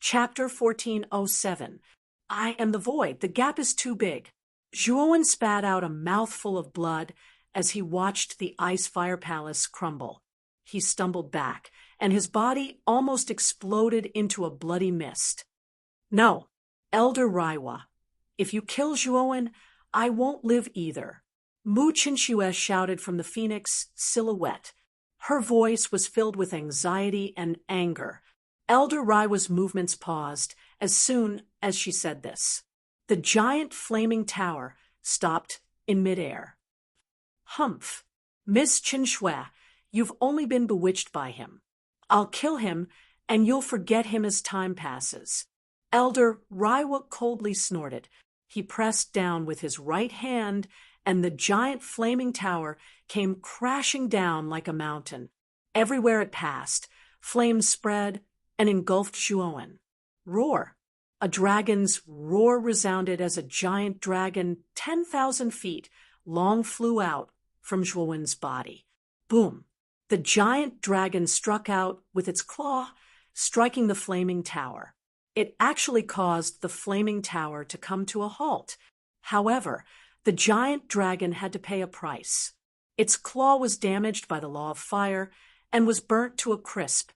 Chapter 1407. I am the void. The gap is too big. Zhuowen spat out a mouthful of blood as he watched the ice fire palace crumble. He stumbled back, and his body almost exploded into a bloody mist. No, Elder Raiwa, if you kill Zhuowen, I won't live either. Mu Qinxue shouted from the phoenix silhouette. Her voice was filled with anxiety and anger. Elder Raiwa's movements paused as soon as she said this. The giant flaming tower stopped in midair. Humph, Miss Qinxue, you've only been bewitched by him. I'll kill him, and you'll forget him as time passes. Elder Raiwa coldly snorted. He pressed down with his right hand, and the giant flaming tower came crashing down like a mountain. Everywhere it passed, flames spread and engulfed Zhuowen. Roar! A dragon's roar resounded as a giant dragon 10,000 feet long flew out from Zhuowen's body. Boom! The giant dragon struck out with its claw, striking the flaming tower. It actually caused the flaming tower to come to a halt. However, the giant dragon had to pay a price. Its claw was damaged by the law of fire and was burnt to a crisp.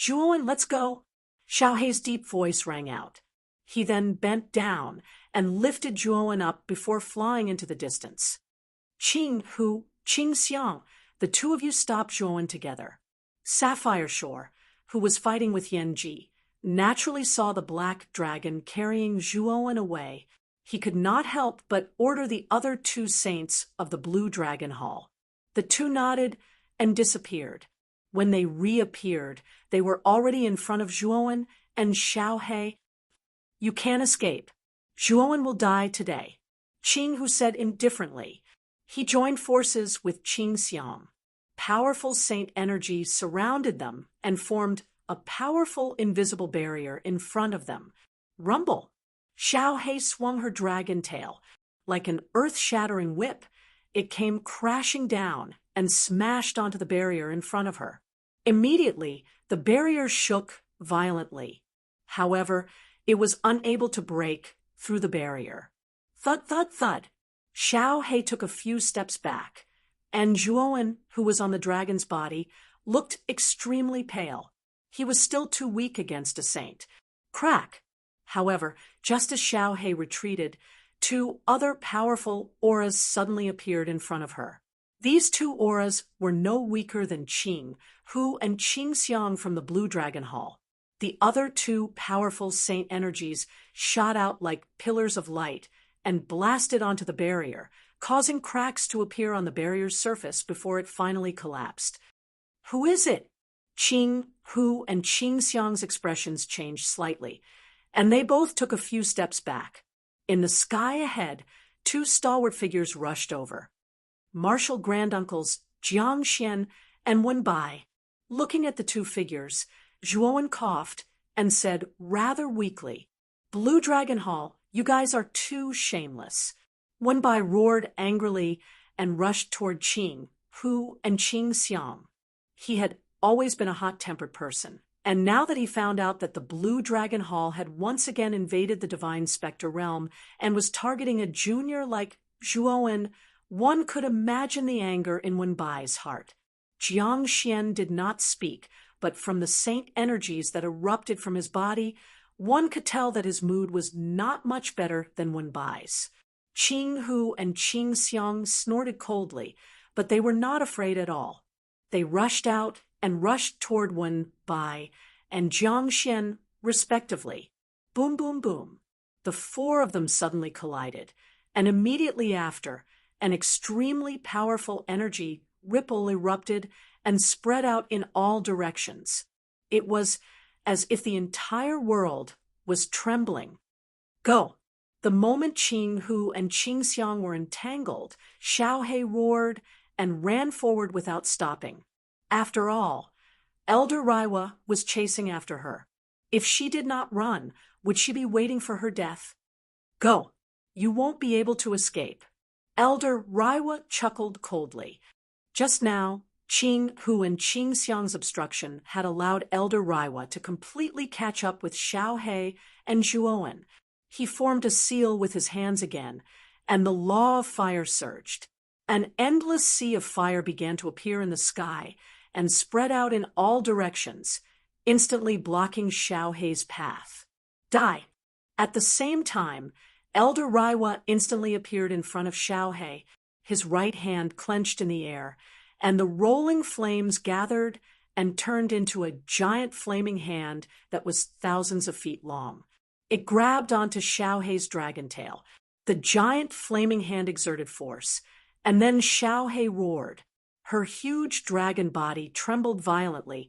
Zhuowen, let's go! Xiaohei's deep voice rang out. He then bent down and lifted Zhuowen up before flying into the distance. Qing Hu, Qing Xiang, the two of you stopped Zhuowen together. Sapphire Shore, who was fighting with Yan Ji, naturally saw the black dragon carrying Zhuowen away. He could not help but order the other two saints of the Blue Dragon Hall. The two nodded and disappeared. When they reappeared, they were already in front of Zhuowen and Xiaohei. You can't escape. Zhuowen will die today, Qing Hu said indifferently. He joined forces with Qing Xiang. Powerful saint energy surrounded them and formed a powerful invisible barrier in front of them. Rumble! Xiaohei swung her dragon tail. Like an earth-shattering whip, it came crashing down and smashed onto the barrier in front of her. Immediately, the barrier shook violently. However, it was unable to break through the barrier. Thud, thud, thud. Xiaohei took a few steps back, and Zhuowen, who was on the dragon's body, looked extremely pale. He was still too weak against a saint. Crack! However, just as Xiaohei retreated, two other powerful auras suddenly appeared in front of her. These two auras were no weaker than Qing Hu and Qing Xiang from the Blue Dragon Hall. The other two powerful saint energies shot out like pillars of light and blasted onto the barrier, causing cracks to appear on the barrier's surface before it finally collapsed. Who is it? Qing Hu and Qing Xiang's expressions changed slightly, and they both took a few steps back. In the sky ahead, two stalwart figures rushed over. Martial granduncles Jiang Xian and Wen Bai. Looking at the two figures, Zhuowen coughed and said rather weakly, Blue Dragon Hall, you guys are too shameless. Wen Bai roared angrily and rushed toward Qing Hu and Qing Xiang. He had always been a hot-tempered person, and now that he found out that the Blue Dragon Hall had once again invaded the Divine Spectre realm and was targeting a junior like Zhuowen, one could imagine the anger in Wen Bai's heart. Jiang Xian did not speak, but from the saint energies that erupted from his body, one could tell that his mood was not much better than Wen Bai's. Qing Hu and Qing Xiang snorted coldly, but they were not afraid at all. They rushed out and rushed toward Wen Bai and Jiang Xian, respectively. Boom, boom, boom. The four of them suddenly collided, and immediately after, an extremely powerful energy ripple erupted and spread out in all directions. It was as if the entire world was trembling. Go! The moment Qing Hu and Qing Xiang were entangled, Xiaohei roared and ran forward without stopping. After all, Elder Raiwa was chasing after her. If she did not run, would she be waiting for her death? Go! You won't be able to escape. Elder Raiwa chuckled coldly. Just now, Qing Hu and Qing Xiang's obstruction had allowed Elder Raiwa to completely catch up with Xiao He and Zhuowen. He formed a seal with his hands again, and the law of fire surged. An endless sea of fire began to appear in the sky and spread out in all directions, instantly blocking Xiao He's path. Die! At the same time, Elder Raiwa instantly appeared in front of Xiao He, his right hand clenched in the air, and the rolling flames gathered and turned into a giant flaming hand that was thousands of feet long. It grabbed onto Xiao He's dragon tail. The giant flaming hand exerted force, and then Xiao He roared. Her huge dragon body trembled violently,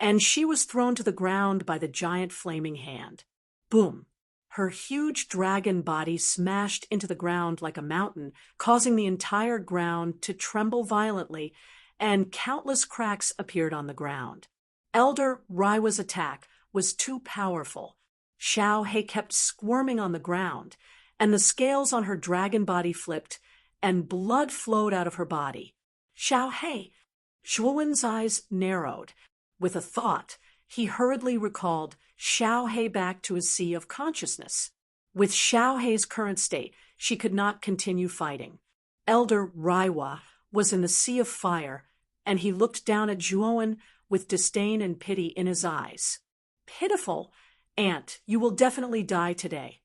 and she was thrown to the ground by the giant flaming hand. Boom! Her huge dragon body smashed into the ground like a mountain, causing the entire ground to tremble violently, and countless cracks appeared on the ground. Elder Raiwa's attack was too powerful. Xiao He kept squirming on the ground, and the scales on her dragon body flipped, and blood flowed out of her body. Xiao He! Zhuowen's eyes narrowed. With a thought, he hurriedly recalled Xiao He back to his sea of consciousness. With Xiao He's current state, she could not continue fighting. Elder Raiwa was in the sea of fire, and he looked down at Zhuowen with disdain and pity in his eyes. Pitiful! Aunt, you will definitely die today.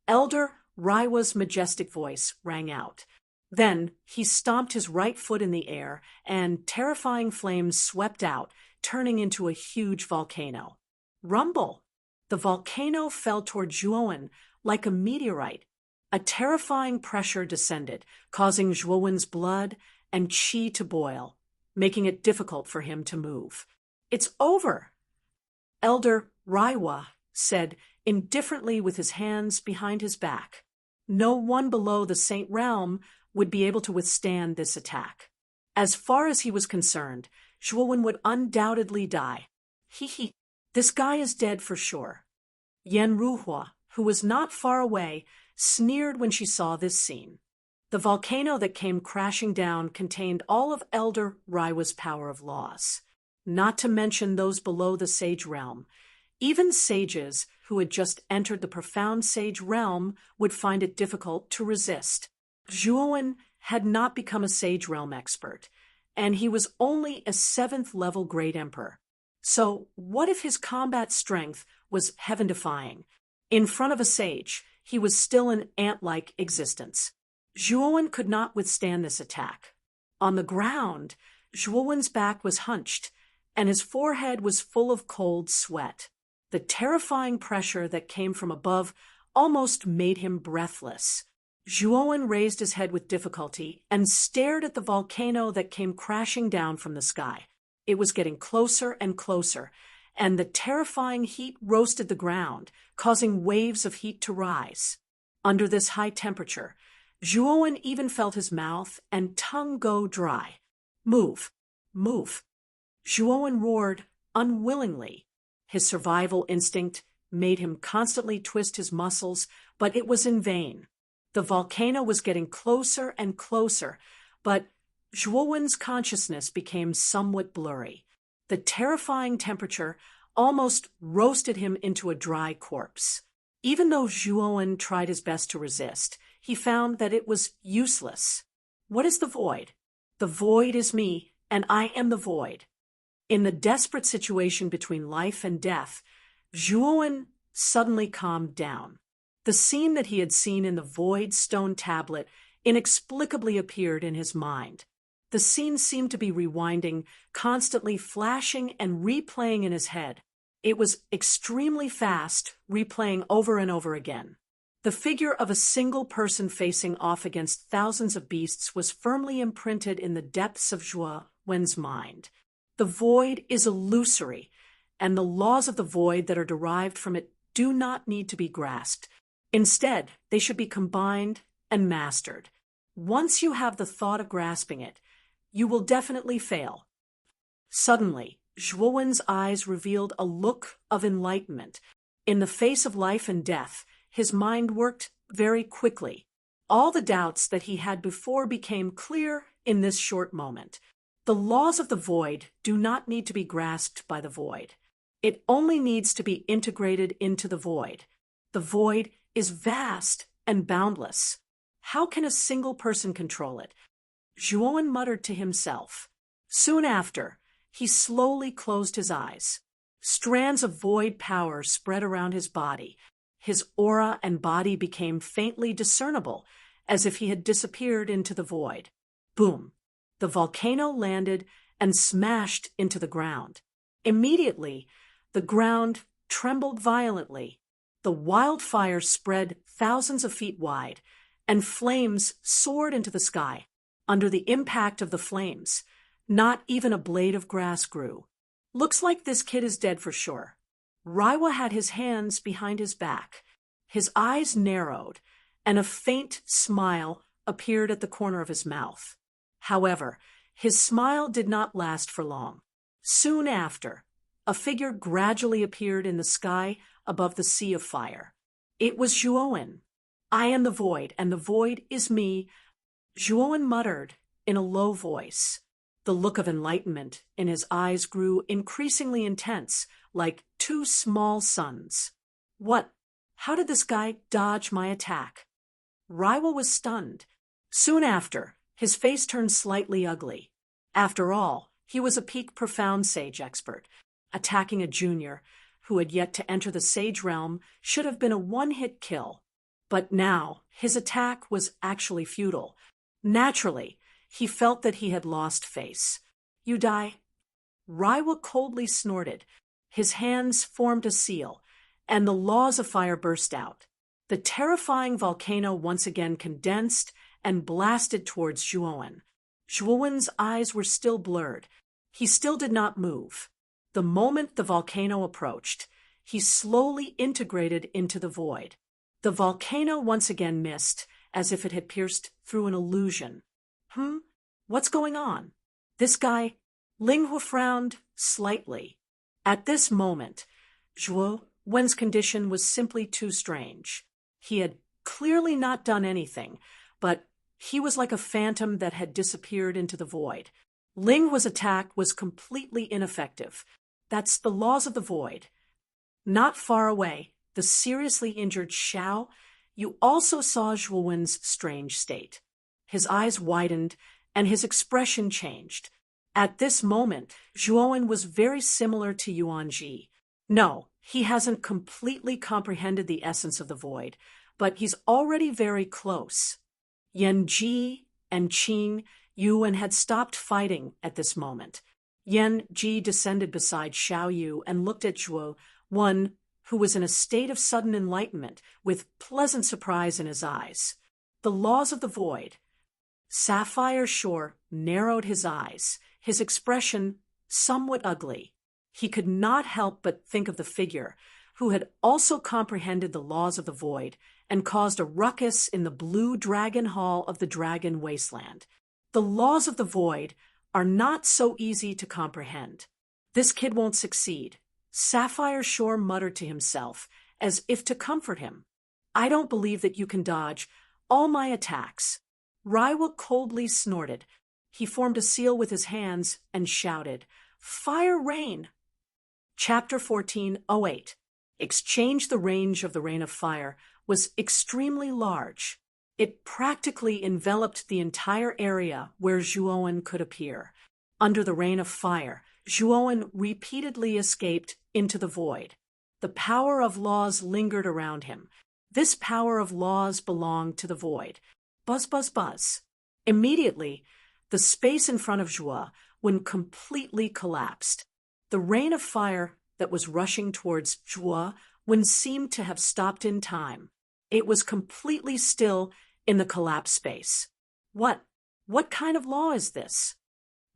Elder Raiwa's majestic voice rang out. Then he stomped his right foot in the air, and terrifying flames swept out, turning into a huge volcano. Rumble! The volcano fell toward Zhuowen like a meteorite. A terrifying pressure descended, causing Zhuowen's blood and qi to boil, making it difficult for him to move. It's over! Elder Raiwa said indifferently with his hands behind his back. No one below the Saint Realm would be able to withstand this attack. As far as he was concerned, Zhuowen would undoubtedly die. This guy is dead for sure. Yan Ruhua, who was not far away, sneered when she saw this scene. The volcano that came crashing down contained all of Elder Raiwa's power of laws, not to mention those below the Sage Realm. Even sages who had just entered the profound Sage Realm would find it difficult to resist. Zhuowen had not become a Sage Realm expert, and he was only a 7th-level Great Emperor. So what if his combat strength was heaven-defying? In front of a sage, he was still an ant-like existence. Zhuowen could not withstand this attack. On the ground, Zhuowen's back was hunched, and his forehead was full of cold sweat. The terrifying pressure that came from above almost made him breathless. Zhuowen raised his head with difficulty and stared at the volcano that came crashing down from the sky. It was getting closer and closer, and the terrifying heat roasted the ground, causing waves of heat to rise. Under this high temperature, Zhuowen even felt his mouth and tongue go dry. Move! Move! Zhuowen roared unwillingly. His survival instinct made him constantly twist his muscles, but it was in vain. The volcano was getting closer and closer, but Zhuowen's consciousness became somewhat blurry. The terrifying temperature almost roasted him into a dry corpse. Even though Zhuowen tried his best to resist, he found that it was useless. What is the void? The void is me, and I am the void. In the desperate situation between life and death, Zhuowen suddenly calmed down. The scene that he had seen in the void stone tablet inexplicably appeared in his mind. The scene seemed to be rewinding, constantly flashing and replaying in his head. It was extremely fast, replaying over and over again. The figure of a single person facing off against thousands of beasts was firmly imprinted in the depths of Zhuowen's mind. The void is illusory, and the laws of the void that are derived from it do not need to be grasped. Instead, they should be combined and mastered. Once you have the thought of grasping it, you will definitely fail. Suddenly, Zhuowen's eyes revealed a look of enlightenment. In the face of life and death, his mind worked very quickly. All the doubts that he had before became clear in this short moment. The laws of the void do not need to be grasped by the void. It only needs to be integrated into the void. The void is vast and boundless. How can a single person control it? Zhuowen muttered to himself. Soon after, he slowly closed his eyes. Strands of void power spread around his body. His aura and body became faintly discernible, as if he had disappeared into the void. Boom! The volcano landed and smashed into the ground. Immediately, the ground trembled violently. The wildfire spread thousands of feet wide, and flames soared into the sky. Under the impact of the flames, not even a blade of grass grew. Looks like this kid is dead for sure. Raiwa had his hands behind his back. His eyes narrowed, and a faint smile appeared at the corner of his mouth. However, his smile did not last for long. Soon after, a figure gradually appeared in the sky above the sea of fire. It was Zhuowen. I am the void, and the void is me, Zhuowen muttered in a low voice. The look of enlightenment in his eyes grew increasingly intense, like two small suns. What? How did this guy dodge my attack? Raiwa was stunned. Soon after, his face turned slightly ugly. After all, he was a peak profound sage expert. Attacking a junior who had yet to enter the sage realm should have been a one-hit kill. But now, his attack was actually futile. Naturally, he felt that he had lost face. You die? Raiwa coldly snorted. His hands formed a seal, and the laws of fire burst out. The terrifying volcano once again condensed and blasted towards Zhuowen. Zhuowen's eyes were still blurred. He still did not move. The moment the volcano approached, he slowly integrated into the void. The volcano once again missed, as if it had pierced through an illusion. What's going on? This guy? Linghua frowned slightly. At this moment, Zhuowen's condition was simply too strange. He had clearly not done anything, but he was like a phantom that had disappeared into the void. Linghua's attack was completely ineffective. That's the laws of the void. Not far away, the seriously injured Xiao, you also saw Zhuowen's strange state. His eyes widened, and his expression changed. At this moment, Zhuowen was very similar to Yuanji. No, he hasn't completely comprehended the essence of the void, but he's already very close. Yanji and Qing Yuan had stopped fighting at this moment. Yanji descended beside Xiao Yu and looked at Zhuowen, who was in a state of sudden enlightenment, with pleasant surprise in his eyes. The laws of the void. Sapphire Shore narrowed his eyes, his expression somewhat ugly. He could not help but think of the figure, who had also comprehended the laws of the void and caused a ruckus in the blue dragon hall of the dragon wasteland. The laws of the void are not so easy to comprehend. This kid won't succeed. Sapphire Shore muttered to himself, as if to comfort him. I don't believe that you can dodge all my attacks. Raiwa coldly snorted. He formed a seal with his hands and shouted, Fire rain! Chapter 14:08. Exchange. The range of the rain of fire was extremely large. It practically enveloped the entire area where Zhuowen could appear. Under the rain of fire, Zhuowen repeatedly escaped into the void. The power of laws lingered around him. This power of laws belonged to the void. Buzz, buzz, buzz. Immediately, the space in front of Zhuowen completely collapsed. The rain of fire that was rushing towards Zhuowen seemed to have stopped in time. It was completely still in the collapsed space. What kind of law is this?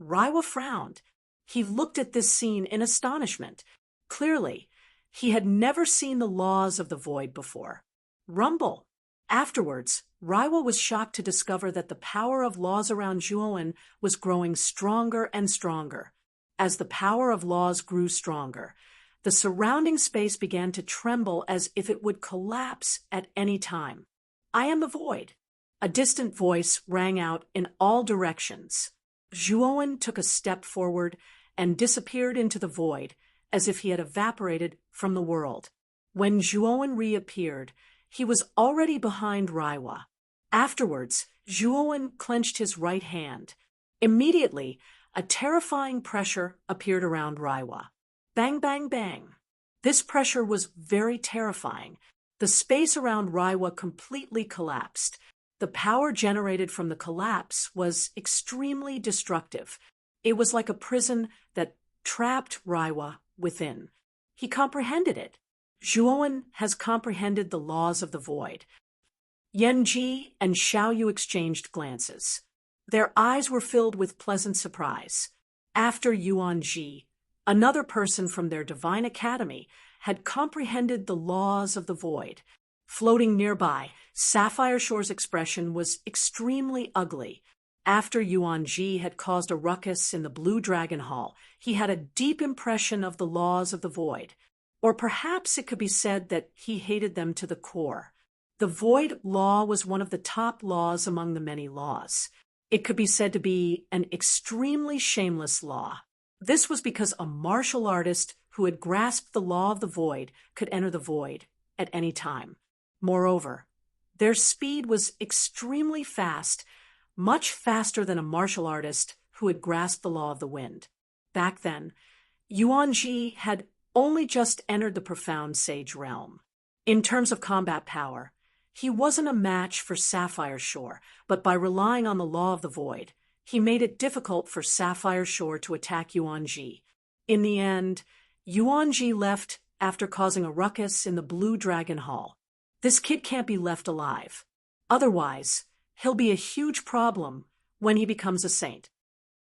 Raiwa frowned. He looked at this scene in astonishment. Clearly, he had never seen the laws of the void before. Rumble. Afterwards, Raiwa was shocked to discover that the power of laws around Zhuowen was growing stronger and stronger. As the power of laws grew stronger, the surrounding space began to tremble as if it would collapse at any time. I am the void. A distant voice rang out in all directions. Zhuowen took a step forward and disappeared into the void, as if he had evaporated from the world. When Zhuowen reappeared, he was already behind Raiwa. Afterwards, Zhuowen clenched his right hand. Immediately, a terrifying pressure appeared around Raiwa. Bang, bang, bang. This pressure was very terrifying. The space around Raiwa completely collapsed. The power generated from the collapse was extremely destructive. It was like a prison that trapped Raiwa within. He comprehended it. Zhuowen has comprehended the laws of the void. Yanji and Xiaoyu exchanged glances. Their eyes were filled with pleasant surprise. After Yuanji, another person from their divine academy had comprehended the laws of the void. Floating nearby, Sapphire Shore's expression was extremely ugly. After Yuanji had caused a ruckus in the Blue Dragon Hall, he had a deep impression of the laws of the void. Or perhaps it could be said that he hated them to the core. The void law was one of the top laws among the many laws. It could be said to be an extremely shameless law. This was because a martial artist who had grasped the law of the void could enter the void at any time. Moreover, their speed was extremely fast, much faster than a martial artist who had grasped the law of the wind. Back then, Yuanji had only just entered the profound sage realm. In terms of combat power, he wasn't a match for Sapphire Shore, but by relying on the law of the void, he made it difficult for Sapphire Shore to attack Yuanji. In the end, Yuanji left after causing a ruckus in the Blue Dragon Hall. This kid can't be left alive. Otherwise, he'll be a huge problem when he becomes a saint.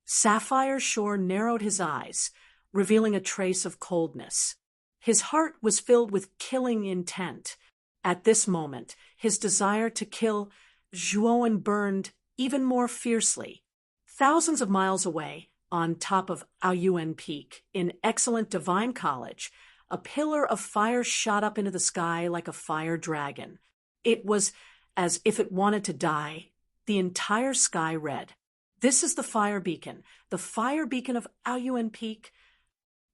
Sapphire Shore narrowed his eyes, revealing a trace of coldness. His heart was filled with killing intent. At this moment, his desire to kill Zhuowen burned even more fiercely. Thousands of miles away, on top of Aoyuan Peak, in excellent Divine College, a pillar of fire shot up into the sky like a fire dragon. It was as if it wanted to dye the entire sky red. This is the fire beacon of Aoyuan Peak.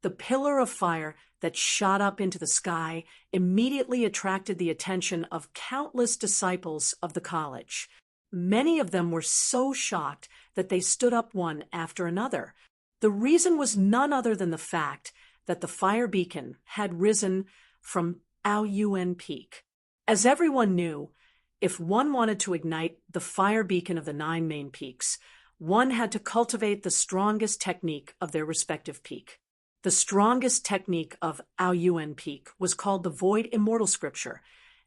The pillar of fire that shot up into the sky immediately attracted the attention of countless disciples of the college. Many of them were so shocked that they stood up one after another. The reason was none other than the fact that the fire beacon had risen from Aoyuan Peak. As everyone knew, if one wanted to ignite the fire beacon of the 9 main peaks, one had to cultivate the strongest technique of their respective peak. The strongest technique of Aoyuan Peak was called the Void Immortal Scripture,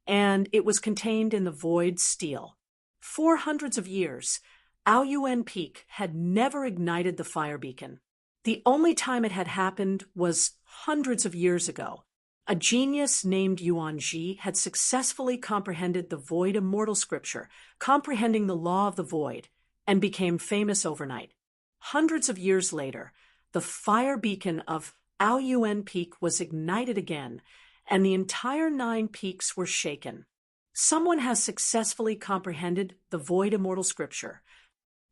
and it was contained in the Void Steel. For hundreds of years, Aoyuan Peak had never ignited the fire beacon. The only time it had happened was hundreds of years ago. A genius named Yuanji had successfully comprehended the Void Immortal Scripture, comprehending the law of the void, and became famous overnight. Hundreds of years later, the fire beacon of Aoyuan Peak was ignited again, and the entire 9 peaks were shaken. Someone has successfully comprehended the Void Immortal Scripture.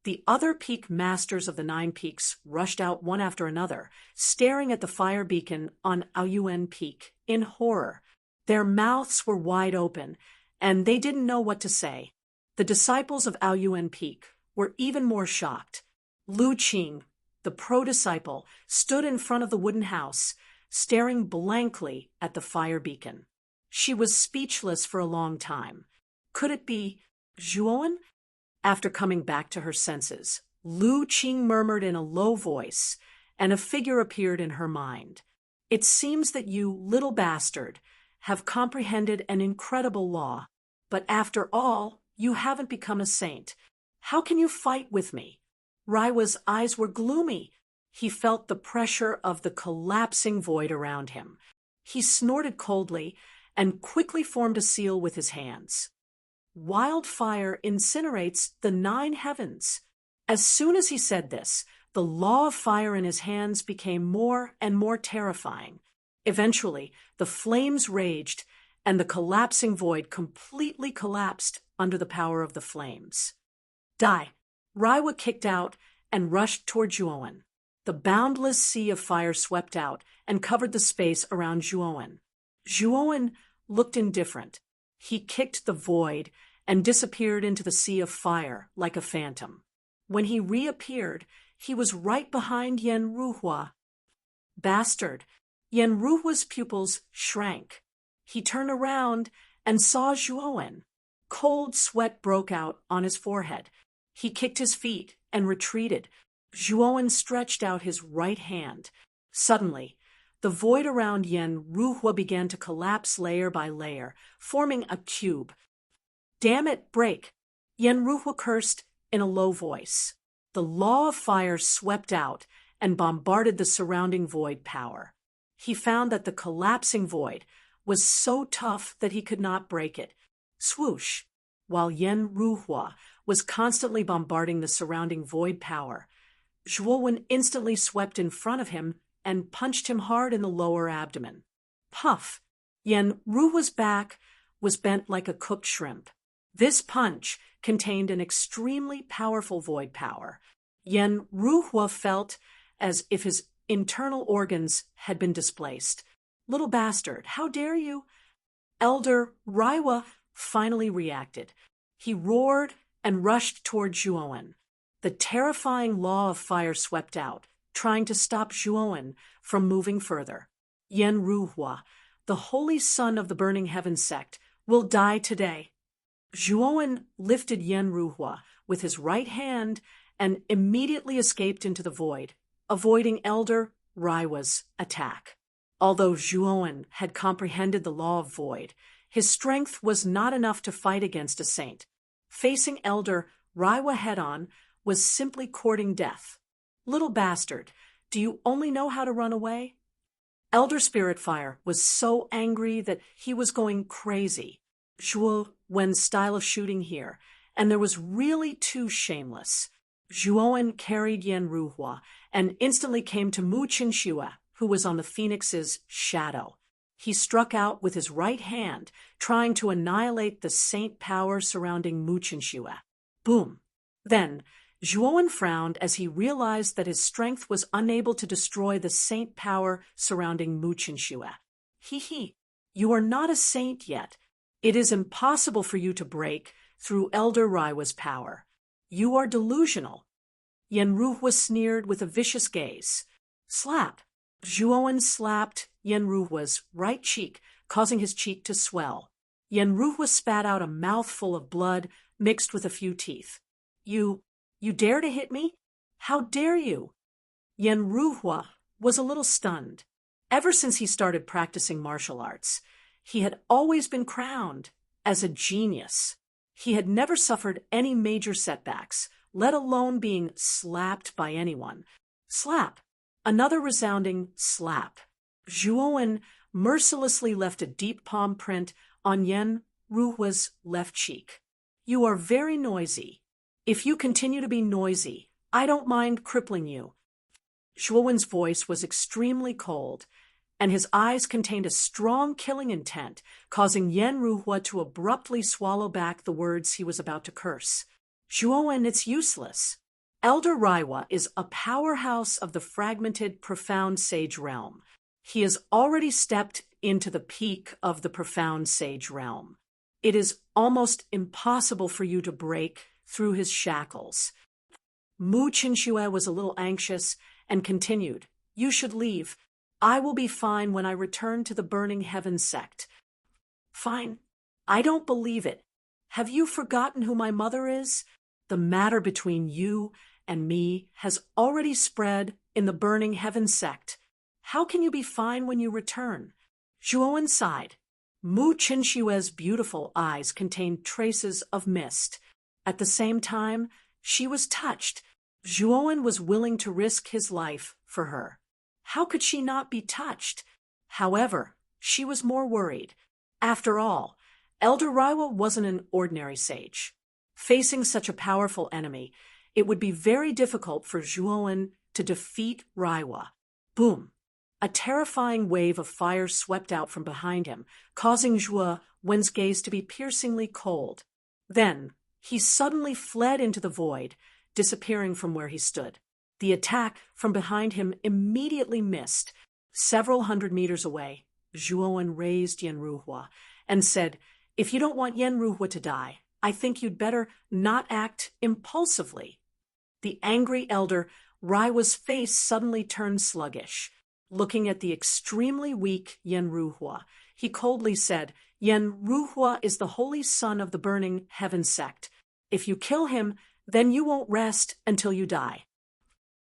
The other peak masters of the 9 peaks rushed out one after another, staring at the fire beacon on Aoyuan Peak in horror. Their mouths were wide open, and they didn't know what to say. The disciples of Aoyuan Peak were even more shocked. Lu Qing, the pro-disciple, stood in front of the wooden house, staring blankly at the fire beacon. She was speechless for a long time. Could it be Zhuowen? After coming back to her senses, Lu Qing murmured in a low voice, and a figure appeared in her mind. It seems that you, little bastard, have comprehended an incredible law, but after all, you haven't become a saint. How can you fight with me? Raiwa's eyes were gloomy. He felt the pressure of the collapsing void around him. He snorted coldly and quickly formed a seal with his hands. Wildfire incinerates the 9 heavens. As soon as he said this, the law of fire in his hands became more and more terrifying. Eventually, the flames raged, and the collapsing void completely collapsed under the power of the flames. Die! Raiwa kicked out and rushed toward Zhuowen. The boundless sea of fire swept out and covered the space around Zhuowen. Zhuowen looked indifferent. He kicked the void and disappeared into the sea of fire like a phantom. When he reappeared, he was right behind Yen Ruhua. Bastard! Yen Ruhua's pupils shrank. He turned around and saw Zhuowen. Cold sweat broke out on his forehead. He kicked his feet and retreated. Zhuowen stretched out his right hand. Suddenly, the void around Yen Ruhua began to collapse layer by layer, forming a cube. "Damn it, break!" Yen Ruhua cursed in a low voice. The law of fire swept out and bombarded the surrounding void power. He found that the collapsing void was so tough that he could not break it. Swoosh! While Yen Ruhua was constantly bombarding the surrounding void power, Zhuowen instantly swept in front of him and punched him hard in the lower abdomen. Puff! Yen Ruhua's back was bent like a cooked shrimp. This punch contained an extremely powerful void power. Yen Ruhua felt as if his internal organs had been displaced. "Little bastard, how dare you?" Elder Raiwa finally reacted. He roared and rushed toward Zhuowen. The terrifying law of fire swept out, trying to stop Zhuowen from moving further. "Yen Ruhua, the holy son of the Burning Heaven sect, will die today." Zhuowen lifted Yen Ruhua with his right hand and immediately escaped into the void, avoiding Elder Raiwa's attack. Although Zhuowen had comprehended the law of void, his strength was not enough to fight against a saint. Facing Elder Raiwa head-on was simply courting death. "Little bastard, do you only know how to run away?" Elder Spiritfire was so angry that he was going crazy. Zhuowen's style of shooting here, and there was really too shameless. Zhuowen carried Yen Ruhua and instantly came to Mu Qinxue, who was on the phoenix's shadow. He struck out with his right hand, trying to annihilate the saint power surrounding Mu Qinxue. Boom! Then, Zhuowen frowned as he realized that his strength was unable to destroy the saint power surrounding Mu Qinxue. "Hee, you are not a saint yet. It is impossible for you to break through Elder Raiwa's power. You are delusional." Yen Ruhua sneered with a vicious gaze. Slap! Zhuowen slapped Yen Ruhua's right cheek, causing his cheek to swell. Yen Ruhua spat out a mouthful of blood mixed with a few teeth. You dare to hit me? How dare you?" Yen Ruhua was a little stunned. Ever since he started practicing martial arts, he had always been crowned as a genius. He had never suffered any major setbacks, let alone being slapped by anyone. Slap! Another resounding slap. Zhuowen mercilessly left a deep palm print on Yen Ruhua's left cheek. "You are very noisy. If you continue to be noisy, I don't mind crippling you." Zhuowen's voice was extremely cold, and his eyes contained a strong killing intent, causing Yen Ruhua to abruptly swallow back the words he was about to curse. "Zhuowen, it's useless. Elder Raiwa is a powerhouse of the fragmented, profound sage realm. He has already stepped into the peak of the profound sage realm. It is almost impossible for you to break through his shackles." Mu Qinxue was a little anxious and continued, "You should leave. I will be fine when I return to the Burning Heaven sect." "Fine? I don't believe it. Have you forgotten who my mother is? The matter between you and me has already spread in the Burning Heaven sect. How can you be fine when you return?" Zhuowen sighed. Mu Qinxue's beautiful eyes contained traces of mist. At the same time, she was touched. Zhuowen was willing to risk his life for her. How could she not be touched? However, she was more worried. After all, Elder Raiwa wasn't an ordinary sage. Facing such a powerful enemy, it would be very difficult for Zhuowen to defeat Raiwa. Boom! A terrifying wave of fire swept out from behind him, causing Zhuowen's gaze to be piercingly cold. Then, he suddenly fled into the void, disappearing from where he stood. The attack from behind him immediately missed. Several hundred meters away, Zhuowen raised Yenruhua and said, "If you don't want Yenruhua to die, I think you'd better not act impulsively." The angry elder Raiwa's face suddenly turned sluggish. Looking at the extremely weak Yenruhua, he coldly said, "Yenruhua is the holy son of the burning heaven sect. If you kill him, then you won't rest until you die."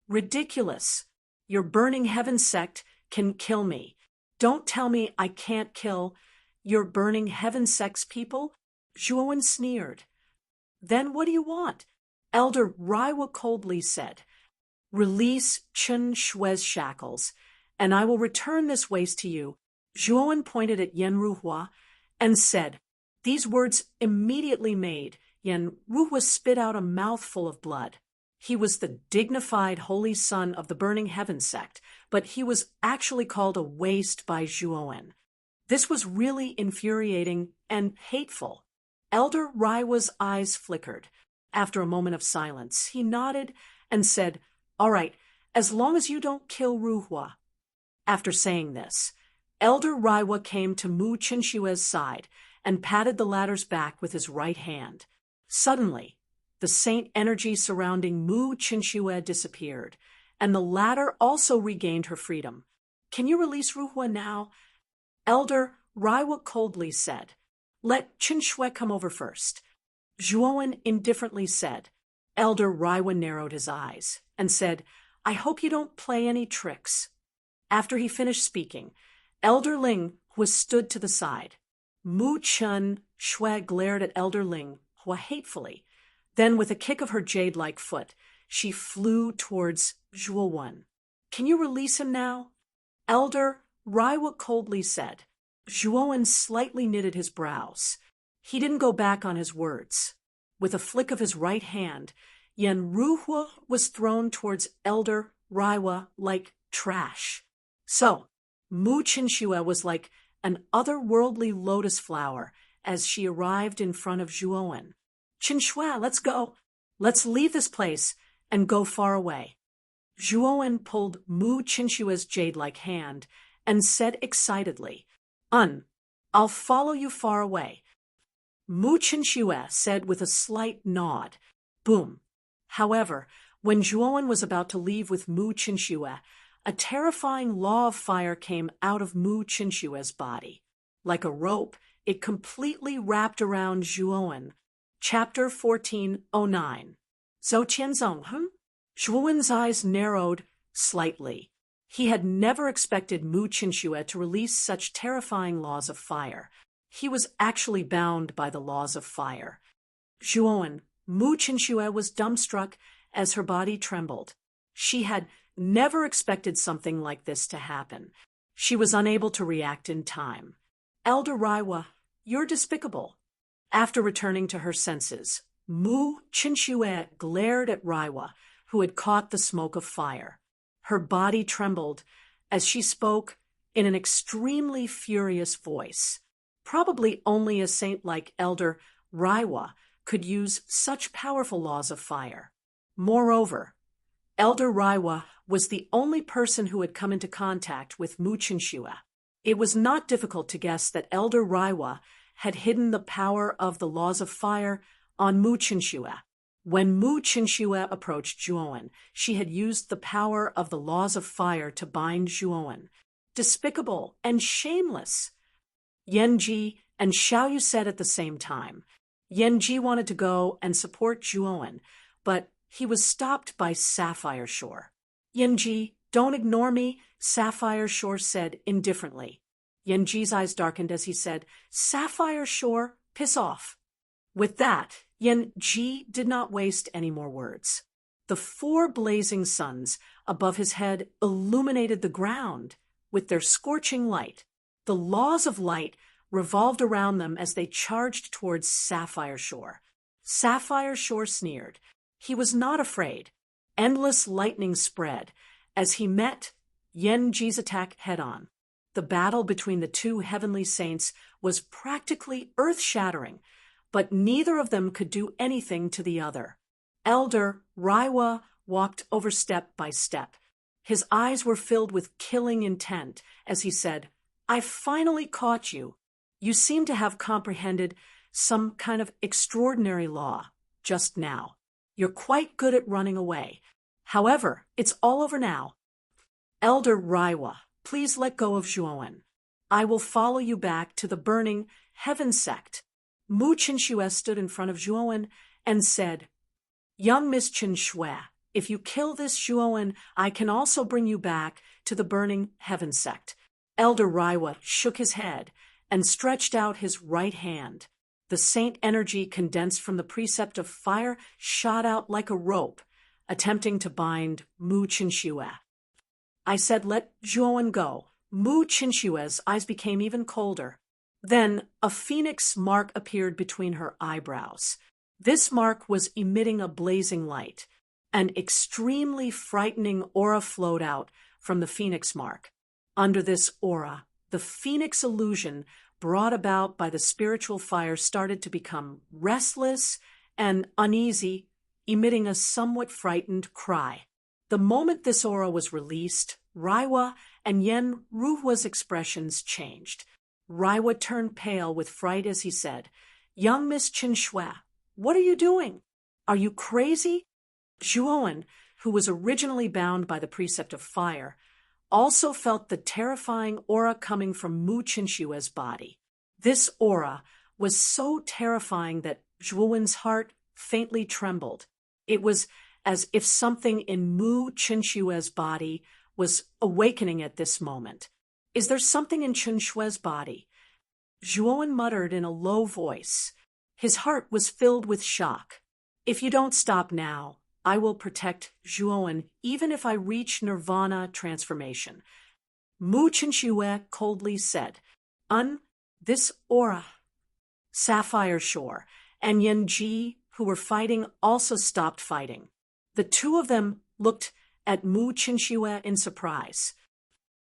"Ridiculous. Your burning heaven sect can kill me. Don't tell me I can't kill your burning heaven sect's people," Zhuowen sneered. "Then what do you want?" Elder Raiwa coldly said, "Release Chen Shui's shackles, and I will return this waste to you." Zhuowen pointed at Yenruhua and said, these words immediately made Yenruhua spit out a mouthful of blood. He was the dignified holy son of the burning heaven sect, but he was actually called a waste by Zhuowen. This was really infuriating and hateful. Elder Raiwa's eyes flickered. After a moment of silence, he nodded and said, "All right, as long as you don't kill Ruhua." After saying this, Elder Raiwa came to Mu Qinshue's side and patted the latter's back with his right hand. Suddenly, the saint energy surrounding Mu Qinsue disappeared, and the latter also regained her freedom. "Can you release Ruhua now?" Elder Raiwa coldly said, "Let Qinsue come over first." Zhuowen indifferently said. Elder Raiwa narrowed his eyes and said, "I hope you don't play any tricks." After he finished speaking, Elder Ling was stood to the side. Mu Qinsue glared at Elder Ling hatefully. Then, with a kick of her jade-like foot, she flew towards Zhuowen. "Can you release him now?" Elder Raiwa coldly said. Zhuowen slightly knitted his brows. He didn't go back on his words. With a flick of his right hand, Yenruhua was thrown towards Elder Raiwa like trash. So, Mu Qinsue was like an otherworldly lotus flower as she arrived in front of Zhuowen. "Qinsue, let's go. Let's leave this place and go far away." Zhuowen pulled Mu Qinshue's jade-like hand and said excitedly, I'll follow you far away." Mu Qinsue said with a slight nod. Boom. However, when Zhuowen was about to leave with Mu Qinsue, a terrifying law of fire came out of Mu Qinshue's body. Like a rope, it completely wrapped around Zhuowen. Chapter 1409. Zhou Qianzong, Zhuowen's eyes narrowed slightly. He had never expected Mu Qinsue to release such terrifying laws of fire. He was actually bound by the laws of fire. Zhuowen, Mu Qinsue was dumbstruck as her body trembled. She had never expected something like this to happen. She was unable to react in time. "Elder Raiwa, you're despicable." After returning to her senses, Mu Qinsue glared at Raiwa, who had caught the smoke of fire. Her body trembled as she spoke in an extremely furious voice. Probably only a saint like Elder Raiwa could use such powerful laws of fire. Moreover, Elder Raiwa was the only person who had come into contact with Mu Qinsue. It was not difficult to guess that Elder Raiwa had hidden the power of the laws of fire on Mu Qinsue. When Mu Qinsue approached Zhuowen, she had used the power of the laws of fire to bind Zhuowen. Despicable and shameless. Yanji and Xiaoyu said at the same time. Yanji wanted to go and support Zhuowen, but he was stopped by Sapphire Shore. "Yanji, don't ignore me," Sapphire Shore said indifferently. Yanji's eyes darkened as he said, "Sapphire Shore, piss off." With that, Yanji did not waste any more words. The 4 blazing suns above his head illuminated the ground with their scorching light. The laws of light revolved around them as they charged towards Sapphire Shore. Sapphire Shore sneered. He was not afraid. Endless lightning spread as he met Yanji's attack head-on. The battle between the 2 heavenly saints was practically earth-shattering, but neither of them could do anything to the other. Elder Raiwa walked over step by step. His eyes were filled with killing intent as he said, "I finally caught you. You seem to have comprehended some kind of extraordinary law just now. You're quite good at running away. However, it's all over now. Elder Raiwa, please let go of Zhuowen. I will follow you back to the burning heaven sect." Mu Qinshue stood in front of Zhuowen and said, "Young Miss Qinshue, if you kill this Zhuowen, I can also bring you back to the burning heaven sect." Elder Raiwa shook his head and stretched out his right hand. The saint energy condensed from the precept of fire shot out like a rope, attempting to bind Mu Qinshue. I said, "Let Zhuowen go." Mu Qinshue's eyes became even colder. Then a phoenix mark appeared between her eyebrows. This mark was emitting a blazing light. An extremely frightening aura flowed out from the phoenix mark. Under this aura, the phoenix illusion brought about by the spiritual fire started to become restless and uneasy, emitting a somewhat frightened cry. The moment this aura was released, Raiwa and Yen Ruhua's expressions changed. Raiwa turned pale with fright as he said, "Young Miss Qinshue, what are you doing? Are you crazy?" Zhuowen, who was originally bound by the precept of fire, also felt the terrifying aura coming from Mu Qinshue's body. This aura was so terrifying that Zhuowen's heart faintly trembled. It was as if something in Mu Qinshue's body was awakening at this moment. "Is there something in Qinshue's body?" Zhuowen muttered in a low voice. His heart was filled with shock. "If you don't stop now, I will protect Zhuowen even if I reach nirvana transformation." Mu Qinshue coldly said, This aura." Sapphire Shore and Yanji, who were fighting, also stopped fighting. The two of them looked at Mu Qinshue in surprise.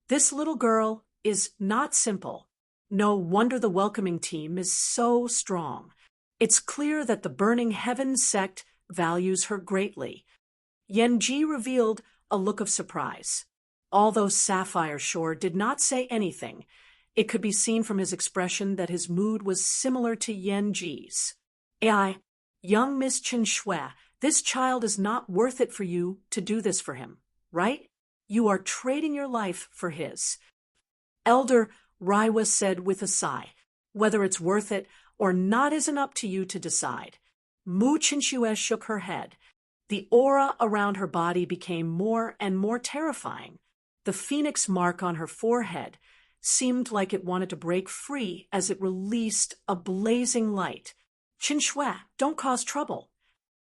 This little girl is not simple. No wonder the welcoming team is so strong. It's clear that the Burning Heaven sect values her greatly. Yanji revealed a look of surprise. Although Sapphire Shore did not say anything, it could be seen from his expression that his mood was similar to Yanji's. Young Miss Qinshue, this child is not worth it for you to do this for him, right? You are trading your life for his." Elder Raiwa said with a sigh, "Whether it's worth it or not isn't up to you to decide." Mu Qinshue shook her head. The aura around her body became more and more terrifying. The phoenix mark on her forehead seemed like it wanted to break free as it released a blazing light. "Qinshue, don't cause trouble."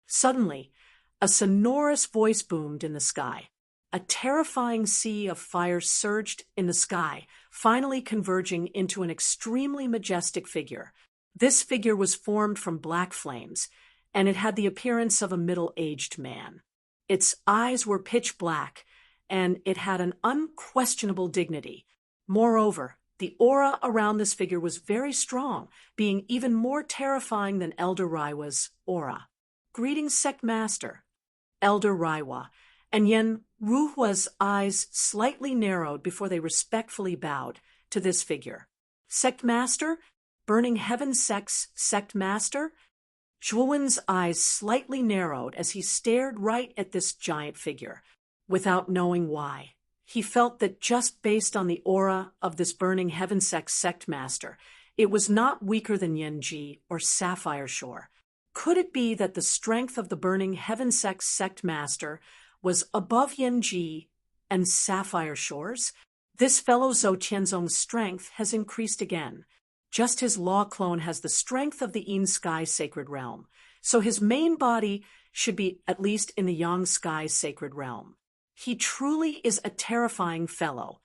Suddenly, a sonorous voice boomed in the sky. A terrifying sea of fire surged in the sky, finally converging into an extremely majestic figure. This figure was formed from black flames, and it had the appearance of a middle-aged man. Its eyes were pitch black, and it had an unquestionable dignity. Moreover, the aura around this figure was very strong, being even more terrifying than Elder Raiwa's aura. "Greetings, Sect Master." Elder Raiwa and Yen Ruhua's eyes slightly narrowed before they respectfully bowed to this figure. "Sect Master? Burning Heaven Sect's Sect Master?" Zhuowen's eyes slightly narrowed as he stared right at this giant figure. Without knowing why, he felt that just based on the aura of this Burning Heaven Sect Master, it was not weaker than Yanji or Sapphire Shore. Could it be that the strength of the Burning Heaven Sect Master was above Yanji and Sapphire Shore's? This fellow Zhou Tianzong's strength has increased again. Just his law clone has the strength of the Yin Sky Sacred Realm, so his main body should be at least in the Yang Sky Sacred Realm. He truly is a terrifying fellow.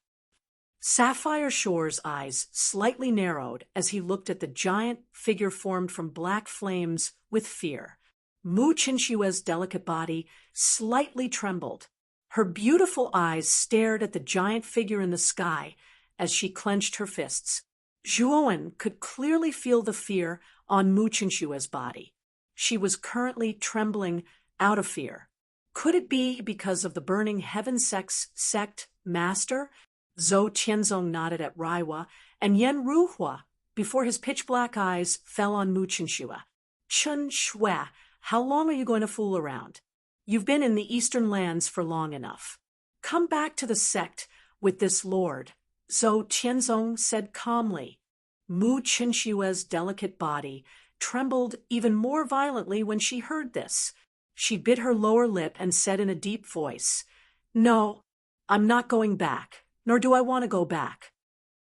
Sapphire Shore's eyes slightly narrowed as he looked at the giant figure formed from black flames with fear. Mu Qinshue's delicate body slightly trembled. Her beautiful eyes stared at the giant figure in the sky as she clenched her fists. Zhuowen could clearly feel the fear on Mu Qinshue's body. She was currently trembling out of fear. Could it be because of the burning heaven sect master? Zhou Qianzong nodded at Raiwa, and Yen Ruhua, before his pitch-black eyes fell on Mu Chenxue. Chen Shui, how long are you going to fool around? You've been in the eastern lands for long enough. Come back to the sect with this lord, Zhou Qianzong said calmly. Mu Chenxue's delicate body trembled even more violently when she heard this. She bit her lower lip and said in a deep voice, "No, I'm not going back, nor do I want to go back."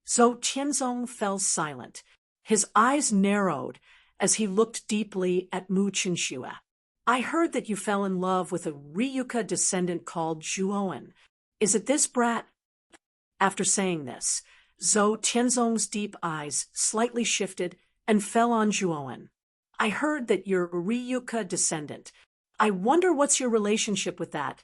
Zhou Qianzong fell silent. His eyes narrowed as he looked deeply at Mu Chenxue. "I heard that you fell in love with a Ryuka descendant called Zhuowen. Is it this brat?" After saying this, Zhou Qianzong's deep eyes slightly shifted and fell on Zhuowen. "I heard that you're a Ryuka descendant. I wonder what's your relationship with that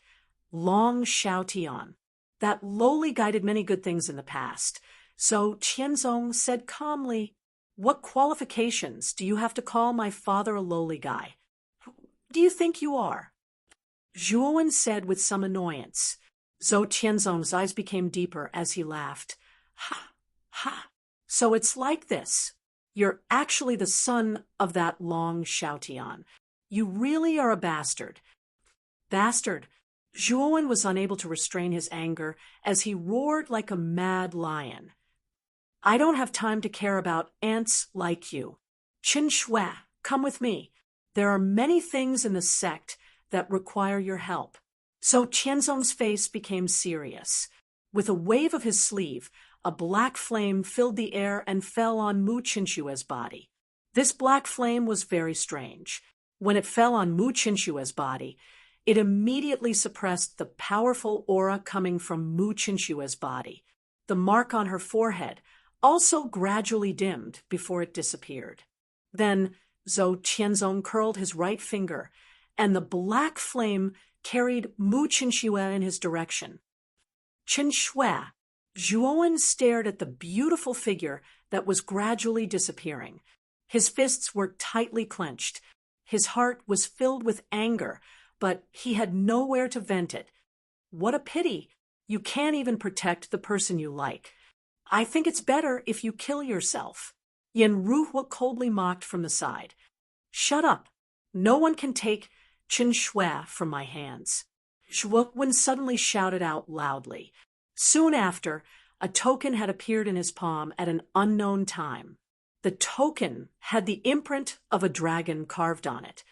Long Xiaotian. That lowly guy did many good things in the past." Zhou Qianzong said calmly, "What qualifications do you have to call my father a lowly guy? Who do you think you are?" Zhuowen said with some annoyance. Zhou Qianzong's eyes became deeper as he laughed. "Ha, ha, so it's like this. You're actually the son of that Long Xiaotian. You really are a bastard." Bastard. Zhuowen was unable to restrain his anger as he roared like a mad lion. "I don't have time to care about ants like you. Chen Shui, come with me. There are many things in the sect that require your help." So Qianzong's face became serious. With a wave of his sleeve, a black flame filled the air and fell on Mu Chenxue's body. This black flame was very strange. When it fell on Mu Chenxue's body, it immediately suppressed the powerful aura coming from Mu Chenxue's body. The mark on her forehead also gradually dimmed before it disappeared. Then Zhou Qianzong curled his right finger, and the black flame carried Mu Chenxue in his direction. "Chen Shui." Zhuowen stared at the beautiful figure that was gradually disappearing. His fists were tightly clenched. His heart was filled with anger, but he had nowhere to vent it. "What a pity. You can't even protect the person you like. I think it's better if you kill yourself." Yen Ruhua coldly mocked from the side. "Shut up. No one can take Chen Shui from my hands." Zhuowen suddenly shouted out loudly. Soon after, a token had appeared in his palm at an unknown time. The token had the imprint of a dragon carved on it.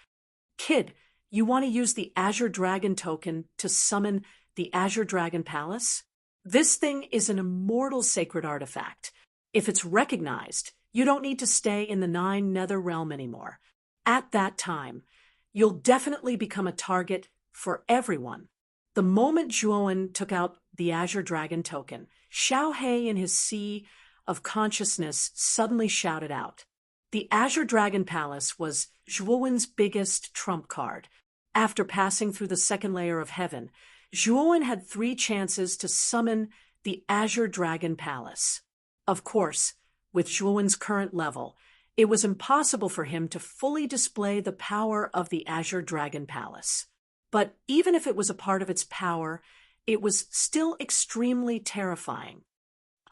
"Kid, you want to use the Azure Dragon token to summon the Azure Dragon Palace? This thing is an immortal sacred artifact. If it's recognized, you don't need to stay in the 9 Nether Realm anymore. At that time, you'll definitely become a target for everyone." The moment Zhuowen took out the Azure Dragon token, Xiaohei in his sea of consciousness suddenly shouted out. The Azure Dragon Palace was Zhuowen's biggest trump card. After passing through the second layer of heaven, Zhuowen had 3 chances to summon the Azure Dragon Palace. Of course, with Zhuowen's current level, it was impossible for him to fully display the power of the Azure Dragon Palace. But even if it was a part of its power, it was still extremely terrifying.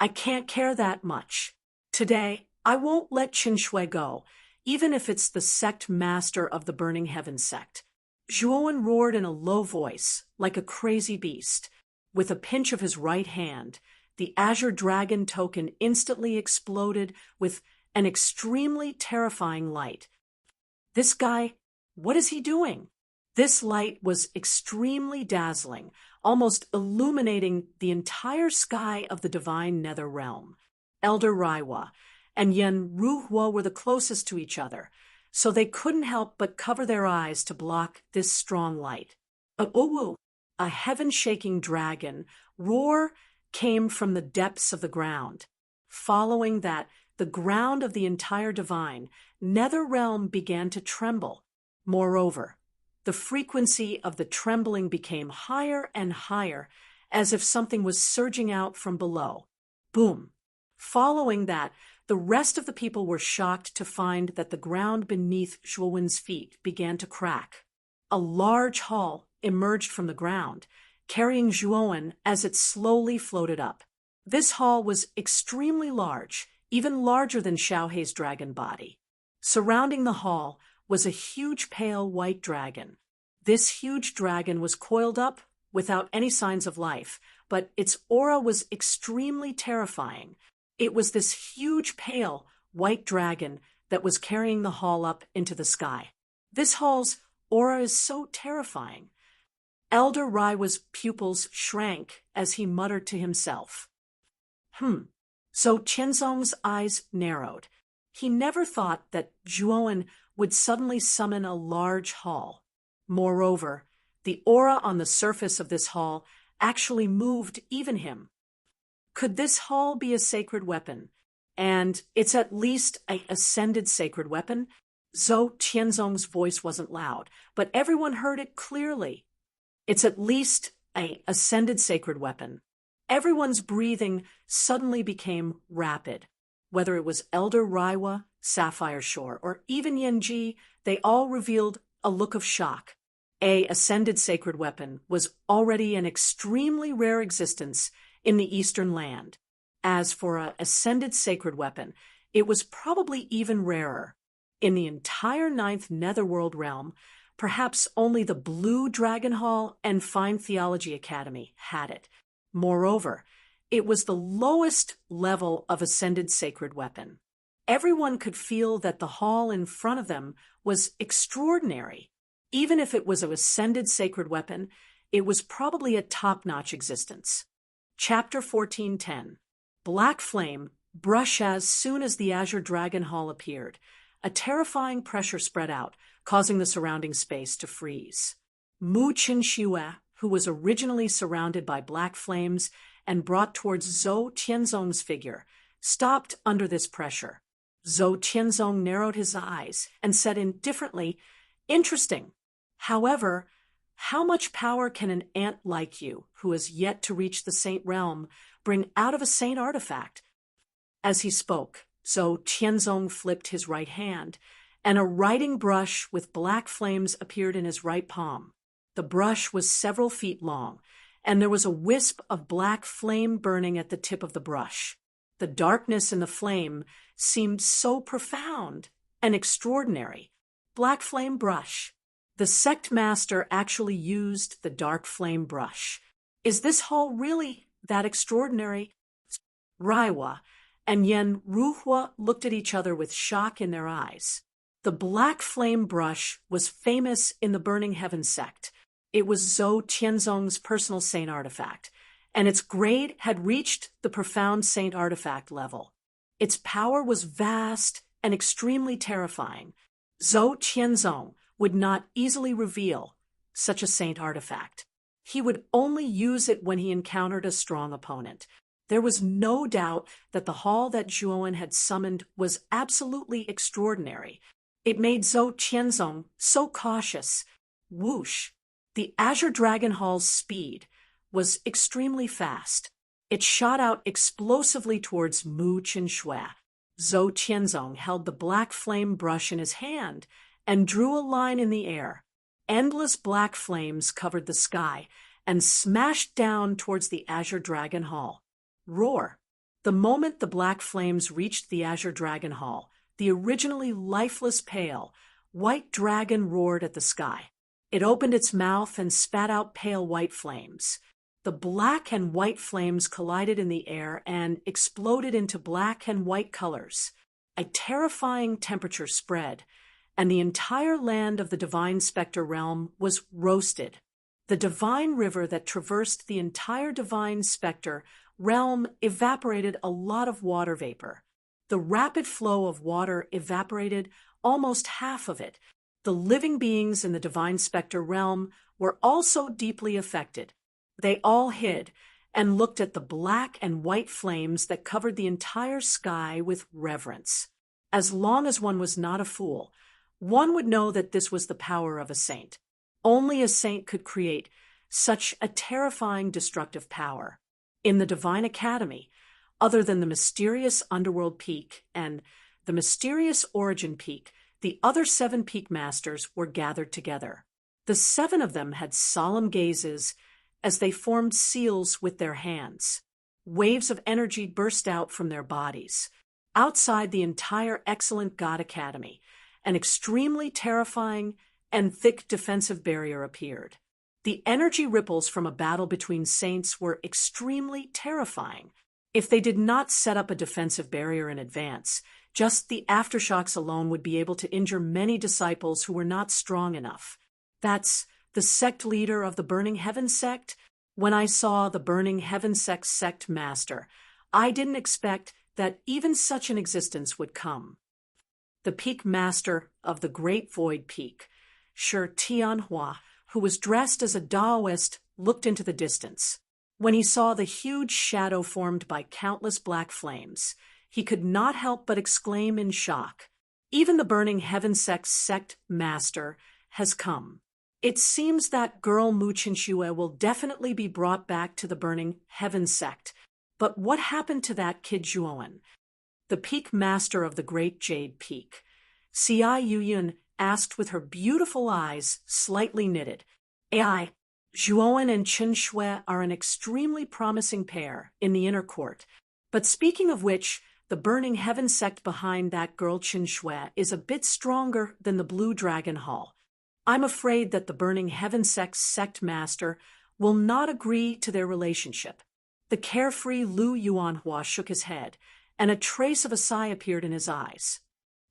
"I can't care that much. Today, I won't let Chen Shui go, even if it's the sect master of the Burning Heaven sect." Zhuowen roared in a low voice, like a crazy beast. With a pinch of his right hand, the Azure Dragon token instantly exploded with an extremely terrifying light. "This guy, what is he doing?" This light was extremely dazzling, almost illuminating the entire sky of the divine Nether Realm. Elder Raiwa and Yen Ruhua were the closest to each other, so they couldn't help but cover their eyes to block this strong light. A heaven-shaking dragon roar came from the depths of the ground. Following that, the ground of the entire divine Nether Realm began to tremble. Moreover, the frequency of the trembling became higher and higher, as if something was surging out from below. Boom! Following that, the rest of the people were shocked to find that the ground beneath Zhuowen's feet began to crack. a large hull emerged from the ground, carrying Zhuowen as it slowly floated up. This hull was extremely large, even larger than Xiaohei's dragon body. Surrounding the hull was a huge pale white dragon. This huge dragon was coiled up without any signs of life, but its aura was extremely terrifying. It was this huge pale white dragon that was carrying the hull up into the sky. This hull's aura is so terrifying. Elder Raiwa's pupils shrank as he muttered to himself. So Qianzong's eyes narrowed. He never thought that Zhuowen would suddenly summon a large hull. Moreover, the aura on the surface of this hull actually moved even him. Could this hull be a sacred weapon? And it's at least an ascended sacred weapon? Zhou Qianzong's voice wasn't loud, but everyone heard it clearly. It's at least an ascended sacred weapon. Everyone's breathing suddenly became rapid. Whether it was Elder Raiwa, Sapphire Shore, or even Yanji, they all revealed a look of shock. An ascended sacred weapon was already an extremely rare existence in the Eastern land. As for an ascended sacred weapon, it was probably even rarer. In the entire 9th Netherworld realm, perhaps only the Blue Dragon Hall and Fine Theology Academy had it. Moreover, it was the lowest level of ascended sacred weapon. Everyone could feel that the hall in front of them was extraordinary. Even if it was an ascended sacred weapon, it was probably a top-notch existence. Chapter 14:10. Black flame brushed as soon as the Azure Dragon Hall appeared. A terrifying pressure spread out, causing the surrounding space to freeze. Mu Qinxue, who was originally surrounded by black flames and brought towards Zhou Qianzong's figure, stopped under this pressure. Zhou Qianzong narrowed his eyes and said indifferently, "Interesting. However, how much power can an ant like you, who has yet to reach the saint realm, bring out of a saint artifact?" As he spoke, Zhou Qianzong flipped his right hand, and a writing brush with black flames appeared in his right palm. The brush was several feet long, and there was a wisp of black flame burning at the tip of the brush. The darkness in the flame seemed so profound and extraordinary. Black flame brush. The sect master actually used the dark flame brush. Is this hall really that extraordinary? Raiwa and Yen Ruhua looked at each other with shock in their eyes. The black flame brush was famous in the Burning Heaven sect. It was Zhou Qianzong's personal saint artifact, and its grade had reached the profound saint artifact level. Its power was vast and extremely terrifying. Zhou Qianzong would not easily reveal such a saint artifact. He would only use it when he encountered a strong opponent. There was no doubt that the hall that Zhuowen had summoned was absolutely extraordinary. It made Zhou Qianzong so cautious. Whoosh! The Azure Dragon Hall's speed was extremely fast. It shot out explosively towards Mu Qinxue. Zhou Qianzong held the black flame brush in his hand and drew a line in the air. Endless black flames covered the sky and smashed down towards the Azure Dragon Hall. Roar! The moment the black flames reached the Azure Dragon Hall, the originally lifeless pale, white dragon roared at the sky. It opened its mouth and spat out pale white flames. The black and white flames collided in the air and exploded into black and white colors. A terrifying temperature spread, and the entire land of the Divine Spectre realm was roasted. The divine river that traversed the entire Divine Spectre realm evaporated a lot of water vapor. The rapid flow of water evaporated almost half of it. The living beings in the Divine Spectre realm were also deeply affected. They all hid and looked at the black and white flames that covered the entire sky with reverence. As long as one was not a fool, one would know that this was the power of a saint. Only a saint could create such a terrifying destructive power. In the Divine Academy, other than the mysterious Underworld Peak and the mysterious Origin Peak, the other 7 Peak Masters were gathered together. The 7 of them had solemn gazes as they formed seals with their hands. Waves of energy burst out from their bodies. Outside the entire excellent God Academy, an extremely terrifying and thick defensive barrier appeared. The energy ripples from a battle between saints were extremely terrifying. If they did not set up a defensive barrier in advance, just the aftershocks alone would be able to injure many disciples who were not strong enough. That's the sect leader of the Burning Heaven sect. When I saw the Burning Heaven sect master, I didn't expect that even such an existence would come. The peak master of the Great Void Peak, Shi Tianhua, who was dressed as a Taoist, looked into the distance. When he saw the huge shadow formed by countless black flames, he could not help but exclaim in shock, "Even the Burning Heaven sect master has come." It seems that girl Mu Qinxue will definitely be brought back to the Burning Heaven sect. But what happened to that kid Zhuowen? The peak master of the Great Jade Peak, Xi Yuyun, asked with her beautiful eyes slightly knitted. "AI, Zhuowen and Qinxue are an extremely promising pair in the inner court. But speaking of which, the Burning Heaven sect behind that girl Qinxue is a bit stronger than the Blue Dragon Hall. I'm afraid that the Burning Heaven sect master will not agree to their relationship." The carefree Lu Yuanhua shook his head, and a trace of a sigh appeared in his eyes.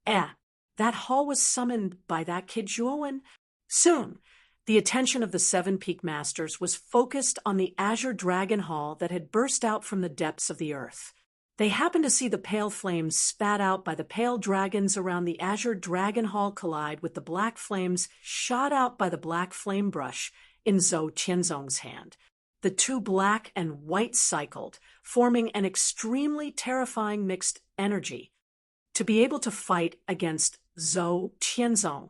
That hall was summoned by that kid Zhuowen. Soon, the attention of the 7 peak masters was focused on the Azure Dragon Hall that had burst out from the depths of the earth. They happened to see the pale flames spat out by the pale dragons around the Azure Dragon Hall collide with the black flames shot out by the black flame brush in Zhou Tianzong's hand. The 2 black and white cycled, forming an extremely terrifying mixed energy. To be able to fight against Zhou Tianzong,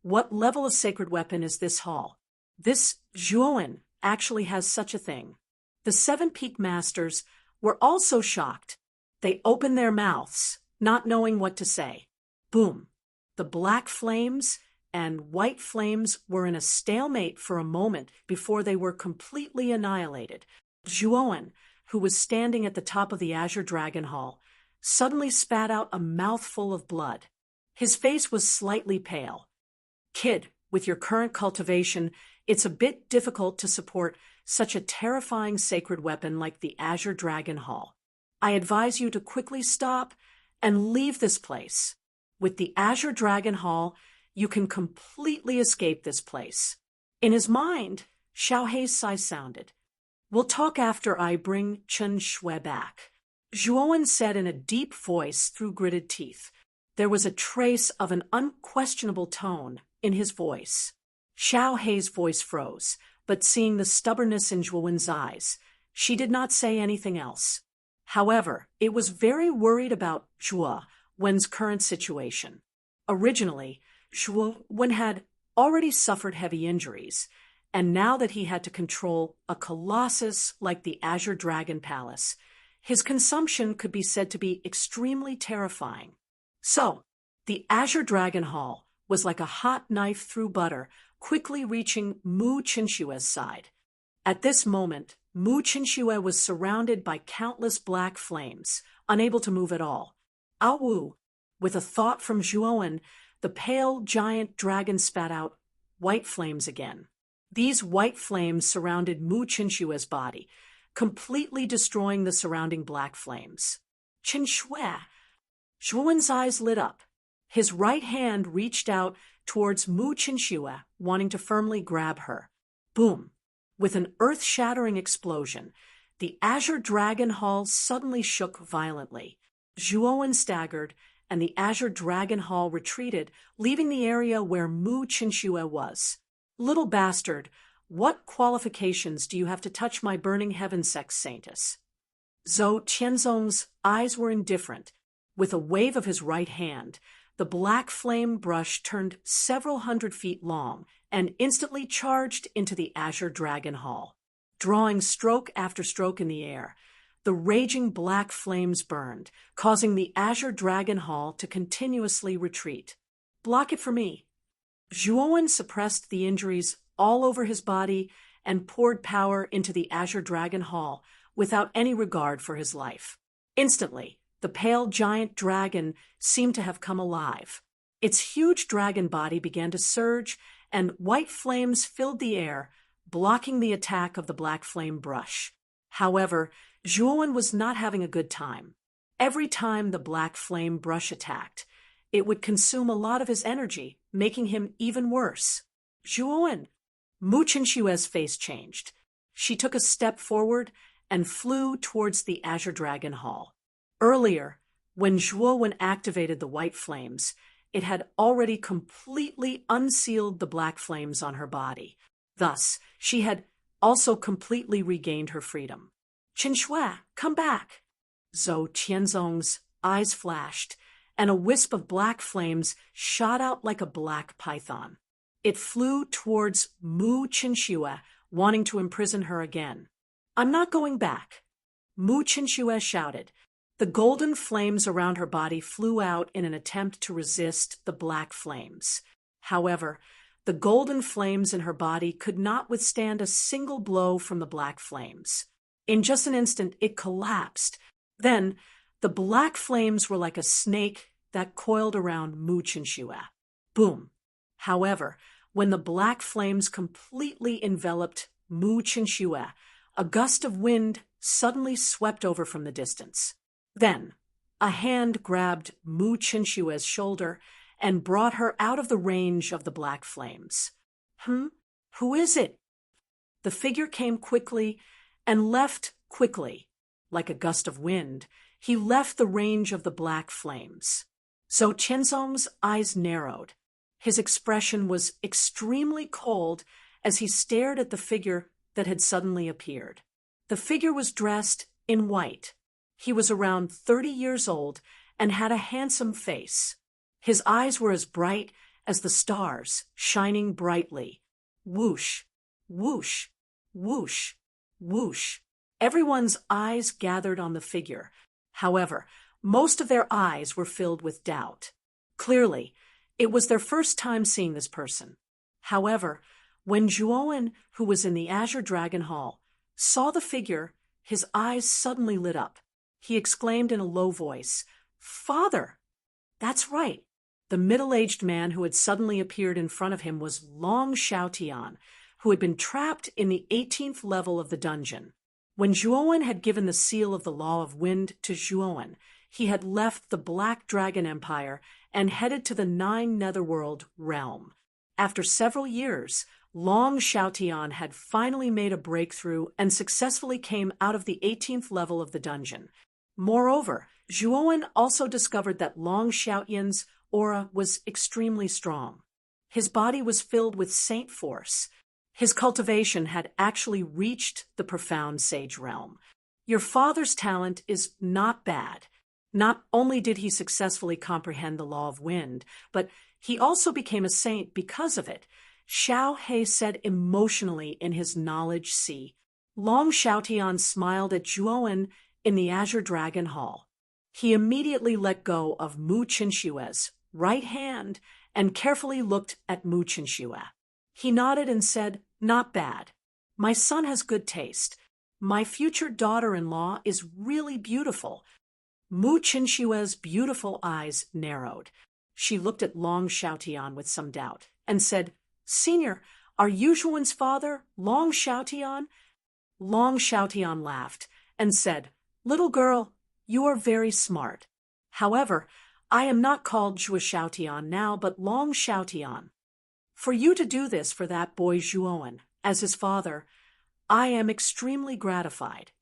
what level of sacred weapon is this hall? This Zhuowen actually has such a thing. The 7 peak masters were also shocked. They opened their mouths, not knowing what to say. Boom! The black flames and white flames were in a stalemate for a moment before they were completely annihilated. Zhuowen, who was standing at the top of the Azure Dragon Hall, suddenly spat out a mouthful of blood. His face was slightly pale. "Kid, with your current cultivation, it's a bit difficult to support such a terrifying sacred weapon like the Azure Dragon Hall. I advise you to quickly stop and leave this place. With the Azure Dragon Hall, you can completely escape this place." In his mind, Xiaohei's sigh sounded. "We'll talk after I bring Qinxue back," Zhuowen said in a deep voice through gritted teeth. There was a trace of an unquestionable tone in his voice. Xiaohei's voice froze, but seeing the stubbornness in Zhuowen's eyes, she did not say anything else. However, it was very worried about Zhuowen's current situation. Originally, Zhuowen had already suffered heavy injuries, and now that he had to control a colossus like the Azure Dragon Palace, his consumption could be said to be extremely terrifying. So, the Azure Dragon Hall was like a hot knife through butter, quickly reaching Mu Qinxue's side. At this moment, Mu Qinxue was surrounded by countless black flames, unable to move at all. Awu, with a thought from Zhuowen, the pale giant dragon spat out white flames again. These white flames surrounded Mu Qinxue's body, completely destroying the surrounding black flames. "Qinxue!" Zhuowen's eyes lit up. His right hand reached out towards Mu Qinxue, wanting to firmly grab her. Boom! With an earth-shattering explosion, the Azure Dragon Hall suddenly shook violently. Zhuowen staggered, and the Azure Dragon Hall retreated, leaving the area where Mu Qinxue was. "Little bastard, what qualifications do you have to touch my Burning Heaven sect saintess?" Zhou Tianzong's eyes were indifferent. With a wave of his right hand, the black flame brush turned several hundred feet long and instantly charged into the Azure Dragon Hall. Drawing stroke after stroke in the air, the raging black flames burned, causing the Azure Dragon Hall to continuously retreat. "Block it for me." Zhuowen suppressed the injuries all over his body and poured power into the Azure Dragon Hall without any regard for his life. Instantly, the pale giant dragon seemed to have come alive. Its huge dragon body began to surge, and white flames filled the air, blocking the attack of the black flame brush. However, Zhuowen was not having a good time. Every time the black flame brush attacked, it would consume a lot of his energy, making him even worse. Zhuowen! Mu Qinshue's face changed. She took a step forward and flew towards the Azure Dragon Hall. Earlier, when Zhuowen activated the white flames, it had already completely unsealed the black flames on her body. Thus, she had also completely regained her freedom. Qinshue, come back! Zhou Qianzong's eyes flashed, and a wisp of black flames shot out like a black python. It flew towards Mu Qinshu, wanting to imprison her again. I'm not going back. Mu Qinshu shouted. The golden flames around her body flew out in an attempt to resist the black flames. However, the golden flames in her body could not withstand a single blow from the black flames. In just an instant, it collapsed. Then, the black flames were like a snake that coiled around Mu Qinshu. Boom! However, when the black flames completely enveloped Mu Qinshu, a gust of wind suddenly swept over from the distance. Then, a hand grabbed Mu Qinshue's shoulder and brought her out of the range of the black flames. Who is it? The figure came quickly and left quickly. Like a gust of wind, he left the range of the black flames. Zhou Qianzong's eyes narrowed. His expression was extremely cold as he stared at the figure that had suddenly appeared. The figure was dressed in white. He was around 30 years old and had a handsome face. His eyes were as bright as the stars, shining brightly. Whoosh, whoosh, whoosh, whoosh. Everyone's eyes gathered on the figure. However, most of their eyes were filled with doubt. Clearly, it was their first time seeing this person. However, when Zhuowen, who was in the Azure Dragon Hall, saw the figure, his eyes suddenly lit up. He exclaimed in a low voice, "Father!" That's right. The middle-aged man who had suddenly appeared in front of him was Long Xiaotian, who had been trapped in the 18th level of the dungeon. When Zhuowen had given the seal of the Law of Wind to Zhuowen, he had left the Black Dragon Empire and headed to the 9 Netherworld realm. After several years, Long Xiaotian had finally made a breakthrough and successfully came out of the 18th level of the dungeon. Moreover, Zhuowen also discovered that Long Xiaotian's aura was extremely strong. His body was filled with saint force. His cultivation had actually reached the profound sage realm. Your father's talent is not bad. Not only did he successfully comprehend the law of wind, but he also became a saint because of it, Xiao He said emotionally in his knowledge sea. Long Xiaotian smiled at Zhuowen in the Azure Dragon Hall. He immediately let go of Mu Qinshue's right hand and carefully looked at Mu Qinshu. He nodded and said, "Not bad. My son has good taste. My future daughter-in-law is really beautiful." Mu Qinshue's beautiful eyes narrowed. She looked at Long Xiaotian with some doubt and said, "Senior, are you Zhuowen's father, Long Xiaotian?" Long Xiaotian laughed and said, "Little girl, you are very smart. However, I am not called Zhuo Xiaotian now, but Long Xiaotian. For you to do this for that boy Zhuowen, as his father, I am extremely gratified."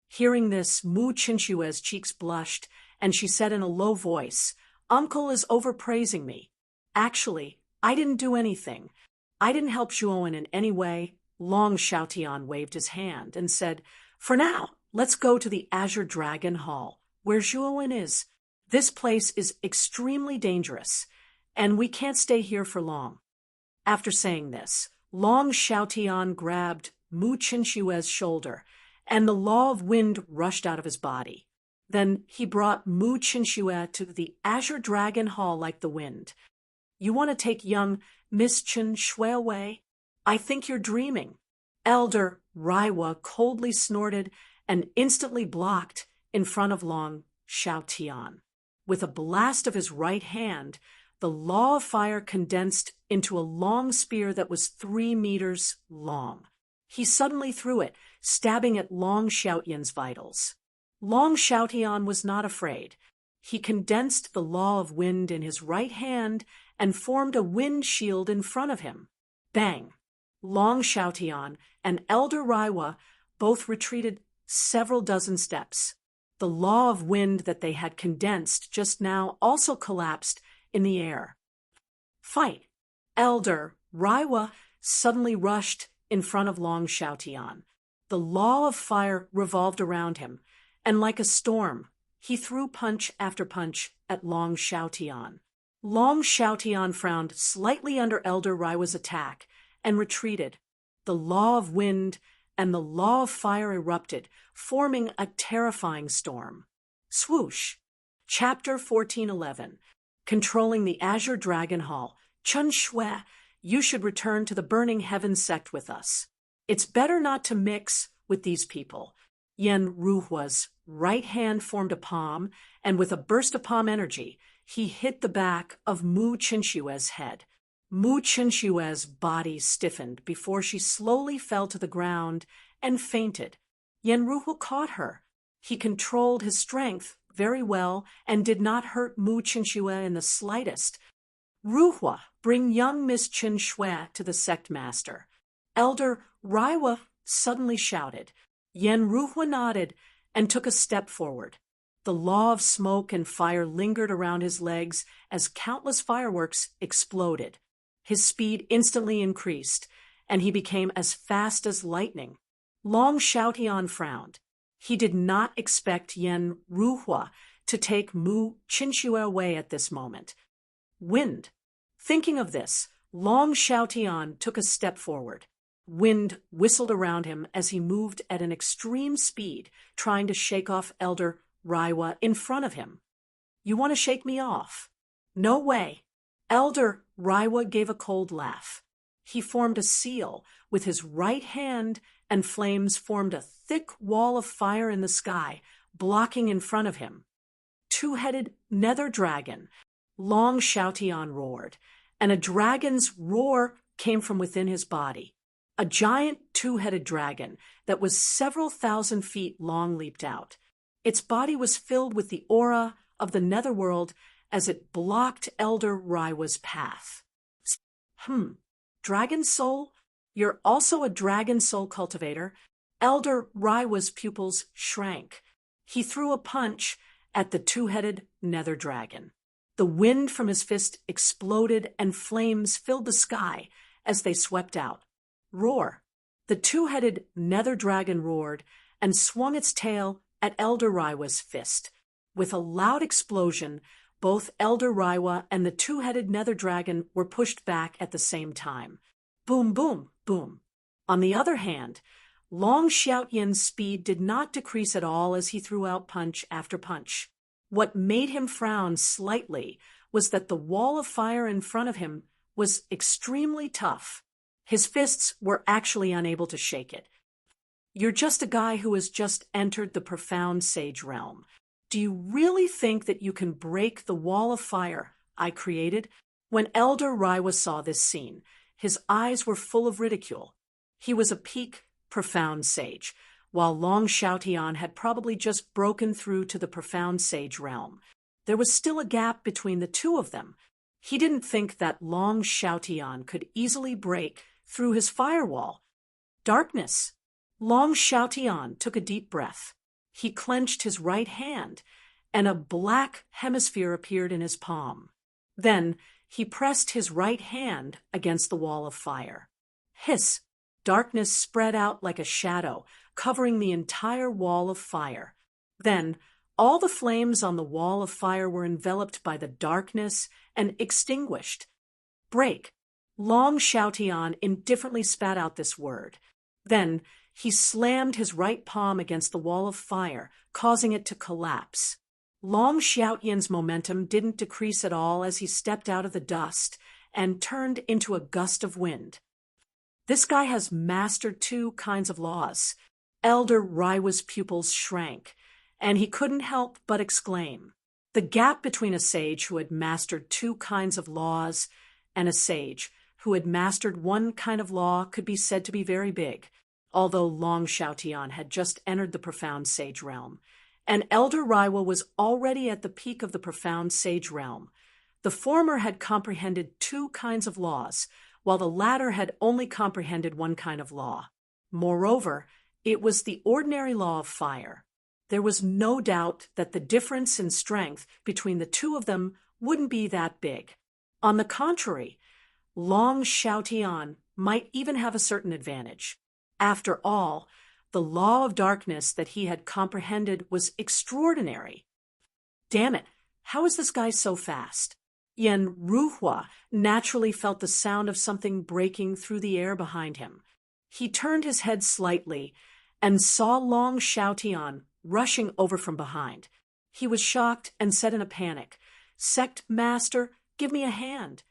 Hearing this, Mu Qinshue's cheeks blushed, and she said in a low voice, "Uncle is overpraising me. Actually, I didn't do anything. I didn't help Zhuowen in any way." Long Xiaotian waved his hand and said, "For now, let's go to the Azure Dragon Hall, where Zhuowen is. This place is extremely dangerous, and we can't stay here for long." After saying this, Long Xiaotian grabbed Mu Qinshue's shoulder, and the law of wind rushed out of his body. Then he brought Mu Qinshu to the Azure Dragon Hall like the wind. You want to take young Miss Chen Shui away? I think you're dreaming. Elder Raiwa coldly snorted and instantly blocked in front of Long Xiaotian. With a blast of his right hand, the law of fire condensed into a long spear that was 3 meters long. He suddenly threw it, stabbing at Long Xiaotian's vitals. Long Xiaotian was not afraid. He condensed the law of wind in his right hand and formed a wind shield in front of him. Bang! Long Xiaotian and Elder Raiwa both retreated several dozen steps. The law of wind that they had condensed just now also collapsed in the air. Fight! Elder Raiwa suddenly rushed in front of Long Xiaotian. The law of fire revolved around him, and like a storm, he threw punch after punch at Long Xiaotian. Long Xiaotian frowned slightly under Elder Raiwa's attack and retreated. The law of wind and the law of fire erupted, forming a terrifying storm. Swoosh! Chapter 1411. Controlling the Azure Dragon Hall. Chen Shui, you should return to the Burning Heaven sect with us. It's better not to mix with these people. Yan Ruhua's right hand formed a palm, and with a burst of palm energy, he hit the back of Mu Qinshue's head. Mu Qinshue's body stiffened before she slowly fell to the ground and fainted. Yan Ruhu caught her. He controlled his strength very well and did not hurt Mu Qinshui in the slightest. Ruhua, bring young Miss Chen Shui to the sect master. Elder Raiwa suddenly shouted. Yan Ruhua nodded and took a step forward. The law of smoke and fire lingered around his legs as countless fireworks exploded. His speed instantly increased, and he became as fast as lightning. Long Xiaotian frowned. He did not expect Yan Ruhua to take Mu Qinshui away at this moment. Wind. Thinking of this, Long Xiaotian took a step forward. Wind whistled around him as he moved at an extreme speed, trying to shake off Elder Raiwa in front of him. You want to shake me off? No way. Elder Raiwa gave a cold laugh. He formed a seal with his right hand, and flames formed a thick wall of fire in the sky, blocking in front of him. Two-headed nether dragon. Long Xiaotian roared, and a dragon's roar came from within his body. A giant two-headed dragon that was several thousand feet long leaped out. Its body was filled with the aura of the netherworld as it blocked Elder Raiwa's path. Dragon soul? You're also a dragon soul cultivator? Elder Raiwa's pupils shrank. He threw a punch at the two-headed nether dragon. The wind from his fist exploded and flames filled the sky as they swept out. Roar! The two-headed nether dragon roared and swung its tail at Elder Raiwa's fist. With a loud explosion, both Elder Raiwa and the two-headed nether dragon were pushed back at the same time. Boom, boom, boom. On the other hand, Long Xiaotian's speed did not decrease at all as he threw out punch after punch. What made him frown slightly was that the wall of fire in front of him was extremely tough. His fists were actually unable to shake it. You're just a guy who has just entered the profound sage realm. Do you really think that you can break the wall of fire I created? When Elder Raiwa saw this scene, his eyes were full of ridicule. He was a peak profound sage, while Long Xiaotian had probably just broken through to the profound sage realm. There was still a gap between the two of them. He didn't think that Long Xiaotian could easily break through his firewall. Darkness. Long Xiaotian took a deep breath. He clenched his right hand, and a black hemisphere appeared in his palm. Then he pressed his right hand against the wall of fire. Hiss! Darkness spread out like a shadow, covering the entire wall of fire. Then all the flames on the wall of fire were enveloped by the darkness and extinguished. Break! Long Xiaotian indifferently spat out this word. Then he slammed his right palm against the wall of fire, causing it to collapse. Long Xiaotian's momentum didn't decrease at all as he stepped out of the dust and turned into a gust of wind. This guy has mastered two kinds of laws. Elder Raiwa's pupils shrank, and he couldn't help but exclaim. The gap between a sage who had mastered two kinds of laws and a sage who had mastered one kind of law could be said to be very big, although Long Xiaotian had just entered the profound sage realm, and Elder Raiwa was already at the peak of the profound sage realm. The former had comprehended two kinds of laws, while the latter had only comprehended one kind of law. Moreover, it was the ordinary law of fire. There was no doubt that the difference in strength between the two of them wouldn't be that big. On the contrary, Long Xiaotian might even have a certain advantage. After all, the law of darkness that he had comprehended was extraordinary. Damn it, how is this guy so fast? Yen Ruhua naturally felt the sound of something breaking through the air behind him. He turned his head slightly and saw Long Xiaotian rushing over from behind. He was shocked and said in a panic, "Sect Master, give me a hand."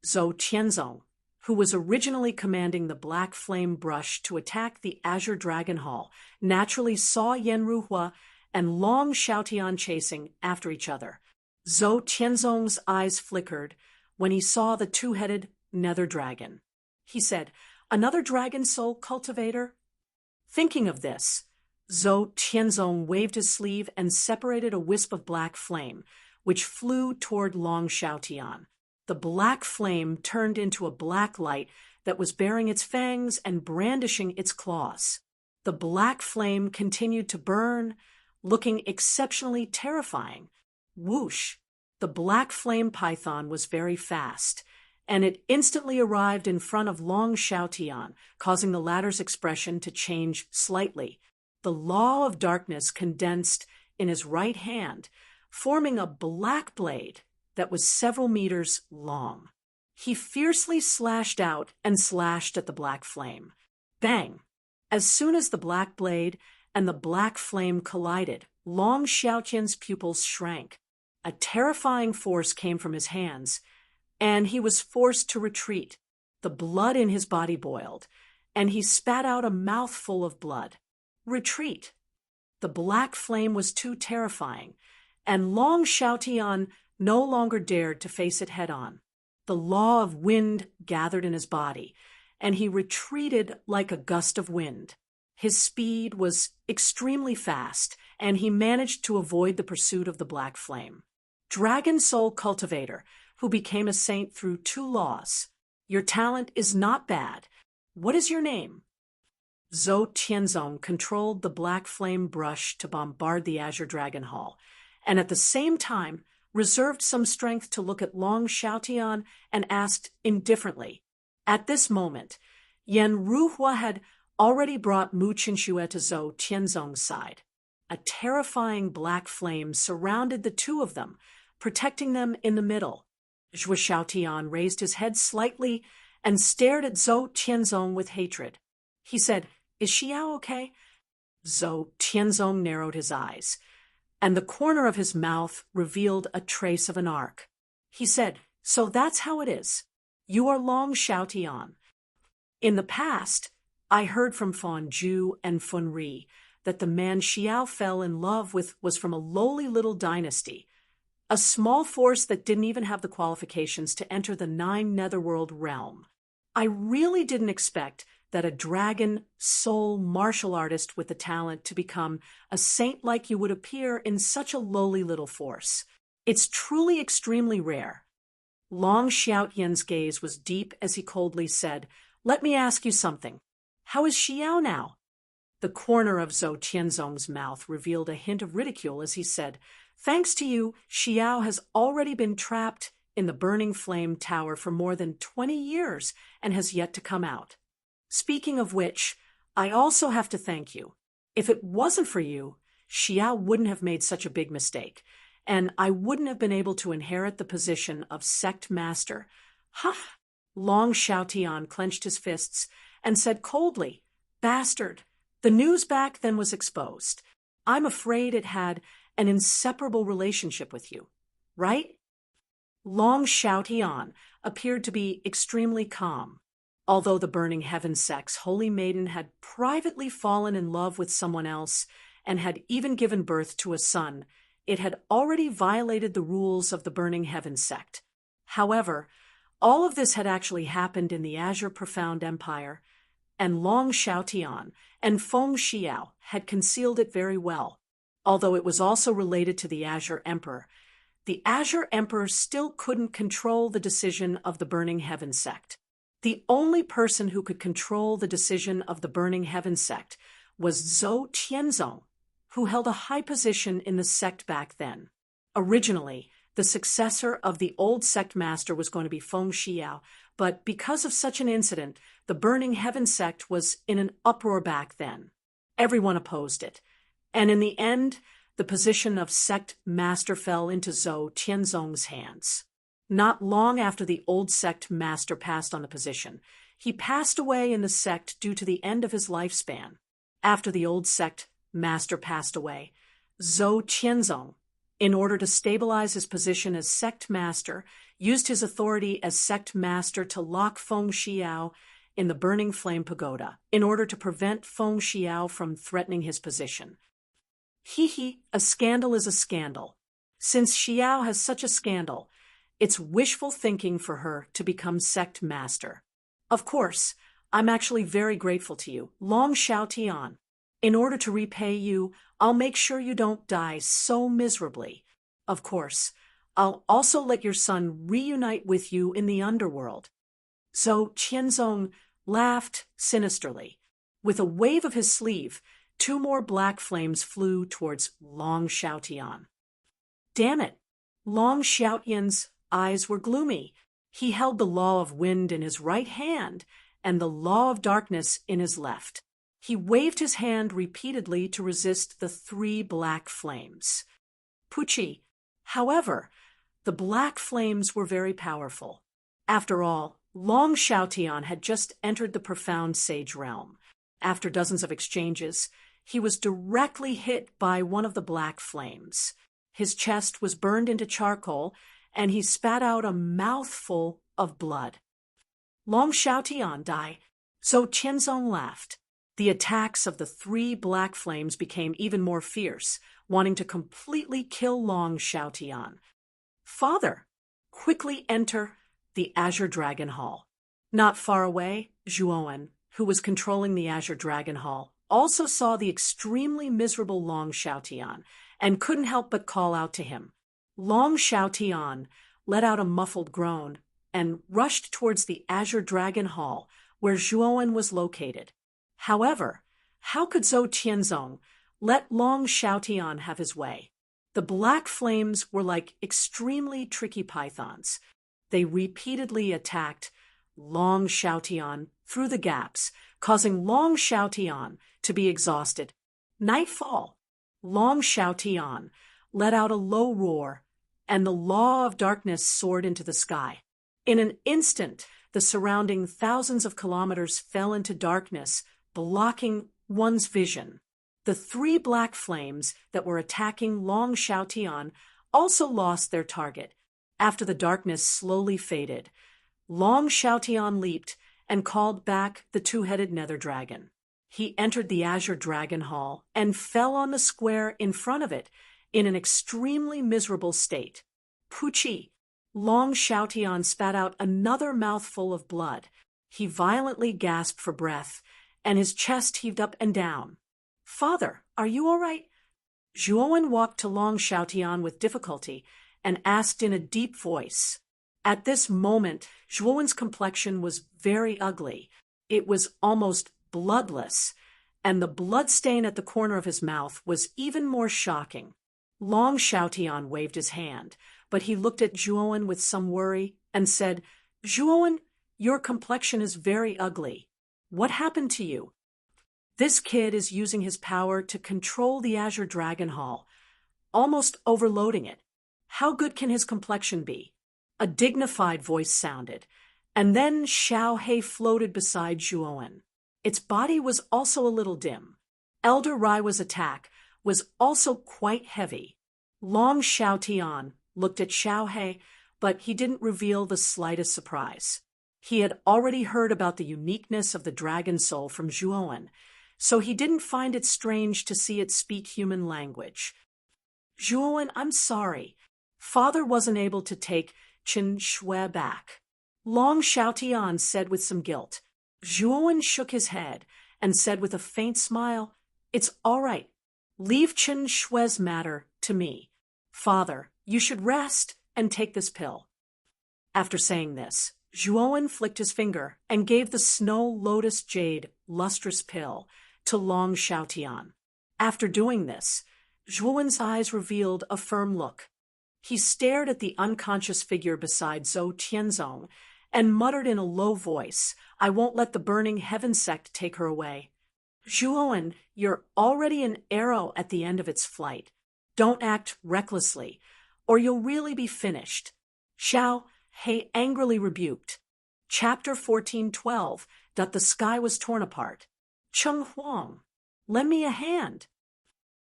Zhou Tianzong, who was originally commanding the Black Flame Brush to attack the Azure Dragon Hall, naturally saw Yen Ruhua and Long Xiaotian chasing after each other. Zhou Tianzong's eyes flickered when he saw the two-headed nether dragon. He said, "Another dragon soul cultivator?" Thinking of this, Zhou Tianzong waved his sleeve and separated a wisp of black flame, which flew toward Long Xiaotian. The black flame turned into a black light that was baring its fangs and brandishing its claws. The black flame continued to burn, looking exceptionally terrifying. Whoosh! The black flame python was very fast, and it instantly arrived in front of Long Xiaotian, causing the latter's expression to change slightly. The law of darkness condensed in his right hand, forming a black blade that was several meters long. He fiercely slashed out and slashed at the black flame. Bang! As soon as the black blade and the black flame collided, Long Xiaotian's pupils shrank. A terrifying force came from his hands, and he was forced to retreat. The blood in his body boiled, and he spat out a mouthful of blood. Retreat! The black flame was too terrifying, and Long Xiaotian no longer dared to face it head-on. The law of wind gathered in his body, and he retreated like a gust of wind. His speed was extremely fast, and he managed to avoid the pursuit of the black flame. Dragon Soul Cultivator, who became a saint through two laws. Your talent is not bad. What is your name? Zhou Tianzong controlled the Black Flame Brush to bombard the Azure Dragon Hall, and at the same time reserved some strength to look at Long Xiaotian and asked indifferently. At this moment, Yen Ruhua had already brought Mu Qinxue to Zhou Tianzong's side. A terrifying black flame surrounded the two of them, protecting them in the middle. Zhou Xiaotian raised his head slightly and stared at Zhou Tianzong with hatred. He said, "Is Xiao okay?" Zhou Tianzong narrowed his eyes, and the corner of his mouth revealed a trace of an arc. He said, "So that's how it is. You are Long Xiaotian. In the past, I heard from Fan Zhu and Fun Ri that the man Xiao fell in love with was from a lowly little dynasty, a small force that didn't even have the qualifications to enter the 9 Netherworld realm. I really didn't expect that a dragon soul martial artist with the talent to become a saint like you would appear in such a lowly little force. It's truly extremely rare." Long Xiaotian's gaze was deep as he coldly said, "Let me ask you something. How is Xiao now?" The corner of Zhou Tianzong's mouth revealed a hint of ridicule as he said, "Thanks to you, Xiao has already been trapped in the Burning Flame Tower for more than 20 years and has yet to come out. Speaking of which, I also have to thank you. If it wasn't for you, Xiao wouldn't have made such a big mistake, and I wouldn't have been able to inherit the position of sect master." "Huh!" Long Xiaotian clenched his fists and said coldly, "Bastard, the news back then was exposed. I'm afraid it had an inseparable relationship with you, right?" Long Xiaotian, appeared to be extremely calm. Although the Burning Heaven sect's holy maiden had privately fallen in love with someone else and had even given birth to a son, it had already violated the rules of the Burning Heaven sect. However, all of this had actually happened in the Azure Profound Empire, and Long Xiaotian and Feng Xiao had concealed it very well. Although it was also related to the Azure Emperor, the Azure Emperor still couldn't control the decision of the Burning Heaven sect. The only person who could control the decision of the Burning Heaven sect was Zhou Tianzong, who held a high position in the sect back then. Originally, the successor of the old sect master was going to be Feng Xiao, but because of such an incident, the Burning Heaven sect was in an uproar back then. Everyone opposed it, and in the end, the position of sect master fell into Zhou Tianzong's hands. Not long after the old sect master passed on the position, he passed away in the sect due to the end of his lifespan. After the old sect master passed away, Zhou Tianzong, in order to stabilize his position as sect master, used his authority as sect master to lock Feng Xiao in the Burning Flame Pagoda in order to prevent Feng Xiao from threatening his position. A scandal is a scandal. Since Xiao has such a scandal, it's wishful thinking for her to become sect master. Of course, I'm actually very grateful to you, Long Xiaotian. In order to repay you, I'll make sure you don't die so miserably. Of course, I'll also let your son reunite with you in the underworld. Zhou Tianzong laughed sinisterly. With a wave of his sleeve, 2 more black flames flew towards Long Xiaotian. Damn it! Long Xiaotian's eyes were gloomy. He held the law of wind in his right hand and the law of darkness in his left. He waved his hand repeatedly to resist the 3 black flames. Pucci. However, the black flames were very powerful. After all, Long Xiaotian had just entered the profound sage realm. After dozens of exchanges, he was directly hit by one of the black flames. His chest was burned into charcoal, and he spat out a mouthful of blood. Long Xiaotian died. Zhou Tianzong laughed. The attacks of the 3 black flames became even more fierce, wanting to completely kill Long Xiaotian. Father, quickly enter the Azure Dragon Hall. Not far away, Zhuowen, who was controlling the Azure Dragon Hall, also saw the extremely miserable Long Xiaotian and couldn't help but call out to him. Long Xiaotian let out a muffled groan and rushed towards the Azure Dragon Hall, where Zhuowen was located. However, how could Zhou Tianzong let Long Xiaotian have his way? The black flames were like extremely tricky pythons. They repeatedly attacked Long Xiaotian through the gaps, causing Long Xiaotian to be exhausted. Nightfall. Long Xiaotian let out a low roar, and the law of darkness soared into the sky. In an instant, the surrounding thousands of kilometers fell into darkness, blocking one's vision. The 3 black flames that were attacking Long Xiaotian also lost their target. After the darkness slowly faded, Long Xiaotian leaped and called back the 2-headed nether dragon. He entered the Azure Dragon Hall and fell on the square in front of it in an extremely miserable state. Pucci. Long Xiaotian spat out another mouthful of blood. He violently gasped for breath, and his chest heaved up and down. Father, are you all right? Zhuowen walked to Long Xiaotian with difficulty and asked in a deep voice. At this moment, Zhuowen's complexion was very ugly. It was almost bloodless, and the blood stain at the corner of his mouth was even more shocking. Long Xiaotian waved his hand, but he looked at Zhuowen with some worry and said, Zhuowen, your complexion is very ugly. What happened to you? This kid is using his power to control the Azure Dragon Hall, almost overloading it. How good can his complexion be? A dignified voice sounded, and then Xiao He floated beside Zhuowen. Its body was also a little dim. Elder Raiwa's attack was also quite heavy. Long Xiaotian looked at Xiao He, but he didn't reveal the slightest surprise. He had already heard about the uniqueness of the dragon soul from Zhuowen, so he didn't find it strange to see it speak human language. Zhuowen, I'm sorry. Father wasn't able to take Qin Shui back. Long Xiaotian said with some guilt. Zhuowen shook his head and said with a faint smile, It's all right. Leave Qin Shui's matter to me. Father, you should rest and take this pill. After saying this, Zhuowen flicked his finger and gave the snow lotus jade lustrous pill to Long Xiaotian. After doing this, Zhuowen's eyes revealed a firm look. He stared at the unconscious figure beside Zhou Tianzong and muttered in a low voice, I won't let the burning heaven sect take her away. Zhuowen, you're already an arrow at the end of its flight. Don't act recklessly, or you'll really be finished. Xiao He angrily rebuked. Chapter 14:12, that the sky was torn apart. Cheng Huang, lend me a hand.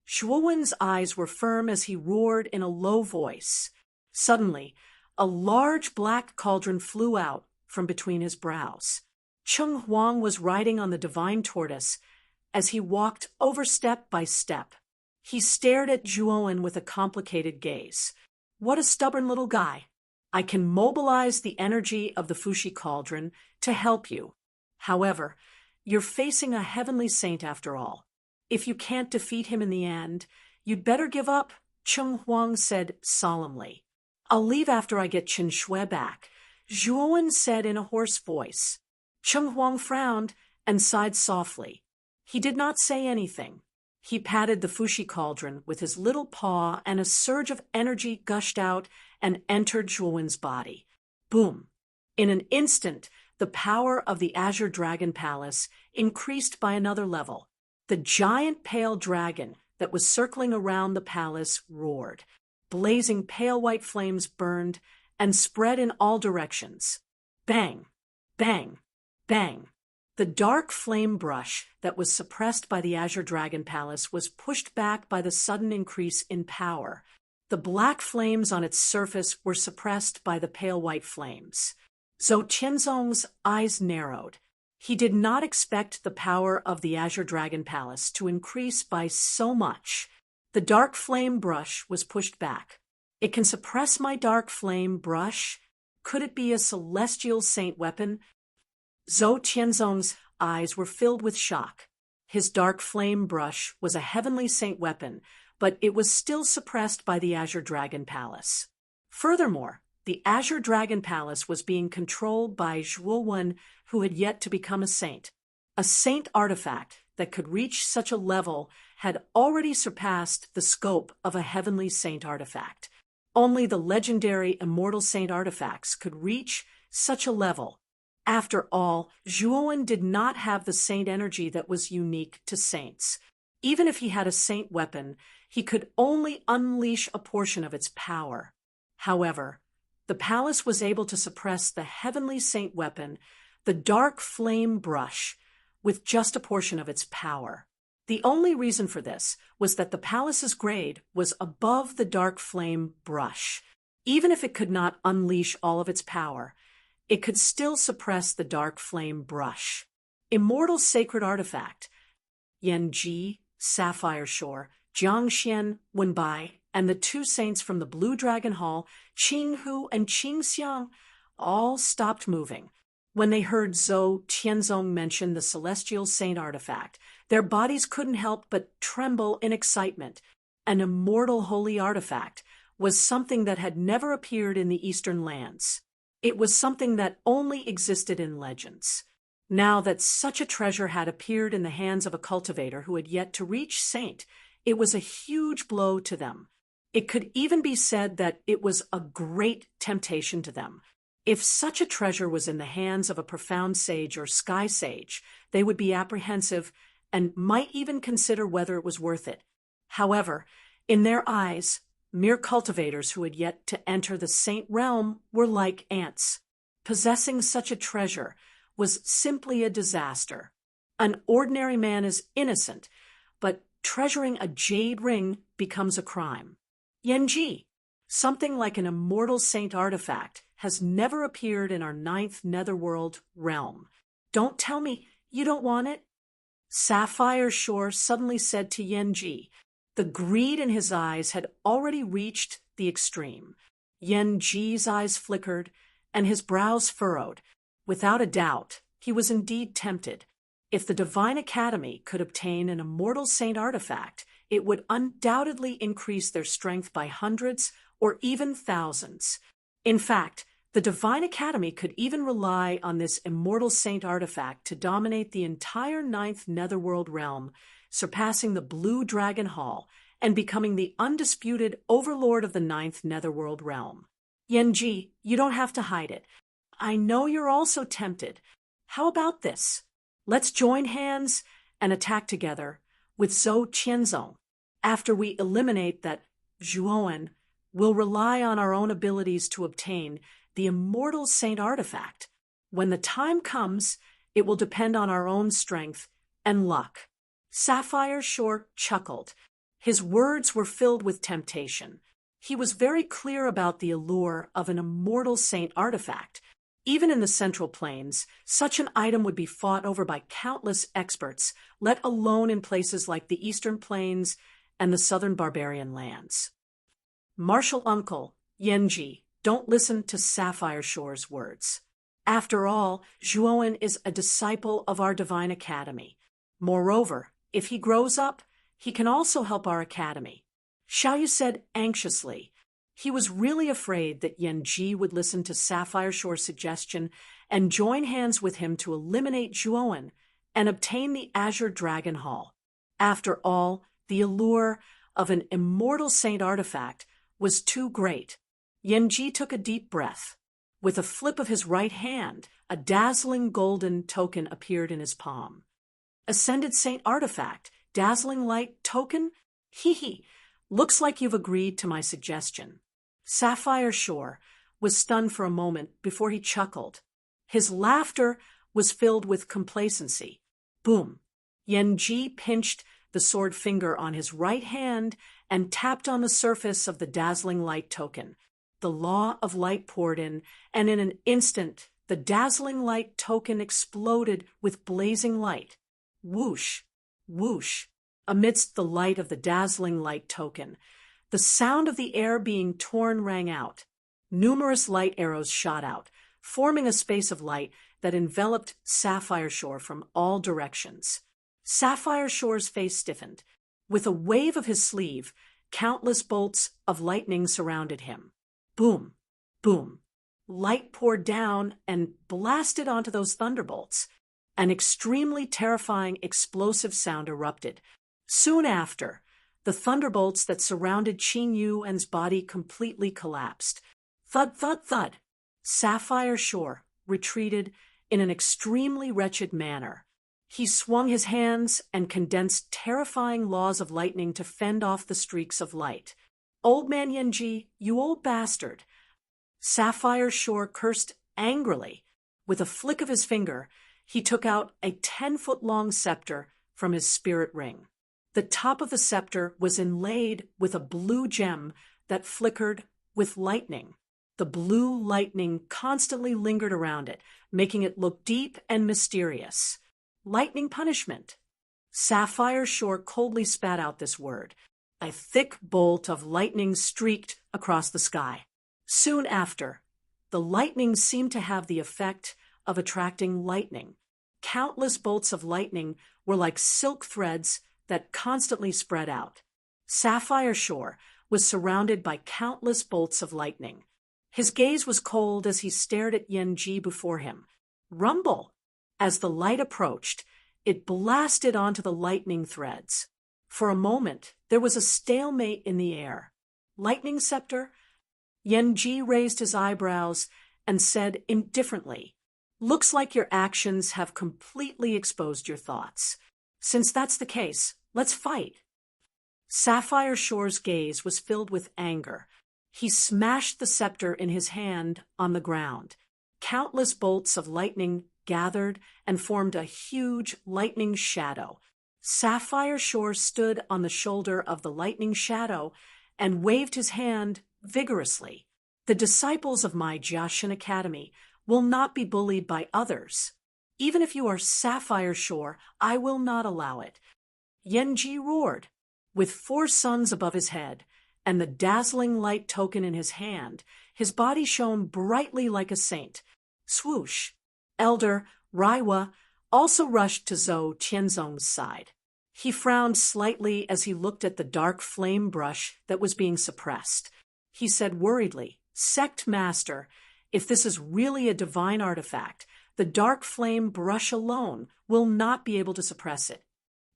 Zhuowen's eyes were firm as he roared in a low voice. Suddenly, a large black cauldron flew out from between his brows. Cheng Huang was riding on the divine tortoise as he walked over step by step. He stared at Zhuowen with a complicated gaze. What a stubborn little guy. I can mobilize the energy of the Fushi cauldron to help you. However, you're facing a heavenly saint after all. If you can't defeat him in the end, you'd better give up, Cheng Huang said solemnly. I'll leave after I get Qin Shui back, Zhuowen said in a hoarse voice. Cheng Huang frowned and sighed softly. He did not say anything. He patted the Fushi cauldron with his little paw, and a surge of energy gushed out and entered Zhuowen's body. Boom! In an instant, the power of the Azure Dragon Palace increased by another level. The giant pale dragon that was circling around the palace roared. Blazing pale white flames burned and spread in all directions. Bang! Bang! Bang! The dark flame brush that was suppressed by the Azure Dragon Palace was pushed back by the sudden increase in power. The black flames on its surface were suppressed by the pale white flames. Zhou Tianzong's eyes narrowed. He did not expect the power of the Azure Dragon Palace to increase by so much. The dark flame brush was pushed back. It can suppress my dark flame brush? Could it be a celestial saint weapon? Zhou Tianzong's eyes were filled with shock. His dark flame brush was a heavenly saint weapon, but it was still suppressed by the Azure Dragon Palace. Furthermore, the Azure Dragon Palace was being controlled by Zhuowen, who had yet to become a saint. A saint artifact that could reach such a level had already surpassed the scope of a heavenly saint artifact. Only the legendary immortal saint artifacts could reach such a level. After all, Zhuowen did not have the saint energy that was unique to saints. Even if he had a saint weapon, he could only unleash a portion of its power. However, the palace was able to suppress the heavenly saint weapon, the dark flame brush, with just a portion of its power. The only reason for this was that the palace's grade was above the dark flame brush. Even if it could not unleash all of its power, it could still suppress the dark flame brush. Immortal sacred artifact. Yanji, Sapphire Shore, Jiangxian, Wenbai, and the two saints from the Blue Dragon Hall, Qinghu and Qingxiang, all stopped moving. When they heard Zhou Tianzong mention the celestial saint artifact, their bodies couldn't help but tremble in excitement. An immortal holy artifact was something that had never appeared in the Eastern lands. It was something that only existed in legends. Now that such a treasure had appeared in the hands of a cultivator who had yet to reach saint, it was a huge blow to them. It could even be said that it was a great temptation to them. If such a treasure was in the hands of a profound sage or sky sage, they would be apprehensive and might even consider whether it was worth it. However, in their eyes, mere cultivators who had yet to enter the saint realm were like ants. Possessing such a treasure was simply a disaster. An ordinary man is innocent, but treasuring a jade ring becomes a crime. Yanji, Something like an immortal saint artifact has never appeared in our ninth netherworld realm. Don't tell me you don't want it? Sapphire Shore suddenly said to Yenji. The greed in his eyes had already reached the extreme. Yenji's eyes flickered, and his brows furrowed. Without a doubt, he was indeed tempted. If the Divine Academy could obtain an immortal saint artifact, it would undoubtedly increase their strength by hundreds or even thousands. In fact, the Divine Academy could even rely on this immortal saint artifact to dominate the entire ninth netherworld realm, surpassing the Blue Dragon Hall and becoming the undisputed overlord of the ninth netherworld realm. Yenji, you don't have to hide it. I know you're also tempted. How about this? Let's join hands and attack together with Zhou Qianzong. After we eliminate that Zhuowen, we'll rely on our own abilities to obtain the immortal saint artifact. When the time comes, it will depend on our own strength and luck. Sapphire Shore chuckled. His words were filled with temptation. He was very clear about the allure of an immortal saint artifact. Even in the Central Plains, such an item would be fought over by countless experts, let alone in places like the Eastern Plains and the Southern Barbarian lands. Martial Uncle, Yenji, don't listen to Sapphire Shore's words. After all, Zhuowen is a disciple of our Divine Academy. Moreover, if he grows up, he can also help our academy. Xiaoyu said anxiously. He was really afraid that Yenji would listen to Sapphire Shore's suggestion and join hands with him to eliminate Zhuowen and obtain the Azure Dragon Hall. After all, the allure of an immortal saint artifact was too great. Yenji took a deep breath. With a flip of his right hand, a dazzling golden token appeared in his palm. Ascended Saint Artifact, dazzling light token? Hee. Looks like you've agreed to my suggestion. Sapphire Shore was stunned for a moment before he chuckled. His laughter was filled with complacency. Boom. Yenji pinched the sword finger on his right hand and tapped on the surface of the dazzling light token. The law of light poured in, and in an instant, the dazzling light token exploded with blazing light. Whoosh, whoosh. Amidst the light of the dazzling light token, the sound of the air being torn rang out. Numerous light arrows shot out, forming a space of light that enveloped Sapphire Shore from all directions. Sapphire Shore's face stiffened. With a wave of his sleeve, countless bolts of lightning surrounded him. Boom, boom. Light poured down and blasted onto those thunderbolts. An extremely terrifying explosive sound erupted. Soon after, the thunderbolts that surrounded Qing Yuan's body completely collapsed. Thud, thud, thud. Sapphire Shore retreated in an extremely wretched manner. He swung his hands and condensed terrifying laws of lightning to fend off the streaks of light. Old man Yenji, you old bastard. Sapphire Shore cursed angrily. With a flick of his finger, he took out a 10-foot-long scepter from his spirit ring. The top of the scepter was inlaid with a blue gem that flickered with lightning. The blue lightning constantly lingered around it, making it look deep and mysterious. Lightning punishment. Sapphire Shore coldly spat out this word. A thick bolt of lightning streaked across the sky. Soon after, the lightning seemed to have the effect of attracting lightning. Countless bolts of lightning were like silk threads that constantly spread out. Sapphire Shore was surrounded by countless bolts of lightning. His gaze was cold as he stared at Yenji before him. Rumble! As the light approached, it blasted onto the lightning threads. For a moment, there was a stalemate in the air. Lightning scepter? Yenji raised his eyebrows and said indifferently, "Looks like your actions have completely exposed your thoughts. Since that's the case, let's fight." Sapphire Shore's gaze was filled with anger. He smashed the scepter in his hand on the ground. Countless bolts of lightning gathered and formed a huge lightning shadow. Sapphire Shore stood on the shoulder of the lightning shadow and waved his hand vigorously. The disciples of my Jiaxin Academy will not be bullied by others. Even if you are sapphire sure, I will not allow it. Yanji roared. With 4 suns above his head and the dazzling light token in his hand, his body shone brightly like a saint. Swoosh! Elder Raiwa also rushed to Zhou Qianzong's side. He frowned slightly as he looked at the dark flame brush that was being suppressed. He said worriedly, "Sect Master, if this is really a divine artifact, the dark flame brush alone will not be able to suppress it."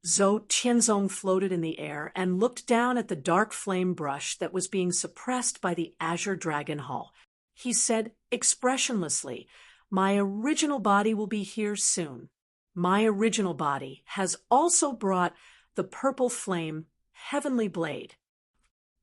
Zhou Qianzong floated in the air and looked down at the dark flame brush that was being suppressed by the Azure Dragon Hall. He said expressionlessly, "My original body will be here soon. My original body has also brought the purple flame, heavenly blade."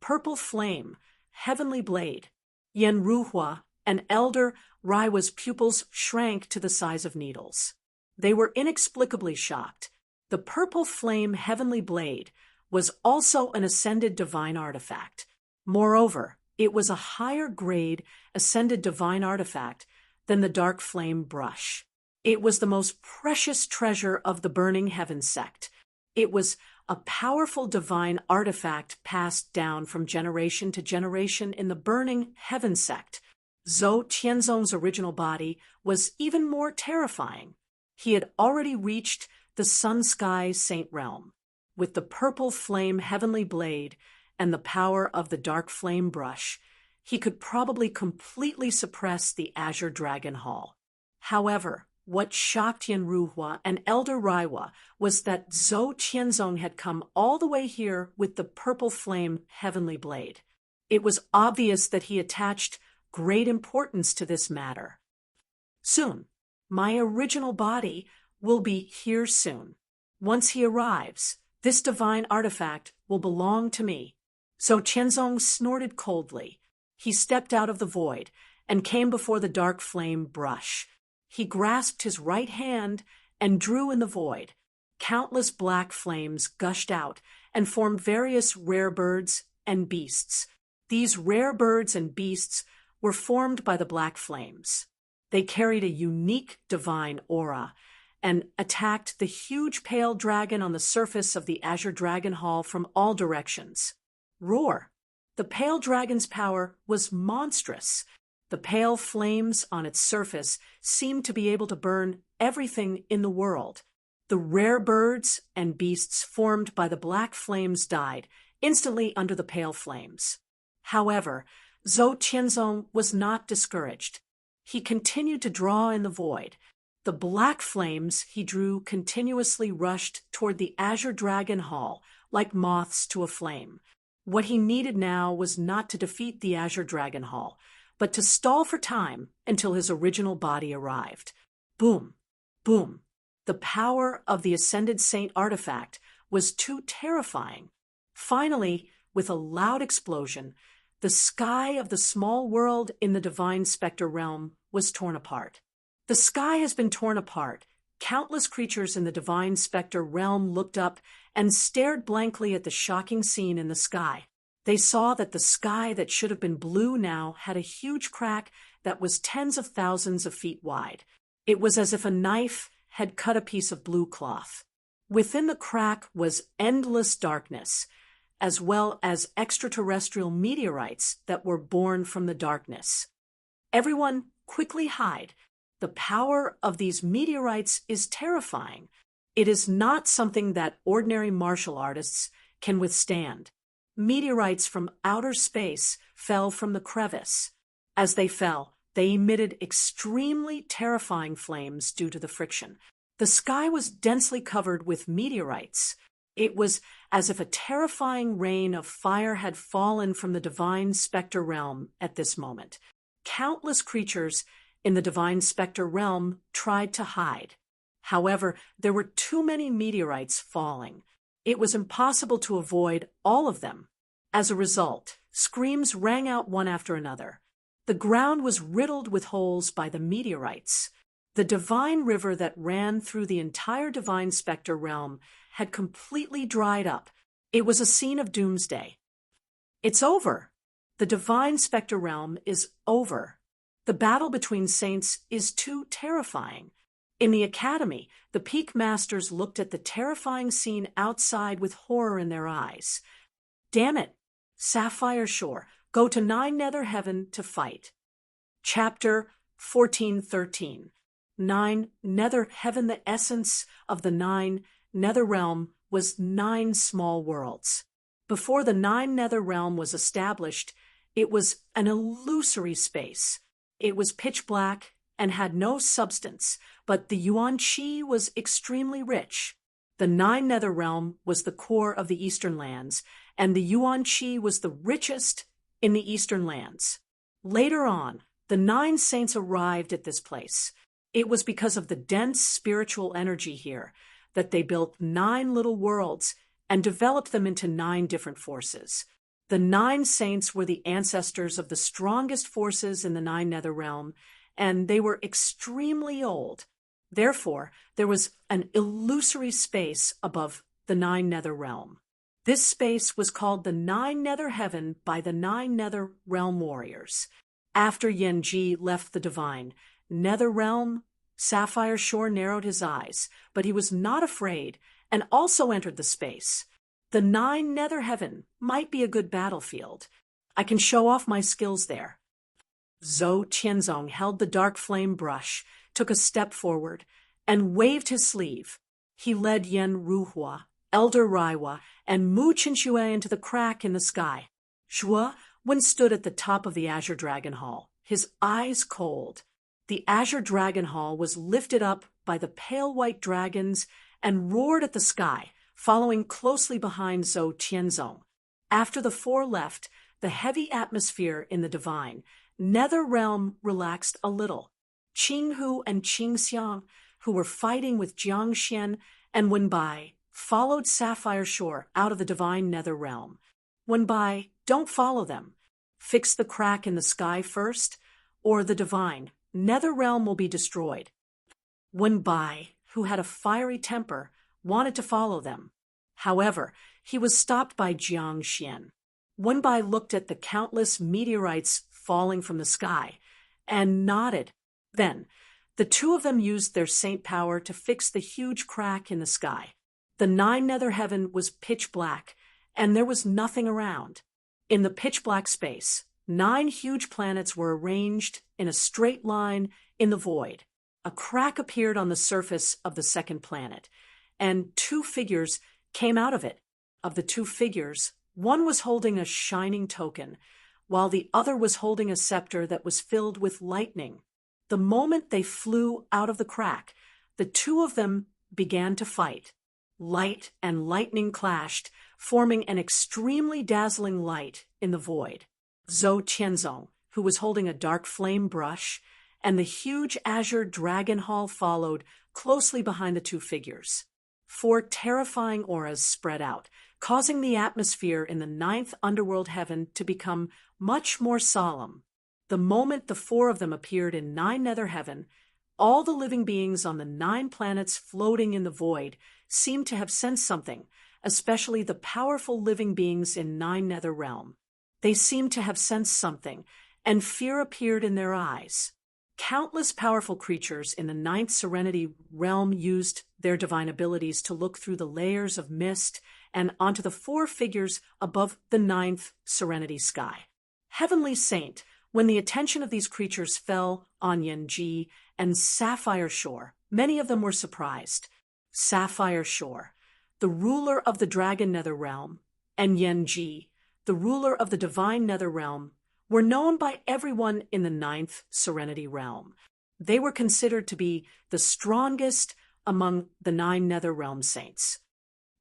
Purple flame, heavenly blade. Yan Ruhua and Elder Raiwa's pupils shrank to the size of needles. They were inexplicably shocked. The purple flame heavenly blade was also an ascended divine artifact. Moreover, it was a higher grade ascended divine artifact than the dark flame brush. It was the most precious treasure of the Burning Heaven sect. It was a powerful divine artifact passed down from generation to generation in the Burning Heaven sect. Zhou Qianzong's original body was even more terrifying. He had already reached the Sun Sky Saint Realm. With the purple flame heavenly blade and the power of the dark flame brush, he could probably completely suppress the Azure Dragon Hall. However, what shocked Yan Ruhua and Elder Raiwa was that Zhou Qianzong had come all the way here with the purple flame heavenly blade. It was obvious that he attached great importance to this matter. Soon, my original body will be here soon. Once he arrives, this divine artifact will belong to me. Zhou Qianzong snorted coldly. He stepped out of the void and came before the dark flame brush. He grasped his right hand and drew in the void. Countless black flames gushed out and formed various rare birds and beasts. These rare birds and beasts were formed by the black flames. They carried a unique divine aura and attacked the huge pale dragon on the surface of the Azure Dragon Hall from all directions. Roar! The pale dragon's power was monstrous. The pale flames on its surface seemed to be able to burn everything in the world. The rare birds and beasts formed by the black flames died instantly under the pale flames. However, Zhou Qianzong was not discouraged. He continued to draw in the void. The black flames he drew continuously rushed toward the Azure Dragon Hall like moths to a flame. What he needed now was not to defeat the Azure Dragon Hall, but to stall for time until his original body arrived. Boom! Boom! The power of the Ascended Saint artifact was too terrifying. Finally, with a loud explosion, the sky of the small world in the Divine Spectre realm was torn apart. The sky has been torn apart. Countless creatures in the Divine Spectre realm looked up and stared blankly at the shocking scene in the sky. They saw that the sky that should have been blue now had a huge crack that was tens of thousands of feet wide. It was as if a knife had cut a piece of blue cloth. Within the crack was endless darkness, as well as extraterrestrial meteorites that were born from the darkness. Everyone, quickly hide. The power of these meteorites is terrifying. It is not something that ordinary martial artists can withstand. Meteorites from outer space fell from the crevice. As they fell, they emitted extremely terrifying flames due to the friction. The sky was densely covered with meteorites. It was as if a terrifying rain of fire had fallen from the Divine Spectre realm at this moment. Countless creatures in the Divine Spectre realm tried to hide. However, there were too many meteorites falling. It was impossible to avoid all of them. As a result, screams rang out one after another. The ground was riddled with holes by the meteorites. The divine river that ran through the entire Divine Spectre realm had completely dried up. It was a scene of doomsday. "It's over," The divine specter realm is over. The battle between saints is too terrifying. In the academy, the peak masters looked at the terrifying scene outside with horror in their eyes. Damn it! Sapphire Shore, go to 9 Nether Heaven to fight. Chapter 1413. 9 Nether Heaven. The essence of the 9 Nether Realm was 9 small worlds. Before the 9 Nether Realm was established, it was an illusory space. It was pitch black and had no substance, but the Yuan Qi was extremely rich. The 9 Nether Realm was the core of the Eastern Lands, and the Yuan Qi was the richest in the Eastern Lands. Later on, the 9 saints arrived at this place. It was because of the dense spiritual energy here that they built 9 little worlds and developed them into 9 different forces. The 9 saints were the ancestors of the strongest forces in the 9 Nether Realm, and they were extremely old. Therefore, there was an illusory space above the 9 Nether Realm. This space was called the 9 Nether Heaven by the 9 Nether Realm warriors. After Yanji left the divine Nether Realm, Sapphire Shore narrowed his eyes, but he was not afraid and also entered the space. The 9 Nether Heaven might be a good battlefield. I can show off my skills there. Zhou Qianzong held the dark flame brush, took a step forward, and waved his sleeve. He led Yan Ruhua, Elder Raiwa, and Mu Qinxue into the crack in the sky. Zhua Wen stood at the top of the Azure Dragon Hall, his eyes cold. The Azure Dragon Hall was lifted up by the pale white dragons and roared at the sky, following closely behind Zhou Qianzong. After the 4 left, the heavy atmosphere in the divine Nether Realm relaxed a little. Qinghu and Qingxiang, who were fighting with Jiangxian and Wenbai, followed Sapphire Shore out of the divine Nether Realm. Wenbai, don't follow them. Fix the crack in the sky first, or the divine Nether Realm will be destroyed. Wenbai, who had a fiery temper, wanted to follow them. However, he was stopped by Jiangxian. Wenbai looked at the countless meteorites falling from the sky and nodded. Then, the 2 of them used their saint power to fix the huge crack in the sky. The 9 Nether Heaven was pitch black, and there was nothing around. In the pitch black space, 9 huge planets were arranged in a straight line in the void. A crack appeared on the surface of the second planet, and 2 figures came out of it. Of the 2 figures, one was holding a shining token, while the other was holding a scepter that was filled with lightning. The moment they flew out of the crack, the 2 of them began to fight. Light and lightning clashed, forming an extremely dazzling light in the void. Zhou Qianzong, who was holding a dark flame brush, and the huge Azure Dragon Hall followed closely behind the 2 figures. 4 terrifying auras spread out, causing the atmosphere in the 9th underworld heaven to become much more solemn. The moment the 4 of them appeared in 9 Nether Heaven, all the living beings on the 9 planets floating in the void seemed to have sensed something, especially the powerful living beings in 9 Nether Realm. They seemed to have sensed something, and fear appeared in their eyes. Countless powerful creatures in the 9th Serenity Realm used their divine abilities to look through the layers of mist and onto the 4 figures above the 9th Serenity sky. Heavenly Saint, when the attention of these creatures fell on Yanji and Sapphire Shore, many of them were surprised. Sapphire Shore, the ruler of the Dragon Nether Realm, and Yanji, the ruler of the Divine Nether Realm, were known by everyone in the 9th Serenity Realm. They were considered to be the strongest among the 9 Nether Realm saints.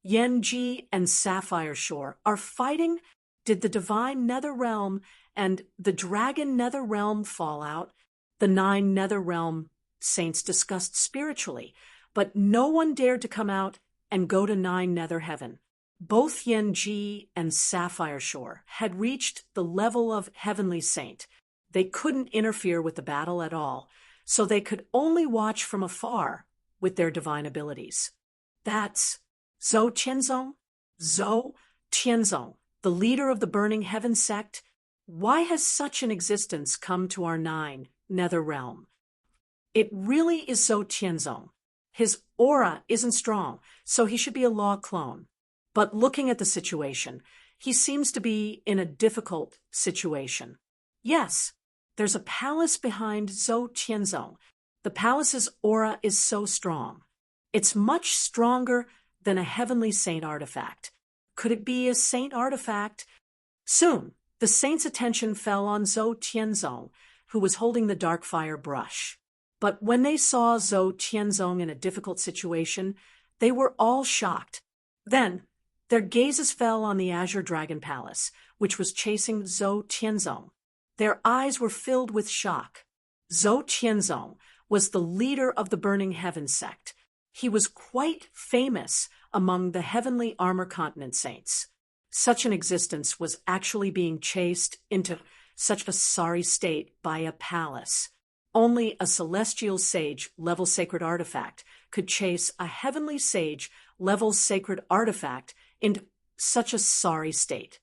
Yanji and Sapphire Shore are fighting. Did the Divine Nether Realm and the Dragon Nether Realm fall out? The 9 Nether Realm saints discussed spiritually, but no one dared to come out and go to 9 Nether Heaven. Both Yanji and Sapphire Shore had reached the level of Heavenly Saint. They couldn't interfere with the battle at all, so they could only watch from afar with their divine abilities. That's Zhou Qianzong. Zhou Qianzong, the leader of the Burning Heaven sect, Why has such an existence come to our nine nether realm? It really is Zhou Tianzong. His aura isn't strong, so he should be a law clone. But looking at the situation, he seems to be in a difficult situation. Yes, there's a palace behind Zhou Tianzong. The palace's aura is so strong. It's much stronger than a heavenly saint artifact. Could it be a saint artifact? Soon, the saint's attention fell on Zhou Tianzong, who was holding the dark fire brush. But when they saw Zhou Tianzong in a difficult situation, they were all shocked. Then, their gazes fell on the Azure Dragon Palace, which was chasing Zhou Tianzong. Their eyes were filled with shock. Zhou Tianzong was the leader of the Burning Heaven sect. He was quite famous among the heavenly armor continent saints. Such an existence was actually being chased into such a sorry state by a palace. Only a celestial sage level sacred artifact could chase a heavenly sage level sacred artifact into such a sorry state.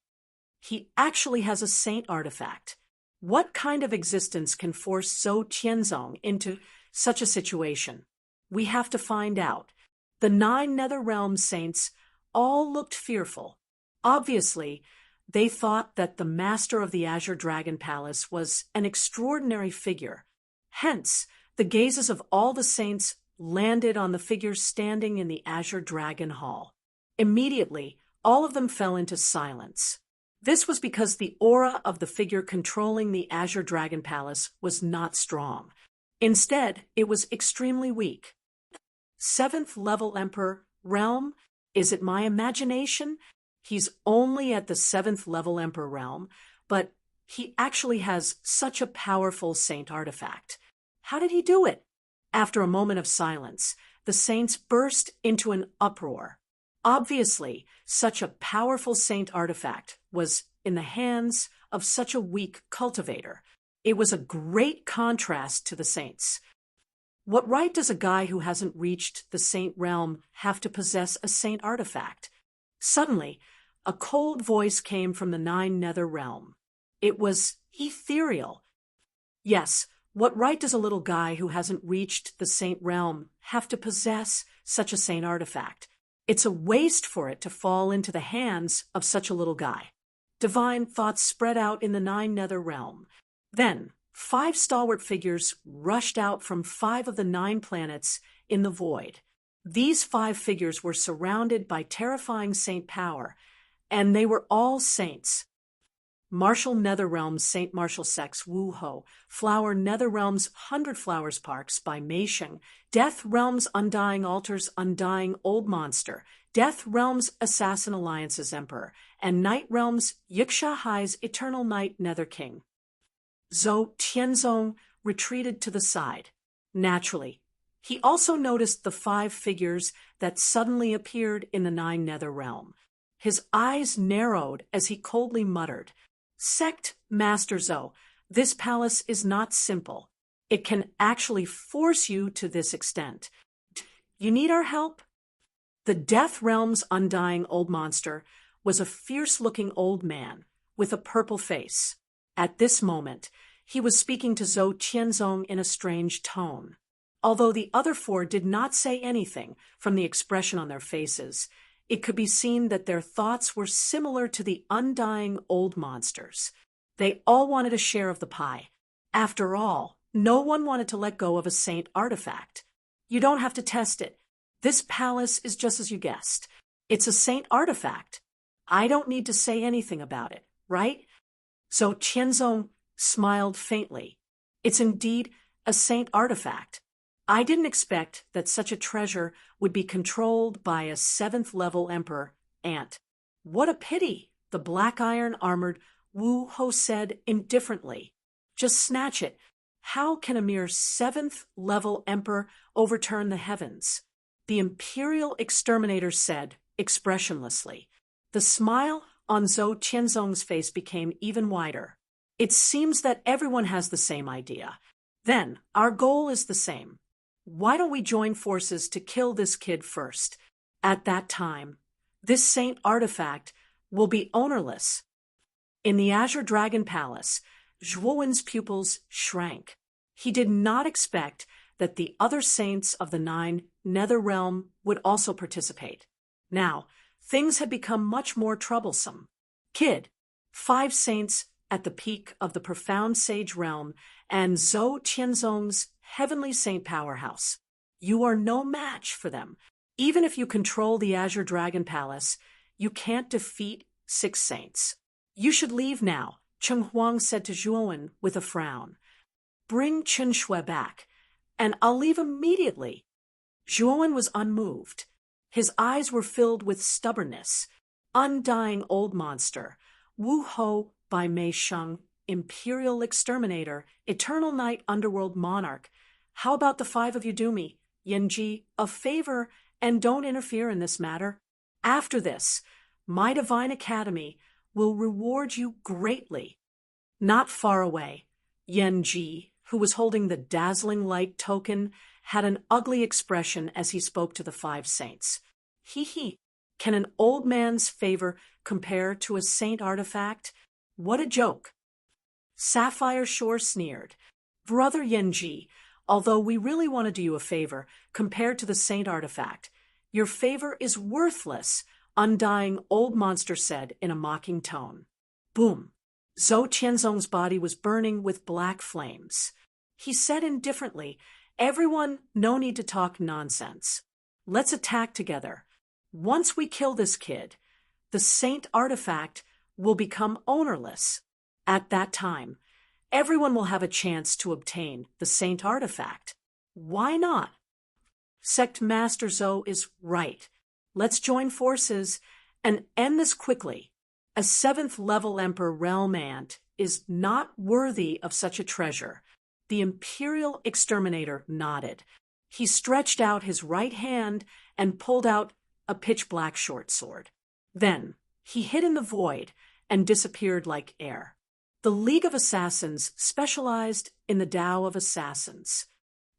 He actually has a saint artifact. What kind of existence can force Zhou Tianzong into such a situation? We have to find out. The 9 Nether Realm saints all looked fearful. Obviously, they thought that the master of the Azure Dragon Palace was an extraordinary figure. Hence, the gazes of all the saints landed on the figure standing in the Azure Dragon Hall. Immediately, all of them fell into silence. This was because the aura of the figure controlling the Azure Dragon Palace was not strong. Instead, it was extremely weak. 7th level Emperor realm? Is it my imagination? He's only at the 7th level Emperor realm, but he actually has such a powerful saint artifact. How did he do it? After a moment of silence, the saints burst into an uproar. Obviously, such a powerful saint artifact was in the hands of such a weak cultivator. It was a great contrast to the saints. What right does a guy who hasn't reached the saint realm have to possess a saint artifact? Suddenly, a cold voice came from the 9 Nether Realm. It was Ethereal. Yes, what right does a little guy who hasn't reached the saint realm have to possess such a saint artifact? It's a waste for it to fall into the hands of such a little guy. Divine thoughts spread out in the 9 Nether Realm. Then, 5 stalwart figures rushed out from 5 of the 9 planets in the void. These 5 figures were surrounded by terrifying saint power, and they were all saints. Martial Netherrealms Saint Martial Sex Wu Ho, Flower Netherrealms 100 Flowers Parks by Mei Sheng, Death Realms Undying Altars Undying Old Monster, Death Realms Assassin Alliances Emperor, and Night Realms Yiksha Hai's Eternal Night Nether King. Zhou Tianzong retreated to the side. Naturally, he also noticed the 5 figures that suddenly appeared in the 9 Nether Realm. His eyes narrowed as he coldly muttered, "Sect Master Zhou, this palace is not simple. It can actually force you to this extent. You need our help?" The Death Realm's Undying Old Monster was a fierce-looking old man with a purple face. At this moment, he was speaking to Zhou Tianzong in a strange tone. Although the other 4 did not say anything from the expression on their faces, it could be seen that their thoughts were similar to the undying old monsters. They all wanted a share of the pie. After all, no one wanted to let go of a saint artifact. You don't have to test it. This palace is just as you guessed. It's a saint artifact. I don't need to say anything about it, right? So Tianzong smiled faintly. It's indeed a saint artifact. I didn't expect that such a treasure would be controlled by a 7th level emperor ant. What a pity, the black iron armored Wu Ho said indifferently. Just snatch it. How can a mere 7th level emperor overturn the heavens? The imperial exterminator said expressionlessly. The smile on Zhou Tianzong's face became even wider. It seems that everyone has the same idea. Then, our goal is the same. Why don't we join forces to kill this kid first? At that time, this saint artifact will be ownerless. In the Azure Dragon Palace, Zhuowen's pupils shrank. He did not expect that the other saints of the Nine Nether Realm would also participate. Now, things had become much more troublesome. Kid, 5 saints at the peak of the profound sage realm, and Zhou Qianzong's heavenly saint powerhouse. You are no match for them. Even if you control the Azure Dragon Palace, you can't defeat 6 saints. You should leave now, Cheng Huang said to Zhuowen with a frown. Bring Chen Shui back, and I'll leave immediately. Zhuowen was unmoved. His eyes were filled with stubbornness. Undying old monster, Wu Ho by Mei Sheng, Imperial Exterminator, Eternal Night Underworld Monarch. How about the 5 of you do me, Yanji, a favor, and don't interfere in this matter? After this, my Divine Academy will reward you greatly. Not far away, Yanji, who was holding the dazzling light token, had an ugly expression as he spoke to the 5 saints. Hee. Can an old man's favor compare to a saint artifact? What a joke. Sapphire Shore sneered. Brother Yanji, although we really want to do you a favor, compared to the saint artifact, your favor is worthless, Undying old monster said in a mocking tone. Boom. Zhou Qianzong's body was burning with black flames. He said indifferently, Everyone, no need to talk nonsense. Let's attack together. Once we kill this kid, the saint artifact will become ownerless. At that time, everyone will have a chance to obtain the saint artifact. Why not? Sect Master Zhou is right. Let's join forces and end this quickly. A 7th level Emperor Realm Ant is not worthy of such a treasure. The Imperial Exterminator nodded. He stretched out his right hand and pulled out a pitch-black short sword. Then he hid in the void and disappeared like air. The League of Assassins specialized in the Tao of Assassins.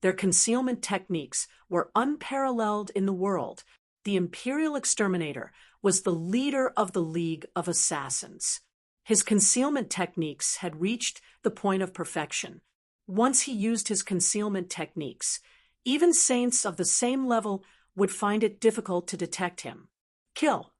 Their concealment techniques were unparalleled in the world. The Imperial Exterminator was the leader of the League of Assassins. His concealment techniques had reached the point of perfection. Once he used his concealment techniques, even saints of the same level would find it difficult to detect him. Kill.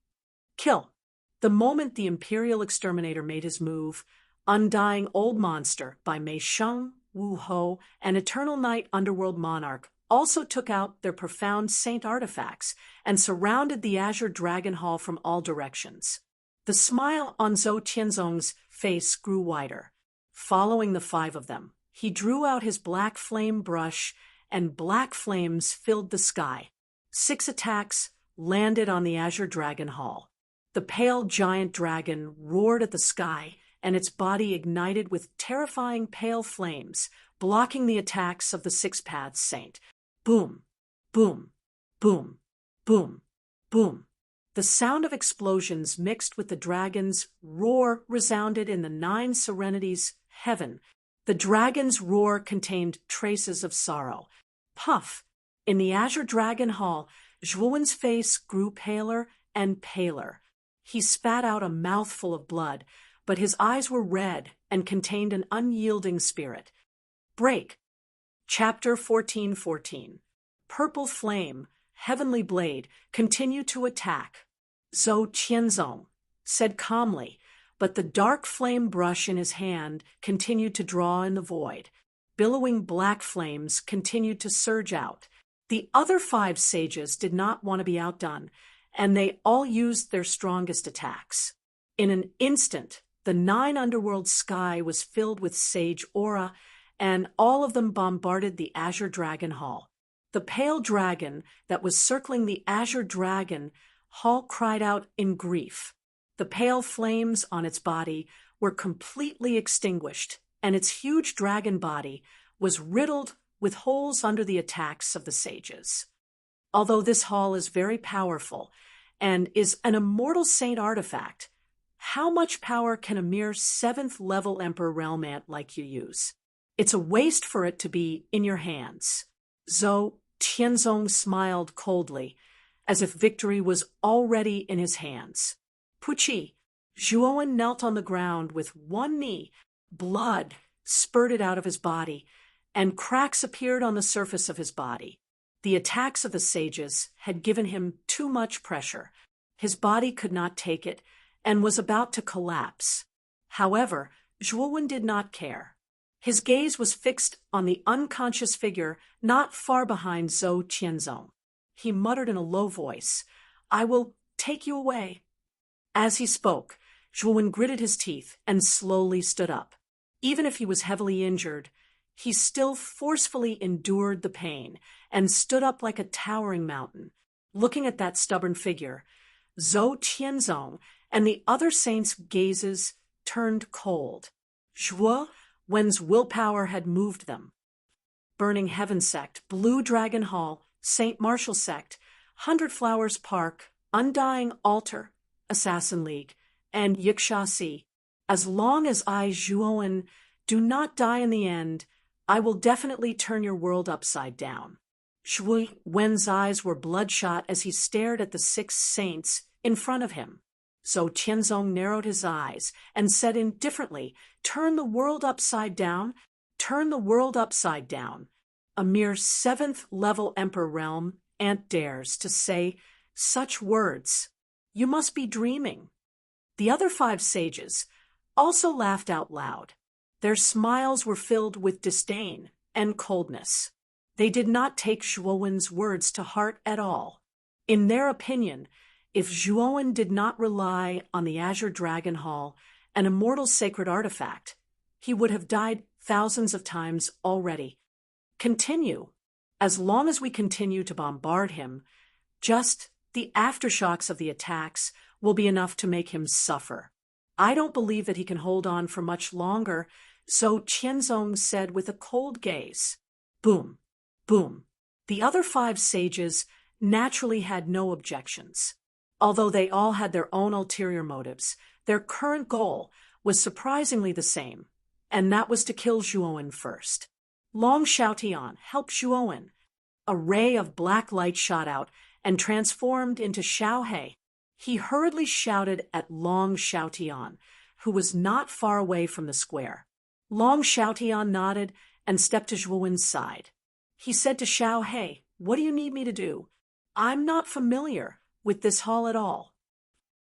The moment the Imperial Exterminator made his move, Undying Old Monster by Mei Sheng, Wu Ho, and Eternal Night Underworld Monarch also took out their profound saint artifacts and surrounded the Azure Dragon Hall from all directions. The smile on Zhou Qianzong's face grew wider. Following the 5 of them, he drew out his black flame brush, and black flames filled the sky. 6 attacks landed on the Azure Dragon Hall. The pale giant dragon roared at the sky, and its body ignited with terrifying pale flames, blocking the attacks of the 6-Paths Saint. Boom, boom, boom, boom, boom. The sound of explosions mixed with the dragon's roar resounded in the 9 Serenities' heaven. The dragon's roar contained traces of sorrow. Puff! In the Azure Dragon Hall, Zhuowen's face grew paler and paler. He spat out a mouthful of blood, but his eyes were red and contained an unyielding spirit. Break. Chapter 14:14. Purple Flame, Heavenly Blade, continue to attack. Zhou Qianzong said calmly, but the dark flame brush in his hand continued to draw in the void. Billowing black flames continued to surge out. The other 5 sages did not want to be outdone, and they all used their strongest attacks. In an instant, the 9 underworld sky was filled with sage aura, and all of them bombarded the Azure Dragon Hall. The pale dragon that was circling the Azure Dragon Hall cried out in grief. The pale flames on its body were completely extinguished, and its huge dragon body was riddled with holes under the attacks of the sages. Although this hall is very powerful and is an immortal saint artifact, how much power can a mere 7th level Emperor Realm Ant like you use? It's a waste for it to be in your hands. Zhou Qianzong smiled coldly, as if victory was already in his hands. Puqi, Zhuowen knelt on the ground with one knee. Blood spurted out of his body, and cracks appeared on the surface of his body. The attacks of the sages had given him too much pressure. His body could not take it and was about to collapse. However, Zhuowen did not care. His gaze was fixed on the unconscious figure not far behind Zhou Qianzong. He muttered in a low voice, "I will take you away." As he spoke, Zhuowen gritted his teeth and slowly stood up. Even if he was heavily injured, he still forcefully endured the pain and stood up like a towering mountain. Looking at that stubborn figure, Zhou Qianzong and the other saints' gazes turned cold. Zhuowen's willpower had moved them. Burning Heaven Sect, Blue Dragon Hall, St. Martial Sect, 100 Flowers Park, Undying Altar, Assassin League, and Yixia. As long as I, Zhuowen, do not die in the end, I will definitely turn your world upside down. Zhuowen's eyes were bloodshot as he stared at the 6 saints in front of him. So Qianzong narrowed his eyes and said indifferently, "Turn the world upside down, turn the world upside down." A mere 7th-level emperor realm ant dares to say such words. You must be dreaming. The other 5 sages also laughed out loud. Their smiles were filled with disdain and coldness. They did not take Zhuowen's words to heart at all. In their opinion, if Zhuowen did not rely on the Azure Dragon Hall, an immortal sacred artifact, he would have died thousands of times already. Continue. As long as we continue to bombard him, just the aftershocks of the attacks will be enough to make him suffer. I don't believe that he can hold on for much longer, so Qianzong said with a cold gaze. Boom, boom. The other 5 sages naturally had no objections. Although they all had their own ulterior motives, their current goal was surprisingly the same, and that was to kill Zhuowen first. Long Xiaotian helped Zhuowen. A ray of black light shot out and transformed into Xiaohe. He hurriedly shouted at Long Xiaotian, who was not far away from the square. Long Xiaotian nodded and stepped to Zhuowen's side. He said to Xiaohe, "What do you need me to do? I'm not familiar with this hall at all."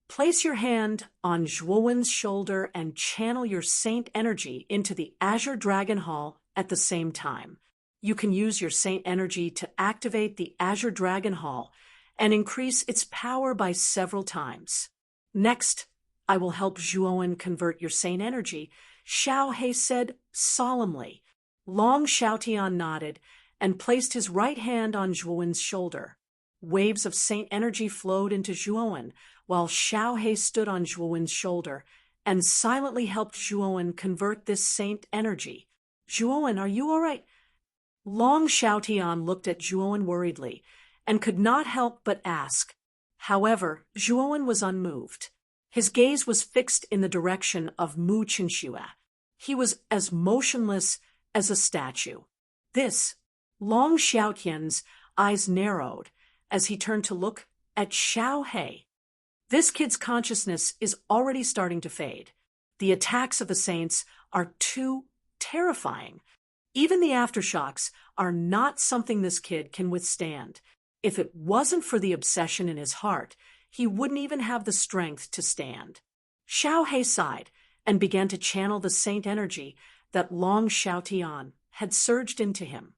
Place your hand on Zhuowen's shoulder and channel your saint energy into the Azure Dragon Hall at the same time. You can use your saint energy to activate the Azure Dragon Hall and increase its power by several times. Next, I will help Zhuowen convert your saint energy, Xiaohe said solemnly. Long Xiaotian nodded and placed his right hand on Zhuowen's shoulder. Waves of saint energy flowed into Zhuowen, while Xiaohe stood on Zhuowen's shoulder and silently helped Zhuowen convert this saint energy. "Zhuowen, are you all right?" Long Xiaotian looked at Zhuowen worriedly and could not help but ask. However, Zhuowen was unmoved. His gaze was fixed in the direction of Mu Qinxue. He was as motionless as a statue. Long Xiaotian's eyes narrowed as he turned to look at Xiaohe. This kid's consciousness is already starting to fade. The attacks of the saints are too terrifying. Even the aftershocks are not something this kid can withstand. If it wasn't for the obsession in his heart, he wouldn't even have the strength to stand. Xiaohe sighed and began to channel the saint energy that Long Xiaotian had surged into him.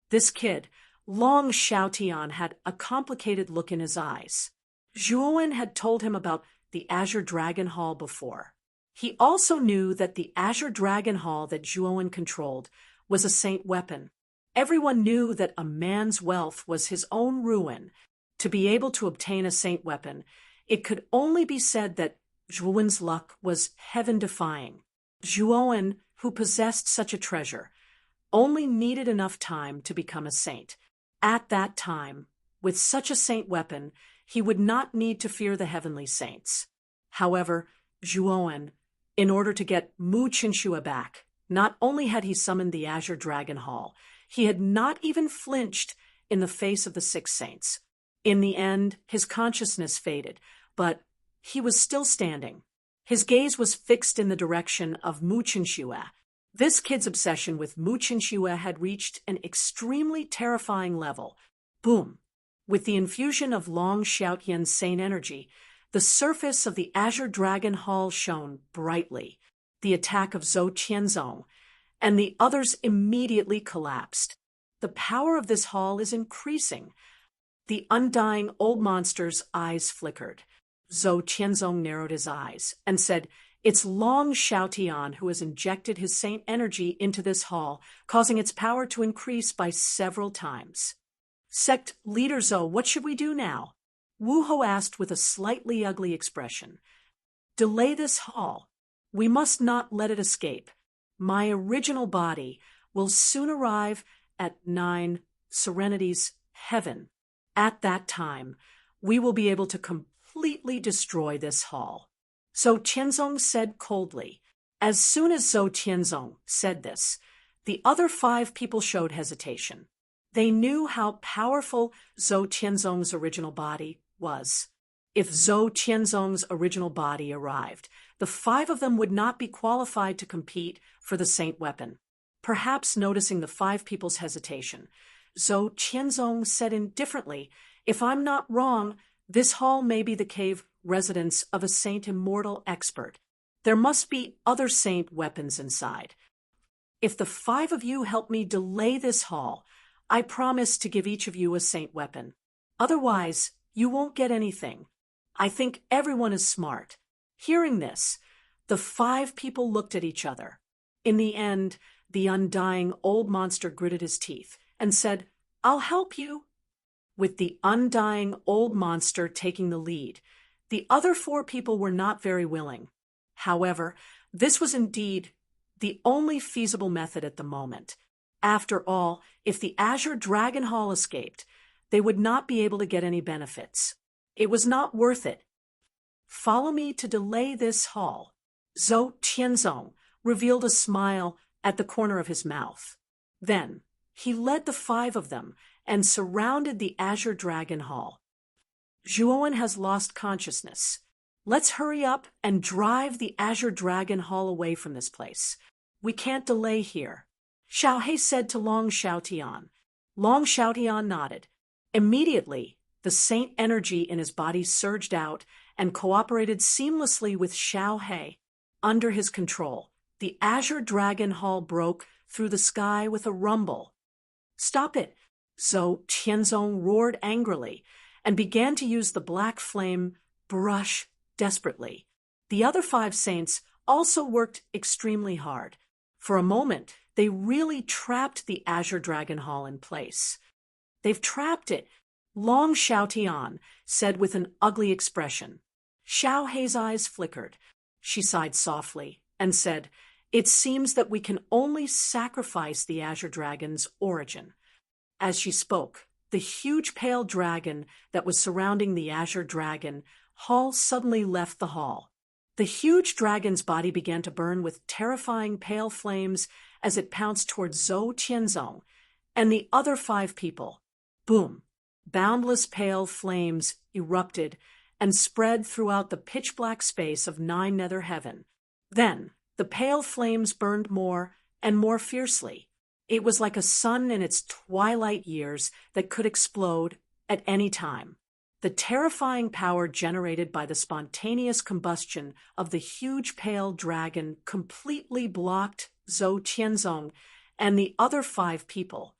This kid, Long Xiaotian, had a complicated look in his eyes. Zhuowen had told him about the Azure Dragon Hall before. He also knew that the Azure Dragon Hall that Zhuowen controlled was a saint weapon. Everyone knew that a man's wealth was his own ruin. To be able to obtain a saint weapon, it could only be said that Zhuowen's luck was heaven-defying. Zhuowen, who possessed such a treasure, only needed enough time to become a saint. At that time, with such a saint weapon, he would not need to fear the heavenly saints. However, Zhuowen, in order to get Mu Qinxue back, not only had he summoned the Azure Dragon Hall, he had not even flinched in the face of the 6 saints. In the end, his consciousness faded, but he was still standing. His gaze was fixed in the direction of Muchinshua. This kid's obsession with Muchinshua had reached an extremely terrifying level. Boom! With the infusion of Long Xiaotian's sane energy, the surface of the Azure Dragon Hall shone brightly. The attack of Zhou Qianzong and the others immediately collapsed. The power of this hall is increasing. The undying old monster's eyes flickered. Zhou Qianzong narrowed his eyes and said, "It's Long Xiaotian who has injected his saint energy into this hall, causing its power to increase by several times." "Sect Leader Zhou, what should we do now?" Wu Ho asked with a slightly ugly expression. "Delay this hall. We must not let it escape. My original body will soon arrive at 9 Serenity's heaven. At that time, we will be able to completely destroy this hall." Zhou Qianzong said coldly. As soon as Zhou Qianzong said this, the other 5 people showed hesitation. They knew how powerful Zhou Qianzong's original body was. If Zhou Qianzong's original body arrived, the 5 of them would not be qualified to compete for the saint weapon. Perhaps noticing the 5 people's hesitation, Zhou Qianzong said indifferently, "If I'm not wrong, this hall may be the cave residence of a saint immortal expert. There must be other saint weapons inside. If the 5 of you help me delay this hall, I promise to give each of you a saint weapon. Otherwise, you won't get anything. I think everyone is smart." Hearing this, the 5 people looked at each other. In the end, the undying old monster gritted his teeth and said, "I'll help you." With the undying old monster taking the lead, the other 4 people were not very willing. However, this was indeed the only feasible method at the moment. After all, if the Azure Dragon Hall escaped, they would not be able to get any benefits. It was not worth it. "Follow me to delay this hall." Zhou Qianzong revealed a smile at the corner of his mouth. Then he led the 5 of them and surrounded the Azure Dragon Hall. "Zhuowen has lost consciousness. Let's hurry up and drive the Azure Dragon Hall away from this place. We can't delay here," Xiaohe said to Long Xiaotian. Long Xiaotian nodded. Immediately, the saint energy in his body surged out and cooperated seamlessly with Xiaohe. Under his control, the Azure Dragon Hall broke through the sky with a rumble. "Stop it!" Zhou Qianzong roared angrily and began to use the black flame brush desperately. The other 5 saints also worked extremely hard. For a moment, they really trapped the Azure Dragon Hall in place. "They've trapped it," Long Xiaotian said with an ugly expression. Xiaohe's eyes flickered. She sighed softly and said, "It seems that we can only sacrifice the Azure Dragon's origin." As she spoke, the huge pale dragon that was surrounding the Azure Dragon Hall suddenly left the hall. The huge dragon's body began to burn with terrifying pale flames as it pounced towards Zhou Qianzong and the other 5 people. Boom! Boundless pale flames erupted and spread throughout the pitch-black space of 9 Nether Heaven. Then, the pale flames burned more and more fiercely. It was like a sun in its twilight years that could explode at any time. The terrifying power generated by the spontaneous combustion of the huge pale dragon completely blocked Zhou Qianzong and the other 5 people.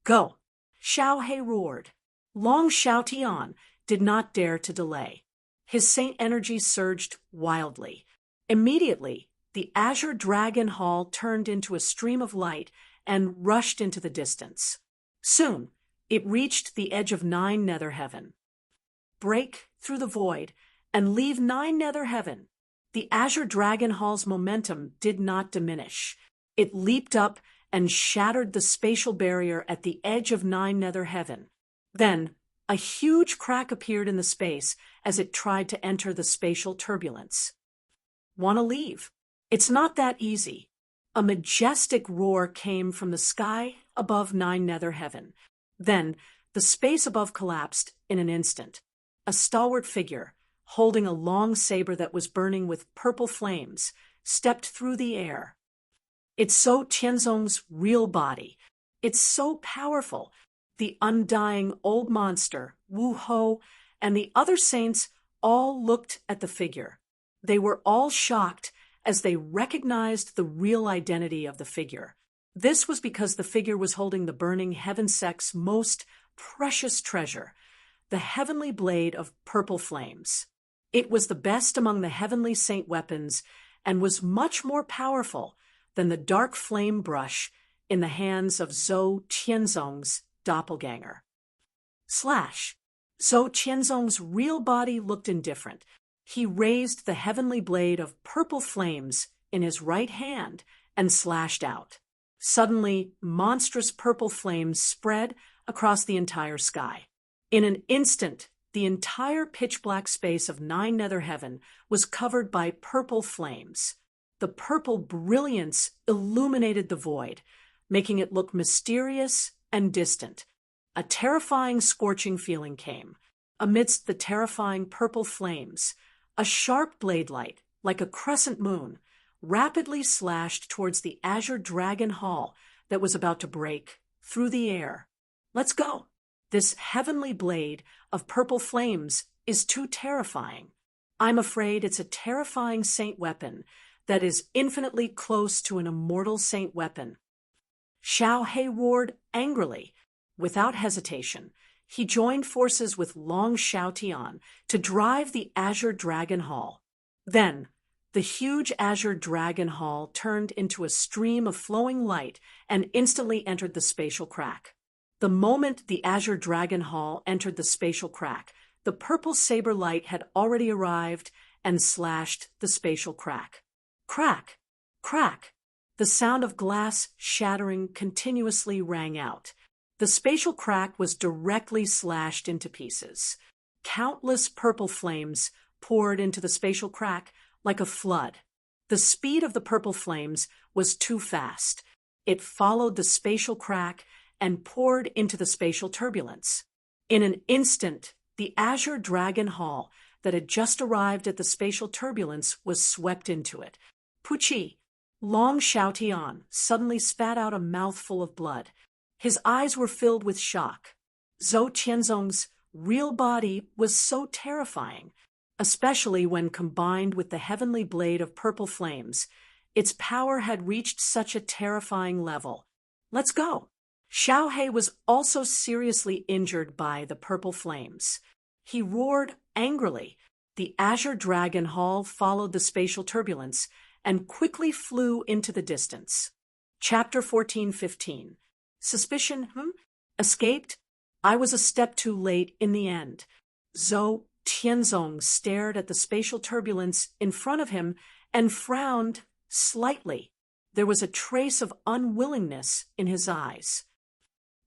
"Go!" Xiaohe roared. Long Xiaotian did not dare to delay. His saint energy surged wildly. Immediately, the Azure Dragon Hall turned into a stream of light and rushed into the distance. Soon, it reached the edge of 9 Nether Heaven. Break through the void and leave 9 Nether Heaven. The Azure Dragon Hall's momentum did not diminish. It leaped up and shattered the spatial barrier at the edge of 9 Nether Heaven. Then, a huge crack appeared in the space as it tried to enter the spatial turbulence. "Want to leave? It's not that easy." A majestic roar came from the sky above 9 Nether Heaven. Then, the space above collapsed in an instant. A stalwart figure, holding a long saber that was burning with purple flames, stepped through the air. It's Zhou Tianzong's real body. It's so powerful. The undying old monster, Wu Ho, and the other saints all looked at the figure. They were all shocked as they recognized the real identity of the figure. This was because the figure was holding the burning heaven sect's most precious treasure, the heavenly blade of purple flames. It was the best among the heavenly saint weapons and was much more powerful than the dark flame brush in the hands of Zhou Tianzong's doppelganger. Zhou Tianzong's real body looked indifferent. He raised the heavenly blade of purple flames in his right hand and slashed out. Suddenly, monstrous purple flames spread across the entire sky. In an instant, the entire pitch-black space of Nine Nether Heaven was covered by purple flames. The purple brilliance illuminated the void, making it look mysterious and distant. A terrifying scorching feeling came. Amidst the terrifying purple flames, a sharp blade light, like a crescent moon, rapidly slashed towards the azure dragon hall that was about to break through the air. Let's go! This heavenly blade of purple flames is too terrifying. I'm afraid it's a terrifying saint weapon that is infinitely close to an immortal saint weapon. Xiao He roared angrily. Without hesitation, he joined forces with Long Xiaotian to drive the azure dragon hall. Then, the huge azure dragon hall turned into a stream of flowing light and instantly entered the spatial crack. The moment the azure dragon hall entered the spatial crack, the purple saber light had already arrived and slashed the spatial crack. Crack! Crack! The sound of glass shattering continuously rang out. The spatial crack was directly slashed into pieces. Countless purple flames poured into the spatial crack like a flood. The speed of the purple flames was too fast. It followed the spatial crack and poured into the spatial turbulence. In an instant, the azure dragon hall that had just arrived at the spatial turbulence was swept into it. Puchi! Long Xiaotian suddenly spat out a mouthful of blood. His eyes were filled with shock. Zhou Tianzong's real body was so terrifying, especially when combined with the heavenly blade of purple flames. Its power had reached such a terrifying level. Let's go! Xiao He was also seriously injured by the purple flames. He roared angrily. The azure dragon hall followed the spatial turbulence and quickly flew into the distance. Chapter 14:15. Suspicion, escaped? I was a step too late in the end. Zhou Tianzong stared at the spatial turbulence in front of him and frowned slightly. There was a trace of unwillingness in his eyes.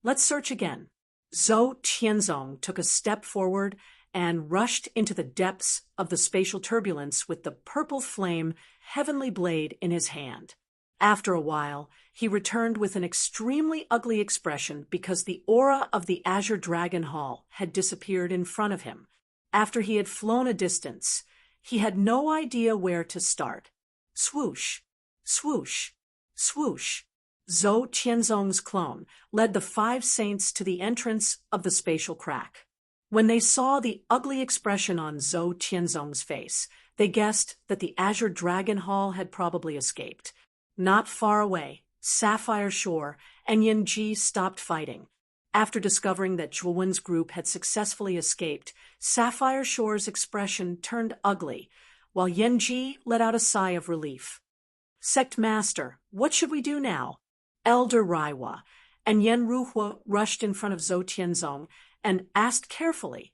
Let's search again. Zhou Tianzong took a step forward and rushed into the depths of the spatial turbulence with the purple flame heavenly blade in his hand. After a while, he returned with an extremely ugly expression because the aura of the azure dragon hall had disappeared in front of him. After he had flown a distance, he had no idea where to start. Swoosh, swoosh, swoosh. Zhou Tianzong's clone led the 5 saints to the entrance of the spatial crack. When they saw the ugly expression on Zhou Tianzong's face, they guessed that the azure dragon hall had probably escaped. Not far away, Sapphire Shore and Yanji stopped fighting. After discovering that Zhuowen's group had successfully escaped, Sapphire Shore's expression turned ugly, while Yanji let out a sigh of relief. Sect Master, what should we do now? Elder Raiwa and Yen Ruhua rushed in front of Zhou Tianzong and asked carefully,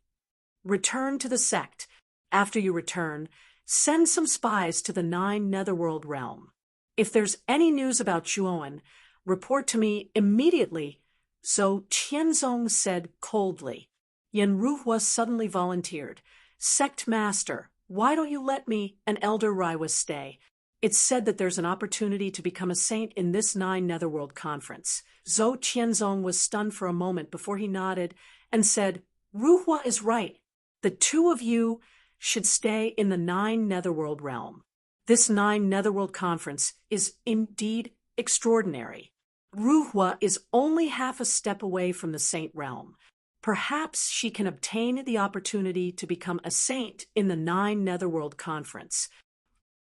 Return to the sect. After you return, send some spies to the 9 Netherworld realm. If there's any news about Zhuowen, report to me immediately. Zhou Tianzong said coldly. Yen Ruhua suddenly volunteered. Sect Master, why don't you let me and Elder Raiwa stay? It's said that there's an opportunity to become a saint in this 9 Netherworld conference. Zhou Tianzong was stunned for a moment before he nodded and said, Ruhua is right. The 2 of you should stay in the Nine Netherworld realm. This Nine Netherworld conference is indeed extraordinary. Ruhwa is only half a step away from the saint realm. Perhaps she can obtain the opportunity to become a saint in the Nine Netherworld conference.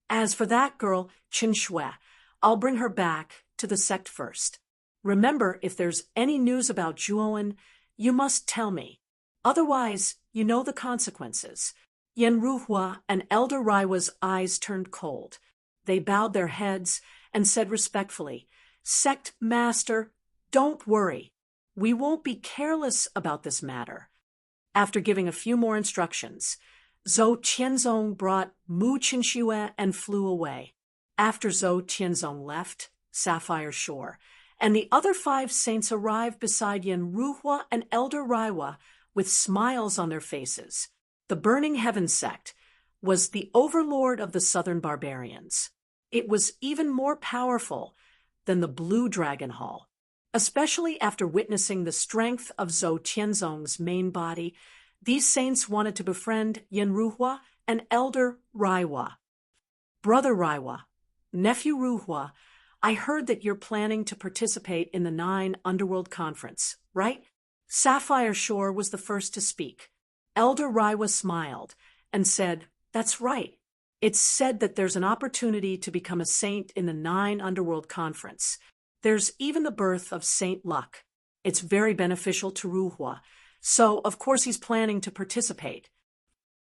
As for that girl, Qin Shui, I'll bring her back to the sect first. Remember, if there's any news about Zhuowen, you must tell me. Otherwise, you know the consequences. Yen Ruhua and Elder Raiwa's eyes turned cold. They bowed their heads and said respectfully, "Sect Master, don't worry. We won't be careless about this matter." After giving a few more instructions, Zhou Qianzong brought Mu Qinxue and flew away. After Zhou Qianzong left Sapphire Shore, and the other 5 saints arrived beside Yen Ruhua and Elder Raiwa with smiles on their faces. The Burning Heaven sect was the overlord of the southern barbarians. It was even more powerful than the Blue Dragon Hall. Especially after witnessing the strength of Zhou Tianzong's main body, these saints wanted to befriend Yen Ruhua and Elder Raiwa. "Brother Raiwa, Nephew Ruhua, I heard that you're planning to participate in the Nine Underworld Conference, right?" Sapphire Shore was the first to speak. Elder Raiwa smiled and said, "That's right. It's said that there's an opportunity to become a saint in the Nine Underworld Conference. There's even the birth of Saint Luck. It's very beneficial to Ruhua, so of course he's planning to participate."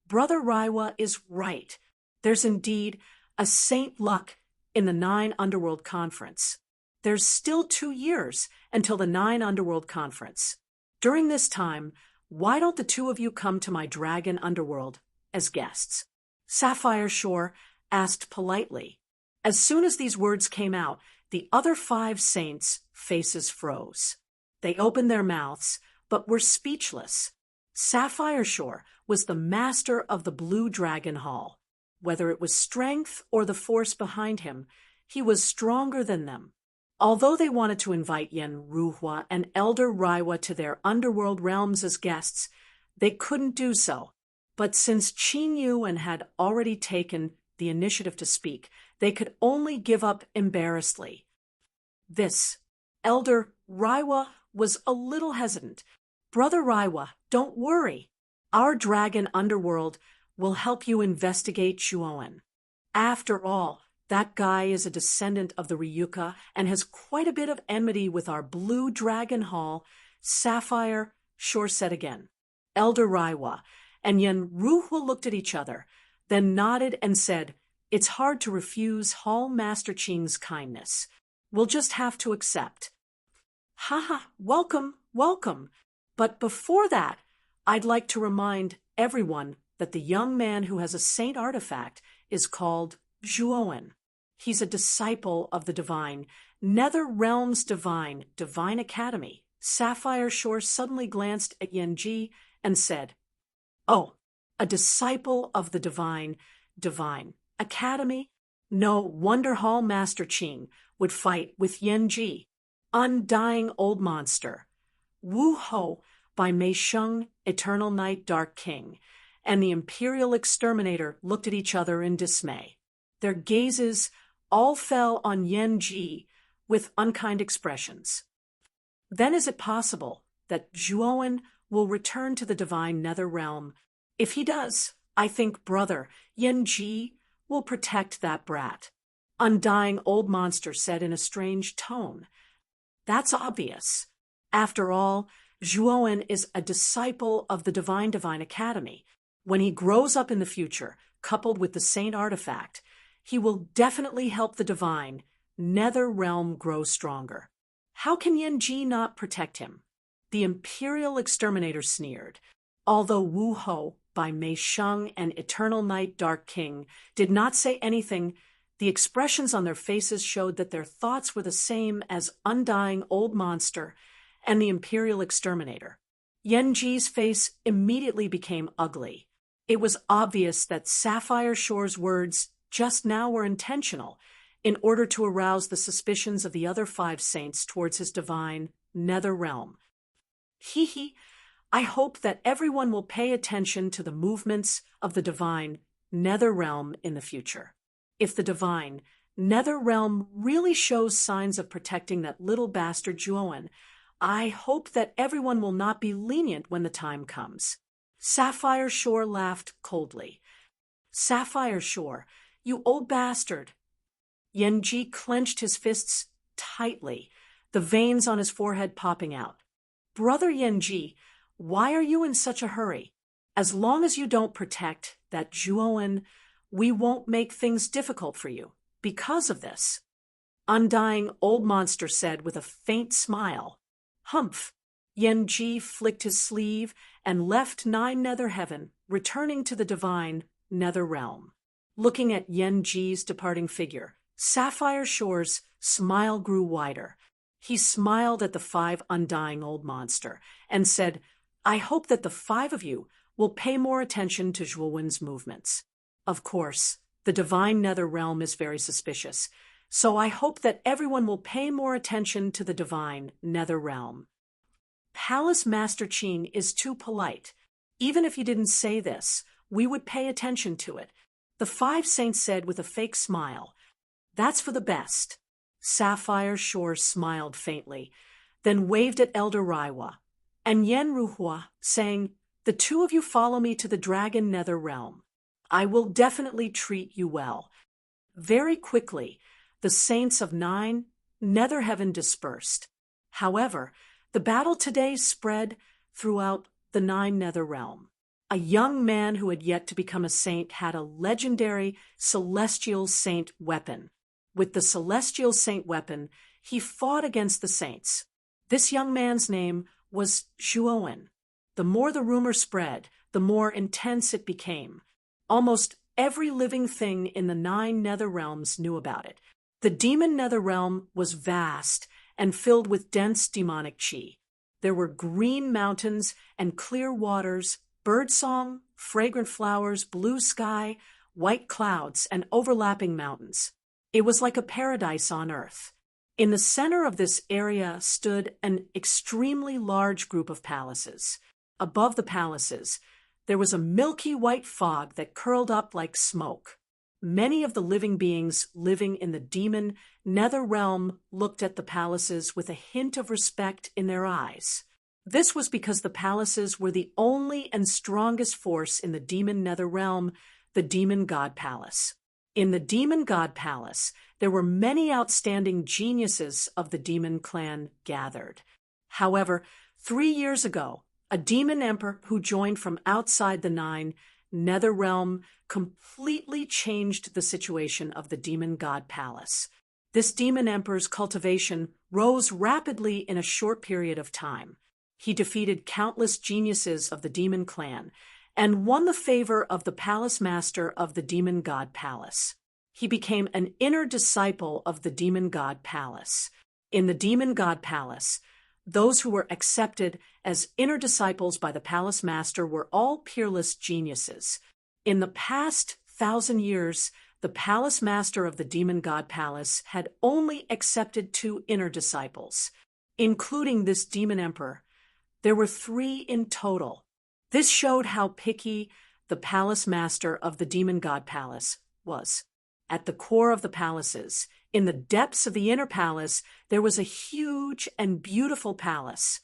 Brother Raiwa is right. There's indeed a Saint Luck in the Nine Underworld Conference. There's still 2 years until the Nine Underworld Conference. During this time, why don't the 2 of you come to my Dragon Underworld as guests? Sapphire Shore asked politely. As soon as these words came out, the other 5 saints' faces froze. They opened their mouths, but were speechless. Sapphire Shore was the master of the Blue Dragon Hall. Whether it was strength or the force behind him, he was stronger than them. Although they wanted to invite Yen Ruhua and Elder Raiwa to their underworld realms as guests, they couldn't do so. But since Qin Yuan had already taken the initiative to speak, they could only give up embarrassedly. Elder Raiwa was a little hesitant. "Brother Raiwa, don't worry. Our dragon underworld will help you investigate Zhuowen. After all, that guy is a descendant of the Ryuka and has quite a bit of enmity with our Blue Dragon Hall," Sapphire Shore said again. Elder Raiwa and Yen Ruhua looked at each other, then nodded and said, "It's hard to refuse Hall Master Qing's kindness. We'll just have to accept." "Haha, welcome, welcome. But before that, I'd like to remind everyone that the young man who has a saint artifact is called Zhuowen. He's a disciple of the divine, Nether Realms Divine Academy." Sapphire Shore suddenly glanced at Yenji and said, "Oh, a disciple of the divine Academy? No wonder Hall Master Qing would fight with Yenji. Undying old monster. Wu Ho by Mei Sheng, Eternal Night Dark King," and the Imperial Exterminator looked at each other in dismay. Their gazes all fell on Yenji with unkind expressions. Then is it possible that Zhuowen will return to the divine nether realm? If he does, I think brother Yenji will protect that brat. Undying old monster said in a strange tone. That's obvious. After all, Zhuowen is a disciple of the Divine Academy. When he grows up in the future, coupled with the Saint artifact, he will definitely help the divine nether realm grow stronger. How can Yenji not protect him? The Imperial Exterminator sneered. Although Wu Ho by Mei Sheng and Eternal Night Dark King did not say anything, the expressions on their faces showed that their thoughts were the same as Undying Old Monster and the Imperial Exterminator. Yenji's face immediately became ugly. It was obvious that Sapphire Shore's words just now were intentional in order to arouse the suspicions of the other 5 saints towards his divine nether realm. "Hee hee, I hope that everyone will pay attention to the movements of the divine nether realm in the future. If the divine nether realm really shows signs of protecting that little bastard Juoan, I hope that everyone will not be lenient when the time comes. Sapphire Shore laughed coldly. Sapphire Shore, you old bastard. Yenji clenched his fists tightly, the veins on his forehead popping out. Brother Yenji, why are you in such a hurry? As long as you don't protect that Juoan, we won't make things difficult for you because of this. Undying Old Monster said with a faint smile. Humph. Yenji flicked his sleeve and left Nine Nether Heaven, returning to the divine Nether Realm. Looking at Yenji's departing figure, Sapphire Shore's smile grew wider. He smiled at the 5 undying Old Monster and said, I hope that the 5 of you will pay more attention to Zhuowen's movements. Of course, the divine Nether Realm is very suspicious, so I hope that everyone will pay more attention to the divine Nether Realm. Palace Master Qin is too polite. Even if he didn't say this, we would pay attention to it. The 5 saints said with a fake smile. That's for the best. Sapphire Shore smiled faintly, then waved at Elder Raiwa and Yen Ruhua, saying, The 2 of you follow me to the Dragon Nether Realm. I will definitely treat you well. Very quickly, the saints of 9 Nether Heaven dispersed. However, the battle today spread throughout the 9 Nether Realm. A young man who had yet to become a saint had a legendary Celestial Saint weapon. With the Celestial Saint weapon, he fought against the saints. This young man's name was Zhuowen. The more the rumor spread, the more intense it became. Almost every living thing in the 9 Nether Realms knew about it. The demon Nether Realm was vast and filled with dense demonic chi. There were green mountains and clear waters, birdsong, fragrant flowers, blue sky, white clouds, and overlapping mountains. It was like a paradise on earth. In the center of this area stood an extremely large group of palaces. Above the palaces, there was a milky white fog that curled up like smoke. Many of the living beings living in the demon Nether Realm looked at the palaces with a hint of respect in their eyes. This was because the palaces were the only and strongest force in the demon Nether Realm, the Demon God Palace. In the Demon God Palace, there were many outstanding geniuses of the demon clan gathered. However, 3 years ago, a demon emperor who joined from outside the 9 Nether Realm completely changed the situation of the Demon God Palace. This demon emperor's cultivation rose rapidly in a short period of time. He defeated countless geniuses of the demon clan and won the favor of the palace master of the Demon God Palace. He became an inner disciple of the Demon God Palace. In the Demon God Palace, those who were accepted as inner disciples by the palace master were all peerless geniuses. In the past 1,000 years, the palace master of the Demon God Palace had only accepted 2 inner disciples, including this demon emperor. There were 3 in total. This showed how picky the palace master of the Demon God Palace was. At the core of the palaces, in the depths of the inner palace, there was a huge and beautiful palace.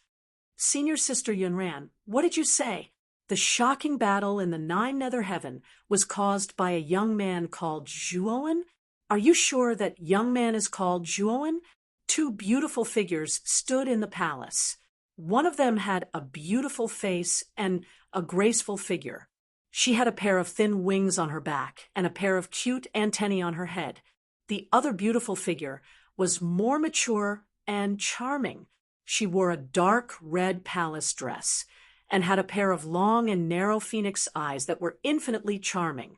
Senior Sister Yunran, what did you say? The shocking battle in the 9 Nether Heaven was caused by a young man called Zhuowen? Are you sure that young man is called Zhuowen? 2 beautiful figures stood in the palace. One of them had a beautiful face and a graceful figure. She had a pair of thin wings on her back and a pair of cute antennae on her head. The other beautiful figure was more mature and charming. She wore a dark red palace dress and had a pair of long and narrow phoenix eyes that were infinitely charming.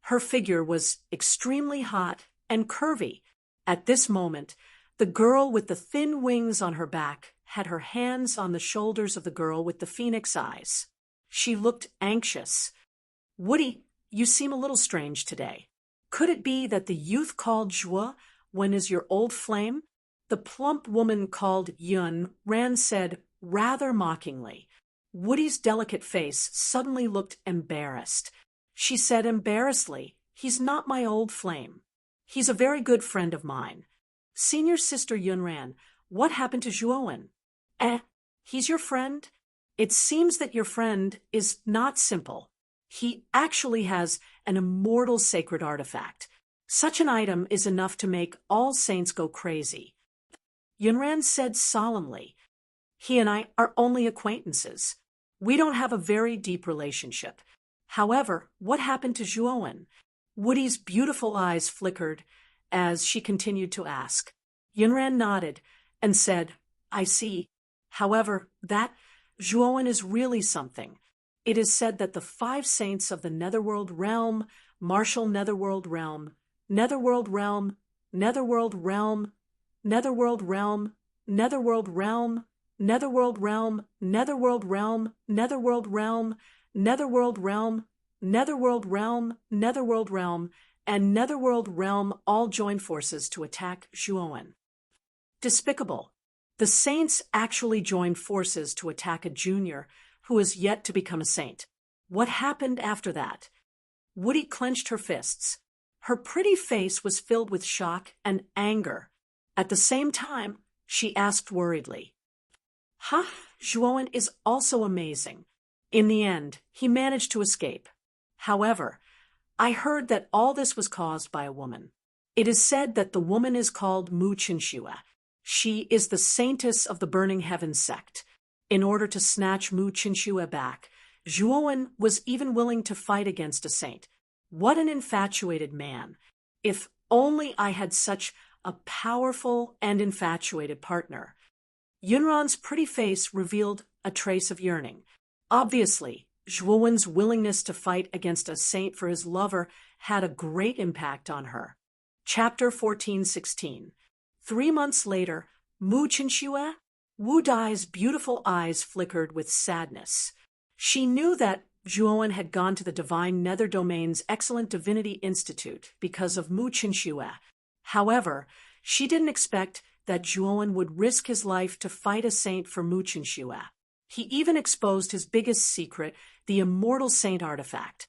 Her figure was extremely hot and curvy. At this moment, the girl with the thin wings on her back had her hands on the shoulders of the girl with the phoenix eyes. She looked anxious. Woody, you seem a little strange today. Could it be that the youth called Zhuo is your old flame? The plump woman called Yun Ran said rather mockingly. Woody's delicate face suddenly looked embarrassed. She said embarrassedly, "He's not my old flame. He's a very good friend of mine. Senior Sister Yunran, what happened to Zhuowen?" He's your friend? It seems that your friend is not simple. He actually has an immortal sacred artifact. Such an item is enough to make all saints go crazy. Yunran said solemnly, "He and I are only acquaintances. We don't have a very deep relationship. However, what happened to Zhuowen?" Woody's beautiful eyes flickered as she continued to ask. Yunran nodded and said, "I see. However, that Zhuowen is really something. It is said that the 5 saints of the Netherworld Realm, Martial Netherworld Realm, Netherworld Realm, Netherworld Realm, Netherworld Realm, Netherworld Realm, Netherworld Realm, Netherworld Realm, Netherworld Realm, Netherworld Realm, Netherworld Realm, Netherworld Realm, and Netherworld Realm all join forces to attack Zhuowen." Despicable. The saints actually joined forces to attack a junior who is yet to become a saint. What happened after that? Woody clenched her fists. Her pretty face was filled with shock and anger. At the same time, she asked worriedly, "Huh, Zhuowen is also amazing. In the end, he managed to escape. However, I heard that all this was caused by a woman. It is said that the woman is called Mu Chinshua. She is the saintess of the Burning Heavens sect. In order to snatch Mu Chinshua back, Zhuowen was even willing to fight against a saint. What an infatuated man. If only I had such a powerful and infatuated partner." Yunran's pretty face revealed a trace of yearning. Obviously, Zhuowen's willingness to fight against a saint for his lover had a great impact on her. Chapter 14:16. 3 months later, Mu Chinshua? Wu Dai's beautiful eyes flickered with sadness. She knew that Zhuowen had gone to the Divine Nether Domain's Excellent Divinity Institute because of Mu Chinshua. However, she didn't expect that Zhuowen would risk his life to fight a saint for Mu Chinshua. He even exposed his biggest secret, the immortal saint artifact.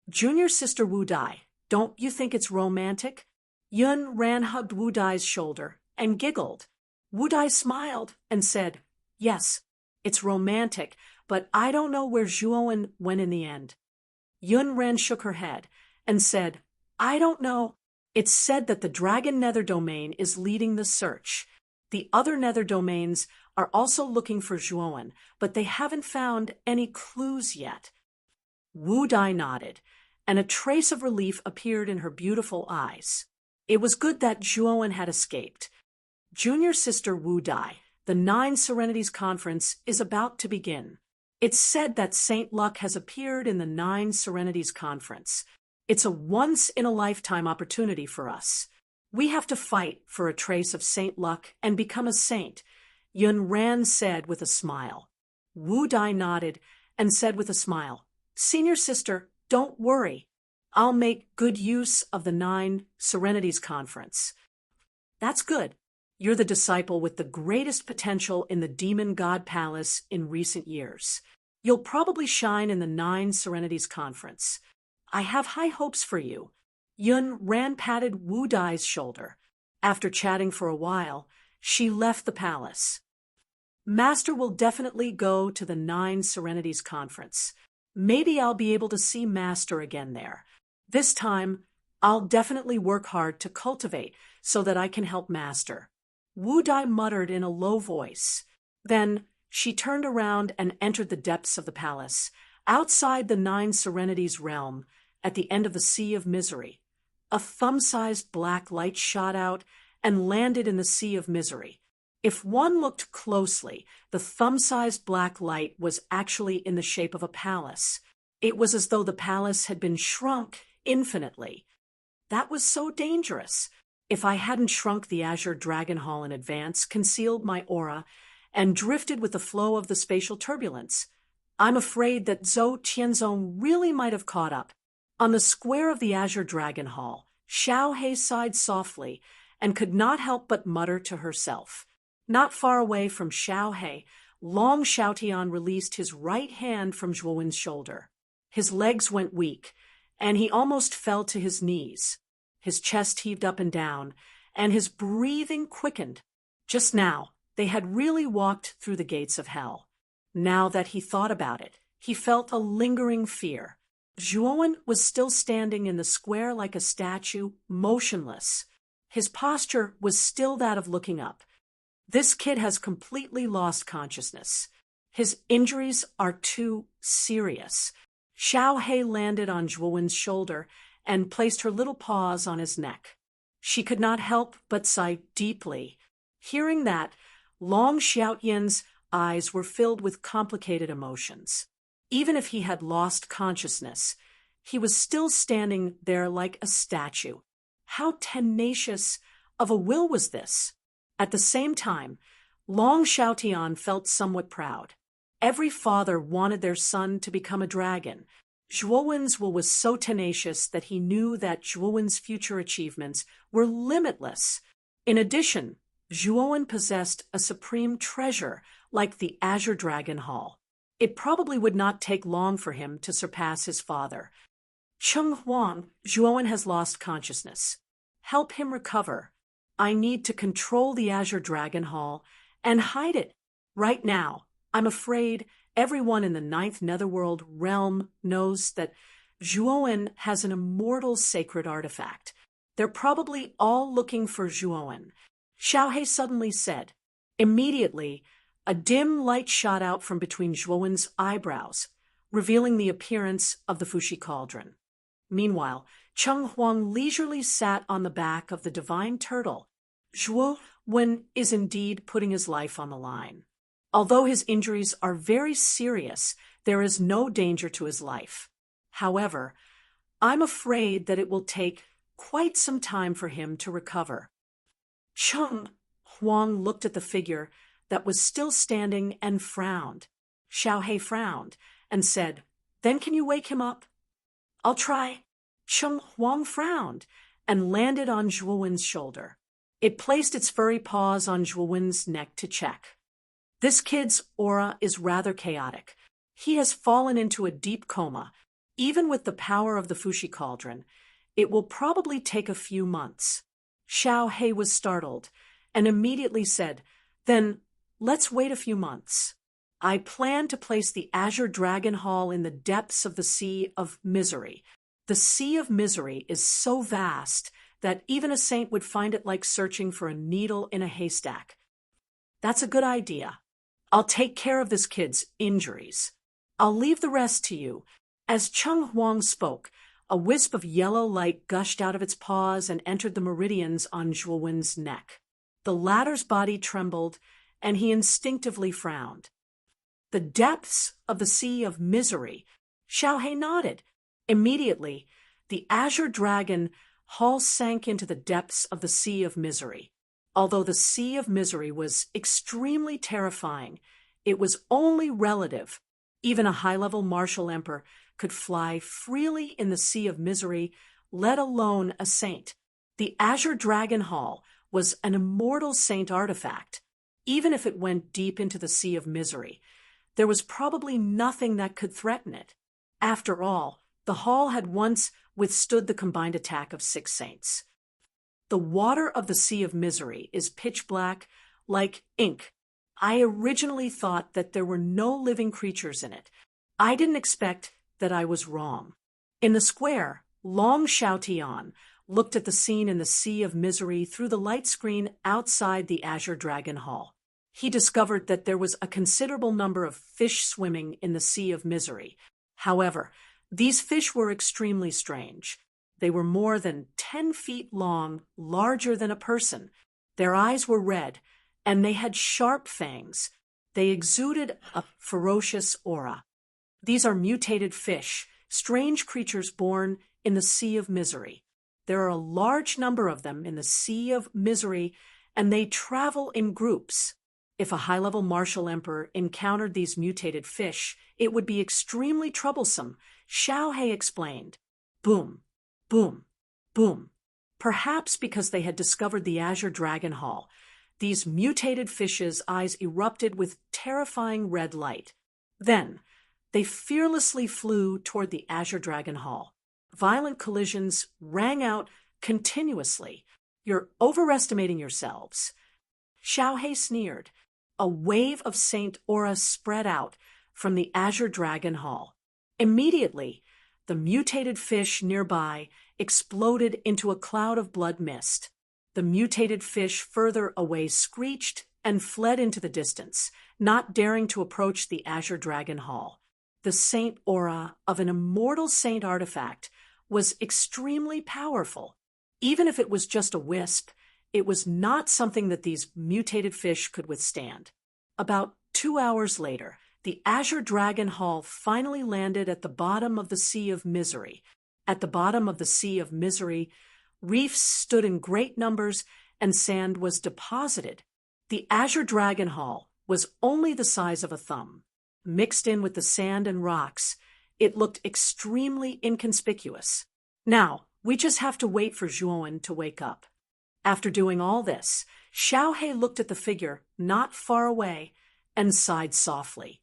"Junior Sister Wu Dai, don't you think it's romantic?" Yunran hugged Wu Dai's shoulder and giggled. Wu Dai smiled and said, "Yes, it's romantic, but I don't know where Zhuowen went in the end." Yunran shook her head and said, "I don't know. It's said that the Dragon Nether Domain is leading the search. The other Nether Domains are also looking for Zhuowen, but they haven't found any clues yet." Wu Dai nodded, and a trace of relief appeared in her beautiful eyes. It was good that Zhuowen had escaped. Junior Sister Wu Dai, the 9 Serenities Conference is about to begin. It's said that Saint Luck has appeared in the 9 Serenities Conference. It's a once-in-a-lifetime opportunity for us. We have to fight for a trace of Saint Luck and become a saint, Yunran said with a smile. Wu Dai nodded and said with a smile, "Senior Sister, don't worry. I'll make good use of the 9 Serenities Conference." "That's good. You're the disciple with the greatest potential in the Demon God Palace in recent years. You'll probably shine in the 9 Serenities Conference. I have high hopes for you." Yunran patted Wu Dai's shoulder. After chatting for a while, she left the palace. "Master will definitely go to the 9 Serenities Conference. Maybe I'll be able to see Master again there. This time, I'll definitely work hard to cultivate so that I can help Master." Wu Dai muttered in a low voice. Then she turned around and entered the depths of the palace, outside the 9 Serenities realm, at the end of the Sea of Misery. A thumb-sized black light shot out and landed in the Sea of Misery. If one looked closely, the thumb-sized black light was actually in the shape of a palace. It was as though the palace had been shrunk infinitely. That was so dangerous. If I hadn't shrunk the Azure Dragon Hall in advance, concealed my aura, and drifted with the flow of the spatial turbulence, I'm afraid that Zhou Tianzong really might have caught up. On the square of the Azure Dragon Hall, Xiao He sighed softly and could not help but mutter to herself. Not far away from Xiao He Long Xiaotian released his right hand from Zhuowen's shoulder. His legs went weak, and he almost fell to his knees. His chest heaved up and down, and his breathing quickened. Just now, they had really walked through the gates of hell. Now that he thought about it, he felt a lingering fear. Zhuowen was still standing in the square like a statue, motionless. His posture was still that of looking up. This kid has completely lost consciousness. His injuries are too serious. Xiao He landed on Zhuowen's shoulder and placed her little paws on his neck. She could not help but sigh deeply. Hearing that, Long Xiaotian's eyes were filled with complicated emotions. Even if he had lost consciousness, he was still standing there like a statue. How tenacious of a will was this? At the same time, Long Xiaotian felt somewhat proud. Every father wanted their son to become a dragon. Zhuowen's will was so tenacious that he knew that Zhuowen's future achievements were limitless. In addition, Zhuowen possessed a supreme treasure like the Azure Dragon Hall. It probably would not take long for him to surpass his father. Cheng Huang, Zhuowen has lost consciousness. Help him recover. I need to control the Azure Dragon Hall and hide it. Right now, I'm afraid everyone in the 9th Netherworld realm knows that Zhuowen has an immortal sacred artifact. They're probably all looking for Zhuowen. Xiao He suddenly said. Immediately, a dim light shot out from between Zhuowen's eyebrows, revealing the appearance of the Fushi cauldron. Meanwhile, Cheng Huang leisurely sat on the back of the divine turtle. Zhuowen is indeed putting his life on the line. Although his injuries are very serious, there is no danger to his life. However, I'm afraid that it will take quite some time for him to recover. Cheng Huang looked at the figure that was still standing and frowned. Xiao He frowned and said, "Then can you wake him up?" "I'll try." Cheng Huang frowned and landed on Zhuowen's shoulder. It placed its furry paws on Zhuowen's neck to check. This kid's aura is rather chaotic. He has fallen into a deep coma. Even with the power of the Fushi cauldron, it will probably take a few months. Xiao He was startled and immediately said, "Then let's wait a few months. I plan to place the Azure Dragon Hall in the depths of the Sea of Misery. The Sea of Misery is so vast that even a saint would find it like searching for a needle in a haystack." "That's a good idea. I'll take care of this kid's injuries. I'll leave the rest to you." As Cheng Huang spoke, a wisp of yellow light gushed out of its paws and entered the meridians on Zhuowen's neck. The latter's body trembled, and he instinctively frowned. "The depths of the Sea of Misery." Xiao He nodded. Immediately, the Azure Dragon Hall sank into the depths of the Sea of Misery. Although the Sea of Misery was extremely terrifying, it was only relative. Even a high-level martial emperor could fly freely in the Sea of Misery, let alone a saint. The Azure Dragon Hall was an immortal saint artifact. Even if it went deep into the Sea of Misery, there was probably nothing that could threaten it. After all, the hall had once withstood the combined attack of 6 saints. The water of the Sea of Misery is pitch black, like ink. I originally thought that there were no living creatures in it. I didn't expect that I was wrong. In the square, Long Xiaotian looked at the scene in the Sea of Misery through the light screen outside the Azure Dragon Hall. He discovered that there was a considerable number of fish swimming in the Sea of Misery. However, these fish were extremely strange. They were more than 10 feet long, larger than a person. Their eyes were red, and they had sharp fangs. They exuded a ferocious aura. These are mutated fish, strange creatures born in the Sea of Misery. There are a large number of them in the Sea of Misery, and they travel in groups. If a high-level martial emperor encountered these mutated fish, it would be extremely troublesome. Xiao He explained. Boom, boom, boom. Perhaps because they had discovered the Azure Dragon Hall, these mutated fishes' eyes erupted with terrifying red light. Then, they fearlessly flew toward the Azure Dragon Hall. Violent collisions rang out continuously. "You're overestimating yourselves." Xiaohe sneered. A wave of Saint Aura spread out from the Azure Dragon Hall. Immediately, the mutated fish nearby exploded into a cloud of blood mist. The mutated fish further away screeched and fled into the distance, not daring to approach the Azure Dragon Hall. The Saint Aura of an immortal saint artifact was extremely powerful. Even if it was just a wisp, it was not something that these mutated fish could withstand. About 2 hours later, the Azure Dragon Hall finally landed at the bottom of the Sea of Misery. At the bottom of the Sea of Misery, reefs stood in great numbers and sand was deposited. The Azure Dragon Hall was only the size of a thumb. Mixed in with the sand and rocks, it looked extremely inconspicuous. Now, we just have to wait for Zhuowen to wake up. After doing all this, Xiaohe looked at the figure not far away and sighed softly.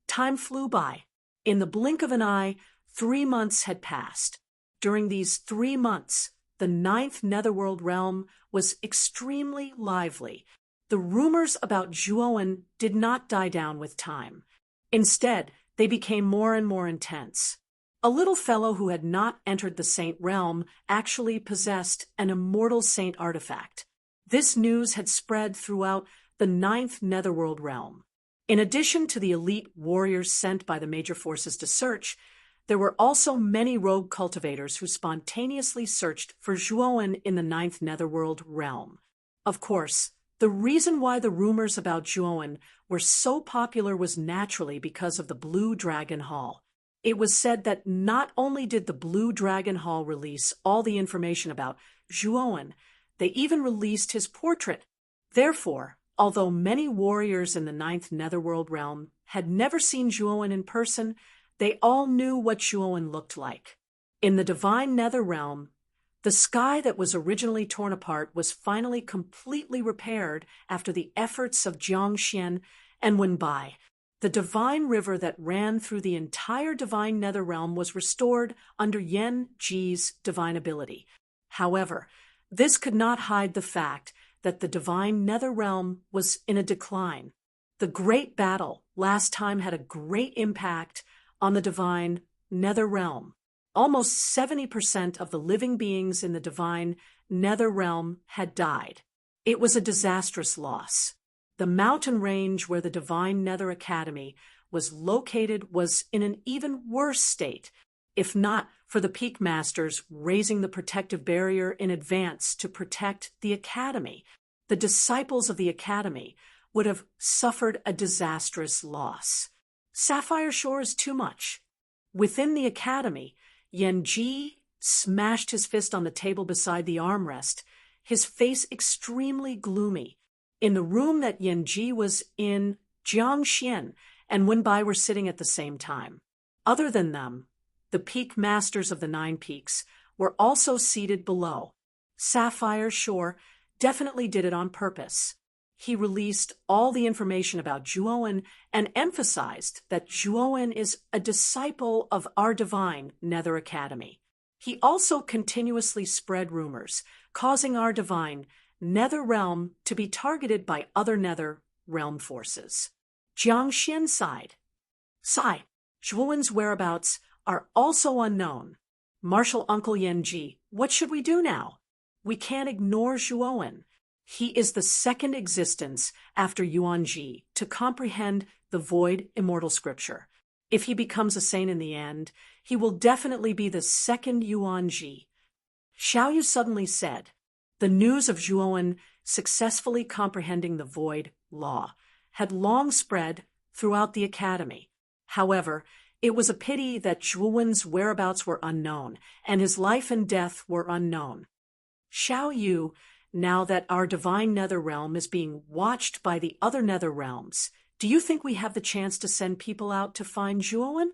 Time flew by. In the blink of an eye, 3 months had passed. During these 3 months, the 9th Netherworld realm was extremely lively. The rumors about Zhuowen did not die down with time. Instead, they became more and more intense. A little fellow who had not entered the saint realm actually possessed an immortal saint artifact. This news had spread throughout the 9th Netherworld realm. In addition to the elite warriors sent by the major forces to search, there were also many rogue cultivators who spontaneously searched for Zhuowen in the 9th Netherworld realm. Of course, the reason why the rumors about Zhuowen were so popular was naturally because of the Blue Dragon Hall. It was said that not only did the Blue Dragon Hall release all the information about Zhuowen, they even released his portrait. Therefore, although many warriors in the 9th Netherworld realm had never seen Zhuowen in person, they all knew what Zhuowen looked like. In the Divine Nether realm, the sky that was originally torn apart was finally completely repaired after the efforts of Jiang Xian and Wenbai. The divine river that ran through the entire Divine Nether realm was restored under Yan Ji's divine ability. However, this could not hide the fact that the Divine Nether realm was in a decline. The Great Battle last time had a great impact on the Divine Nether realm. Almost 70% of the living beings in the Divine Nether realm had died. It was a disastrous loss. The mountain range where the Divine Nether Academy was located was in an even worse state, if not for the Peak Masters raising the protective barrier in advance to protect the Academy. The disciples of the Academy would have suffered a disastrous loss. Sapphire Shore is too much. Within the Academy, Yan Ji smashed his fist on the table beside the armrest, his face extremely gloomy. In the room that Yan Ji was in, Jiang Xian and Wenbai were sitting at the same time. Other than them, the Peak Masters of the 9 Peaks were also seated below. Sapphire Shore definitely did it on purpose. He released all the information about Zhuowen and emphasized that Zhuowen is a disciple of our Divine Nether Academy. He also continuously spread rumors, causing our Divine Nether realm to be targeted by other Nether realm forces. Jiang Xian sighed. Sigh, Zhuowen's whereabouts are also unknown. Martial Uncle Yan Ji, what should we do now? We can't ignore Zhuowen. He is the second existence after Yuan Ji to comprehend the void immortal scripture. If he becomes a saint in the end, he will definitely be the second Yuan Ji. Xiaoyu suddenly said, the news of Zhuowen successfully comprehending the void law had long spread throughout the academy. However, it was a pity that Zhuowen's whereabouts were unknown and his life and death were unknown. Xiaoyu, now that our Divine Nether realm is being watched by the other Nether realms, do you think we have the chance to send people out to find Zhuowen?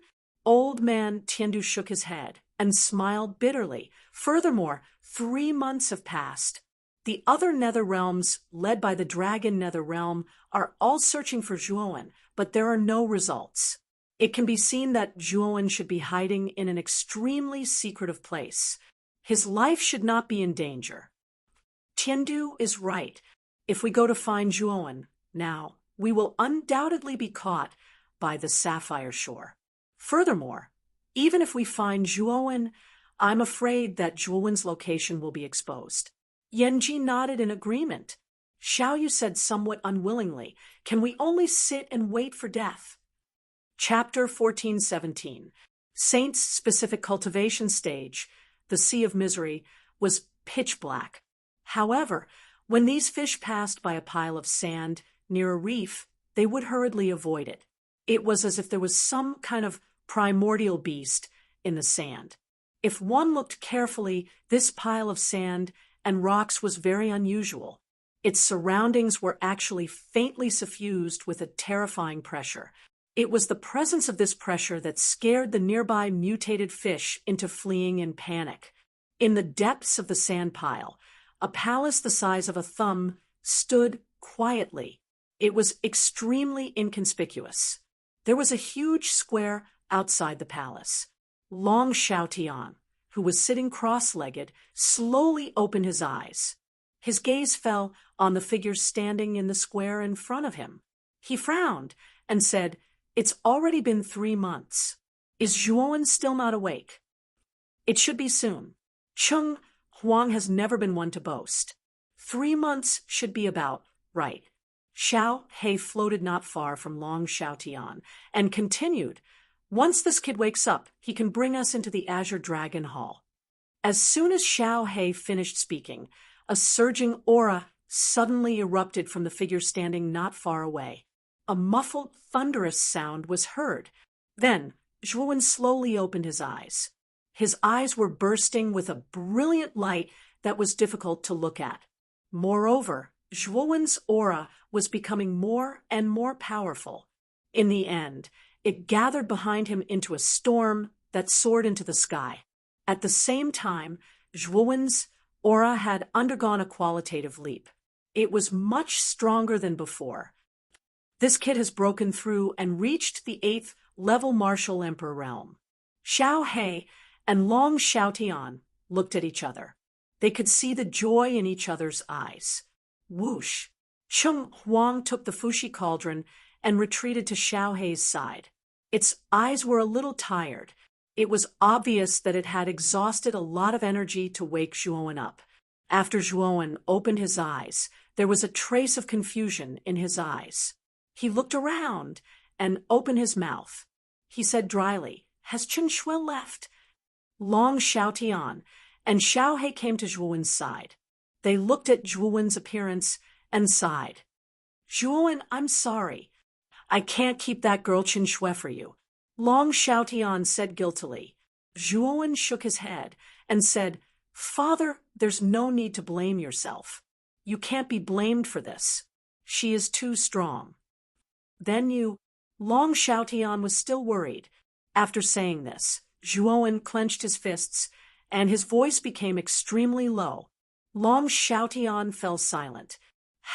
Old man Tiandu shook his head and smiled bitterly. Furthermore, 3 months have passed. The other nether realms, led by the dragon nether realm, are all searching for Zhuowen, but there are no results. It can be seen that Zhuowen should be hiding in an extremely secretive place. His life should not be in danger. Tiandu is right. If we go to find Zhuowen now, we will undoubtedly be caught by the Sapphire Shore. Furthermore, even if we find Zhuowen, I'm afraid that Zhuowen's location will be exposed. Yanji nodded in agreement. Xiaoyu said somewhat unwillingly, "Can we only sit and wait for death?" Chapter 14:17. Saint's specific cultivation stage, the Sea of Misery, was pitch black. However, when these fish passed by a pile of sand near a reef, they would hurriedly avoid it. It was as if there was some kind of primordial beast in the sand. If one looked carefully, this pile of sand and rocks was very unusual. Its surroundings were actually faintly suffused with a terrifying pressure. It was the presence of this pressure that scared the nearby mutated fish into fleeing in panic. In the depths of the sand pile, a palace the size of a thumb stood quietly. It was extremely inconspicuous. There was a huge square outside the palace. Long Xiaotian, who was sitting cross-legged, slowly opened his eyes. His gaze fell on the figure standing in the square in front of him. He frowned and said, "It's already been 3 months. Is Zhuowen still not awake?" "It should be soon." Chung Huang has never been one to boast. 3 months should be about right. Xiao He floated not far from Long Xiaotian and continued, "Once this kid wakes up, he can bring us into the Azure Dragon Hall." As soon as Xiao He finished speaking, a surging aura suddenly erupted from the figure standing not far away. A muffled, thunderous sound was heard. Then Zhuowen slowly opened his eyes. His eyes were bursting with a brilliant light that was difficult to look at. Moreover, Zhuowen's aura was becoming more and more powerful. In the end, it gathered behind him into a storm that soared into the sky. At the same time, Zhuowen's aura had undergone a qualitative leap. It was much stronger than before. This kid has broken through and reached the 8th level Martial Emperor realm. Xiao He and Long Xiaotian looked at each other. They could see the joy in each other's eyes. Whoosh! Chung Huang took the Fushi cauldron and retreated to Xiao He's side. Its eyes were a little tired. It was obvious that it had exhausted a lot of energy to wake Zhuowen up. After Zhuowen opened his eyes, there was a trace of confusion in his eyes. He looked around and opened his mouth. He said dryly, "Has Chen Shui left?" Long Xiaotian and Xiao He came to Zhuowen's side. They looked at Zhuowen's appearance and sighed. "Zhuowen, I'm sorry. I can't keep that girl Chen Shui for you," Long Xiaotian said guiltily. Zhuowen shook his head and said, "Father, there's no need to blame yourself. You can't be blamed for this. She is too strong." "Then you—" Long Xiaotian was still worried. After saying this, Zhuowen clenched his fists, and his voice became extremely low. Long Xiaotian fell silent.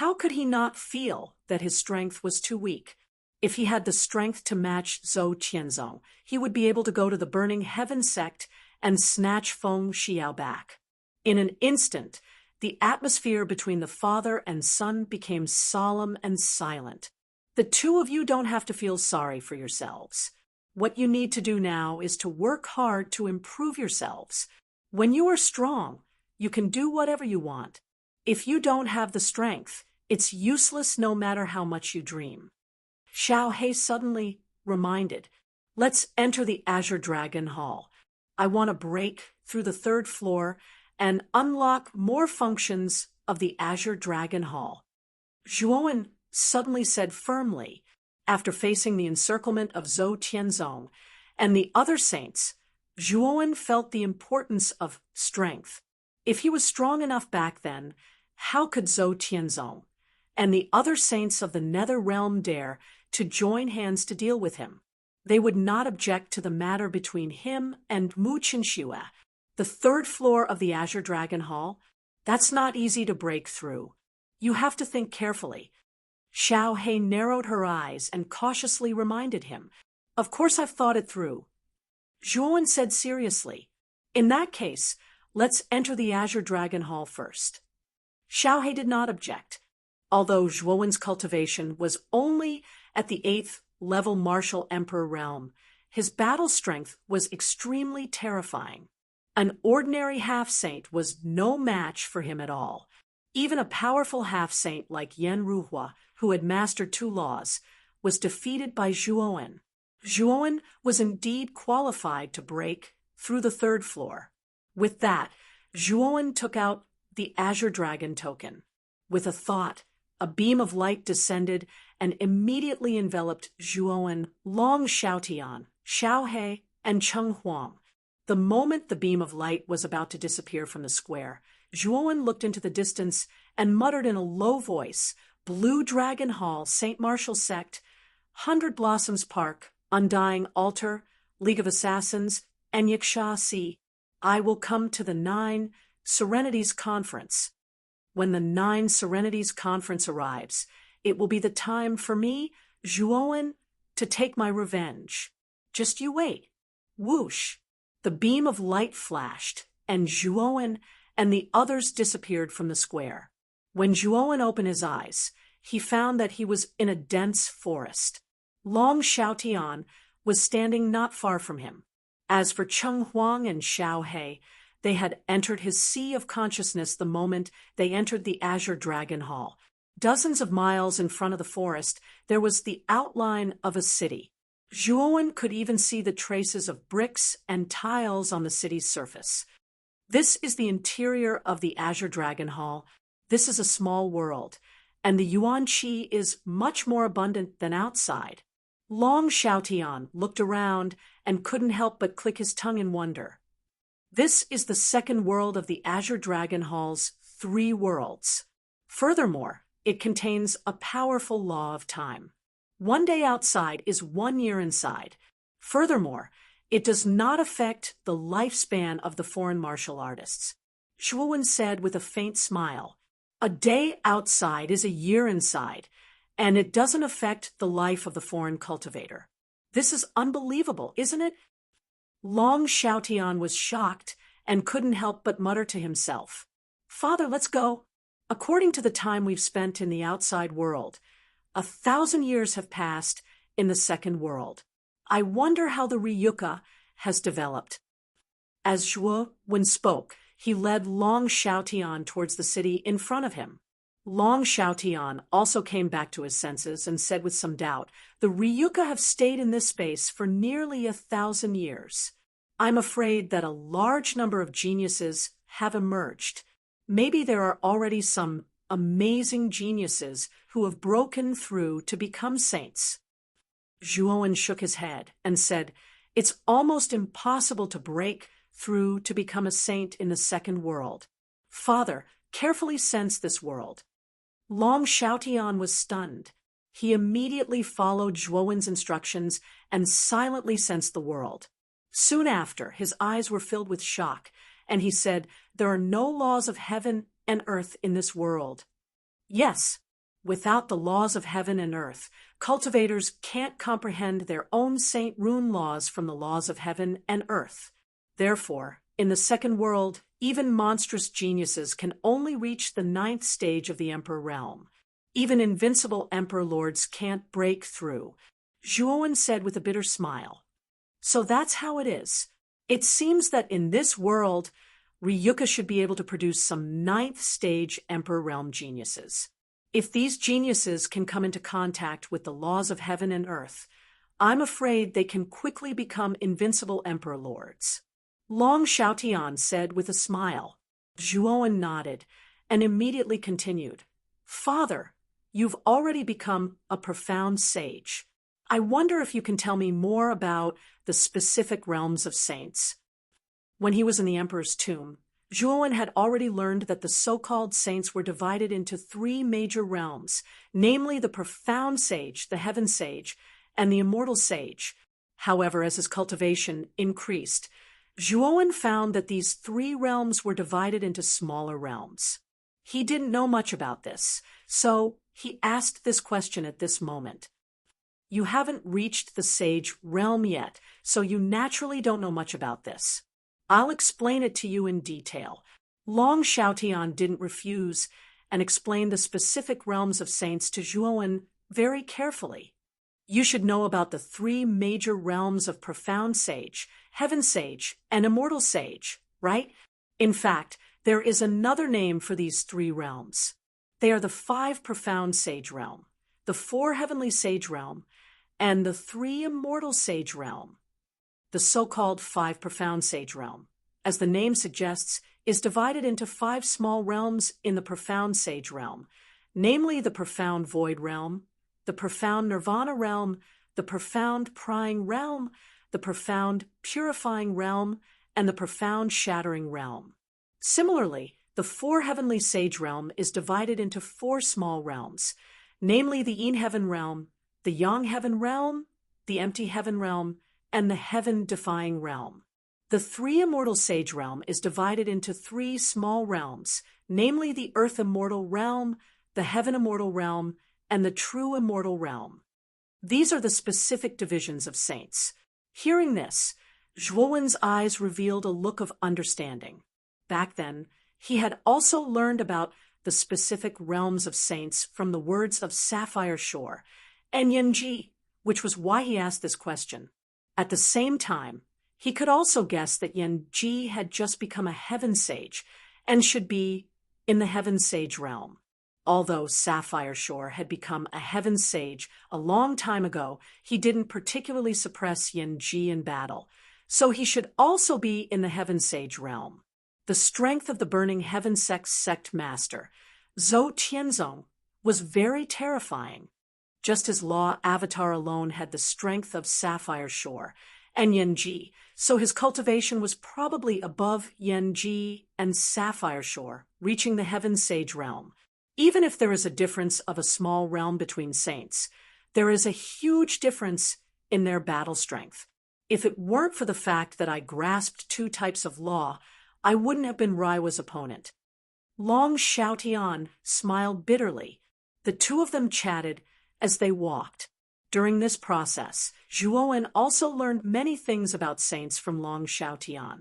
How could he not feel that his strength was too weak? If he had the strength to match Zhou Qianzong, he would be able to go to the Burning Heaven sect and snatch Feng Xiao back. In an instant, the atmosphere between the father and son became solemn and silent. "The two of you don't have to feel sorry for yourselves. What you need to do now is to work hard to improve yourselves. When you are strong, you can do whatever you want. If you don't have the strength, it's useless no matter how much you dream." Xiao He suddenly reminded, "Let's enter the Azure Dragon Hall. I want to break through the 3rd floor and unlock more functions of the Azure Dragon Hall." Zhuowen suddenly said firmly, after facing the encirclement of Zhou Tianzong and the other saints, Zhuowen felt the importance of strength. If he was strong enough back then, how could Zhou Tianzong and the other saints of the Nether Realm dare to join hands to deal with him? They would not object to the matter between him and Mu Qinshui. The 3rd floor of the Azure Dragon Hall, That's not easy to break through. You have to think carefully. Xiao He narrowed her eyes and cautiously reminded him. Of course I've thought it through. Zhuowen said seriously. In that case, let's enter the Azure Dragon Hall first. Xiao He did not object. Although Zhuowen's cultivation was only at the 8th level martial emperor realm, his battle strength was extremely terrifying. An ordinary half-saint was no match for him at all. Even a powerful half-saint like Yan Ruhua, who had mastered 2 laws, was defeated by Zhuowen. Zhuowen was indeed qualified to break through the 3rd floor. With that, Zhuowen took out the Azure Dragon token. With a thought, a beam of light descended and immediately enveloped Zhuowen, Long Xiaotian, Xiao He, and Cheng Huang. The moment the beam of light was about to disappear from the square, Zhuowen looked into the distance and muttered in a low voice, Blue Dragon Hall, St. Martial Sect, 100 Blossoms Park, Undying Altar, League of Assassins, and Yiksha Si. I will come to the 9 Serenities Conference. When the 9 Serenities Conference arrives, it will be the time for me, Zhuowen, to take my revenge. Just you wait. Whoosh! The beam of light flashed, and Zhuowen and the others disappeared from the square. When Zhuowen opened his eyes, he found that he was in a dense forest. Long Xiaotian was standing not far from him. As for Cheng Huang and Xiao He, they had entered his sea of consciousness the moment they entered the Azure Dragon Hall. Dozens of miles in front of the forest, there was the outline of a city. Zhuowen could even see the traces of bricks and tiles on the city's surface. This is the interior of the Azure Dragon Hall. This is a small world, and the Yuan Qi is much more abundant than outside. Long Xiaotian looked around and couldn't help but click his tongue in wonder. This is the 2nd world of the Azure Dragon Hall's 3 worlds. Furthermore, it contains a powerful law of time. 1 day outside is 1 year inside. Furthermore, it does not affect the lifespan of the foreign martial artists. Zhuowen said with a faint smile, a day outside is a year inside, and it doesn't affect the life of the foreign cultivator. This is unbelievable, isn't it? Long Xiaotian was shocked and couldn't help but mutter to himself, Father, let's go. According to the time we've spent in the outside world, 1,000 years have passed in the 2nd world. I wonder how the Ryuka has developed. As Zhuowen spoke, he led Long Xiaotian towards the city in front of him. Long Xiaotian also came back to his senses and said with some doubt, the Ryuka have stayed in this space for nearly 1,000 years. I'm afraid that a large number of geniuses have emerged. Maybe there are already some amazing geniuses who have broken through to become saints. Zhuowen shook his head and said, it's almost impossible to break through to become a saint in the 2nd world. Father, carefully sense this world. Long Xiaotian was stunned. He immediately followed Zhuowen's instructions and silently sensed the world. Soon after, his eyes were filled with shock, and he said, there are no laws of heaven and earth in this world. Yes, without the laws of heaven and earth, cultivators can't comprehend their own Saint Rune laws from the laws of heaven and earth. Therefore, in the 2nd world, even monstrous geniuses can only reach the 9th stage of the Emperor realm. Even invincible Emperor lords can't break through. Zhuowen said with a bitter smile. So that's how it is. It seems that in this world, Ryuka should be able to produce some 9th stage Emperor realm geniuses. If these geniuses can come into contact with the laws of heaven and earth, I'm afraid they can quickly become invincible Emperor lords. Long Xiaotian said with a smile. Zhuowen nodded and immediately continued. Father, you've already become a profound sage. I wonder if you can tell me more about the specific realms of saints. When he was in the emperor's tomb, Zhuowen had already learned that the so-called saints were divided into 3 major realms, namely the profound sage, the heaven sage, and the immortal sage. However, as his cultivation increased, Zhuowen found that these three realms were divided into smaller realms. He didn't know much about this, so he asked this question at this moment. You haven't reached the sage realm yet, so you naturally don't know much about this. I'll explain it to you in detail. Long Xiaotian didn't refuse and explained the specific realms of saints to Zhuowen very carefully. You should know about the three major realms of profound sage, heaven sage, and immortal sage, right? In fact, there is another name for these three realms. They are the five profound sage realm, the four heavenly sage realm, and the three immortal sage realm. The so-called five profound sage realm, as the name suggests, is divided into five small realms in the profound sage realm, namely the profound void realm, the profound nirvana realm, the profound prying realm, the profound purifying realm, and the profound shattering realm. Similarly, the four heavenly sage realm is divided into four small realms, namely the yin heaven realm, the yang heaven realm, the empty heaven realm, and the heaven-defying realm. The three immortal sage realm is divided into three small realms, namely the earth immortal realm, the heaven immortal realm, and the true immortal realm. These are the specific divisions of saints. Hearing this, Zhuowen's eyes revealed a look of understanding. Back then, he had also learned about the specific realms of saints from the words of Sapphire Shore and Yanji, which was why he asked this question. At the same time, he could also guess that Yanji had just become a heaven sage and should be in the heaven sage realm. Although Sapphire Shore had become a heaven sage a long time ago, he didn't particularly suppress Yanji in battle, so he should also be in the heaven sage realm. The strength of the burning heaven sect master, Zhou Tianzong, was very terrifying. Just as Law Avatar alone had the strength of Sapphire Shore and Yanji, so his cultivation was probably above Yanji and Sapphire Shore, reaching the heaven sage realm. Even if there is a difference of a small realm between saints, there is a huge difference in their battle strength. If it weren't for the fact that I grasped two types of law, I wouldn't have been Raiwa's opponent. Long Xiaotian smiled bitterly. The two of them chatted as they walked. During this process, Zhuowen also learned many things about saints from Long Xiaotian.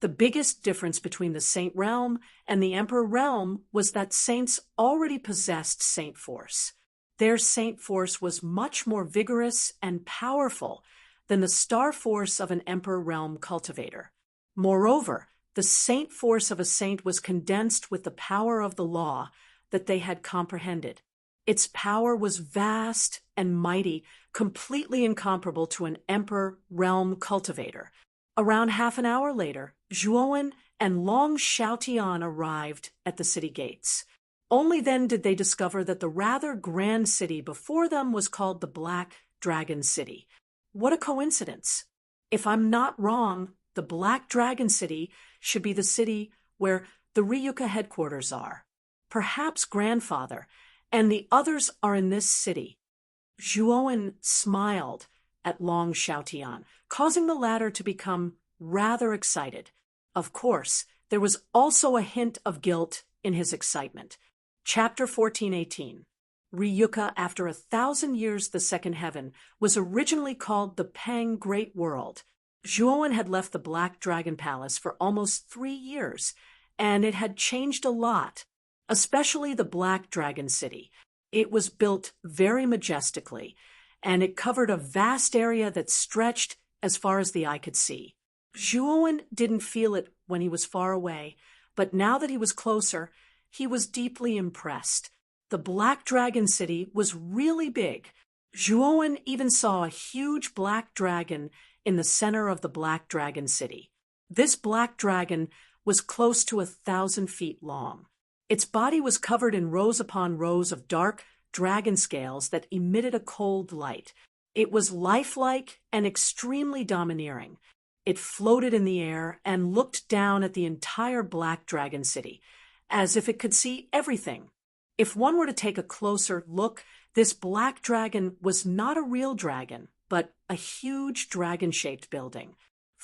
The biggest difference between the saint realm and the emperor realm was that saints already possessed saint force. Their saint force was much more vigorous and powerful than the star force of an emperor realm cultivator. Moreover, the saint force of a saint was condensed with the power of the law that they had comprehended. Its power was vast and mighty, completely incomparable to an emperor realm cultivator. Around half an hour later, Zhuowen and Long Xiaotian arrived at the city gates. Only then did they discover that the rather grand city before them was called the Black Dragon City. What a coincidence! If I'm not wrong, the Black Dragon City should be the city where the Ryuka headquarters are. Perhaps Grandfather and the others are in this city. Zhuowen smiled at Long Xiaotian, causing the latter to become rather excited. Of course, there was also a hint of guilt in his excitement. Chapter 14:18. Ryuka, after 1,000 years the second heaven, was originally called the Pang Great World. Zhuowen had left the Black Dragon Palace for almost 3 years, and it had changed a lot, especially the Black Dragon City. It was built very majestically, and it covered a vast area that stretched as far as the eye could see. Zhuowen didn't feel it when he was far away, but now that he was closer, he was deeply impressed. The Black Dragon City was really big. Zhuowen even saw a huge black dragon in the center of the Black Dragon City. This black dragon was close to 1,000 feet long. Its body was covered in rows upon rows of dark dragon scales that emitted a cold light. It was lifelike and extremely domineering. It floated in the air and looked down at the entire Black Dragon City, as if it could see everything. If one were to take a closer look, this black dragon was not a real dragon, but a huge dragon-shaped building.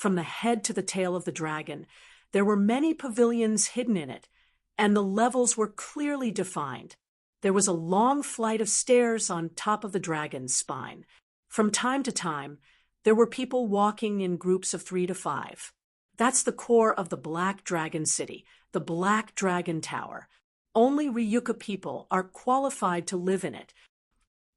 from the head to the tail of the dragon. There were many pavilions hidden in it, and the levels were clearly defined. There was a long flight of stairs on top of the dragon's spine. From time to time, there were people walking in groups of 3 to 5. That's the core of the Black Dragon City, the Black Dragon Tower. Only Ryuka people are qualified to live in it.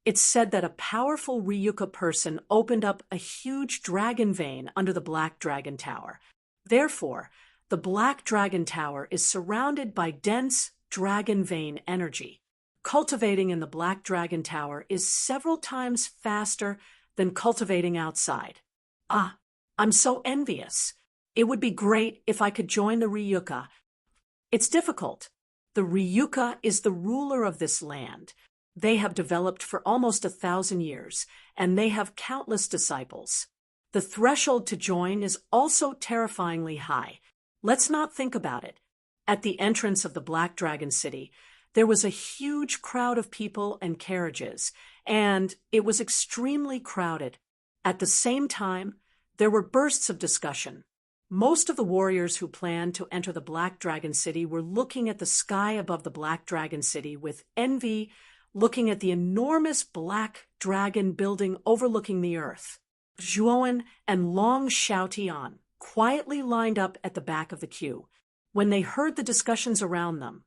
It's said that a powerful Ryuka person opened up a huge dragon vein under the Black Dragon Tower. Therefore, the Black Dragon Tower is surrounded by dense dragon vein energy. Cultivating in the Black Dragon Tower is several times faster than cultivating outside. I'm so envious. It would be great if I could join the Ryuka. It's difficult. The Ryuka is the ruler of this land. They have developed for almost 1,000 years, and they have countless disciples. The threshold to join is also terrifyingly high. Let's not think about it. At the entrance of the Black Dragon City, there was a huge crowd of people and carriages, and it was extremely crowded. At the same time, there were bursts of discussion. Most of the warriors who planned to enter the Black Dragon City were looking at the sky above the Black Dragon City with envy, looking at the enormous black dragon building overlooking the earth. Zhuowen and Long Xiaotian quietly lined up at the back of the queue. When they heard the discussions around them,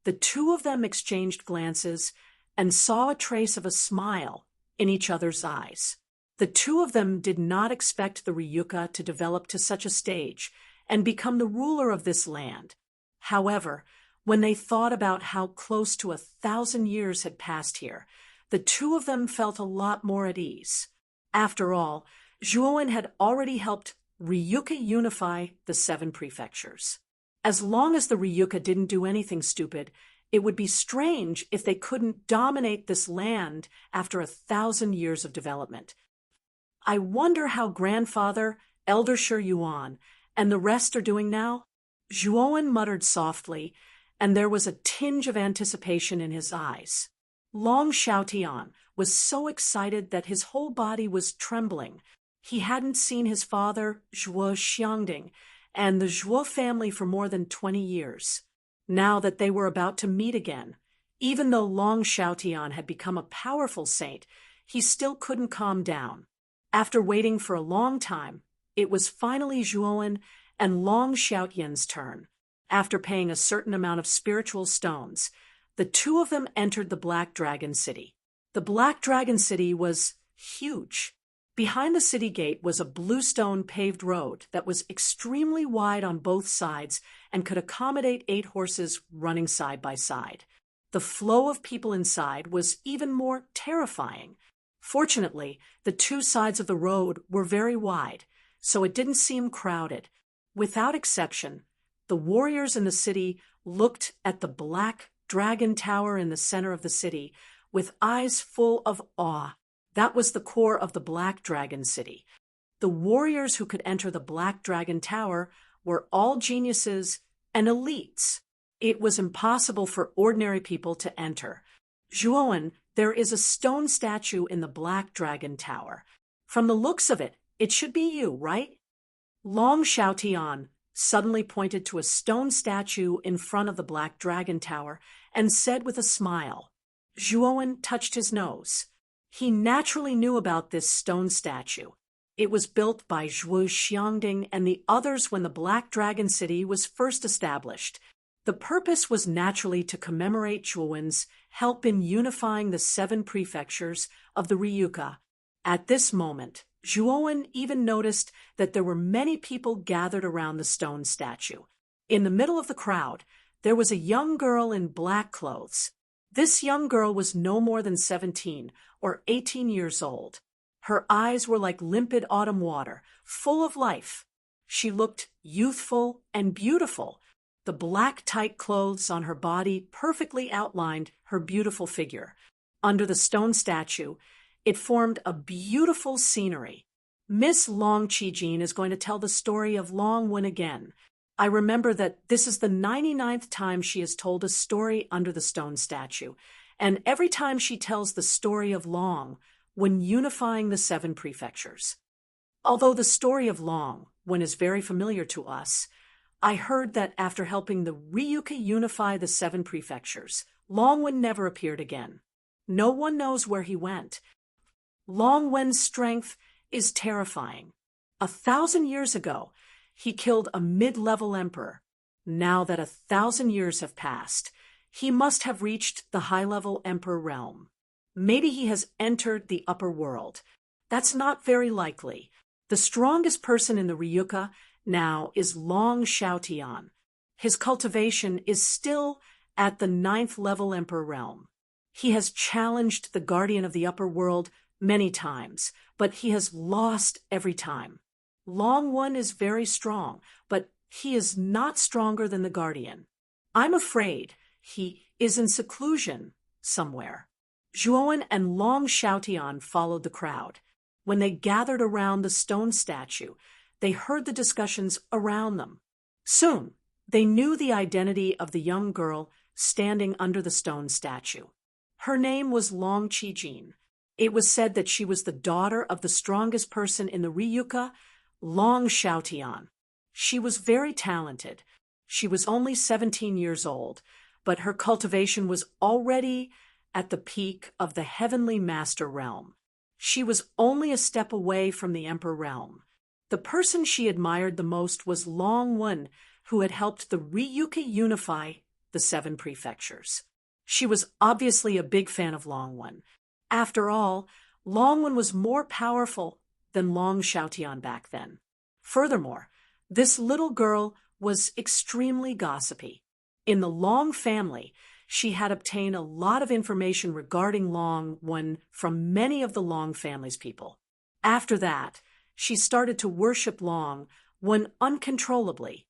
the two of them exchanged glances and saw a trace of a smile in each other's eyes. The two of them did not expect the Ryuka to develop to such a stage and become the ruler of this land. However, when they thought about how close to 1,000 years had passed here, the two of them felt a lot more at ease. After all, Zhuowen had already helped Ryuka unify the 7 prefectures. As long as the Ryuka didn't do anything stupid, it would be strange if they couldn't dominate this land after 1,000 years of development. I wonder how Grandfather, Elder Shi Yuan, and the rest are doing now? Zhuowen muttered softly, and there was a tinge of anticipation in his eyes. Long Xiaotian was so excited that his whole body was trembling. He hadn't seen his father, Zhuo Xiangding, and the Zhuo family for more than 20 years. Now that they were about to meet again, even though Long Xiaotian had become a powerful saint, he still couldn't calm down. After waiting for a long time, it was finally Zhuowen and Long Xiaotian's turn. After paying a certain amount of spiritual stones, the two of them entered the Black Dragon City. The Black Dragon City was huge. Behind the city gate was a bluestone paved road that was extremely wide on both sides and could accommodate 8 horses running side by side. The flow of people inside was even more terrifying. Fortunately, the 2 sides of the road were very wide, so it didn't seem crowded. Without exception, the warriors in the city looked at the Black Dragon Tower in the center of the city with eyes full of awe. That was the core of the Black Dragon City. The warriors who could enter the Black Dragon Tower were all geniuses and elites. It was impossible for ordinary people to enter. Zhuowen, there is a stone statue in the Black Dragon Tower. From the looks of it, it should be you, right? Long Xiaotian suddenly pointed to a stone statue in front of the Black Dragon Tower and said with a smile. Zhuowen touched his nose. He naturally knew about this stone statue. It was built by Zhuo Xiangding and the others when the Black Dragon City was first established. The purpose was naturally to commemorate Zhuowen's help in unifying the 7 prefectures of the Ryuka. At this moment, Zhuowen even noticed that there were many people gathered around the stone statue. In the middle of the crowd, there was a young girl in black clothes. This young girl was no more than 17 or 18 years old. Her eyes were like limpid autumn water, full of life. She looked youthful and beautiful. The black tight clothes on her body perfectly outlined her beautiful figure. Under the stone statue, it formed a beautiful scenery. Miss Long Qijin is going to tell the story of Long Wen again. I remember that this is the 99th time she has told a story under the stone statue, and every time she tells the story of Long when unifying the 7 prefectures. Although the story of Long Wen is very familiar to us, I heard that after helping the Ryuka unify the 7 prefectures, Long Wen never appeared again. No one knows where he went. Long Wen's strength is terrifying. 1,000 years ago, he killed a mid-level emperor. Now that 1,000 years have passed, he must have reached the high-level emperor realm. Maybe he has entered the upper world. That's not very likely. The strongest person in the Ryuka now is Long Xiaotian. His cultivation is still at the 9th level emperor realm. He has challenged the guardian of the upper world many times, but he has lost every time. Long Wen is very strong, but he is not stronger than the guardian. I'm afraid he is in seclusion somewhere. Zhuowen and Long Xiaotian followed the crowd. When they gathered around the stone statue, they heard the discussions around them. Soon, they knew the identity of the young girl standing under the stone statue. Her name was Long Qijin. It was said that she was the daughter of the strongest person in the Ryuka, Long Xiaotian. She was very talented. She was only 17 years old, but her cultivation was already at the peak of the heavenly master realm. She was only a step away from the emperor realm. The person she admired the most was Long Wen, who had helped the Ryuka unify the 7 prefectures. She was obviously a big fan of Long Wen. After all, Long Wen was more powerful than Long Xiaotian back then. Furthermore, this little girl was extremely gossipy. In the Long family, she had obtained a lot of information regarding Long Wen from many of the Long family's people. After that, she started to worship Long Wen uncontrollably.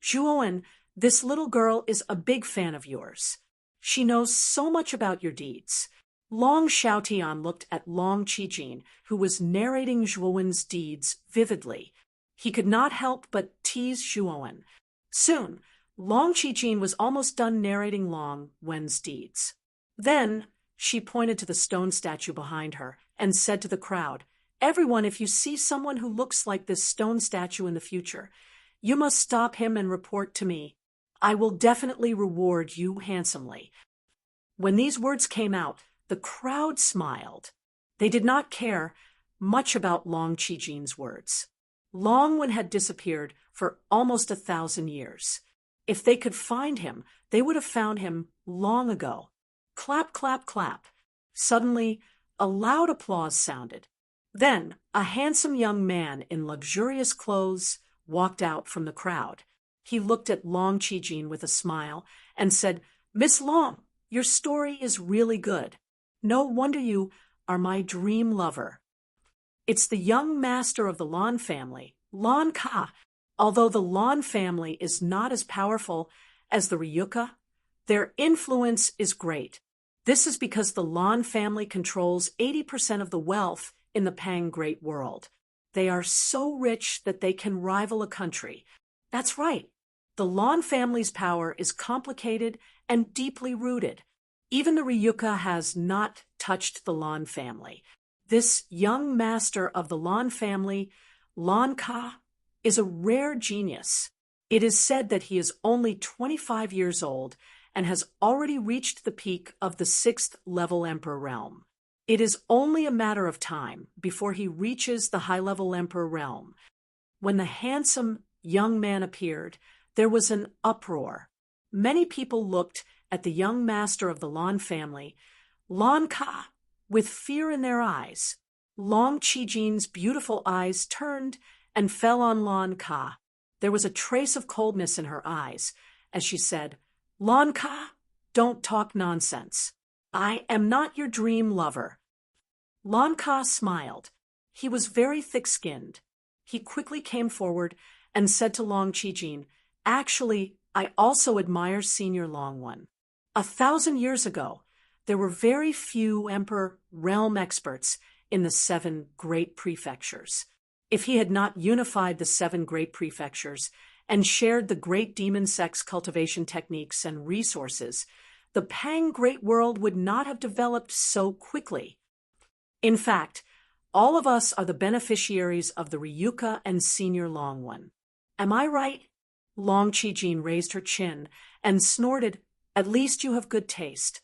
Zhuowen, this little girl is a big fan of yours. She knows so much about your deeds. Long Xiaotian looked at Long Qijin, who was narrating Zhuowen's deeds vividly. He could not help but tease Zhuowen. Soon, Long Qijin was almost done narrating Long Wen's deeds. Then, she pointed to the stone statue behind her and said to the crowd, "Everyone, if you see someone who looks like this stone statue in the future, you must stop him and report to me. I will definitely reward you handsomely." When these words came out, the crowd smiled. They did not care much about Long Qijin's words. Long Wen had disappeared for almost 1,000 years. If they could find him, they would have found him long ago. Clap, clap, clap. Suddenly, a loud applause sounded. Then, a handsome young man in luxurious clothes walked out from the crowd. He looked at Long Qijin with a smile and said, "Miss Long, your story is really good. No wonder you are my dream lover." It's the young master of the Lan family, Lan Ka. Although the Lan family is not as powerful as the Ryuka, their influence is great. This is because the Lan family controls 80% of the wealth in the Pang Great World. They are so rich that they can rival a country. That's right. The Lan family's power is complicated and deeply rooted. Even the Ryuka has not touched the Lan family. This young master of the Lan family, Lan Ka, is a rare genius. It is said that he is only 25 years old and has already reached the peak of the 6th level emperor realm. It is only a matter of time before he reaches the high-level emperor realm. When the handsome young man appeared, there was an uproar. Many people looked at the young master of the Lan family, Lan Ka, with fear in their eyes. Long Qijin's beautiful eyes turned and fell on Lan Ka. There was a trace of coldness in her eyes as she said, "Lan Ka, don't talk nonsense. I am not your dream lover." Lan Ka smiled. He was very thick-skinned. He quickly came forward and said to Long Qijin, "Actually, I also admire Senior Long Wen. 1,000 years ago, there were very few emperor realm experts in the 7 great prefectures. If he had not unified the 7 great prefectures and shared the great demon sex cultivation techniques and resources, the Pang Great World would not have developed so quickly. In fact, All of us are the beneficiaries of the Ryuka and Senior Long One. Am I right? Long Chi-jin raised her chin and snorted, "At least you have good taste."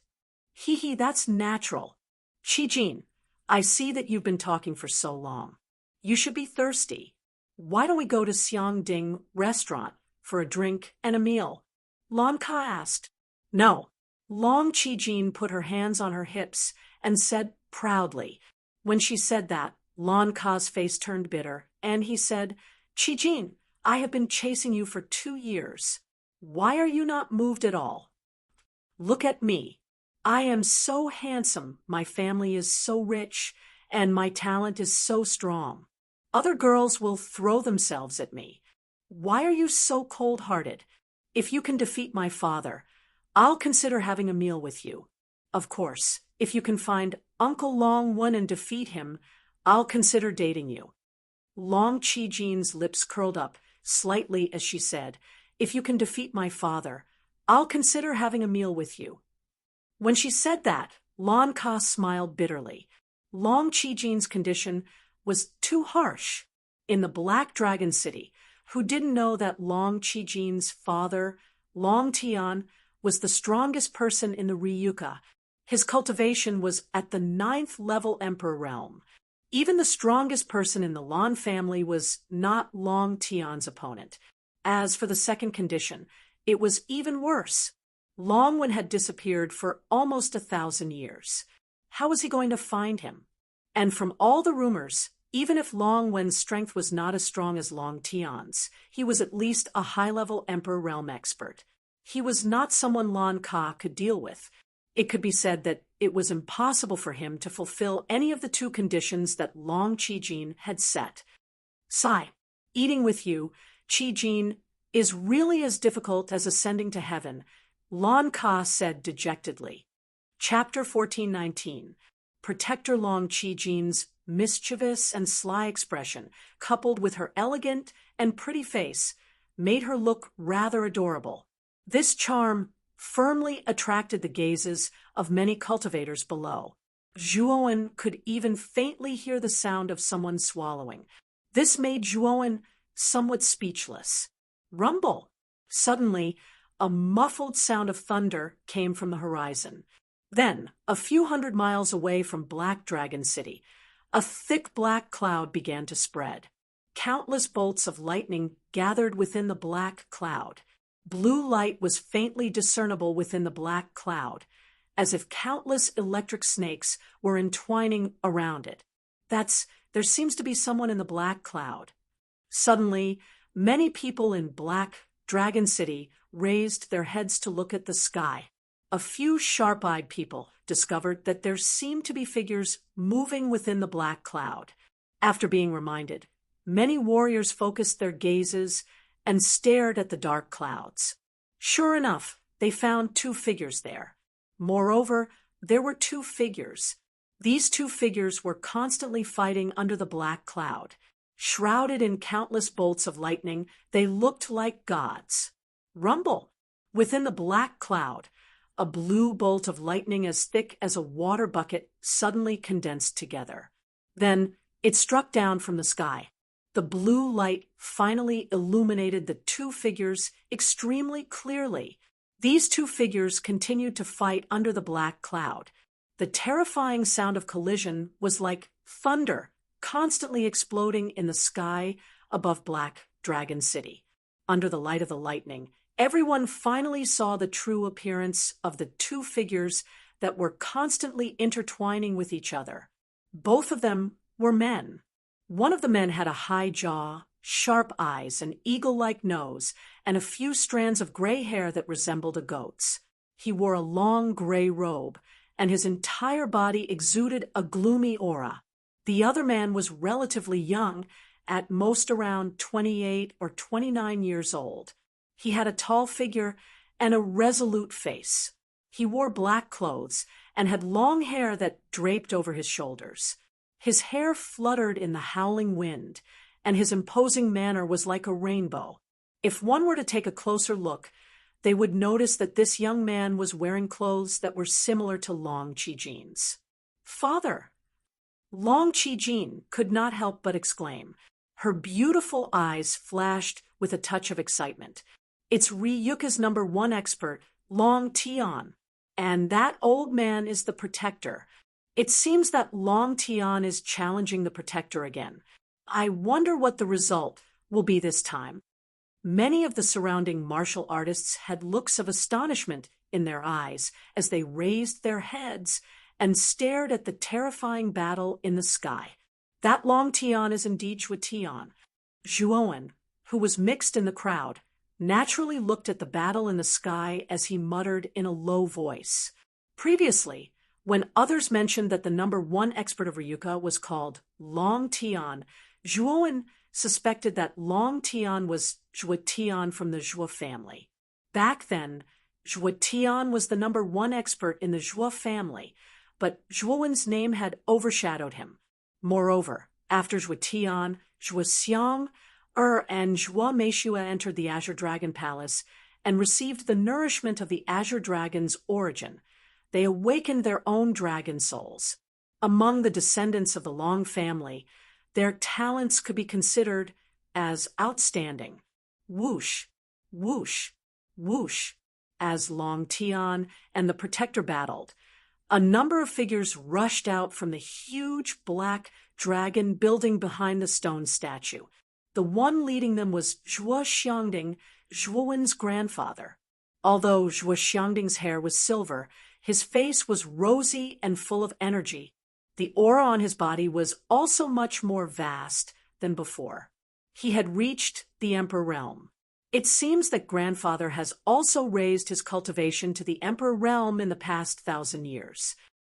Hee hee, that's natural. Chi-jin, I see that you've been talking for so long. You should be thirsty. Why don't we go to Xiangding restaurant for a drink and a meal? Lan Ka asked. No. Long Chi-jin put her hands on her hips and said proudly. When she said that, Lan Ka's face turned bitter, and he said, Chi-jin, I have been chasing you for 2 years. Why are you not moved at all? Look at me. I am so handsome, my family is so rich, and my talent is so strong. Other girls will throw themselves at me. Why are you so cold-hearted? If you can defeat my father, I'll consider having a meal with you. Of course, if you can find Uncle Long One and defeat him, I'll consider dating you. Long Chi-jin's lips curled up slightly as she said, If you can defeat my father, I'll consider having a meal with you. When she said that, Lan Ka smiled bitterly. Long Chi-jin's condition was too harsh. In the Black Dragon City, who didn't know that Long Chi-jin's father, Long Tian, was the strongest person in the Ryuka. His cultivation was at the 9th level Emperor realm. Even the strongest person in the Lan family was not Long Tian's opponent. As for the second condition, it was even worse. Long Wen had disappeared for almost 1,000 years. How was he going to find him? And from all the rumors, even if Long Wen's strength was not as strong as Long Tian's, he was at least a high-level Emperor realm expert. He was not someone Lan Ka could deal with. It could be said that it was impossible for him to fulfill any of the 2 conditions that Long Chi-jin had set. Sigh, eating with you, Chi-jin, is really as difficult as ascending to heaven, Lan Ka said dejectedly. Chapter 1419. Protector Long Chi-jin's mischievous and sly expression, coupled with her elegant and pretty face, made her look rather adorable. This charm firmly attracted the gazes of many cultivators below. Zhuowen could even faintly hear the sound of someone swallowing. This made Zhuowen somewhat speechless. Rumble! Suddenly, a muffled sound of thunder came from the horizon. Then, a few hundred miles away from Black Dragon City, a thick black cloud began to spread. Countless bolts of lightning gathered within the black cloud. Blue light was faintly discernible within the black cloud, as if countless electric snakes were entwining around it. There seems to be someone in the black cloud. Suddenly, many people in Black Dragon City raised their heads to look at the sky. A few sharp-eyed people discovered that there seemed to be figures moving within the black cloud. After being reminded, many warriors focused their gazes and stared at the dark clouds. Sure enough, they found 2 figures there. Moreover, there were 2 figures. These 2 figures were constantly fighting under the black cloud. Shrouded in countless bolts of lightning, they looked like gods. Rumble! Within the black cloud, a blue bolt of lightning as thick as a water bucket suddenly condensed together. Then it struck down from the sky. The blue light finally illuminated the 2 figures extremely clearly. These 2 figures continued to fight under the black cloud. The terrifying sound of collision was like thunder constantly exploding in the sky above Black Dragon City. Under the light of the lightning, everyone finally saw the true appearance of the 2 figures that were constantly intertwining with each other. Both of them were men. One of the men had a high jaw, sharp eyes, an eagle-like nose, and a few strands of gray hair that resembled a goat's. He wore a long gray robe, and his entire body exuded a gloomy aura. The other man was relatively young, at most around 28 or 29 years old. He had a tall figure and a resolute face. He wore black clothes and had long hair that draped over his shoulders. His hair fluttered in the howling wind, and his imposing manner was like a rainbow. If one were to take a closer look, they would notice that this young man was wearing clothes that were similar to Long Chi-jin's. Father! Long Qijin could not help but exclaim. Her beautiful eyes flashed with a touch of excitement. It's Ryuka's #1 expert, Long Tian. And that old man is the protector. It seems that Long Tian is challenging the protector again. I wonder what the result will be this time. Many of the surrounding martial artists had looks of astonishment in their eyes as they raised their heads and stared at the terrifying battle in the sky. That Long Tian is indeed Zhuo Tian. Zhuowen, who was mixed in the crowd, naturally looked at the battle in the sky as he muttered in a low voice. Previously, when others mentioned that the #1 expert of Ryuka was called Long Tian, Zhuowen suspected that Long Tian was Zhuo Tian from the Zhuo family. Back then, Zhuo Tian was the #1 expert in the Zhuo family, but Zhuowen's name had overshadowed him. Moreover, after Zhuo Tian, Zhuo Xiang, and Zhuo Meishua entered the Azure Dragon Palace and received the nourishment of the Azure Dragon's origin. They awakened their own dragon souls. Among the descendants of the Long family, their talents could be considered as outstanding. Whoosh, whoosh, whoosh, as Long Tian and the Protector battled. A number of figures rushed out from the huge black dragon building behind the stone statue. The one leading them was Zhuo Xiangding, Zhuowen's grandfather. Although Zhuo Xiangding's hair was silver, his face was rosy and full of energy. The aura on his body was also much more vast than before. He had reached the Emperor realm. It seems that grandfather has also raised his cultivation to the Emperor realm in the past 1,000 years.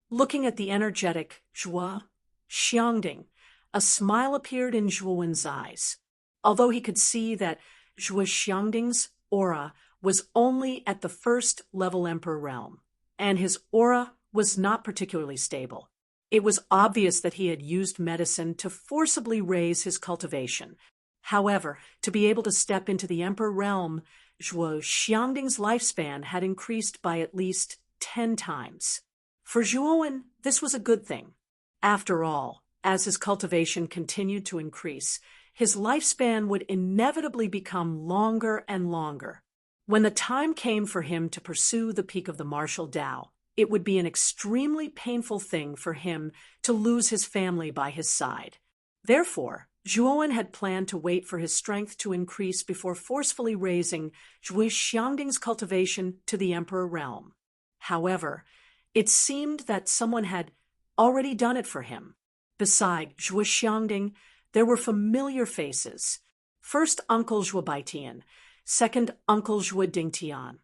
Looking at the energetic Zhuo Xiangding, a smile appeared in Zhuowen's eyes. Although he could see that Zhuo Xiangding's aura was only at the first-level Emperor realm, and his aura was not particularly stable. It was obvious that he had used medicine to forcibly raise his cultivation. However, to be able to step into the Emperor realm, Zhuo Xiangding's lifespan had increased by at least 10 times. For Zhuowen, this was a good thing. After all, as his cultivation continued to increase, his lifespan would inevitably become longer and longer. When the time came for him to pursue the peak of the martial Tao, it would be an extremely painful thing for him to lose his family by his side. Therefore, Zhuowen had planned to wait for his strength to increase before forcefully raising Zhuo Xiangding's cultivation to the Emperor realm. However, it seemed that someone had already done it for him. Beside Zhuo Xiangding, there were familiar faces. First Uncle Zhuo Baitian, second Uncle Zhuo Dingtian,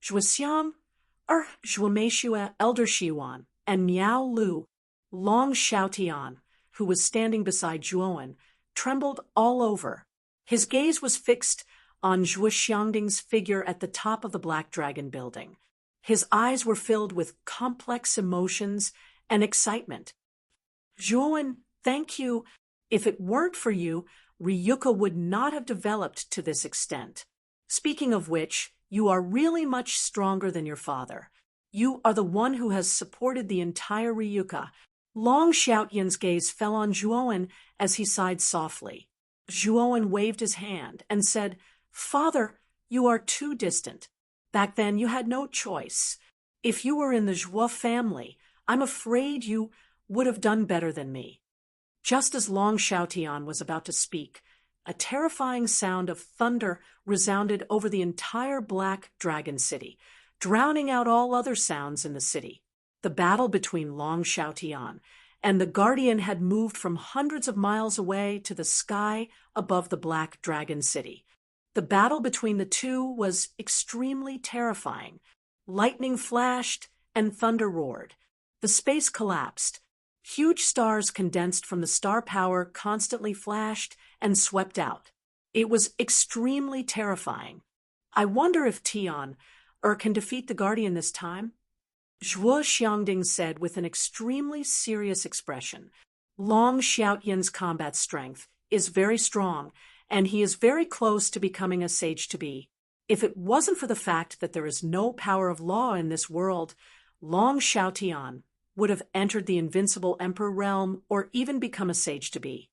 Zhuo Xiang, Zhuo Meishua, Elder Xiwan, and Miao Lu. Long Xiaotian, who was standing beside Zhuowen, trembled all over. His gaze was fixed on Zhuo Xiangding's figure at the top of the Black Dragon building. His eyes were filled with complex emotions and excitement. Zhuowen, thank you. If it weren't for you, Ryuka would not have developed to this extent. Speaking of which, you are really much stronger than your father. You are the one who has supported the entire Ryuka. Long Xiaotian's gaze fell on Zhuowen as he sighed softly. Zhuowen waved his hand and said, "Father, you are too distant. Back then you had no choice. If you were in the Zhuo family, I'm afraid you would have done better than me." Just as Long Xiaotian was about to speak, a terrifying sound of thunder resounded over the entire Black Dragon City, drowning out all other sounds in the city. The battle between Long Xiaotian and the Guardian had moved from hundreds of miles away to the sky above the Black Dragon City. The battle between the two was extremely terrifying. Lightning flashed and thunder roared. The space collapsed. Huge stars condensed from the star power constantly flashed and swept out. It was extremely terrifying. I wonder if Tian can defeat the Guardian this time? Zhuo Xiangding said with an extremely serious expression. Long Xiaotian's combat strength is very strong, and he is very close to becoming a sage-to-be. If it wasn't for the fact that there is no power of law in this world, Long Xiaotian would have entered the invincible emperor realm or even become a sage-to-be.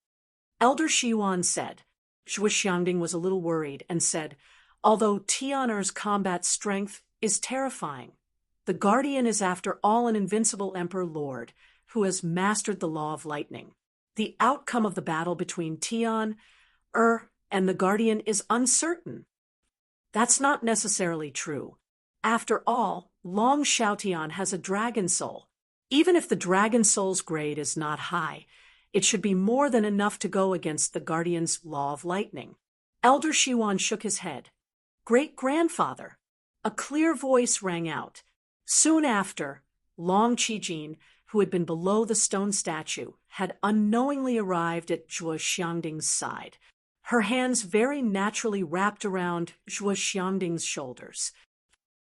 Elder Xiyuan said. Zhuo Xiangding was a little worried and said, although Tianer's combat strength is terrifying, the Guardian is after all an invincible emperor lord who has mastered the law of lightning. The outcome of the battle between Tian, and the Guardian is uncertain. That's not necessarily true. After all, Long Xiaotian has a dragon soul. Even if the dragon soul's grade is not high, it should be more than enough to go against the Guardian's law of lightning. Elder Xiyuan shook his head. Great-grandfather. A clear voice rang out. Soon after, Long Qijin, who had been below the stone statue, had unknowingly arrived at Zhuo Xiangding's side. Her hands very naturally wrapped around Zhuo Xiangding's shoulders.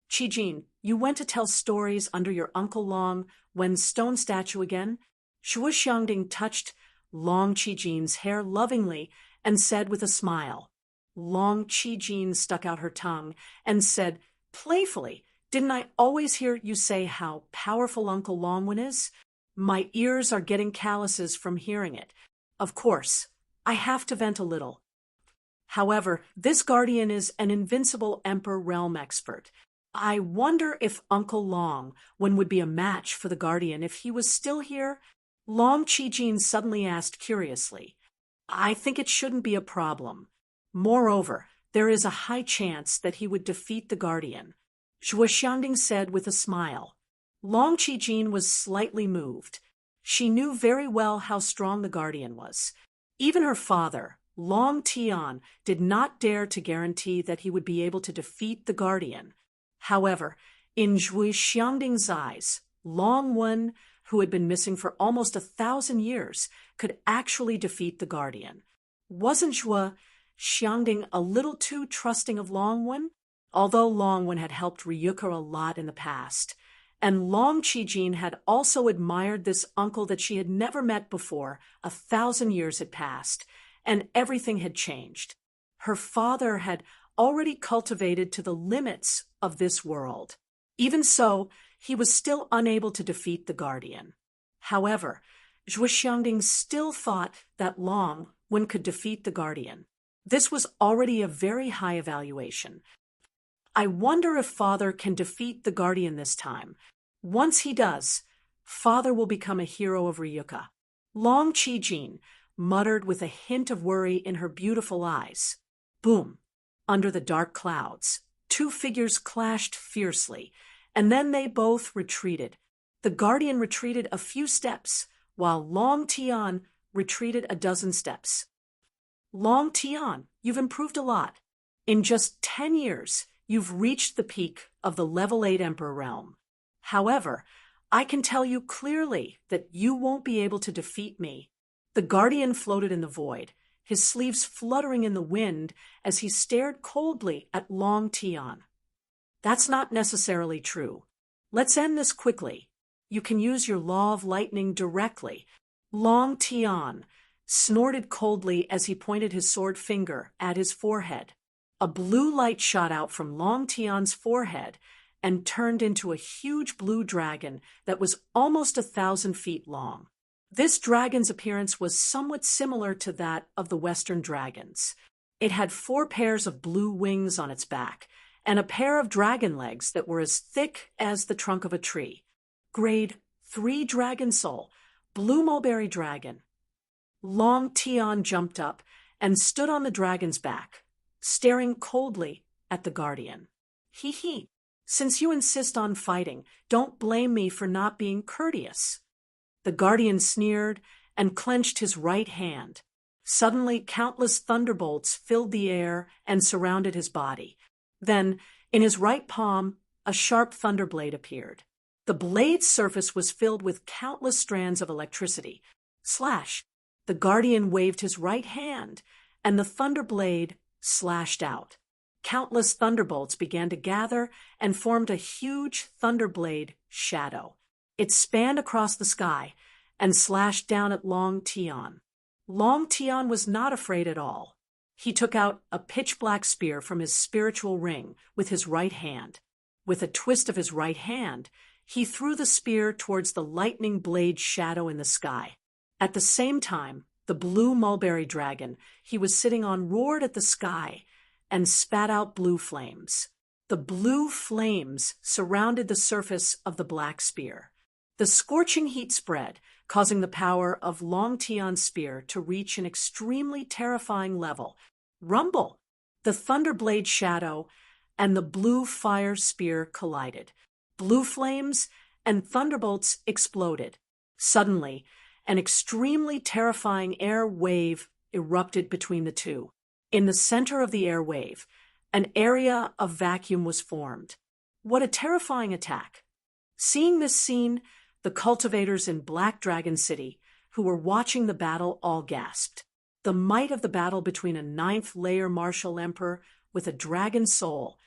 Qijin, you went to tell stories under your Uncle Long when stone statue again? Zhuo Xiangding touched Long Qijin's hair lovingly and said with a smile. Long Qijin stuck out her tongue and said, playfully, didn't I always hear you say how powerful Uncle Longwen is? My ears are getting calluses from hearing it. Of course, I have to vent a little. However, this Guardian is an invincible Emperor realm expert. I wonder if Uncle Longwen would be a match for the Guardian if he was still here? Long Qijin suddenly asked curiously. I think it shouldn't be a problem. Moreover, there is a high chance that he would defeat the Guardian. Zhuo Xiangding said with a smile. Long Qijin was slightly moved. She knew very well how strong the Guardian was. Even her father, Long Tian, did not dare to guarantee that he would be able to defeat the Guardian. However, in Zhuo Xiangding's eyes, Long Wen, who had been missing for almost 1,000 years, could actually defeat the Guardian. Wasn't Zhuo Xiangding a little too trusting of Long Wen? Although Long Wen had helped Ryuka a lot in the past, and Long Qijin had also admired this uncle that she had never met before, 1,000 years had passed, and everything had changed. Her father had already cultivated to the limits of this world. Even so, he was still unable to defeat the Guardian. However, Zhuo Xiangding still thought that Long Wen could defeat the Guardian. This was already a very high evaluation. I wonder if Father can defeat the Guardian this time. Once he does, Father will become a hero of Ryuka. Long Qijin muttered with a hint of worry in her beautiful eyes. Boom! Under the dark clouds, two figures clashed fiercely, and then they both retreated. The Guardian retreated a few steps, while Long Tian retreated a dozen steps. Long Tian, you've improved a lot. In just 10 years, you've reached the peak of the level 8 Emperor realm. However, I can tell you clearly that you won't be able to defeat me. The Guardian floated in the void, his sleeves fluttering in the wind as he stared coldly at Long Tian. That's not necessarily true. Let's end this quickly. You can use your law of lightning directly. Long Tian snorted coldly as he pointed his sword finger at his forehead. A blue light shot out from Long Tian's forehead and turned into a huge blue dragon that was almost 1,000 feet long. This dragon's appearance was somewhat similar to that of the Western dragons. It had 4 pairs of blue wings on its back and a pair of dragon legs that were as thick as the trunk of a tree. Grade 3 Dragon Soul, Blue Mulberry Dragon. Long Tian jumped up and stood on the dragon's back, staring coldly at the Guardian. Hee. Since you insist on fighting, don't blame me for not being courteous. The Guardian sneered and clenched his right hand. Suddenly, countless thunderbolts filled the air and surrounded his body. Then, in his right palm, a sharp thunderblade appeared. The blade's surface was filled with countless strands of electricity. Slash! The Guardian waved his right hand, and the thunderblade slashed out. Countless thunderbolts began to gather and formed a huge thunderblade shadow. It spanned across the sky and slashed down at Long Tian. Long Tian was not afraid at all. He took out a pitch-black spear from his spiritual ring with his right hand. With a twist of his right hand, He threw the spear towards the lightning blade shadow in the sky. At the same time, the blue mulberry dragon he was sitting on roared at the sky and spat out blue flames. The blue flames surrounded the surface of the black spear. The scorching heat spread, causing the power of Long Tion's spear to reach an extremely terrifying level. Rumble! The thunderblade shadow and the blue fire spear collided. Blue flames and thunderbolts exploded. Suddenly, an extremely terrifying air wave erupted between the two. In the center of the air wave, an area of vacuum was formed. What a terrifying attack! Seeing this scene, the cultivators in Black Dragon City, who were watching the battle, all gasped. The might of the battle between a ninth-layer martial emperor with a dragon soul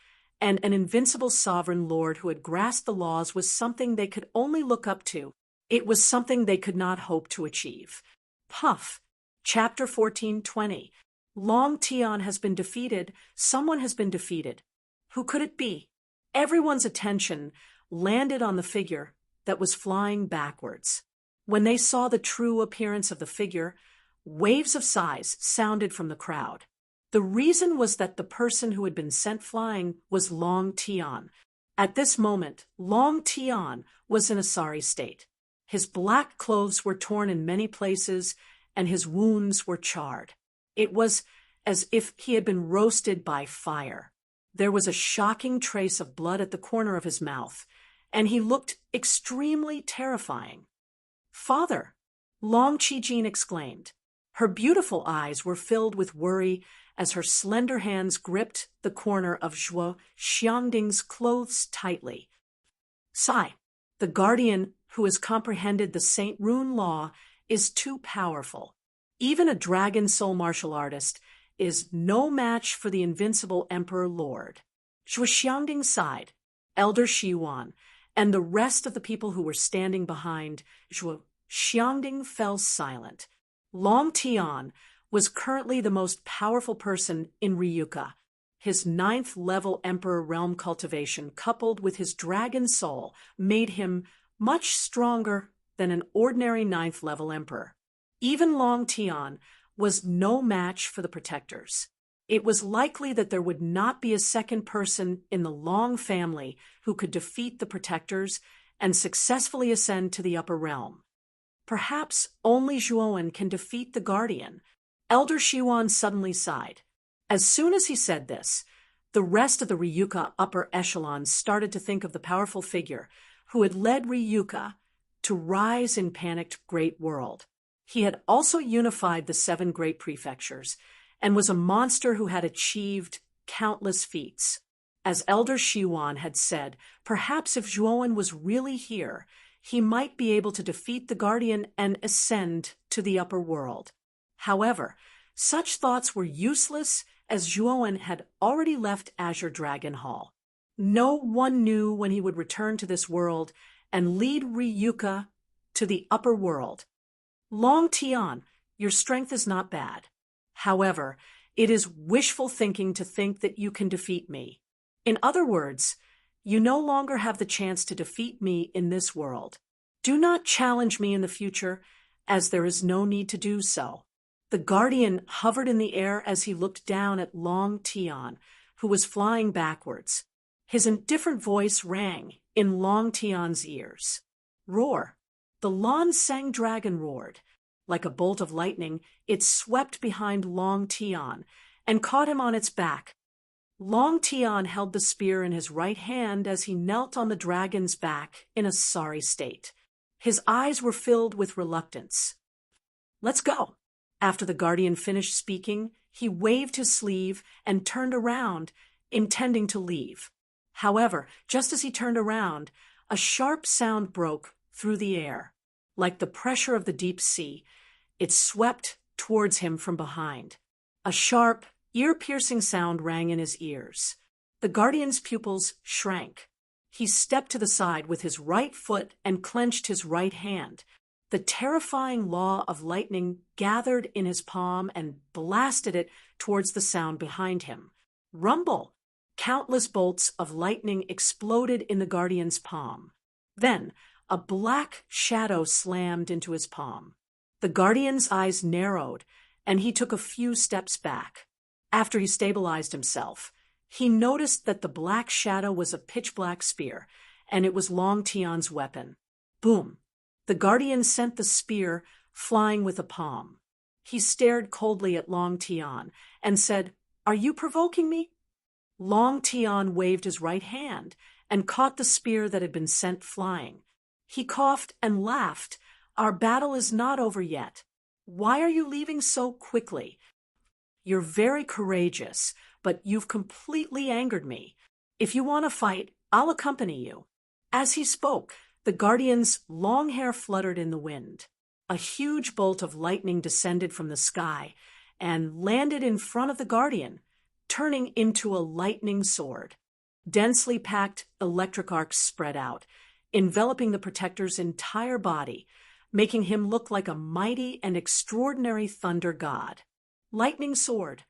and an invincible sovereign lord who had grasped the laws was something they could only look up to. It was something they could not hope to achieve. Puff. Chapter 14:20. Long Tian has been defeated. Someone has been defeated. Who could it be? Everyone's attention landed on the figure that was flying backwards. When they saw the true appearance of the figure, waves of sighs sounded from the crowd. The reason was that the person who had been sent flying was Long Tian. At this moment, Long Tian was in a sorry state. His black clothes were torn in many places, and his wounds were charred. It was as if he had been roasted by fire. There was a shocking trace of blood at the corner of his mouth, and he looked extremely terrifying. "Father!" Long Qijin exclaimed. Her beautiful eyes were filled with worry as her slender hands gripped the corner of Zhuo Xiangding's clothes tightly. Sigh. The guardian who has comprehended the Saint Rune law is too powerful. Even a dragon soul martial artist is no match for the invincible Emperor Lord. Zhuo Xiangding sighed. Elder Xiwan and the rest of the people who were standing behind Zhuo Xiangding fell silent. Long Tian was currently the most powerful person in Ryuka. His 9th-level Emperor realm cultivation, coupled with his dragon soul, made him much stronger than an ordinary 9th-level Emperor. Even Long Tian was no match for the protectors. It was likely that there would not be a second person in the Long family who could defeat the protectors and successfully ascend to the upper realm. Perhaps only Zhuowen can defeat the guardian. Elder Xiwan suddenly sighed. As soon as he said this, the rest of the Ryuka upper echelons started to think of the powerful figure who had led Ryuka to rise in panicked great world. He had also unified the 7 great prefectures and was a monster who had achieved countless feats. As Elder Xiwan had said, perhaps if Zhuowen was really here, he might be able to defeat the guardian and ascend to the upper world. However, such thoughts were useless as Zhuowen had already left Azure Dragon Hall. No one knew when he would return to this world and lead Ryuka to the upper world. Long Tian, your strength is not bad. However, it is wishful thinking to think that you can defeat me. In other words, you no longer have the chance to defeat me in this world. Do not challenge me in the future, as there is no need to do so. The guardian hovered in the air as he looked down at Long Tian, who was flying backwards. His indifferent voice rang in Long Tian's ears. Roar! The Lan Sang dragon roared. Like a bolt of lightning, it swept behind Long Tian and caught him on its back. Long Tian held the spear in his right hand as he knelt on the dragon's back in a sorry state. His eyes were filled with reluctance. Let's go. After the guardian finished speaking, he waved his sleeve and turned around, intending to leave. However, just as he turned around, a sharp sound broke through the air. Like the pressure of the deep sea, it swept towards him from behind. A sharp, ear-piercing sound rang in his ears. The guardian's pupils shrank. He stepped to the side with his right foot and clenched his right hand. The terrifying law of lightning gathered in his palm and blasted it towards the sound behind him. Rumble! Countless bolts of lightning exploded in the guardian's palm. Then, a black shadow slammed into his palm. The guardian's eyes narrowed, and he took a few steps back. After he stabilized himself, he noticed that the black shadow was a pitch-black spear, and it was Long Tian's weapon. Boom! The guardian sent the spear flying with a palm. He stared coldly at Long Tian and said, "Are you provoking me?" Long Tian waved his right hand and caught the spear that had been sent flying. He coughed and laughed. "Our battle is not over yet. Why are you leaving so quickly? You're very courageous, but you've completely angered me. If you want to fight, I'll accompany you." As he spoke, the guardian's long hair fluttered in the wind. A huge bolt of lightning descended from the sky and landed in front of the guardian, turning into a lightning sword. Densely packed electric arcs spread out, enveloping the protector's entire body, making him look like a mighty and extraordinary thunder god. Lightning sword.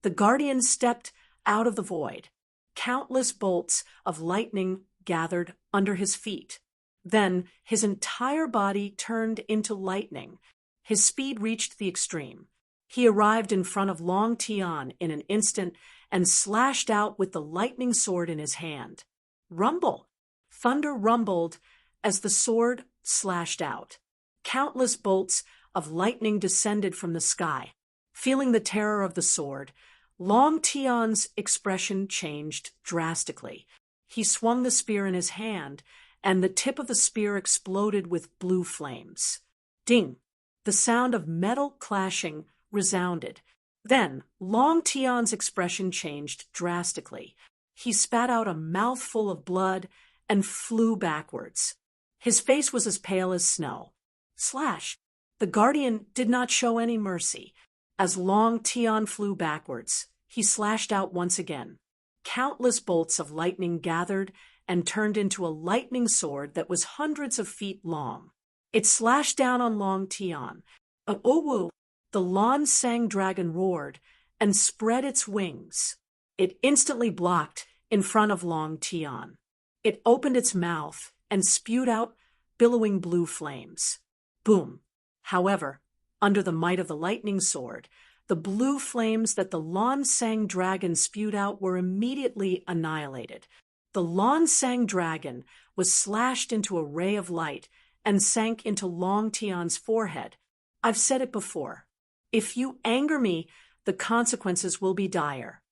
The guardian stepped out of the void. Countless bolts of lightning gathered under his feet. Then his entire body turned into lightning. His speed reached the extreme. He arrived in front of Long Tian in an instant and slashed out with the lightning sword in his hand. Rumble! Thunder rumbled as the sword slashed out. Countless bolts of lightning descended from the sky. Feeling the terror of the sword, Long Tian's expression changed drastically. He swung the spear in his hand, and the tip of the spear exploded with blue flames. Ding! The sound of metal clashing resounded. Then, Long Tian's expression changed drastically. He spat out a mouthful of blood and flew backwards. His face was as pale as snow. Slash! The guardian did not show any mercy. As Long Tian flew backwards, he slashed out once again. Countless bolts of lightning gathered and turned into a lightning sword that was hundreds of feet long. It slashed down on Long Tian. Oh-woo! The Lan Sang dragon roared and spread its wings. It instantly blocked in front of Long Tian. It opened its mouth and spewed out billowing blue flames. Boom! However, under the might of the lightning sword, the blue flames that the Lan Sang dragon spewed out were immediately annihilated. The Lan Sang dragon was slashed into a ray of light and sank into Long Tian's forehead. I've said it before. If you anger me, the consequences will be dire.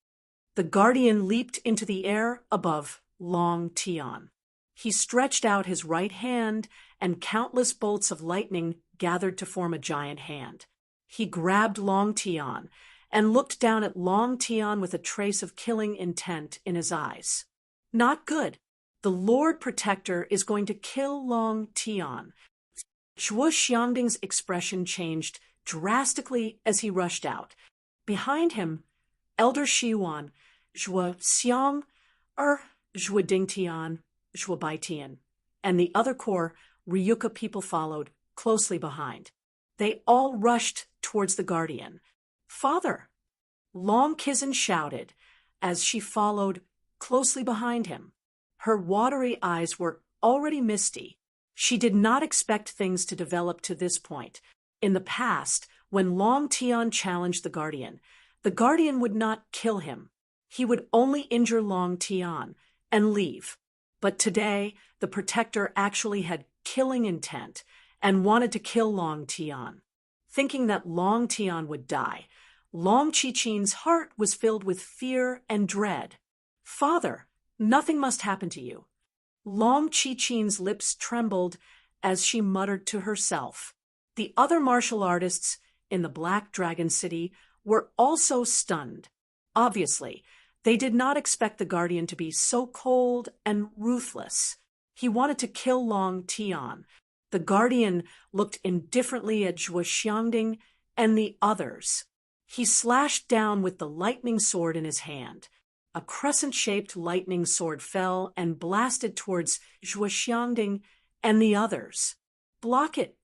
The guardian leaped into the air above Long Tian. He stretched out his right hand, and countless bolts of lightning gathered to form a giant hand. He grabbed Long Tian and looked down at Long Tian with a trace of killing intent in his eyes. Not good. The Lord Protector is going to kill Long Tian. Zhuo Xiangding's expression changed drastically as he rushed out. Behind him, Elder Shiwan, Zhuo Xiang, Zhuo Dingtian, Zhuo Baitian, and the other core Ryuka people followed closely behind. They all rushed towards the guardian. "Father!" Long Kizan shouted as she followed closely behind him. Her watery eyes were already misty. She did not expect things to develop to this point. In the past, when Long Tian challenged the guardian would not kill him. He would only injure Long Tian and leave. But today, the protector actually had killing intent and wanted to kill Long Tian. Thinking that Long Tian would die, Long Qichin's heart was filled with fear and dread. "Father, nothing must happen to you." Long Qichin's lips trembled as she muttered to herself. The other martial artists in the Black Dragon City were also stunned. Obviously, they did not expect the guardian to be so cold and ruthless. He wanted to kill Long Tian. The guardian looked indifferently at Zhuo Xiangding and the others. He slashed down with the lightning sword in his hand. A crescent-shaped lightning sword fell and blasted towards Zhuo Xiangding and the others. "Block it!"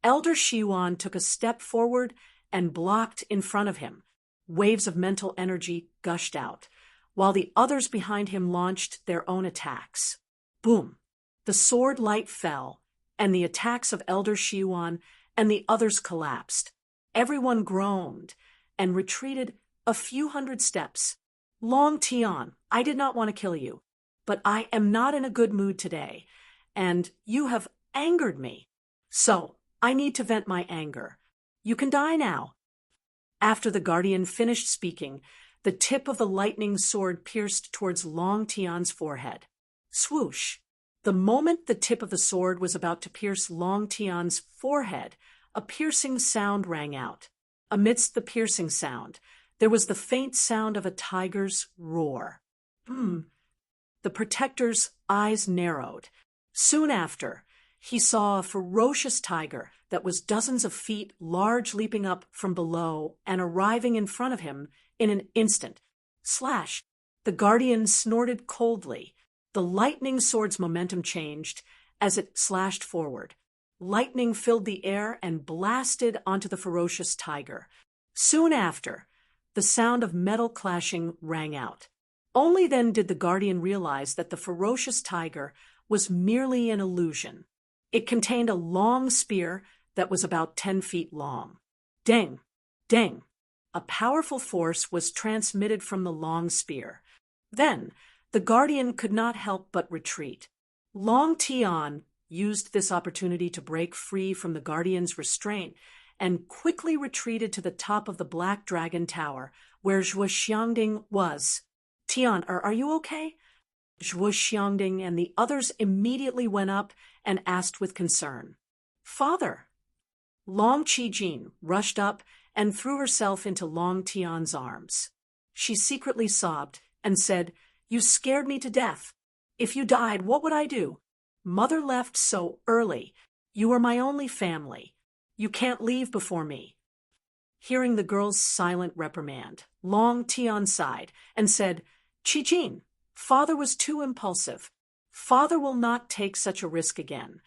Elder Shiwan took a step forward and blocked in front of him. Waves of mental energy gushed out, while the others behind him launched their own attacks. Boom! The sword light fell, and the attacks of Elder Shiwan and the others collapsed. Everyone groaned and retreated a few hundred steps. Long Tian, I did not want to kill you, but I am not in a good mood today, and you have angered me. So, I need to vent my anger. You can die now. After the guardian finished speaking, the tip of the lightning sword pierced towards Long Tian's forehead. Swoosh! The moment the tip of the sword was about to pierce Long Tian's forehead, a piercing sound rang out. Amidst the piercing sound, there was the faint sound of a tiger's roar. The protector's eyes narrowed. Soon after, he saw a ferocious tiger that was dozens of feet large, leaping up from below and arriving in front of him in an instant. Slash! The guardian snorted coldly. The lightning sword's momentum changed as it slashed forward. Lightning filled the air and blasted onto the ferocious tiger. Soon after, the sound of metal clashing rang out. Only then did the guardian realize that the ferocious tiger was merely an illusion. It contained a long spear that was about 10 feet long. Ding! Ding! A powerful force was transmitted from the long spear. Then, the guardian could not help but retreat. Long Tian used this opportunity to break free from the guardian's restraint and quickly retreated to the top of the Black Dragon Tower, where Zhuo Xiangding was. Tian, are you okay? Zhuo Xiangding and the others immediately went up and asked with concern. Father! Long Qijin rushed up and threw herself into Long Tian's arms. She secretly sobbed and said, You scared me to death. If you died, what would I do? Mother left so early. You are my only family. You can't leave before me. Hearing the girl's silent reprimand, Long Tian sighed and said, Qijin, Father was too impulsive. Father will not take such a risk again.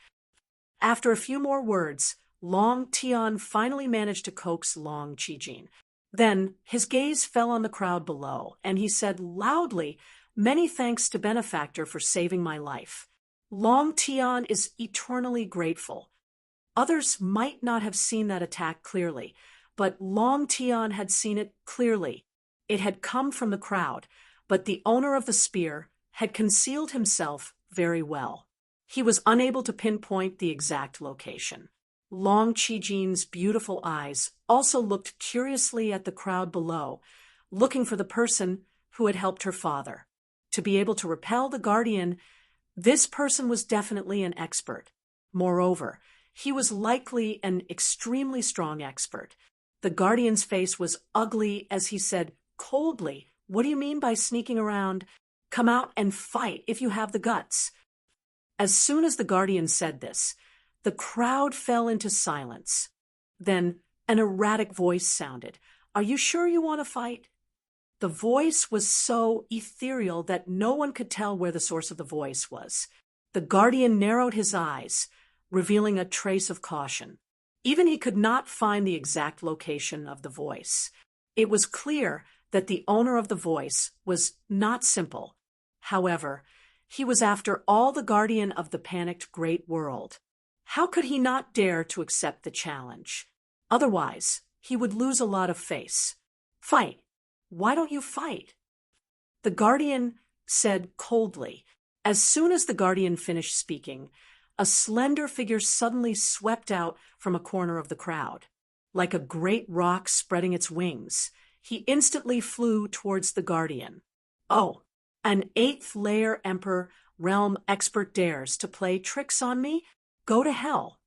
After a few more words, Long Tian finally managed to coax Long Qijin. Then his gaze fell on the crowd below, and he said loudly, Many thanks to Benefactor for saving my life. Long Tian is eternally grateful. Others might not have seen that attack clearly, but Long Tian had seen it clearly. It had come from the crowd, but the owner of the spear had concealed himself very well. He was unable to pinpoint the exact location. Long Qijin's beautiful eyes also looked curiously at the crowd below, looking for the person who had helped her father. To be able to repel the guardian, this person was definitely an expert. Moreover, he was likely an extremely strong expert. The guardian's face was ugly as he said coldly, What do you mean by sneaking around? Come out and fight if you have the guts. As soon as the guardian said this, the crowd fell into silence. Then an erratic voice sounded. Are you sure you want to fight? The voice was so ethereal that no one could tell where the source of the voice was. The guardian narrowed his eyes, revealing a trace of caution. Even he could not find the exact location of the voice. It was clear that the owner of the voice was not simple. However, he was after all the guardian of the panicked great world. How could he not dare to accept the challenge? Otherwise, he would lose a lot of face. Fight! Why don't you fight? The guardian said coldly. As soon as the guardian finished speaking, a slender figure suddenly swept out from a corner of the crowd. Like a great rock spreading its wings, he instantly flew towards the guardian. Oh, an 8th layer Emperor realm expert dares to play tricks on me? Go to hell.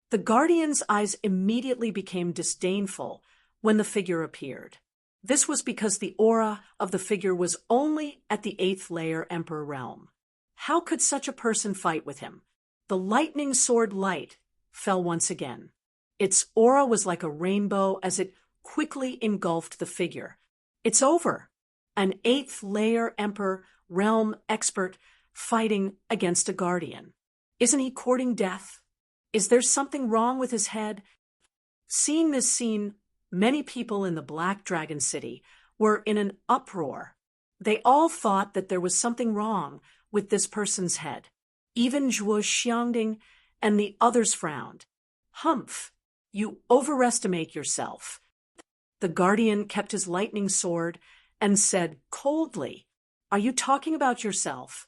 The guardian's eyes immediately became disdainful when the figure appeared. This was because the aura of the figure was only at the 8th layer Emperor realm. How could such a person fight with him? The lightning sword light fell once again. Its aura was like a rainbow as it quickly engulfed the figure. It's over. An 8th layer Emperor realm expert fighting against a guardian. Isn't he courting death? Is there something wrong with his head? Seeing this scene, many people in the Black Dragon City were in an uproar. They all thought that there was something wrong with this person's head. Even Zhuo Xiangding and the others frowned. Humph! You overestimate yourself. The guardian kept his lightning sword and said coldly, "Are you talking about yourself?"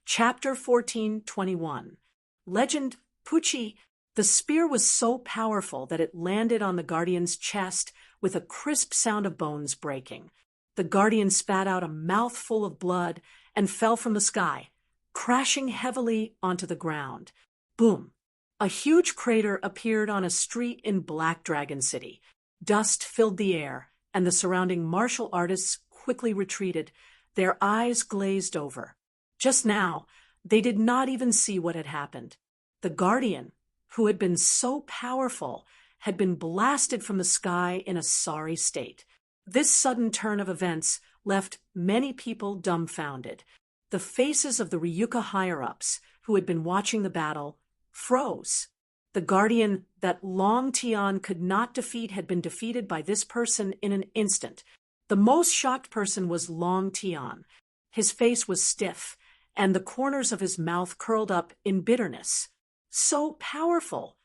Chapter 14:21. Legend Pucci. The spear was so powerful that it landed on the guardian's chest with a crisp sound of bones breaking. The guardian spat out a mouthful of blood and fell from the sky, crashing heavily onto the ground. Boom! A huge crater appeared on a street in Black Dragon City. Dust filled the air, and the surrounding martial artists quickly retreated, their eyes glazed over. Just now, they did not even see what had happened. The guardian, who had been so powerful, had been blasted from the sky in a sorry state. This sudden turn of events left many people dumbfounded. The faces of the Ryuka higher-ups, who had been watching the battle, froze. The guardian that Long Tian could not defeat had been defeated by this person in an instant. The most shocked person was Long Tian. His face was stiff, and the corners of his mouth curled up in bitterness. So powerful!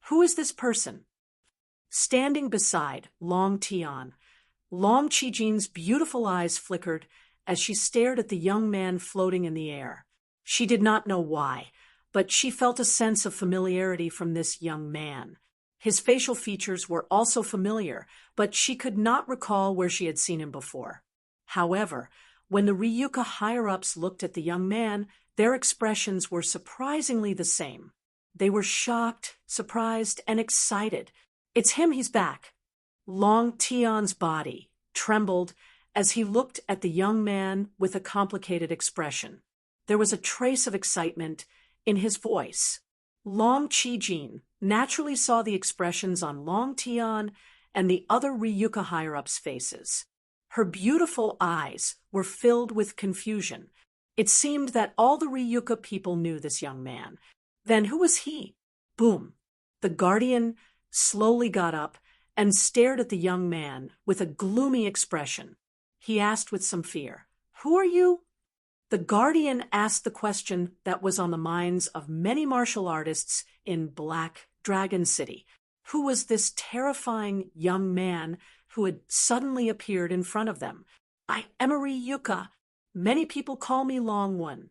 Who is this person? Standing beside Long Tian, Long Qijin's beautiful eyes flickered as she stared at the young man floating in the air. She did not know why, but she felt a sense of familiarity from this young man. His facial features were also familiar, but she could not recall where she had seen him before. However, when the Ryuka higher-ups looked at the young man, their expressions were surprisingly the same. They were shocked, surprised, and excited. "It's him, he's back." Long Tian's body trembled as he looked at the young man with a complicated expression. There was a trace of excitement in his voice. Long Qijin naturally saw the expressions on Long Tian and the other Ryuka higher-ups' faces. Her beautiful eyes were filled with confusion. It seemed that all the Ryuka people knew this young man. Then who was he? Boom! The guardian slowly got up and stared at the young man with a gloomy expression. He asked with some fear, "Who are you?" The guardian asked the question that was on the minds of many martial artists in Black Dragon City. Who was this terrifying young man who had suddenly appeared in front of them? "I am a Ryuka. Many people call me Long One,"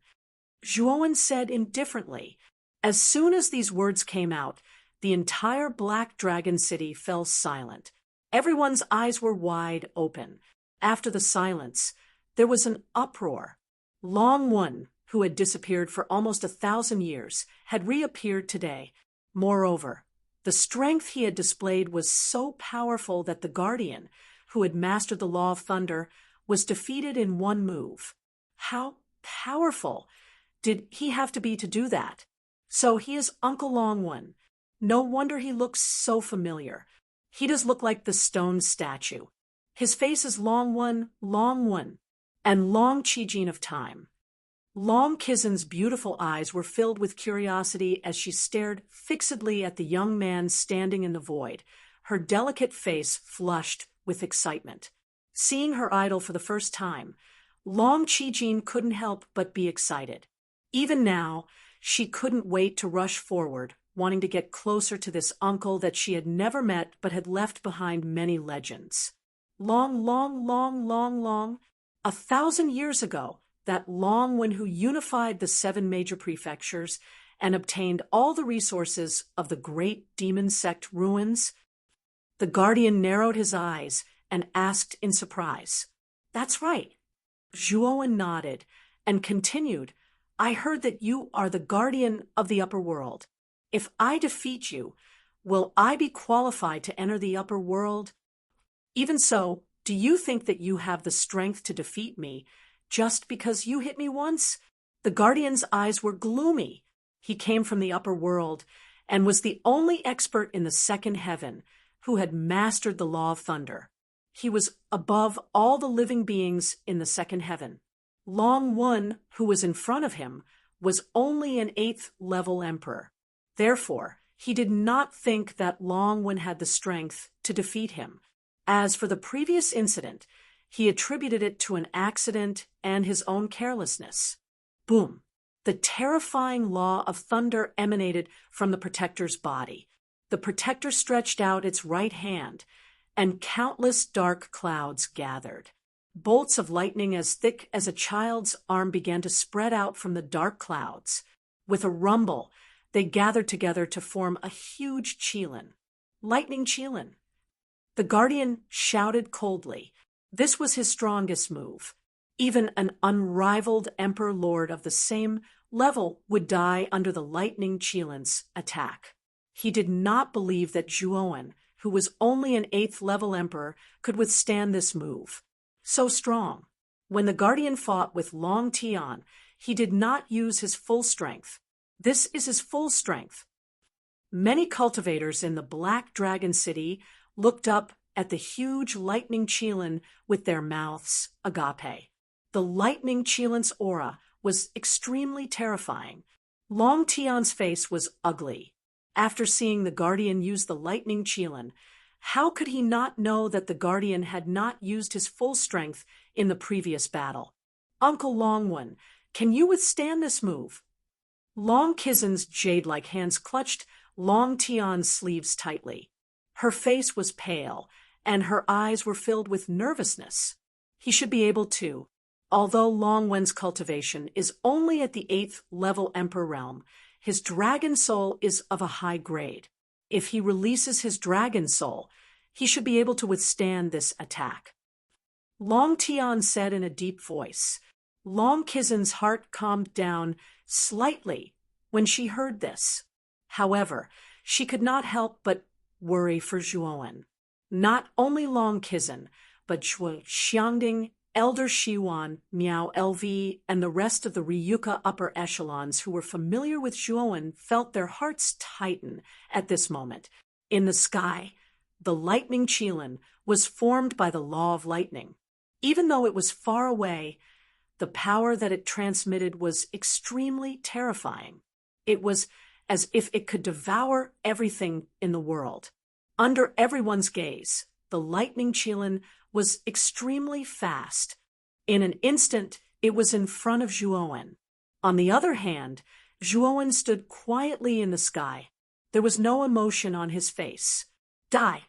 Zhuowen said indifferently. As soon as these words came out, the entire Black Dragon City fell silent. Everyone's eyes were wide open. After the silence, there was an uproar. Long One, who had disappeared for almost 1,000 years, had reappeared today. Moreover, the strength he had displayed was so powerful that the Guardian, who had mastered the Law of Thunder, was defeated in one move. How powerful did he have to be to do that? So he is Uncle Long One. No wonder he looks so familiar. He does look like the stone statue. His face is Long One, and Long Qijin of Time. Long Qizin's beautiful eyes were filled with curiosity as she stared fixedly at the young man standing in the void. Her delicate face flushed with excitement. Seeing her idol for the first time, Long Qijin couldn't help but be excited. Even now, she couldn't wait to rush forward, wanting to get closer to this uncle that she had never met but had left behind many legends. Long, 1,000 years ago, that Long One who unified the 7 major prefectures and obtained all the resources of the great demon sect ruins. The guardian narrowed his eyes and asked in surprise, "That's right." Zhuowen nodded and continued, "I heard that you are the guardian of the upper world. If I defeat you, will I be qualified to enter the upper world? Even so, do you think that you have the strength to defeat me just because you hit me once?" The guardian's eyes were gloomy. He came from the upper world and was the only expert in the second heaven who had mastered the Law of Thunder. He was above all the living beings in the second heaven. Long One, who was in front of him, was only an 8th level emperor. Therefore, he did not think that Long One had the strength to defeat him. As for the previous incident, he attributed it to an accident and his own carelessness. Boom! The terrifying law of thunder emanated from the protector's body. The protector stretched out its right hand, and countless dark clouds gathered. Bolts of lightning as thick as a child's arm began to spread out from the dark clouds. With a rumble, they gathered together to form a huge Qilin. Lightning Qilin. The guardian shouted coldly. This was his strongest move. Even an unrivaled emperor lord of the same level would die under the lightning Qilin's attack. He did not believe that Zhuowen, who was only an 8th level emperor, could withstand this move. So strong. When the guardian fought with Long Tian, he did not use his full strength. This is his full strength. Many cultivators in the Black Dragon City looked up at the huge lightning Qilin with their mouths agape. The lightning Qilin's aura was extremely terrifying. Long Tian's face was ugly. After seeing the guardian use the lightning Qilin, how could he not know that the guardian had not used his full strength in the previous battle? Uncle Longwen, can you withstand this move? Long Qizin's jade-like hands clutched Long Tian's sleeves tightly. Her face was pale, and her eyes were filled with nervousness. He should be able to. Although Long Wen's cultivation is only at the 8th level emperor realm, his dragon soul is of a high grade. If he releases his dragon soul, he should be able to withstand this attack. Long Tian said in a deep voice. Long Qizin's heart calmed down slightly when she heard this. However, she could not help but worry for Zhuowen. Not only Long Qizin, but Zhuo Xiangding, Elder Shiwan, Miao LV, and the rest of the Ryuka upper echelons who were familiar with Zhuowen felt their hearts tighten at this moment. In the sky, the lightning Qilin was formed by the law of lightning. Even though it was far away, the power that it transmitted was extremely terrifying. It was as if it could devour everything in the world. Under everyone's gaze, the lightning Qilin was extremely fast. In an instant, it was in front of Zhuowen. On the other hand, Zhuowen stood quietly in the sky. There was no emotion on his face. Die!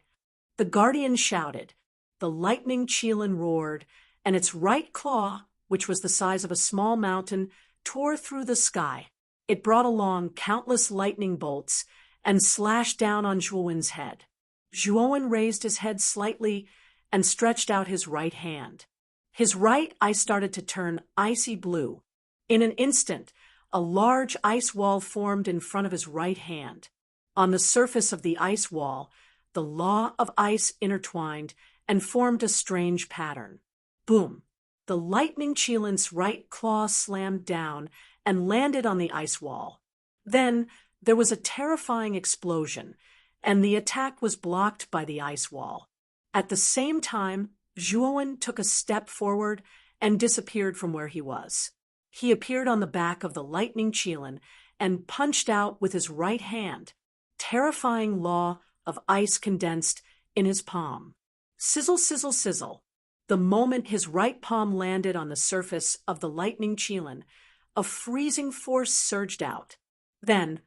The guardian shouted. The lightning Qilin roared, and its right claw, which was the size of a small mountain, tore through the sky. It brought along countless lightning bolts and slashed down on Zhuowen's head. Zhuowen raised his head slightly and stretched out his right hand. His right eye started to turn icy blue. In an instant, a large ice wall formed in front of his right hand. On the surface of the ice wall, the law of ice intertwined and formed a strange pattern. Boom! The lightning Qilin's right claw slammed down and landed on the ice wall. Then there was a terrifying explosion, and the attack was blocked by the ice wall. At the same time, Zhuowen took a step forward and disappeared from where he was. He appeared on the back of the lightning Qilin and punched out with his right hand. Terrifying law of ice condensed in his palm. Sizzle, sizzle, sizzle. The moment his right palm landed on the surface of the lightning Qilin, a freezing force surged out. Then,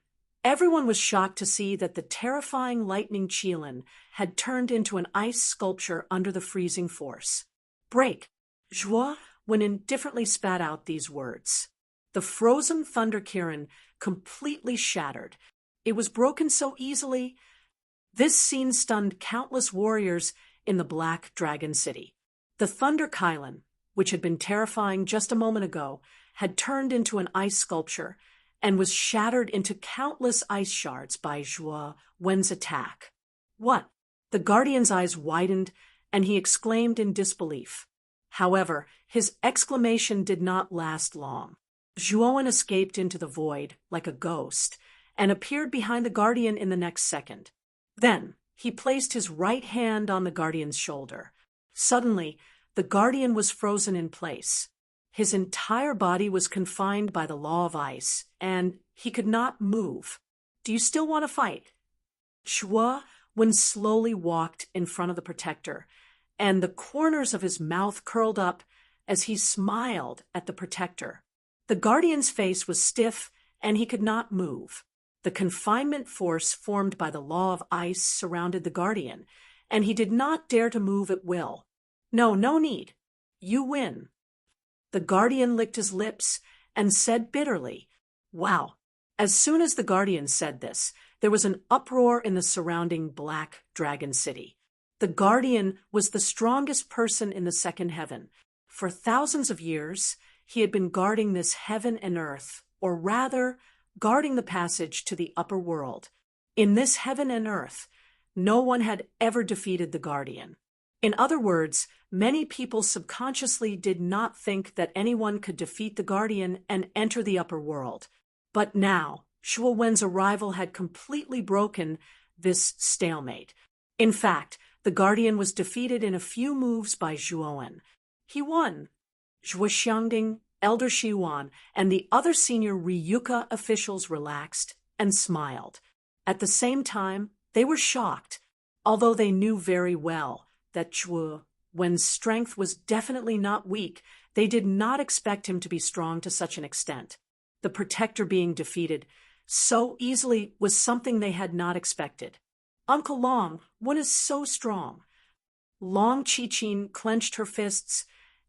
everyone was shocked to see that the terrifying lightning Qilin had turned into an ice sculpture under the freezing force. Break! Zhuo Wen indifferently spat out these words. The frozen thunder Kirin completely shattered. It was broken so easily. This scene stunned countless warriors in the Black Dragon City. The thunder Qilin, which had been terrifying just a moment ago, had turned into an ice sculpture and was shattered into countless ice shards by Zhuo Wen's attack. What? The guardian's eyes widened, and he exclaimed in disbelief. However, his exclamation did not last long. Zhuowen escaped into the void like a ghost and appeared behind the guardian in the next second. Then, he placed his right hand on the guardian's shoulder. Suddenly, the guardian was frozen in place. His entire body was confined by the law of ice, and he could not move. Do you still want to fight? Zhuo Wen slowly walked in front of the protector, and the corners of his mouth curled up as he smiled at the protector. The guardian's face was stiff, and he could not move. The confinement force formed by the law of ice surrounded the guardian, and he did not dare to move at will. No, no need. You win. The guardian licked his lips and said bitterly, "Wow." As soon as the guardian said this, there was an uproar in the surrounding Black Dragon City. The guardian was the strongest person in the second heaven. For thousands of years, he had been guarding this heaven and earth, or rather, guarding the passage to the upper world. In this heaven and earth, no one had ever defeated the guardian. In other words, many people subconsciously did not think that anyone could defeat the guardian and enter the upper world. But now, Shuo Wen's arrival had completely broken this stalemate. In fact, the guardian was defeated in a few moves by Zhuo Wen. He won. Zhuo Xiangding, Elder Shiwan, and the other senior Ryuka officials relaxed and smiled. At the same time, they were shocked, although they knew very well that Zhuo Wen's strength was definitely not weak. They did not expect him to be strong to such an extent. The protector being defeated so easily was something they had not expected. "Uncle Long, one is so strong." Long Qichin clenched her fists,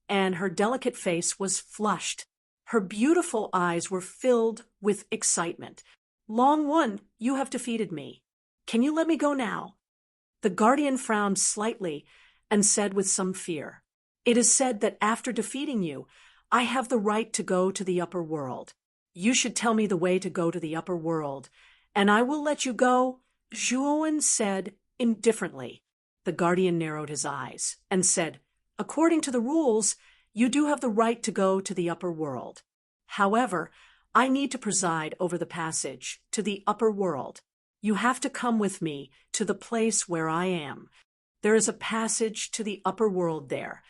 and her delicate face was flushed. Her beautiful eyes were filled with excitement. "Long One, you have defeated me. Can you let me go now?" The guardian frowned slightly and said with some fear, "It is said that after defeating you, I have the right to go to the upper world. You should tell me the way to go to the upper world, and I will let you go," Zhuo Wen said indifferently. The guardian narrowed his eyes and said, "According to the rules, you do have the right to go to the upper world. However, I need to preside over the passage to the upper world. You have to come with me to the place where I am. There is a passage to the upper world there."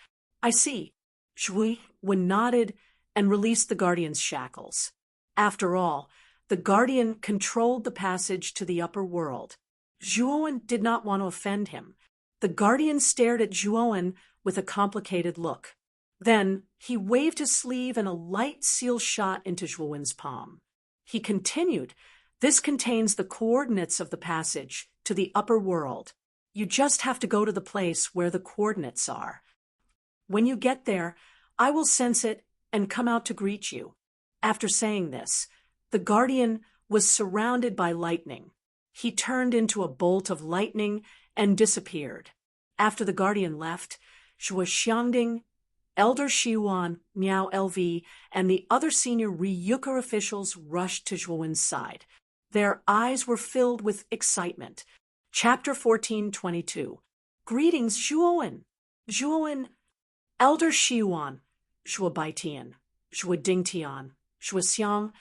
"I see." Zhuo Wen nodded and released the guardian's shackles. After all, the guardian controlled the passage to the upper world. Zhuo Wen did not want to offend him. The guardian stared at Zhuo Wen with a complicated look. Then he waved his sleeve and a light seal shot into Zhuo Wen's palm. He continued, "This contains the coordinates of the passage to the upper world. You just have to go to the place where the coordinates are. When you get there, I will sense it and come out to greet you." After saying this, the guardian was surrounded by lightning. He turned into a bolt of lightning and disappeared. After the guardian left, Zhuo Xiangding, Elder Shiwan, Miao LV, and the other senior Ryuka officials rushed to Zhuo Wen's side. Their eyes were filled with excitement. Chapter 14:22. "Greetings, Zhuo Wen." Zhuo Wen, Elder Shiwan, Zhuo Baitian, Zhuo Dingtian, Zhuo Xiang,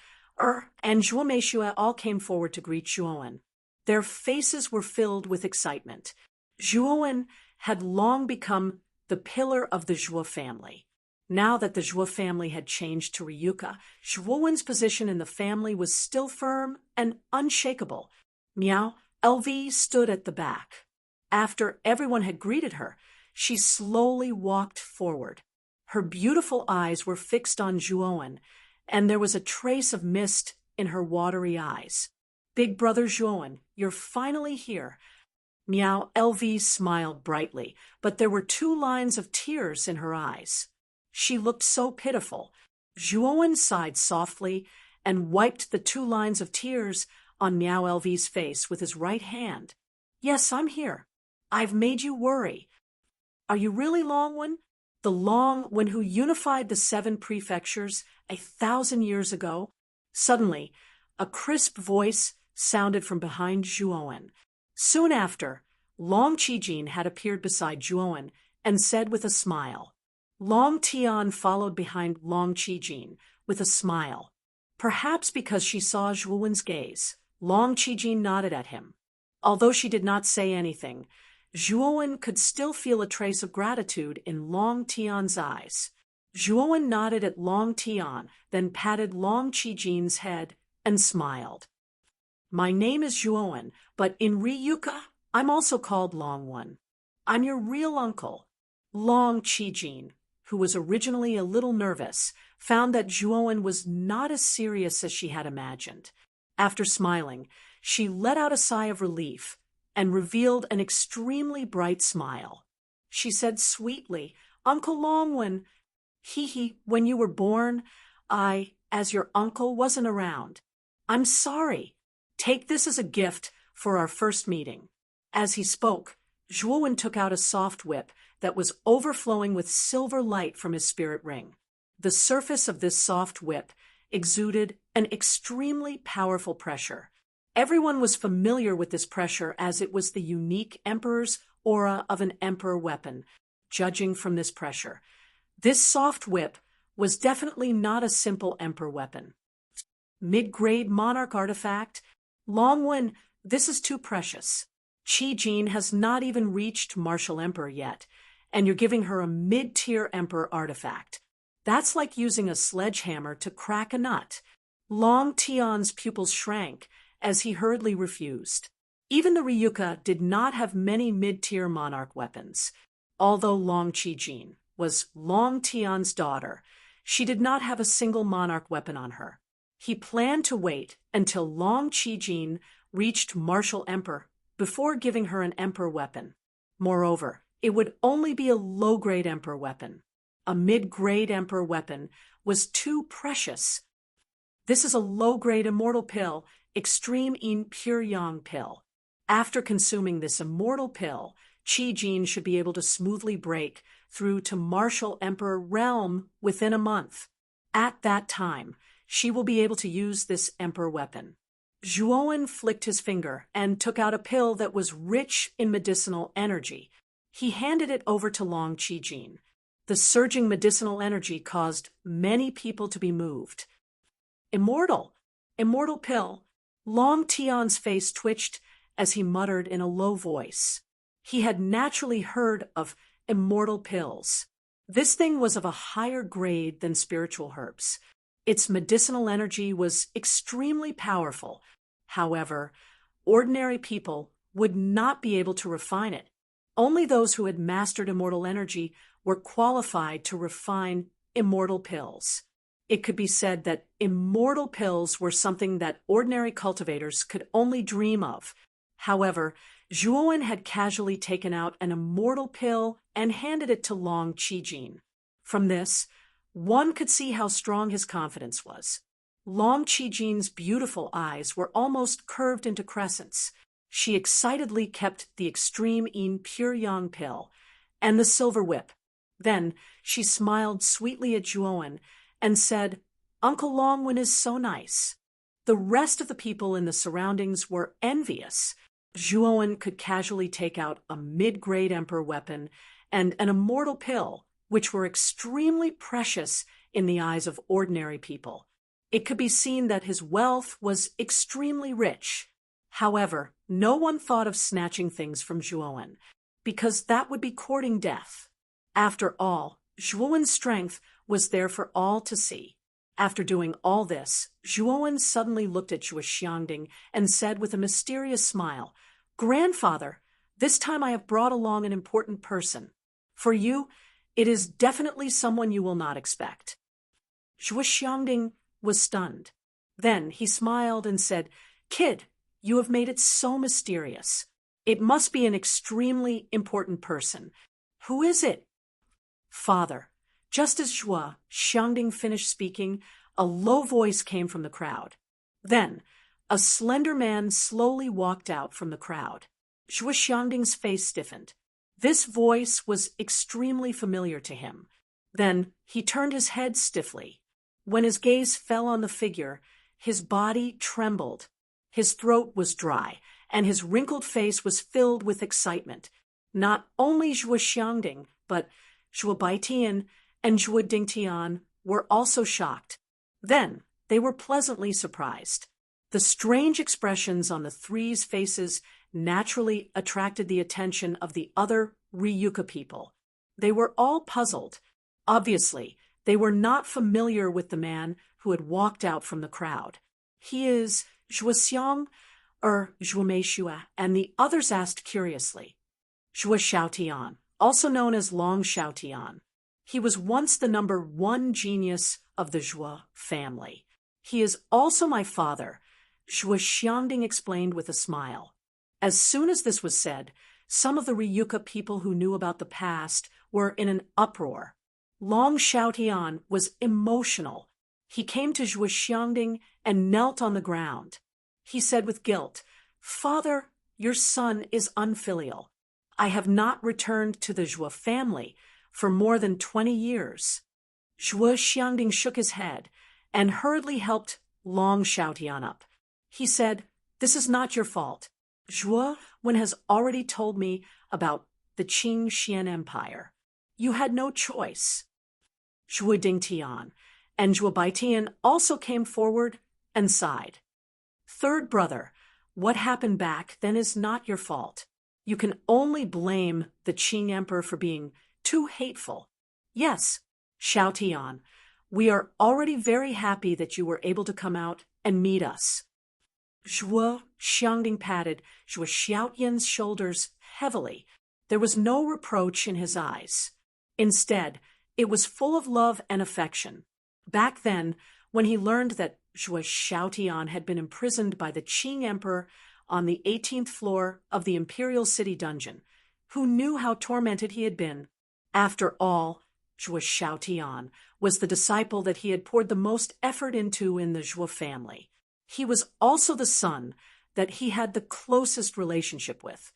and Zhuo Meishue all came forward to greet Zhuo Wen. Their faces were filled with excitement. Zhuo Wen had long become the pillar of the Zhuo family. Now that the Zhuo family had changed to Ryuka, Zhuo Wen's position in the family was still firm and unshakable. Miao LV stood at the back. After everyone had greeted her, she slowly walked forward. Her beautiful eyes were fixed on Zhuo Wen, and there was a trace of mist in her watery eyes. "Big brother Zhuo Wen, you're finally here." Miao LV smiled brightly, but there were 2 lines of tears in her eyes. She looked so pitiful. Zhuo Wen sighed softly and wiped the 2 lines of tears on Miao LV's face with his right hand. "Yes, I'm here. I've made you worry." "Are you really Long One? The Long One who unified the 7 prefectures 1,000 years ago?" Suddenly, a crisp voice sounded from behind Zhuo Wen. Soon after, Long Qijin had appeared beside Zhuo Wen and said with a smile. Long Tian followed behind Long Qijin with a smile. Perhaps because she saw Zhuo Wen's gaze, Long Qijin nodded at him. Although she did not say anything, Zhuo Wen could still feel a trace of gratitude in Long Tian's eyes. Zhuo Wen nodded at Long Tian, then patted Long Qijin's head and smiled. "My name is Zhuo Wen, but in Ryuka, I'm also called Long One. I'm your real uncle, Long Qijin." who was originally a little nervous, found that Zhuowen was not as serious as she had imagined. After smiling, she let out a sigh of relief and revealed an extremely bright smile. She said sweetly, "Uncle Longwen, when you were born, as your uncle, wasn't around. I'm sorry. Take this as a gift for our first meeting." As he spoke, Zhuowen took out a soft whip that was overflowing with silver light from his spirit ring. The surface of this soft whip exuded an extremely powerful pressure. Everyone was familiar with this pressure as it was the unique emperor's aura of an emperor weapon. Judging from this pressure, this soft whip was definitely not a simple emperor weapon. Mid-grade monarch artifact? Longwen, this is too precious. Qi Jin has not even reached martial emperor yet, and you're giving her a mid-tier emperor artifact. That's like using a sledgehammer to crack a nut. Long Tian's pupils shrank as he hurriedly refused. Even the Ryuka did not have many mid-tier monarch weapons. Although Long Qi Jin was Long Tian's daughter, she did not have a single monarch weapon on her. He planned to wait until Long Qi Jin reached martial emperor before giving her an emperor weapon. Moreover, it would only be a low-grade emperor weapon. A mid-grade emperor weapon was too precious. This is a low-grade immortal pill, Extreme Yin Pure Yang pill. After consuming this immortal pill, Qi Jin should be able to smoothly break through to martial emperor realm within a month. At that time, she will be able to use this emperor weapon. Zhuowen flicked his finger and took out a pill that was rich in medicinal energy. He handed it over to Long Qi Jin. The surging medicinal energy caused many people to be moved. Immortal pill. Long Tian's face twitched as he muttered in a low voice. He had naturally heard of immortal pills. This thing was of a higher grade than spiritual herbs. Its medicinal energy was extremely powerful. However, ordinary people would not be able to refine it. Only those who had mastered immortal energy were qualified to refine immortal pills. It could be said that immortal pills were something that ordinary cultivators could only dream of. However, Zhuowen had casually taken out an immortal pill and handed it to Long Qi Jin. From this, one could see how strong his confidence was. Long Qi Jin's beautiful eyes were almost curved into crescents. She excitedly kept the Extreme Yin Pure Yang pill and the silver whip. Then she smiled sweetly at Zhuowen and said, "Uncle Longwen is so nice." The rest of the people in the surroundings were envious. Zhuowen could casually take out a mid-grade emperor weapon and an immortal pill, which were extremely precious in the eyes of ordinary people. It could be seen that his wealth was extremely rich. However, no one thought of snatching things from Zhuowen, because that would be courting death. After all, Zhuowen's strength was there for all to see. After doing all this, Zhuowen suddenly looked at Zhuo Xiangding and said with a mysterious smile, "Grandfather, this time I have brought along an important person. For you, it is definitely someone you will not expect." Zhuo Xiangding was stunned. Then he smiled and said, "Kid, you have made it so mysterious. It must be an extremely important person. Who is it?" "Father." Just as Zhuo Xiangding finished speaking, a low voice came from the crowd. Then, a slender man slowly walked out from the crowd. Zhuo Xiangding's face stiffened. This voice was extremely familiar to him. Then he turned his head stiffly. When his gaze fell on the figure, his body trembled. His throat was dry, and his wrinkled face was filled with excitement. Not only Zhuo Xiangding, but Zhuo Baitian and Zhuo Dingtian were also shocked. Then they were pleasantly surprised. The strange expressions on the three's faces naturally attracted the attention of the other Ryuka people. They were all puzzled. Obviously, they were not familiar with the man who had walked out from the crowd. "He is Zhuo Xiang or Zhuo Meishua?" and the others asked curiously. "Zhuo Xiaotian, also known as Long Xiaotian." He was once the #1 genius of the Zhuo family. He is also my father, Zhuo Xiangding explained with a smile. As soon as this was said, some of the Ryuka people who knew about the past were in an uproar. Long Xiaotian was emotional. He came to Zhuo Xiangding and knelt on the ground. He said with guilt, "Father, your son is unfilial. I have not returned to the Zhuo family for more than 20 years. Zhuo Xiangding shook his head and hurriedly helped Long Xiaotian up. He said, "This is not your fault. Zhuo Wen has already told me about the Qing Xian Empire. You had no choice." Zhuo Dingtian and Zhuo Baitian also came forward and sighed. "Third brother, what happened back then is not your fault. You can only blame the Qing Emperor for being too hateful. Yes, Xiaotian, we are already very happy that you were able to come out and meet us." Zhuo Xiangding patted Zhuo Xiaotian's shoulders heavily. There was no reproach in his eyes. Instead, it was full of love and affection. Back then, when he learned that Zhuo Xiaotian had been imprisoned by the Qing Emperor on the 18th floor of the Imperial City dungeon, who knew how tormented he had been? After all, Zhuo Xiaotian was the disciple that he had poured the most effort into in the Zhuo family. He was also the son that he had the closest relationship with.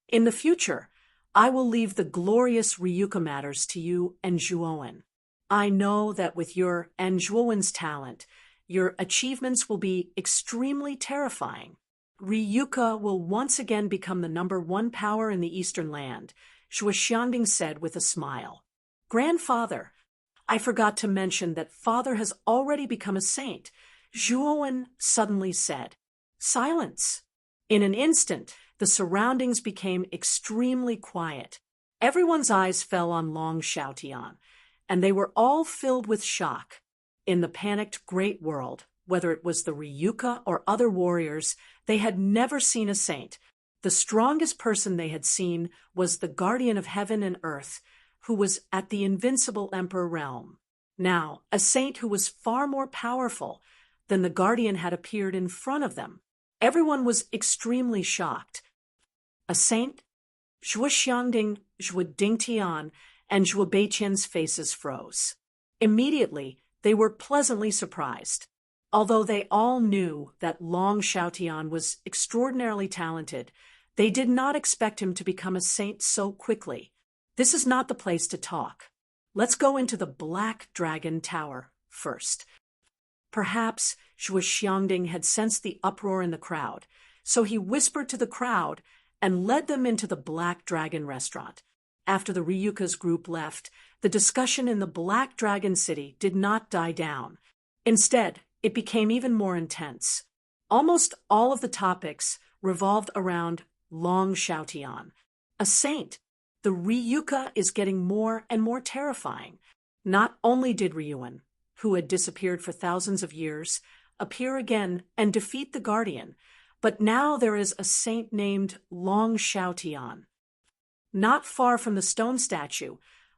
In the future, I will leave the glorious Ryuka matters to you and Zhuowen. I know that with your and Zhuowen's talent, your achievements will be extremely terrifying. Ryuka will once again become the #1 power in the Eastern Land, Zhuo Xiangding said with a smile. Grandfather, I forgot to mention that father has already become a saint, Zhuowen suddenly said. Silence. In an instant, the surroundings became extremely quiet. Everyone's eyes fell on Long Xiaotian, and they were all filled with shock. In the panicked Great World, whether it was the Ryuka or other warriors, they had never seen a saint. The strongest person they had seen was the guardian of heaven and earth, who was at the invincible Emperor realm. Now, a saint who was far more powerful than the guardian had appeared in front of them. Everyone was extremely shocked. A saint? Zhuo Xiangding, Zhuo Dingtian, and Zhuo Beiqian's faces froze. Immediately, they were pleasantly surprised. Although they all knew that Long Xiaotian was extraordinarily talented, they did not expect him to become a saint so quickly. This is not the place to talk. Let's go into the Black Dragon Tower first. Perhaps Zhuo Xiangding had sensed the uproar in the crowd, so he whispered to the crowd and led them into the Black Dragon restaurant. After the Ryuka's group left, the discussion in the Black Dragon City did not die down. Instead, it became even more intense. Almost all of the topics revolved around Long Xiaotian, a saint. The Ryuka is getting more and more terrifying. Not only did Ryuan, who had disappeared for thousands of years, appear again and defeat the Guardian, but now there is a saint named Long Xiaotian. Not far from the stone statue,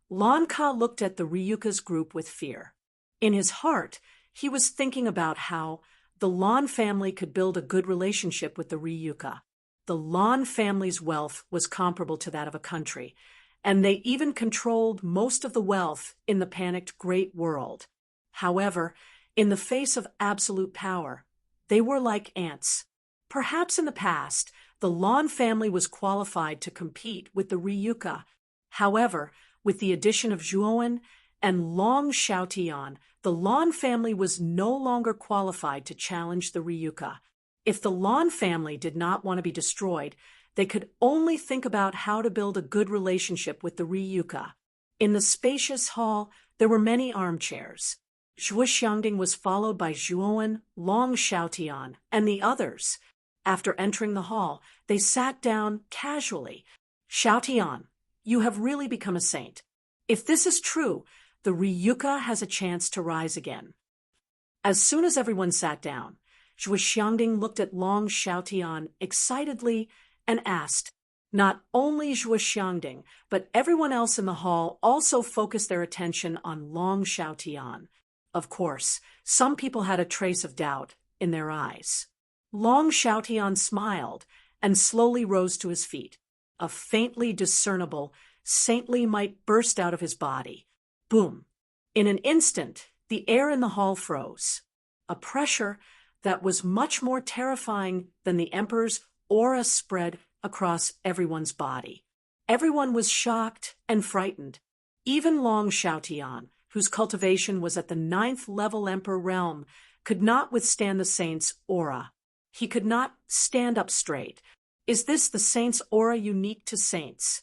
Lan Ka looked at the Ryuka's group with fear. In his heart, he was thinking about how the Lan family could build a good relationship with the Ryuka. The Lan family's wealth was comparable to that of a country, and they even controlled most of the wealth in the panicked Great World. However, in the face of absolute power, they were like ants. Perhaps in the past, the Lan family was qualified to compete with the Ryuka. However, with the addition of Zhuowen and Long Xiaotian, the Lan family was no longer qualified to challenge the Ryuka. If the Lan family did not want to be destroyed, they could only think about how to build a good relationship with the Ryuka. In the spacious hall, there were many armchairs. Zhuo Xiangding was followed by Zhuowen, Long Xiaotian, and the others. After entering the hall, they sat down casually. Xiaotian, you have really become a saint. If this is true, the Ryuka has a chance to rise again. As soon as everyone sat down, Zhuo Xiangding looked at Long Xiaotian excitedly and asked, Not only Zhuo Xiangding, but everyone else in the hall also focused their attention on Long Xiaotian. Of course, some people had a trace of doubt in their eyes. Long Xiaotian smiled and slowly rose to his feet. A faintly discernible, saintly might burst out of his body. Boom! In an instant, the air in the hall froze. A pressure that was much more terrifying than the emperor's aura spread across everyone's body. Everyone was shocked and frightened. Even Long Xiaotian, whose cultivation was at the 9th level emperor realm, could not withstand the saint's aura. He could not stand up straight. Is this the saint's aura unique to saints?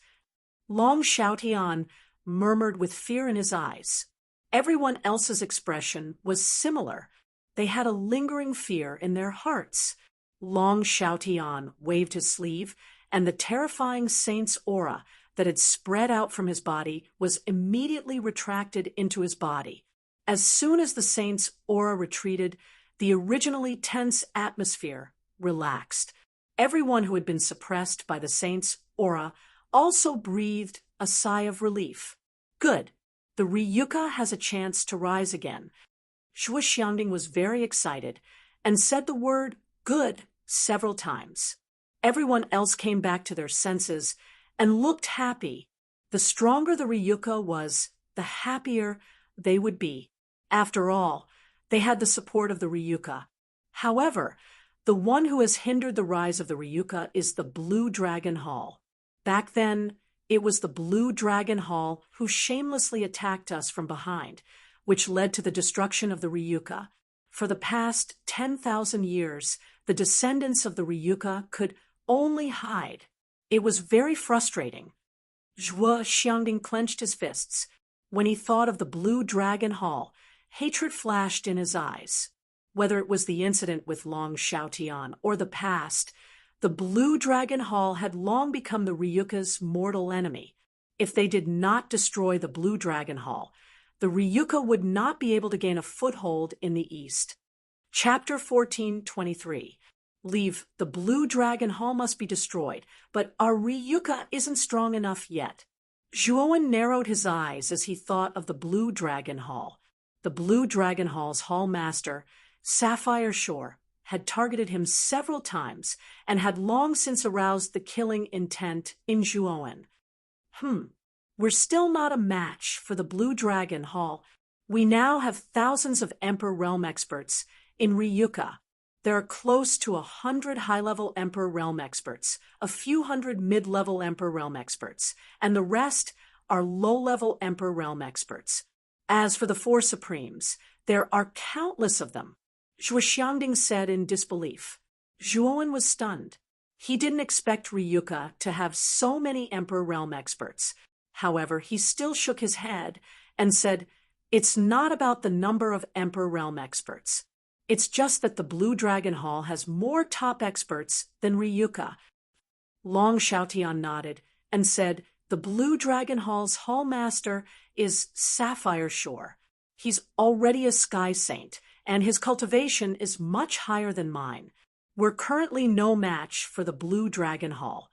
Long Xiaotian murmured with fear in his eyes. Everyone else's expression was similar. They had a lingering fear in their hearts. Long Xiaotian waved his sleeve, and the terrifying saint's aura that had spread out from his body was immediately retracted into his body. As soon as the saint's aura retreated, the originally tense atmosphere relaxed. Everyone who had been suppressed by the saint's aura also breathed a sigh of relief. Good. The Ryuka has a chance to rise again. Zhuo Xiangding was very excited and said the word good several times. Everyone else came back to their senses and looked happy. The stronger the Ryuka was, the happier they would be. After all, they had the support of the Ryuka. However, the one who has hindered the rise of the Ryuka is the Blue Dragon Hall. Back then, it was the Blue Dragon Hall who shamelessly attacked us from behind, which led to the destruction of the Ryuka. For the past 10,000 years, the descendants of the Ryuka could only hide. It was very frustrating. Zhuo Xiangding clenched his fists. When he thought of the Blue Dragon Hall, hatred flashed in his eyes. Whether it was the incident with Long Xiaotian or the past, the Blue Dragon Hall had long become the Ryuka's mortal enemy. If they did not destroy the Blue Dragon Hall, the Ryuka would not be able to gain a foothold in the east. Chapter 14:23. Leave the Blue Dragon Hall must be destroyed, but our Ryuka isn't strong enough yet. Zhuo narrowed his eyes as he thought of the Blue Dragon Hall. The Blue Dragon Hall's hall master, Sapphire Shore, had targeted him several times and had long since aroused the killing intent in Zhuo. We're still not a match for the Blue Dragon Hall. We now have thousands of Emperor Realm experts in Ryuka. There are close to 100 high-level Emperor Realm experts, a few hundred mid-level Emperor Realm experts, and the rest are low-level Emperor Realm experts. As for the four Supremes, there are countless of them. Zhuo Xiangding said in disbelief. Zhuo was stunned. He didn't expect Ryuka to have so many Emperor Realm experts. However, he still shook his head and said, "It's not about the number of Emperor Realm experts. It's just that the Blue Dragon Hall has more top experts than Ryuka." Long Xiaotian nodded and said, "The Blue Dragon Hall's hall master is Sapphire Shore. He's already a sky saint, and his cultivation is much higher than mine. We're currently no match for the Blue Dragon Hall.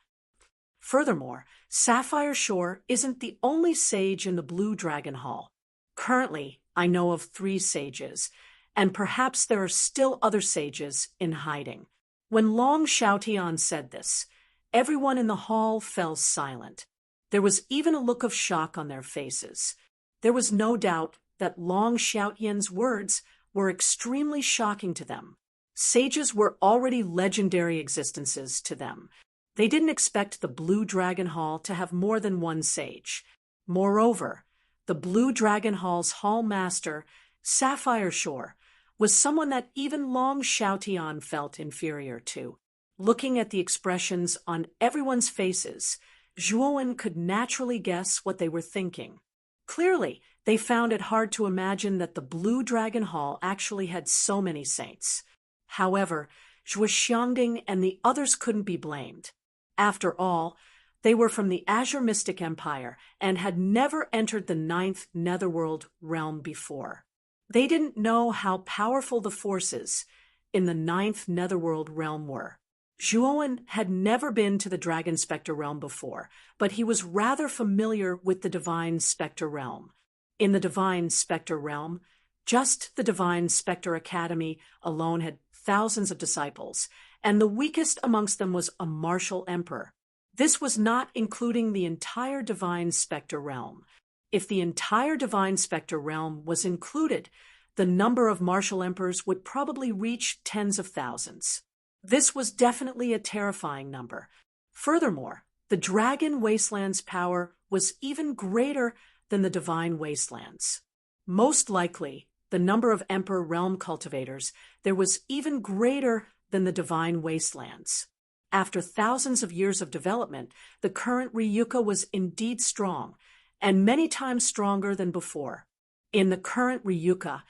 Furthermore, Sapphire Shore isn't the only sage in the Blue Dragon Hall. Currently, I know of 3 sages, and perhaps there are still other sages in hiding." When Long Xiaotian said this, everyone in the hall fell silent. There was even a look of shock on their faces. There was no doubt that Long Xiaotian's words were extremely shocking to them. Sages were already legendary existences to them. They didn't expect the Blue Dragon Hall to have more than one sage. Moreover, the Blue Dragon Hall's hall master, Sapphire Shore, was someone that even Long Xiaotian felt inferior to. Looking at the expressions on everyone's faces, Zhuo could naturally guess what they were thinking. Clearly, they found it hard to imagine that the Blue Dragon Hall actually had so many saints. However, Zhuo Xiangding and the others couldn't be blamed. After all, they were from the Azure Mystic Empire and had never entered the 9th Netherworld realm before. They didn't know how powerful the forces in the 9th Netherworld realm were. Zhuowen had never been to the Dragon Spectre realm before, but he was rather familiar with the Divine Spectre realm. In the Divine Spectre realm, just the Divine Spectre Academy alone had thousands of disciples, and the weakest amongst them was a martial emperor. This was not including the entire Divine Spectre realm. If the entire Divine Spectre realm was included, the number of martial emperors would probably reach tens of thousands. This was definitely a terrifying number. Furthermore, the Dragon Wasteland's power was even greater than the Divine Wastelands. Most likely, the number of Emperor realm cultivators there was even greater than the Divine Wastelands. After thousands of years of development, the current Ryuka was indeed strong, and many times stronger than before. In the current Ryuka,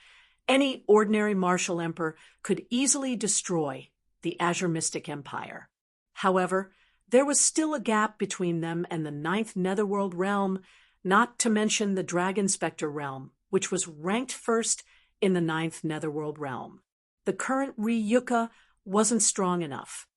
any ordinary martial emperor could easily destroy the Azure Mystic Empire. However, there was still a gap between them and the 9th Netherworld realm, not to mention the Dragon Spectre realm, which was ranked first in the 9th Netherworld realm. The current Ryuka wasn't strong enough.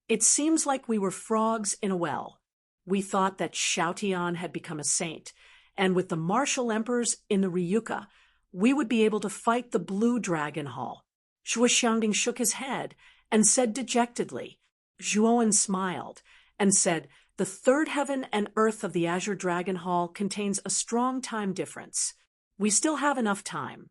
It seems like we were frogs in a well. We thought that Xiaotian had become a saint, and with the martial emperors in the Ryuka, we would be able to fight the Blue Dragon Hall. Xiangding shook his head and said dejectedly. Zhuowen smiled and said, "The third heaven and earth of the Azure Dragon Hall contains a strong time difference. We still have enough time."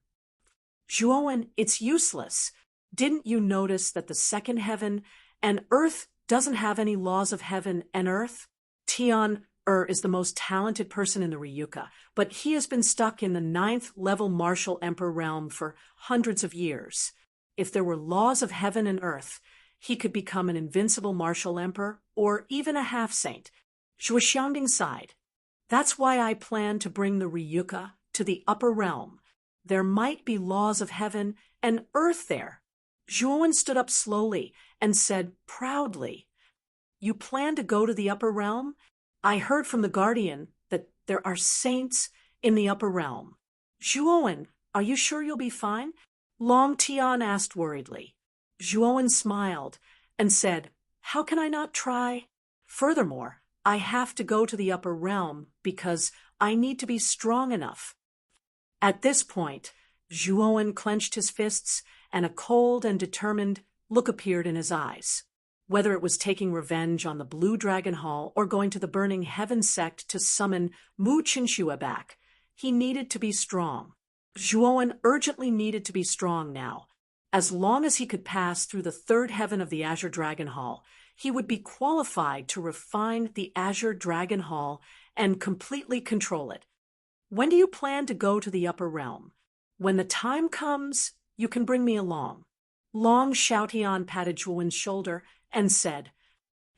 "Zhuowen, it's useless. Didn't you notice that the second heaven and earth doesn't have any laws of heaven and earth? Tian is the most talented person in the Ryuka, but he has been stuck in the 9th level martial emperor realm for hundreds of years. If there were laws of heaven and earth, he could become an invincible martial emperor or even a half-saint." Xiangding sighed. "That's why I plan to bring the Ryuka to the upper realm. There might be laws of heaven and earth there." Zhuowen stood up slowly and said proudly, "You plan to go to the upper realm? I heard from the Guardian that there are saints in the upper realm." "Zhuowen, are you sure you'll be fine?" Long Tian asked worriedly. Zhuowen smiled and said, "How can I not try? Furthermore, I have to go to the upper realm because I need to be strong enough." At this point, Zhuowen clenched his fists and a cold and determined look appeared in his eyes. Whether it was taking revenge on the Blue Dragon Hall or going to the Burning Heaven sect to summon Mu Qinxue back, he needed to be strong. Zhuowen urgently needed to be strong now. As long as he could pass through the third heaven of the Azure Dragon Hall, he would be qualified to refine the Azure Dragon Hall and completely control it. "When do you plan to go to the upper realm?" "When the time comes, you can bring me along." Long Xiaotian patted Zhuowen's shoulder and said,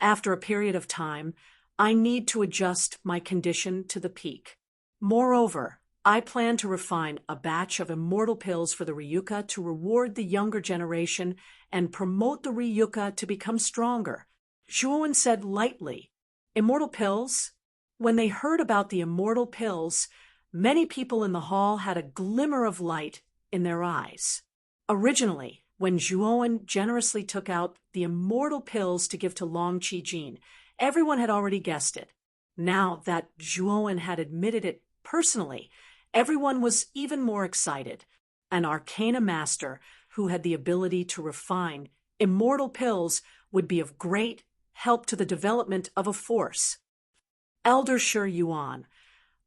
"After a period of time, I need to adjust my condition to the peak. Moreover, I plan to refine a batch of immortal pills for the Ryuka to reward the younger generation and promote the Ryuka to become stronger." Zhuowen said lightly, "Immortal pills?" When they heard about the immortal pills, many people in the hall had a glimmer of light in their eyes. Originally, when Zhuowen generously took out the immortal pills to give to Long Qijin, everyone had already guessed it. Now that Zhuowen had admitted it personally, everyone was even more excited. An arcana master who had the ability to refine immortal pills would be of great help to the development of a force. "Elder Shi Yuan,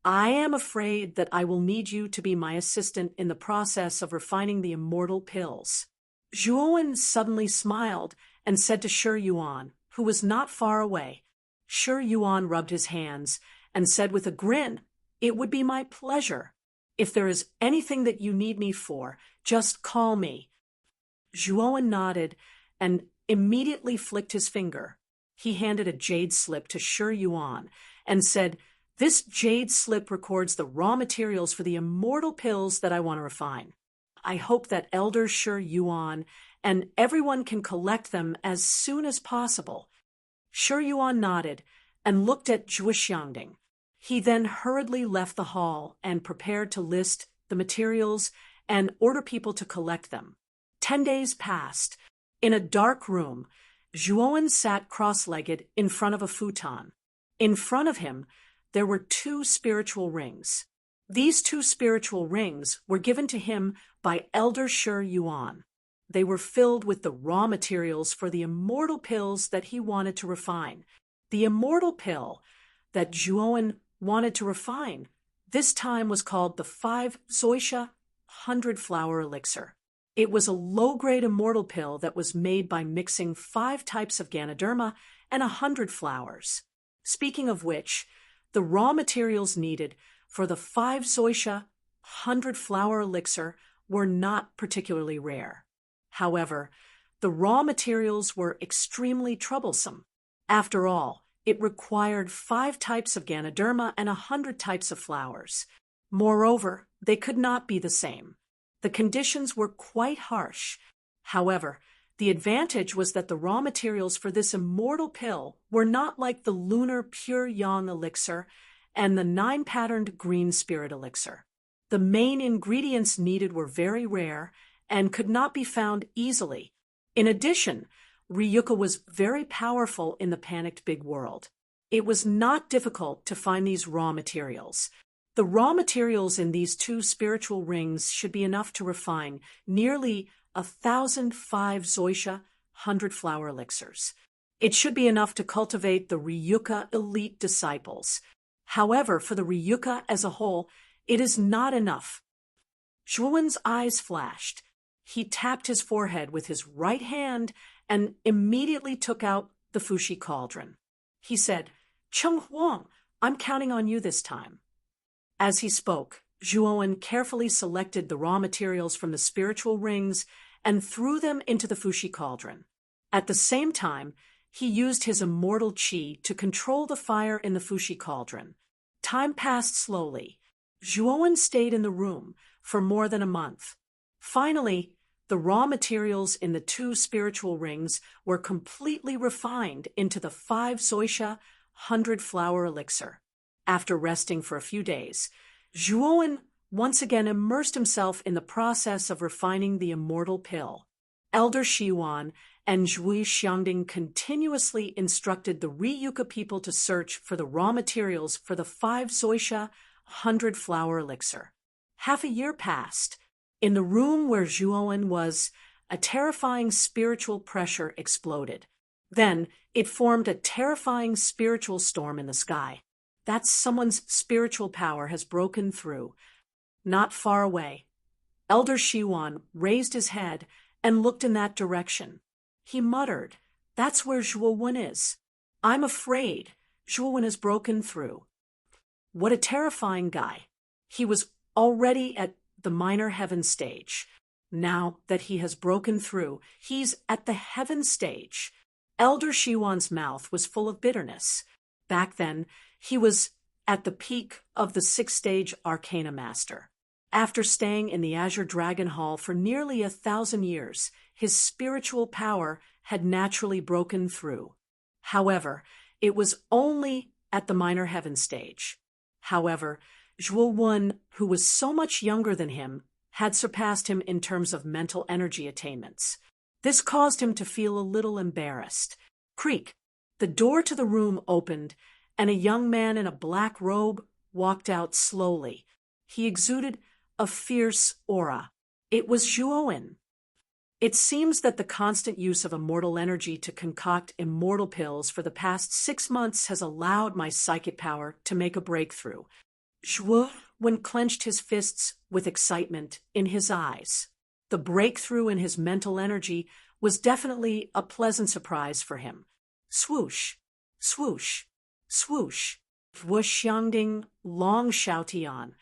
I am afraid that I will need you to be my assistant in the process of refining the immortal pills." Zhuowen suddenly smiled and said to Shi Yuan, who was not far away. Shi Yuan rubbed his hands and said with a grin, "It would be my pleasure. If there is anything that you need me for, just call me." Zhuowen nodded and immediately flicked his finger. He handed a jade slip to Shi Yuan and said, "This jade slip records the raw materials for the immortal pills that I want to refine. I hope that Elder Shi Yuan and everyone can collect them as soon as possible." Shi Yuan nodded and looked at Xiangding. He then hurriedly left the hall and prepared to list the materials and order people to collect them. 10 days passed. In a dark room, Zhuowen sat cross-legged in front of a futon. In front of him, there were two spiritual rings. These two spiritual rings were given to him by Elder Shi Yuan. They were filled with the raw materials for the immortal pills that he wanted to refine. The immortal pill that Zhuowen wanted to refine this time was called the 5 Zoisha 100-flower elixir. It was a low-grade immortal pill that was made by mixing 5 types of Ganoderma and 100 flowers. Speaking of which, the raw materials needed for the 5 Zoisha 100-flower elixir were not particularly rare. However, the raw materials were extremely troublesome. After all, it required 5 types of Ganoderma and 100 types of flowers. Moreover, they could not be the same. The conditions were quite harsh. However, the advantage was that the raw materials for this immortal pill were not like the lunar pure yang elixir and the 9-patterned green spirit elixir. The main ingredients needed were very rare and could not be found easily. In addition, Ryuka was very powerful in the panicked big world. It was not difficult to find these raw materials. The raw materials in these 2 spiritual rings should be enough to refine nearly 1,005 Zoisha 100-flower elixirs. It should be enough to cultivate the Ryuka elite disciples. However, for the Ryuka as a whole, it is not enough. Zhuowen's eyes flashed. He tapped his forehead with his right hand and immediately took out the Fushi cauldron. He said, "Cheng Huang, I'm counting on you this time." As he spoke, Zhuowen carefully selected the raw materials from the spiritual rings and threw them into the Fushi cauldron. At the same time, he used his immortal qi to control the fire in the Fushi cauldron. Time passed slowly. Zhuowen stayed in the room for more than a month. Finally, the raw materials in the 2 spiritual rings were completely refined into the 5 Zoisha 100-flower elixir. After resting for a few days, Zhuowen once again immersed himself in the process of refining the immortal pill. Elder Shiwan and Zhui Xiangding continuously instructed the Ryuka people to search for the raw materials for the 5 Zoisha 100-flower elixir. Half a year passed. In the room where Zhuowen was, a terrifying spiritual pressure exploded. Then it formed a terrifying spiritual storm in the sky. That someone's spiritual power has broken through. Not far away, Elder Shiwan raised his head and looked in that direction. He muttered, "That's where Zhuowen is. I'm afraid Zhuowen has broken through." What a terrifying guy. He was already at the minor heaven stage. Now that he has broken through, he's at the heaven stage. Elder Shiwan's mouth was full of bitterness. Back then, he was at the peak of the 6th-stage Arcana Master. After staying in the Azure Dragon Hall for nearly 1,000 years, his spiritual power had naturally broken through. However, it was only at the minor heaven stage. However, Zhuowen, who was so much younger than him, had surpassed him in terms of mental energy attainments. This caused him to feel a little embarrassed. Creak! The door to the room opened, and a young man in a black robe walked out slowly. He exuded a fierce aura. It was Zhuowen. It seems that the constant use of immortal energy to concoct immortal pills for the past 6 months has allowed my psychic power to make a breakthrough. Zhuowen clenched his fists with excitement in his eyes. The breakthrough in his mental energy was definitely a pleasant surprise for him. Swoosh, swoosh, swoosh. Wu Xiangding, Long Xiaotian,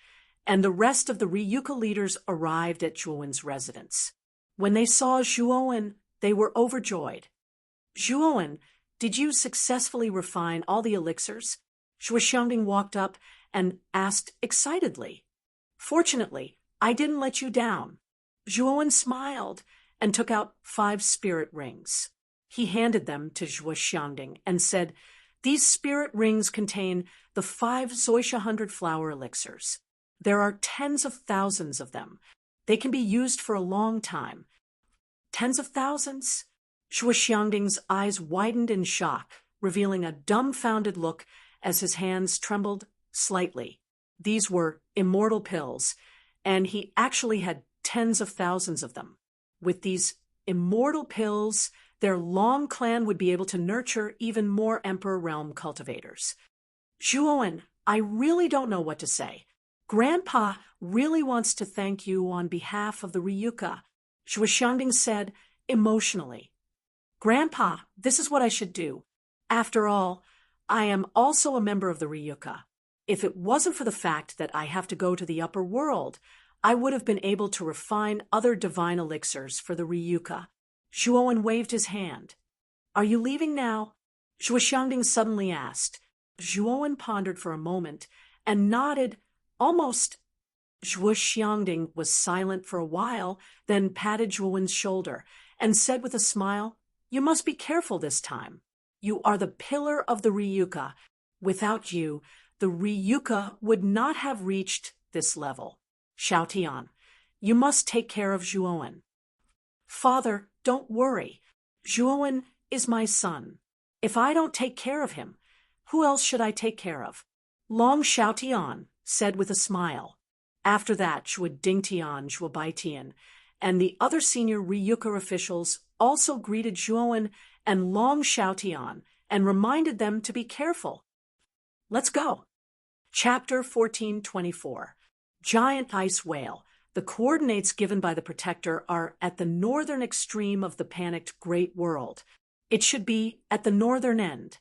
and the rest of the Ryuka leaders arrived at Zhuowen's residence. When they saw Zhuowen, they were overjoyed. "Zhuowen, did you successfully refine all the elixirs?" Wu Xiangding walked up and asked excitedly. "Fortunately, I didn't let you down." Zhuowen smiled and took out 5 spirit rings. He handed them to Wu Xiangding and said, "These spirit rings contain the 5 Zoisha 100-flower elixirs. There are tens of thousands of them. They can be used for a long time." "Tens of thousands?" Zhuo Xiangding's eyes widened in shock, revealing a dumbfounded look as his hands trembled slightly. These were immortal pills, and he actually had tens of thousands of them. With these immortal pills, their long clan would be able to nurture even more Emperor Realm cultivators. Zhuowen, I really don't know what to say. Grandpa really wants to thank you on behalf of the Ryuka, Zhuo Xiangding said emotionally. Grandpa, this is what I should do. After all, I am also a member of the Ryuka. If it wasn't for the fact that I have to go to the upper world, I would have been able to refine other divine elixirs for the Ryuka. Zhuowen waved his hand. Are you leaving now? Zhuo Xiangding suddenly asked. Zhuowen pondered for a moment and nodded, almost. Zhuo Xiangding was silent for a while, then patted Zhuowen's shoulder and said with a smile, You must be careful this time. You are the pillar of the Ryuka. Without you, the Ryuka would not have reached this level. Xiao Tian, you must take care of Zhuowen. Father, don't worry. Zhuowen is my son. If I don't take care of him, who else should I take care of? Long Xiao Tian said with a smile. After that, Zhuo Dingtian, Zhuo Baitian, and the other senior Ryuka officials also greeted Zhuowen and Long Xiao Tian and reminded them to be careful. Let's go. Chapter 1424. Giant Ice Whale. The coordinates given by the Protector are at the northern extreme of the panicked Great World. It should be at the northern end.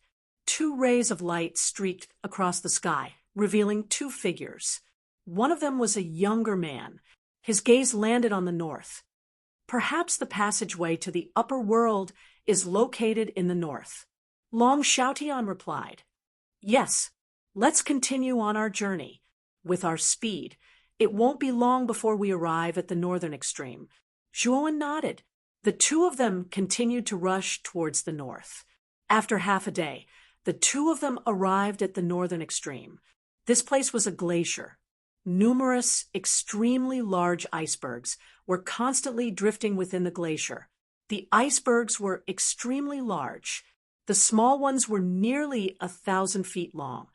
2 rays of light streaked across the sky, revealing 2 figures. One of them was a younger man. His gaze landed on the north. Perhaps the passageway to the upper world is located in the north. Long Xiaotian replied. Yes, let's continue on our journey. With our speed, it won't be long before we arrive at the northern extreme. Zhuowen nodded. The 2 of them continued to rush towards the north. After half a day, the 2 of them arrived at the northern extreme. This place was a glacier. Numerous, extremely large icebergs were constantly drifting within the glacier. The icebergs were extremely large. The small ones were nearly 1,000 feet long,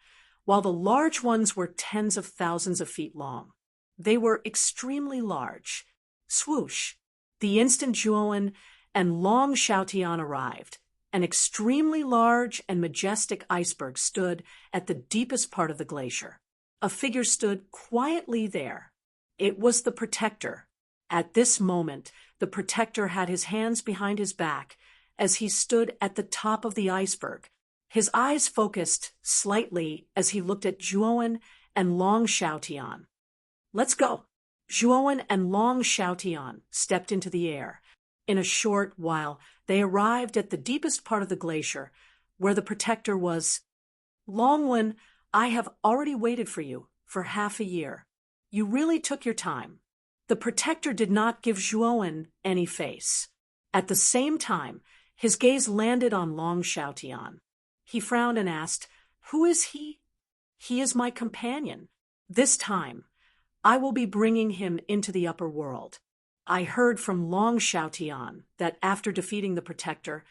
while the large ones were tens of thousands of feet long. They were extremely large. Swoosh! The instant Zhuowen and Long Xiaotian arrived, an extremely large and majestic iceberg stood at the deepest part of the glacier. A figure stood quietly there. It was the Protector. At this moment, the Protector had his hands behind his back as he stood at the top of the iceberg. His eyes focused slightly as he looked at Zhuowen and Long Xiaotian. Let's go. Zhuowen and Long Xiaotian stepped into the air. In a short while, they arrived at the deepest part of the glacier, where the Protector was. Longwen, I have already waited for you for half a year. You really took your time. The Protector did not give Zhuowen any face. At the same time, his gaze landed on Long Xiaotian. He frowned and asked, Who is he? He is my companion. This time, I will be bringing him into the upper world. I heard from Long Xiaotian that after defeating the Protector,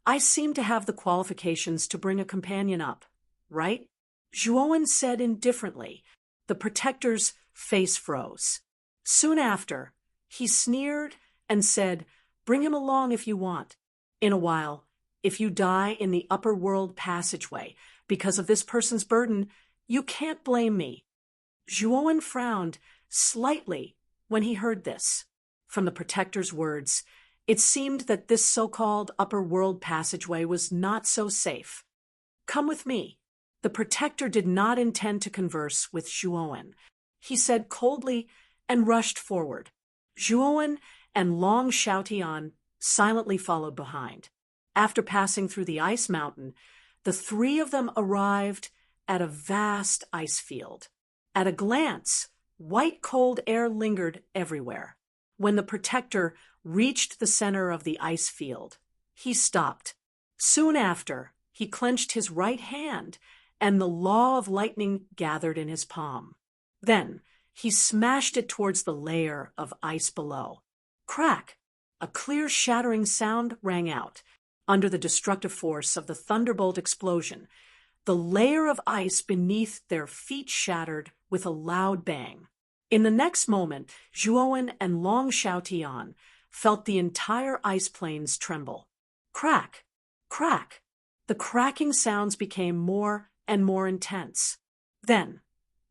I seem to have the qualifications to bring a companion up, right? Zhuowen said indifferently. The Protector's face froze. Soon after, he sneered and said, Bring him along if you want. In a while, if you die in the upper world passageway because of this person's burden, you can't blame me. Zhuowen frowned slightly when he heard this. From the Protector's words, it seemed that this so-called upper world passageway was not so safe. Come with me. The Protector did not intend to converse with Zhuowen. He said coldly and rushed forward. Zhuowen and Long Xiaotian silently followed behind. After passing through the ice mountain, the 3 of them arrived at a vast ice field. At a glance, white cold air lingered everywhere. When the Protector reached the center of the ice field, he stopped. Soon after, he clenched his right hand, and the law of lightning gathered in his palm. Then he smashed it towards the layer of ice below. Crack! A clear shattering sound rang out. Under the destructive force of the thunderbolt explosion, the layer of ice beneath their feet shattered with a loud bang. In the next moment, Zhuowen and Long Xiaotian felt the entire ice plains tremble. Crack! Crack! The cracking sounds became more and more intense. Then,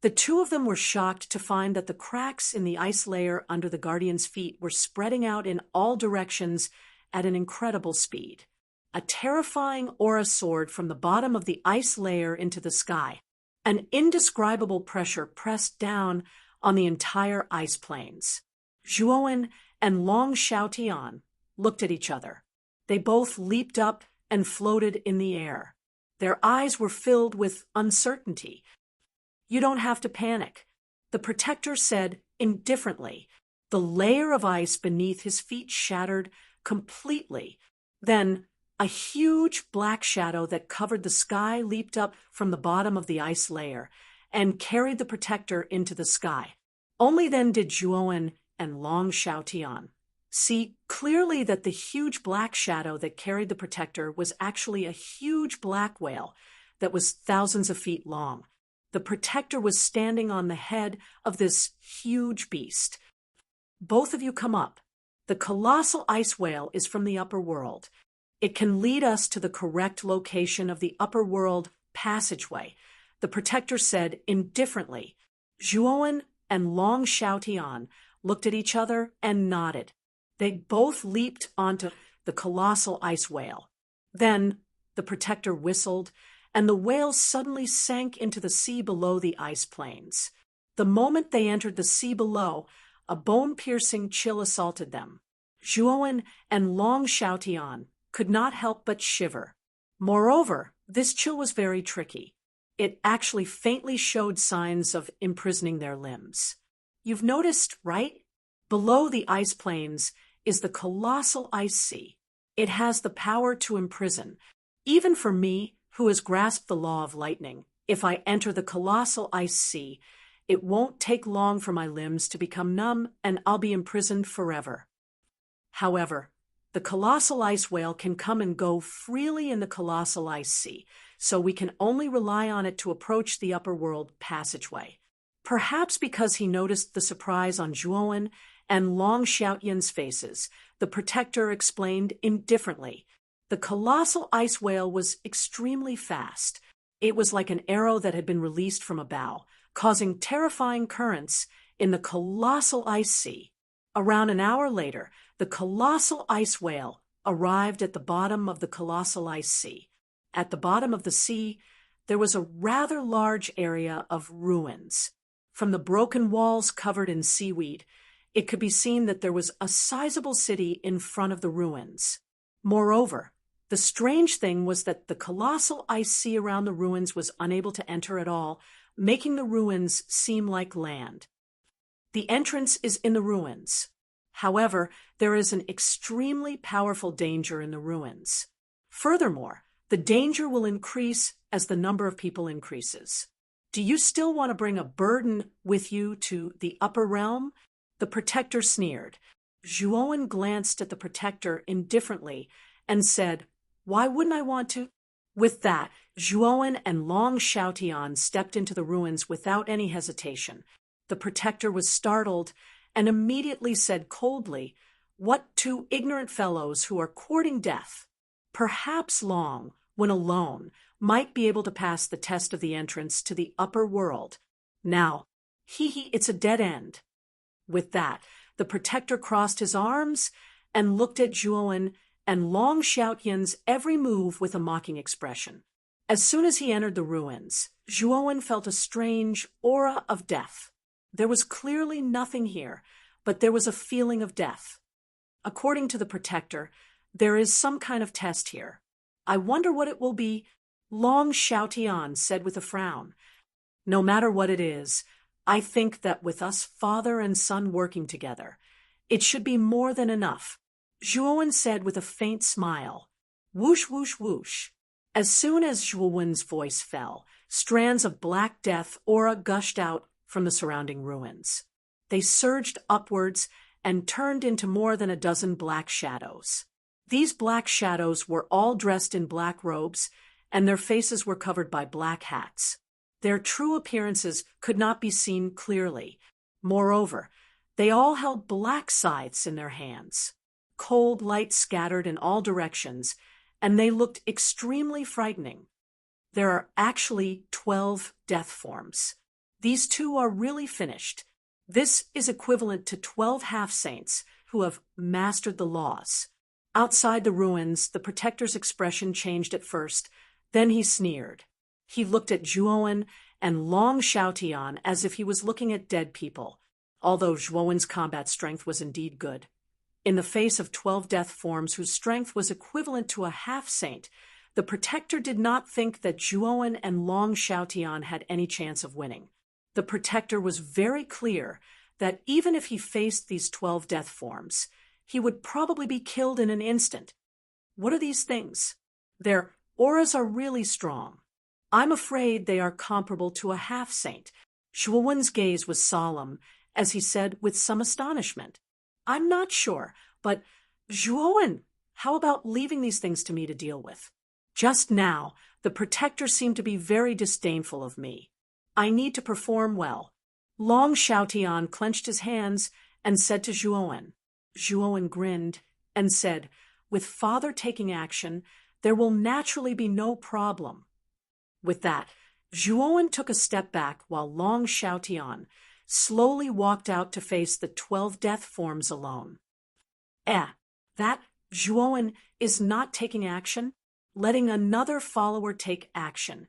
the two of them were shocked to find that the cracks in the ice layer under the Guardian's feet were spreading out in all directions at an incredible speed. A terrifying aura soared from the bottom of the ice layer into the sky. An indescribable pressure pressed down on the entire ice plains. Zhuowen and Long Xiaotian looked at each other. They both leaped up and floated in the air. Their eyes were filled with uncertainty. "You don't have to panic," the protector said indifferently. The layer of ice beneath his feet shattered completely. Then, a huge black shadow that covered the sky leaped up from the bottom of the ice layer and carried the protector into the sky. Only then did Zhuowen and Long Xiaotian see clearly that the huge black shadow that carried the protector was actually a huge black whale that was thousands of feet long. The protector was standing on the head of this huge beast. "Both of you come up. The colossal ice whale is from the upper world. It can lead us to the correct location of the upper world passageway," the protector said indifferently. Zhuowen and Long Xiaotian looked at each other and nodded. They both leaped onto the colossal ice whale. Then the protector whistled, and the whale suddenly sank into the sea below the ice plains. The moment they entered the sea below, a bone-piercing chill assaulted them. Zhuowen and Long Xiaotian could not help but shiver. Moreover, this chill was very tricky. It actually faintly showed signs of imprisoning their limbs. You've noticed, right? Below the ice plains is the colossal ice sea. It has the power to imprison. Even for me, who has grasped the law of lightning, if I enter the colossal ice sea, it won't take long for my limbs to become numb and I'll be imprisoned forever. However, the colossal ice whale can come and go freely in the colossal ice sea, so we can only rely on it to approach the upper world passageway. Perhaps because he noticed the surprise on Zhuowen and Long Xiaotian's faces, the protector explained indifferently. The colossal ice whale was extremely fast. It was like an arrow that had been released from a bow, causing terrifying currents in the colossal ice sea. Around an hour later, the colossal ice whale arrived at the bottom of the colossal ice sea. At the bottom of the sea, there was a rather large area of ruins. From the broken walls covered in seaweed, it could be seen that there was a sizable city in front of the ruins. Moreover, the strange thing was that the colossal ice sea around the ruins was unable to enter at all, making the ruins seem like land. The entrance is in the ruins. However, there is an extremely powerful danger in the ruins. Furthermore, the danger will increase as the number of people increases. Do you still want to bring a burden with you to the upper realm? The protector sneered. Zhuowen glanced at the protector indifferently and said, "Why wouldn't I want to?" With that, Zhuowen and Long Xiaotian stepped into the ruins without any hesitation. The protector was startled and immediately said coldly, "What two ignorant fellows who are courting death? Perhaps Long, when alone, might be able to pass the test of the entrance to the upper world. Now, it's a dead end." With that, the protector crossed his arms and looked at Zhuowen and Long Xiaotian's every move with a mocking expression. As soon as he entered the ruins, Zhuowen felt a strange aura of death. There was clearly nothing here, but there was a feeling of death. According to the protector, there is some kind of test here. "I wonder what it will be," Long Xiaotian said with a frown. "No matter what it is, I think that with us father and son working together, it should be more than enough," Zhuowen said with a faint smile. Whoosh, whoosh, whoosh. As soon as Zhuowen's voice fell, strands of black death aura gushed out from the surrounding ruins. They surged upwards and turned into more than a dozen black shadows. These black shadows were all dressed in black robes, and their faces were covered by black hats. Their true appearances could not be seen clearly. Moreover, they all held black scythes in their hands. Cold light scattered in all directions, and they looked extremely frightening. There are actually 12 death forms. These two are really finished. This is equivalent to 12 half-saints who have mastered the laws. Outside the ruins, the protector's expression changed at first. Then he sneered. He looked at Zhuowen and Long Xiaotian as if he was looking at dead people, although Zhuowen's combat strength was indeed good. In the face of 12 death forms whose strength was equivalent to a half-saint, the protector did not think that Zhuowen and Long Xiaotian had any chance of winning. The protector was very clear that even if he faced these 12 death forms, he would probably be killed in an instant. What are these things? Their auras are really strong. I'm afraid they are comparable to a half-saint. Zhuowen's gaze was solemn, as he said with some astonishment. I'm not sure, but Zhuowen, how about leaving these things to me to deal with? Just now, the protector seemed to be very disdainful of me. I need to perform well. Long Xiaotian clenched his hands and said to Zhuowen. Zhuowen grinned and said, with father taking action, there will naturally be no problem. With that, Zhuowen took a step back while Long Xiaotian slowly walked out to face the 12 death forms alone. That Zhuowen is not taking action, letting another follower take action.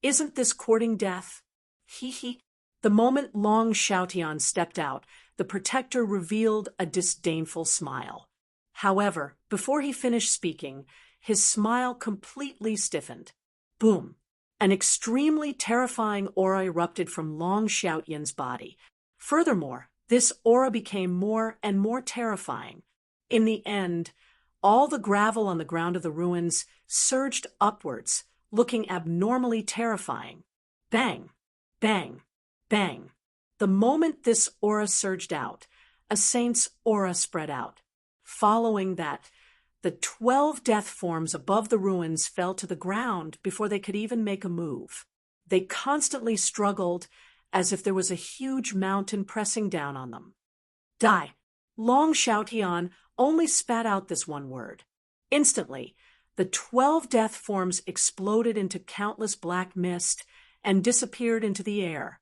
Isn't this courting death? He. The moment Long Xiaotian stepped out, the protector revealed a disdainful smile. However, before he finished speaking, his smile completely stiffened. Boom! An extremely terrifying aura erupted from Long Xiaotian's body. Furthermore, this aura became more and more terrifying. In the end, all the gravel on the ground of the ruins surged upwards, looking abnormally terrifying. Bang! Bang! Bang! The moment this aura surged out, a saint's aura spread out. Following that, the 12 death forms above the ruins fell to the ground before they could even make a move. They constantly struggled as if there was a huge mountain pressing down on them. Die! Long Xiaotian only spat out this one word. Instantly, the 12 death forms exploded into countless black mist and disappeared into the air.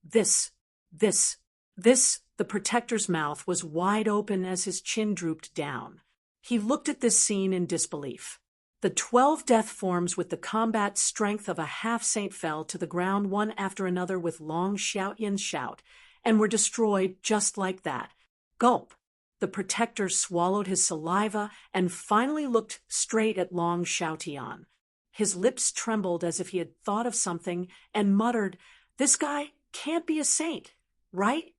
The protector's mouth was wide open as his chin drooped down. He looked at this scene in disbelief. The 12 death forms with the combat strength of a half-saint fell to the ground one after another with Long Xiaotian's shout, and were destroyed just like that. Gulp! The protector swallowed his saliva and finally looked straight at Long Xiaotian. His lips trembled as if he had thought of something and muttered, "This guy can't be a saint, right?"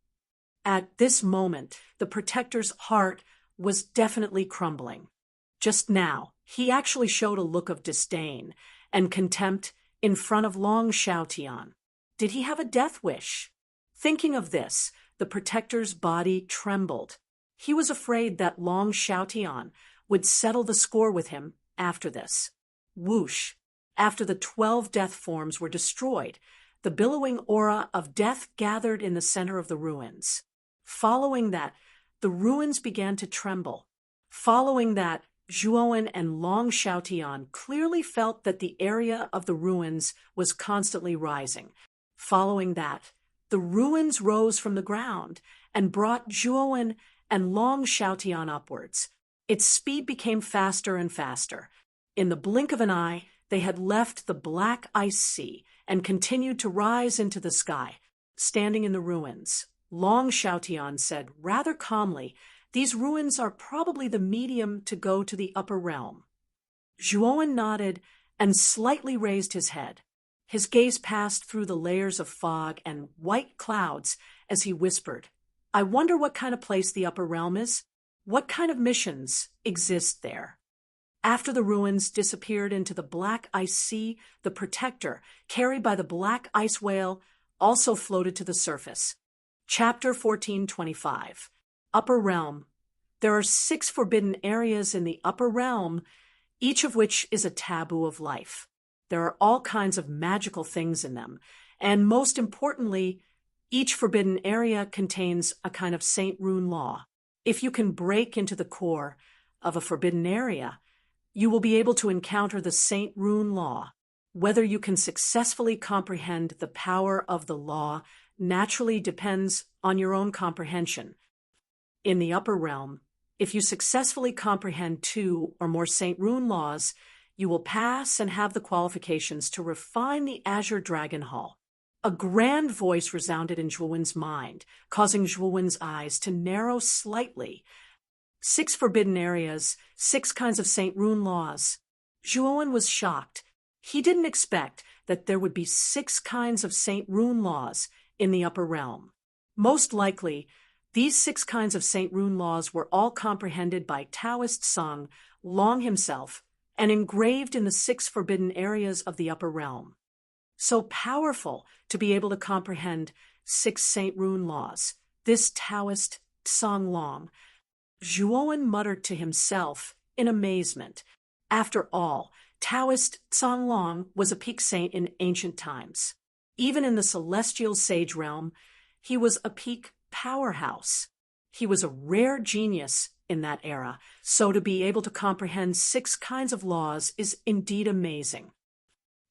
At this moment, the protector's heart was definitely crumbling. Just now, he actually showed a look of disdain and contempt in front of Long Xiaotian. Did he have a death wish? Thinking of this, the protector's body trembled. He was afraid that Long Xiaotian would settle the score with him after this. Whoosh! After the 12 death forms were destroyed, the billowing aura of death gathered in the center of the ruins. Following that, the ruins began to tremble. Following that, Zhuowen and Long Xiaotian clearly felt that the area of the ruins was constantly rising. Following that, the ruins rose from the ground and brought Zhuowen and Long Xiaotian upwards. Its speed became faster and faster. In the blink of an eye, they had left the black ice sea and continued to rise into the sky. Standing in the ruins, Long Xiaotian said rather calmly, "These ruins are probably the medium to go to the upper realm." Zhuowen nodded and slightly raised his head. His gaze passed through the layers of fog and white clouds as he whispered, "I wonder what kind of place the upper realm is? What kind of missions exist there?" After the ruins disappeared into the black ice sea, the protector, carried by the black ice whale, also floated to the surface. Chapter 1425. Upper Realm. There are 6 forbidden areas in the Upper Realm, each of which is a taboo of life. There are all kinds of magical things in them, and most importantly, each forbidden area contains a kind of Saint Rune law. If you can break into the core of a forbidden area, you will be able to encounter the Saint Rune law. Whether you can successfully comprehend the power of the law naturally depends on your own comprehension. In the Upper Realm, if you successfully comprehend 2 or more Saint Rune laws, you will pass and have the qualifications to refine the Azure Dragon Hall. A grand voice resounded in Zhuowen's mind, causing Zhuowen's eyes to narrow slightly. 6 forbidden areas, 6 kinds of Saint Rune laws. Zhuowen was shocked. He didn't expect that there would be 6 kinds of Saint Rune laws in the Upper Realm. Most likely, these 6 kinds of Saint Rune laws were all comprehended by Taoist Song Long himself and engraved in the 6 forbidden areas of the Upper Realm. So powerful to be able to comprehend 6 Saint Rune laws, this Taoist Song Long. Zhuowen muttered to himself in amazement. After all, Taoist Song Long was a peak saint in ancient times. Even in the celestial sage realm, he was a peak powerhouse. He was a rare genius in that era, so to be able to comprehend 6 kinds of laws is indeed amazing.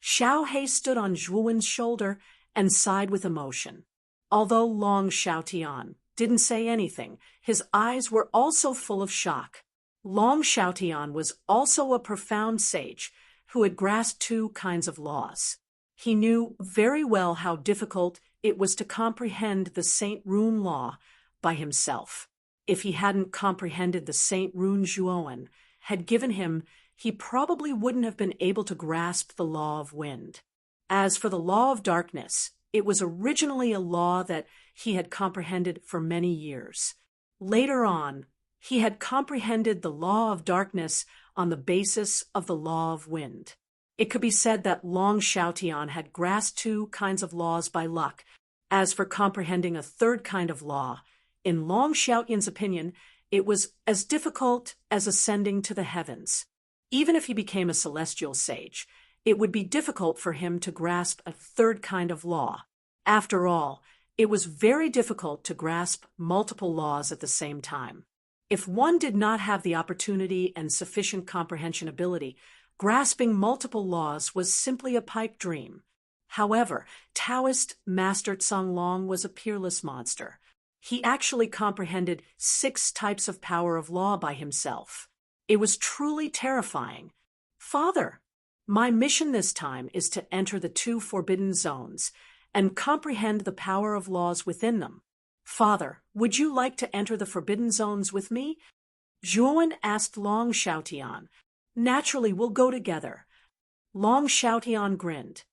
Xiao He stood on Zhuowen's shoulder and sighed with emotion. Although Long Xiaotian didn't say anything, his eyes were also full of shock. Long Xiaotian was also a profound sage who had grasped 2 kinds of laws. He knew very well how difficult it was to comprehend the Saint Rune law by himself. If he hadn't comprehended the Saint Rune Zhuowen had given him, he probably wouldn't have been able to grasp the law of wind. As for the law of darkness, it was originally a law that he had comprehended for many years. Later on, he had comprehended the law of darkness on the basis of the law of wind. It could be said that Long Xiaotian had grasped 2 kinds of laws by luck. As for comprehending a 3rd kind of law, in Long Xiaotian's opinion, it was as difficult as ascending to the heavens. Even if he became a celestial sage, it would be difficult for him to grasp a 3rd kind of law. After all, it was very difficult to grasp multiple laws at the same time. If one did not have the opportunity and sufficient comprehension ability, grasping multiple laws was simply a pipe dream. However, Taoist Master Song Long was a peerless monster. He actually comprehended 6 types of power of law by himself. It was truly terrifying. Father, my mission this time is to enter the 2 forbidden zones and comprehend the power of laws within them. Father, would you like to enter the forbidden zones with me? Zhuowen asked Long Xiaotian. Naturally, we'll go together. Long Xiaotian grinned.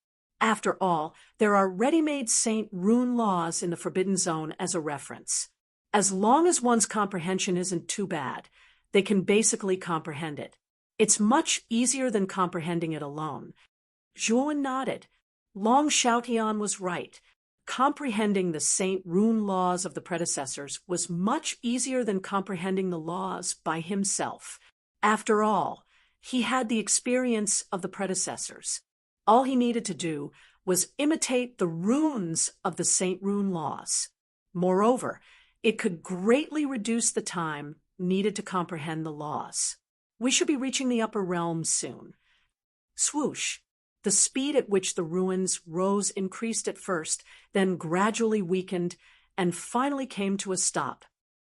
After all, there are ready-made Saint Rune laws in the forbidden zone as a reference. As long as one's comprehension isn't too bad, they can basically comprehend it. It's much easier than comprehending it alone. Zhuowen nodded. Long Xiaotian was right. Comprehending the Saint Rune laws of the predecessors was much easier than comprehending the laws by himself. After all, he had the experience of the predecessors. All he needed to do was imitate the runes of the Saint Rune laws. Moreover, it could greatly reduce the time needed to comprehend the laws. We should be reaching the upper realms soon. Swoosh! The speed at which the ruins rose increased at first, then gradually weakened, and finally came to a stop.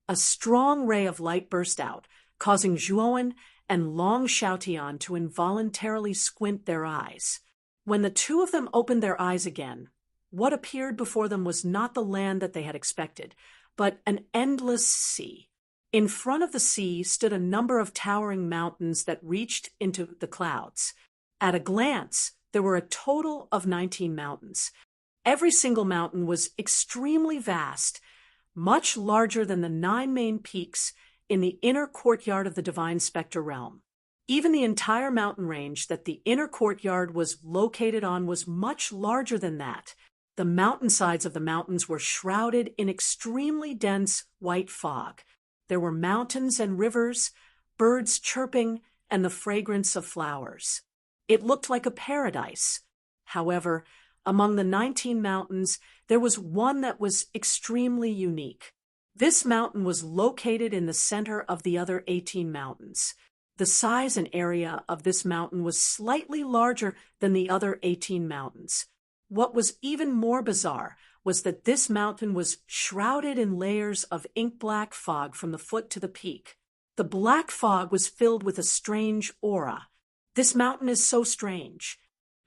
A strong ray of light burst out, causing Zhuowen and Long Xiaotian to involuntarily squint their eyes. When the 2 of them opened their eyes again, what appeared before them was not the land that they had expected, but an endless sea. In front of the sea stood a number of towering mountains that reached into the clouds. At a glance, there were a total of 19 mountains. Every single mountain was extremely vast, much larger than the 9 main peaks in the inner courtyard of the Divine Spectre realm. Even the entire mountain range that the inner courtyard was located on was much larger than that. The mountainsides of the mountains were shrouded in extremely dense white fog. There were mountains and rivers, birds chirping, and the fragrance of flowers. It looked like a paradise. However, among the 19 mountains, there was one that was extremely unique. This mountain was located in the center of the other 18 mountains. The size and area of this mountain was slightly larger than the other 18 mountains. What was even more bizarre was that this mountain was shrouded in layers of ink-black fog from the foot to the peak. The black fog was filled with a strange aura. This mountain is so strange.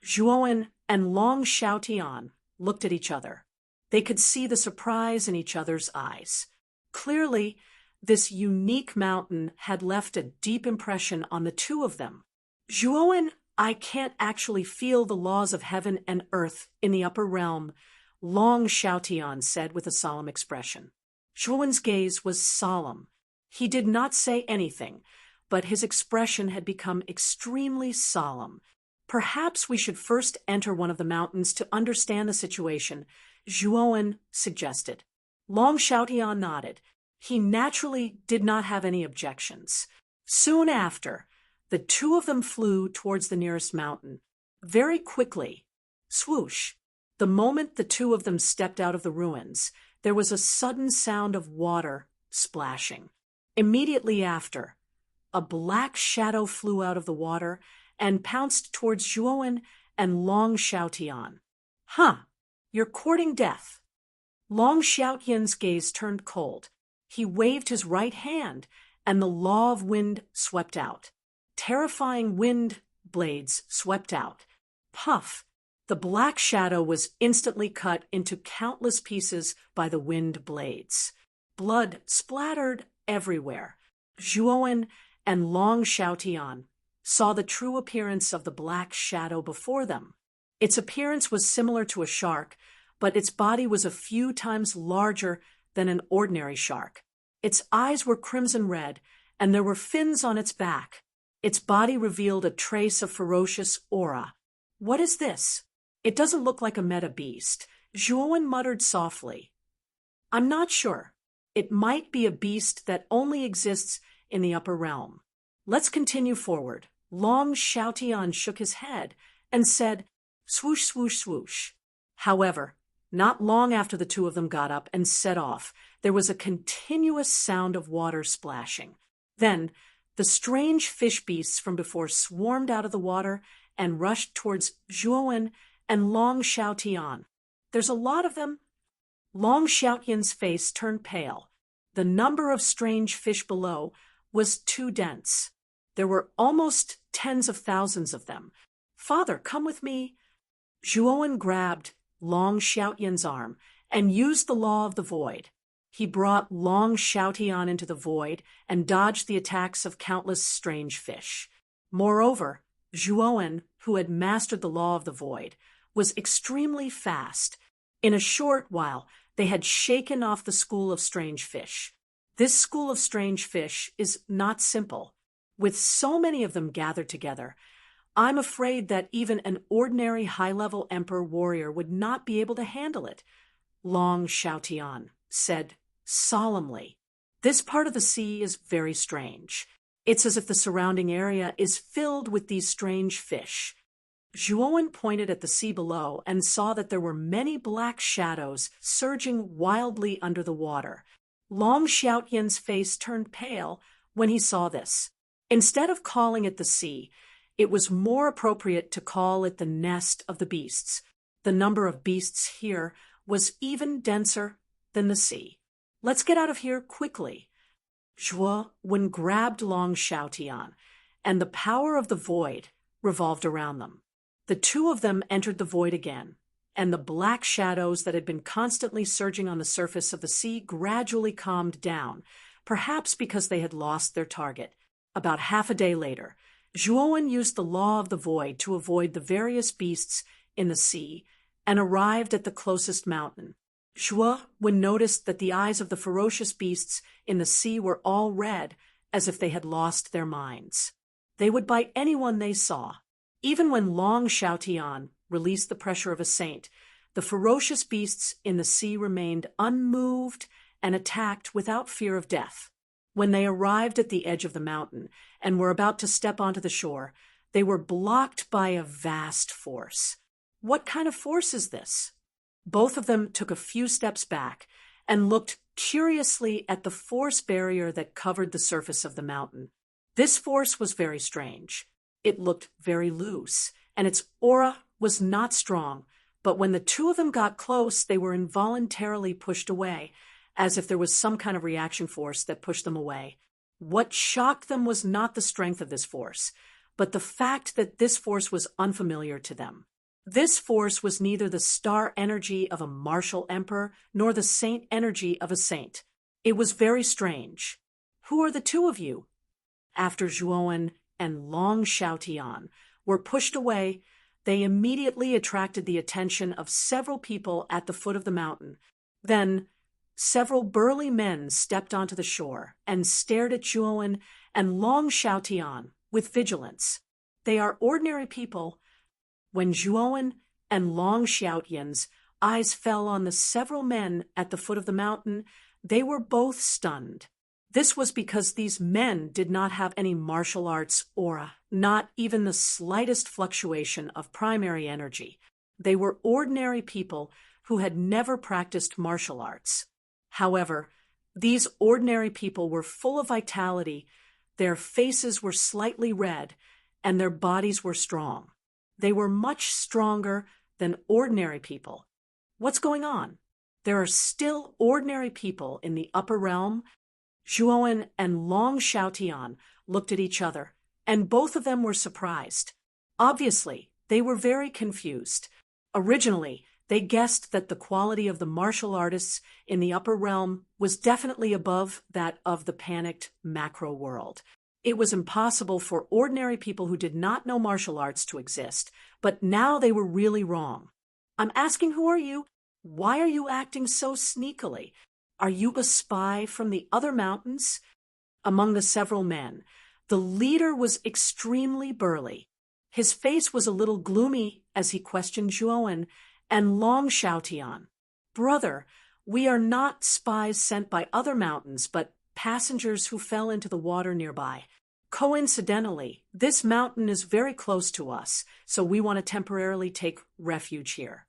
Zhuowen and Long Xiaotian looked at each other. They could see the surprise in each other's eyes. Clearly, this unique mountain had left a deep impression on the two of them. Zhuowen, I can't actually feel the laws of heaven and earth in the upper realm, Long Xiaotian said with a solemn expression. Zhuowen's gaze was solemn. He did not say anything, but his expression had become extremely solemn. Perhaps we should first enter one of the mountains to understand the situation, Zhuowen suggested. Long Xiaotian nodded. He naturally did not have any objections. Soon after, the two of them flew towards the nearest mountain. Very quickly, swoosh, the moment the two of them stepped out of the ruins, there was a sudden sound of water splashing. Immediately after, a black shadow flew out of the water and pounced towards Zhuowen and Long Xiaotian. Huh, you're courting death. Long Xiaotian's gaze turned cold. He waved his right hand, and the law of wind swept out. Terrifying wind blades swept out. Puff! The black shadow was instantly cut into countless pieces by the wind blades. Blood splattered everywhere. Zhuowen and Long Xiaotian saw the true appearance of the black shadow before them. Its appearance was similar to a shark, but its body was a few times larger than an ordinary shark. Its eyes were crimson red, and there were fins on its back. Its body revealed a trace of ferocious aura. What is this? It doesn't look like a meta beast. Zhuowen muttered softly. I'm not sure. It might be a beast that only exists in the upper realm. Let's continue forward. Long Xiaotian shook his head and said, swoosh, swoosh, swoosh. However, not long after the two of them got up and set off, there was a continuous sound of water splashing. Then, the strange fish beasts from before swarmed out of the water and rushed towards Zhuowen and Long Xiaotian. There's a lot of them. Long Xiaotian's face turned pale. The number of strange fish below was too dense. There were almost tens of thousands of them. Father, come with me. Zhuowen grabbed Long Xiaotian's arm and used the law of the void. He brought Long Xiaotian into the void and dodged the attacks of countless strange fish. Moreover, Zhuowen, who had mastered the law of the void, was extremely fast. In a short while, they had shaken off the school of strange fish. This school of strange fish is not simple. With so many of them gathered together, I'm afraid that even an ordinary high-level emperor warrior would not be able to handle it, Long Xiaotian said solemnly. This part of the sea is very strange. It's as if the surrounding area is filled with these strange fish. Zhuowen pointed at the sea below and saw that there were many black shadows surging wildly under the water. Long Xiaotian's face turned pale when he saw this. Instead of calling it the sea, it was more appropriate to call it the nest of the beasts. The number of beasts here was even denser than the sea. Let's get out of here quickly. Zhuowen grabbed Long Xiaotian, and the power of the void revolved around them. The two of them entered the void again, and the black shadows that had been constantly surging on the surface of the sea gradually calmed down, perhaps because they had lost their target. About half a day later, Zhuowen used the law of the void to avoid the various beasts in the sea and arrived at the closest mountain. Zhuowen noticed that the eyes of the ferocious beasts in the sea were all red, as if they had lost their minds. They would bite anyone they saw. Even when Long Xiaotian released the pressure of a saint, the ferocious beasts in the sea remained unmoved and attacked without fear of death. When they arrived at the edge of the mountain and were about to step onto the shore, they were blocked by a vast force. What kind of force is this? Both of them took a few steps back and looked curiously at the force barrier that covered the surface of the mountain. This force was very strange. It looked very loose, and its aura was not strong, but when the two of them got close, they were involuntarily pushed away, as if there was some kind of reaction force that pushed them away. What shocked them was not the strength of this force, but the fact that this force was unfamiliar to them. This force was neither the star energy of a martial emperor nor the saint energy of a saint. It was very strange. "Who are the two of you?" After Zhuowen and Long Xiaotian were pushed away, they immediately attracted the attention of several people at the foot of the mountain. Then, several burly men stepped onto the shore and stared at Zhuowen and Long Xiaotian with vigilance. They are ordinary people. When Zhuowen and Long Xiaotian's eyes fell on the several men at the foot of the mountain, they were both stunned. This was because these men did not have any martial arts aura, not even the slightest fluctuation of primary energy. They were ordinary people who had never practiced martial arts. However, these ordinary people were full of vitality, their faces were slightly red, and their bodies were strong. They were much stronger than ordinary people. What's going on? There are still ordinary people in the upper realm. Zhuowen and Long Xiaotian looked at each other, and both of them were surprised. Obviously, they were very confused. Originally, they guessed that the quality of the martial artists in the upper realm was definitely above that of the panicked macro world. It was impossible for ordinary people who did not know martial arts to exist, but now they were really wrong. "I'm asking, who are you? Why are you acting so sneakily? Are you a spy from the other mountains?" Among the several men, the leader was extremely burly. His face was a little gloomy as he questioned Zhuowen and Long Xiaotian. "Brother, we are not spies sent by other mountains, but passengers who fell into the water nearby. Coincidentally, this mountain is very close to us, so we want to temporarily take refuge here."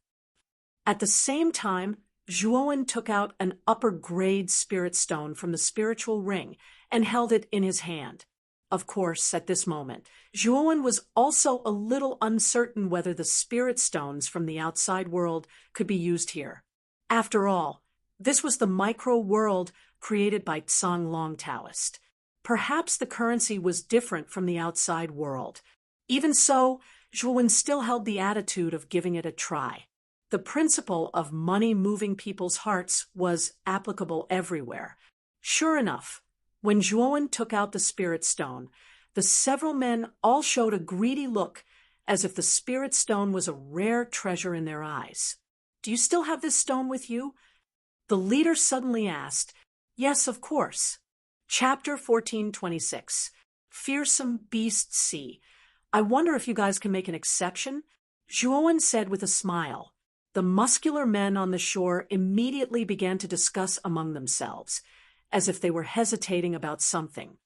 At the same time, Zhuowen took out an upper-grade spirit stone from the spiritual ring and held it in his hand. Of course, at this moment, Zhuowen was also a little uncertain whether the spirit stones from the outside world could be used here. After all, this was the micro-world created by Long Taoist. Perhaps the currency was different from the outside world. Even so, Zhuowen still held the attitude of giving it a try. The principle of money moving people's hearts was applicable everywhere. Sure enough, when Zhuowen took out the spirit stone, the several men all showed a greedy look, as if the spirit stone was a rare treasure in their eyes. "Do you still have this stone with you?" The leader suddenly asked. "Yes, of course." Chapter 1426. Fearsome Beast Sea. "I wonder if you guys can make an exception?" Zhuowen said with a smile. The muscular men on the shore immediately began to discuss among themselves, as if they were hesitating about something.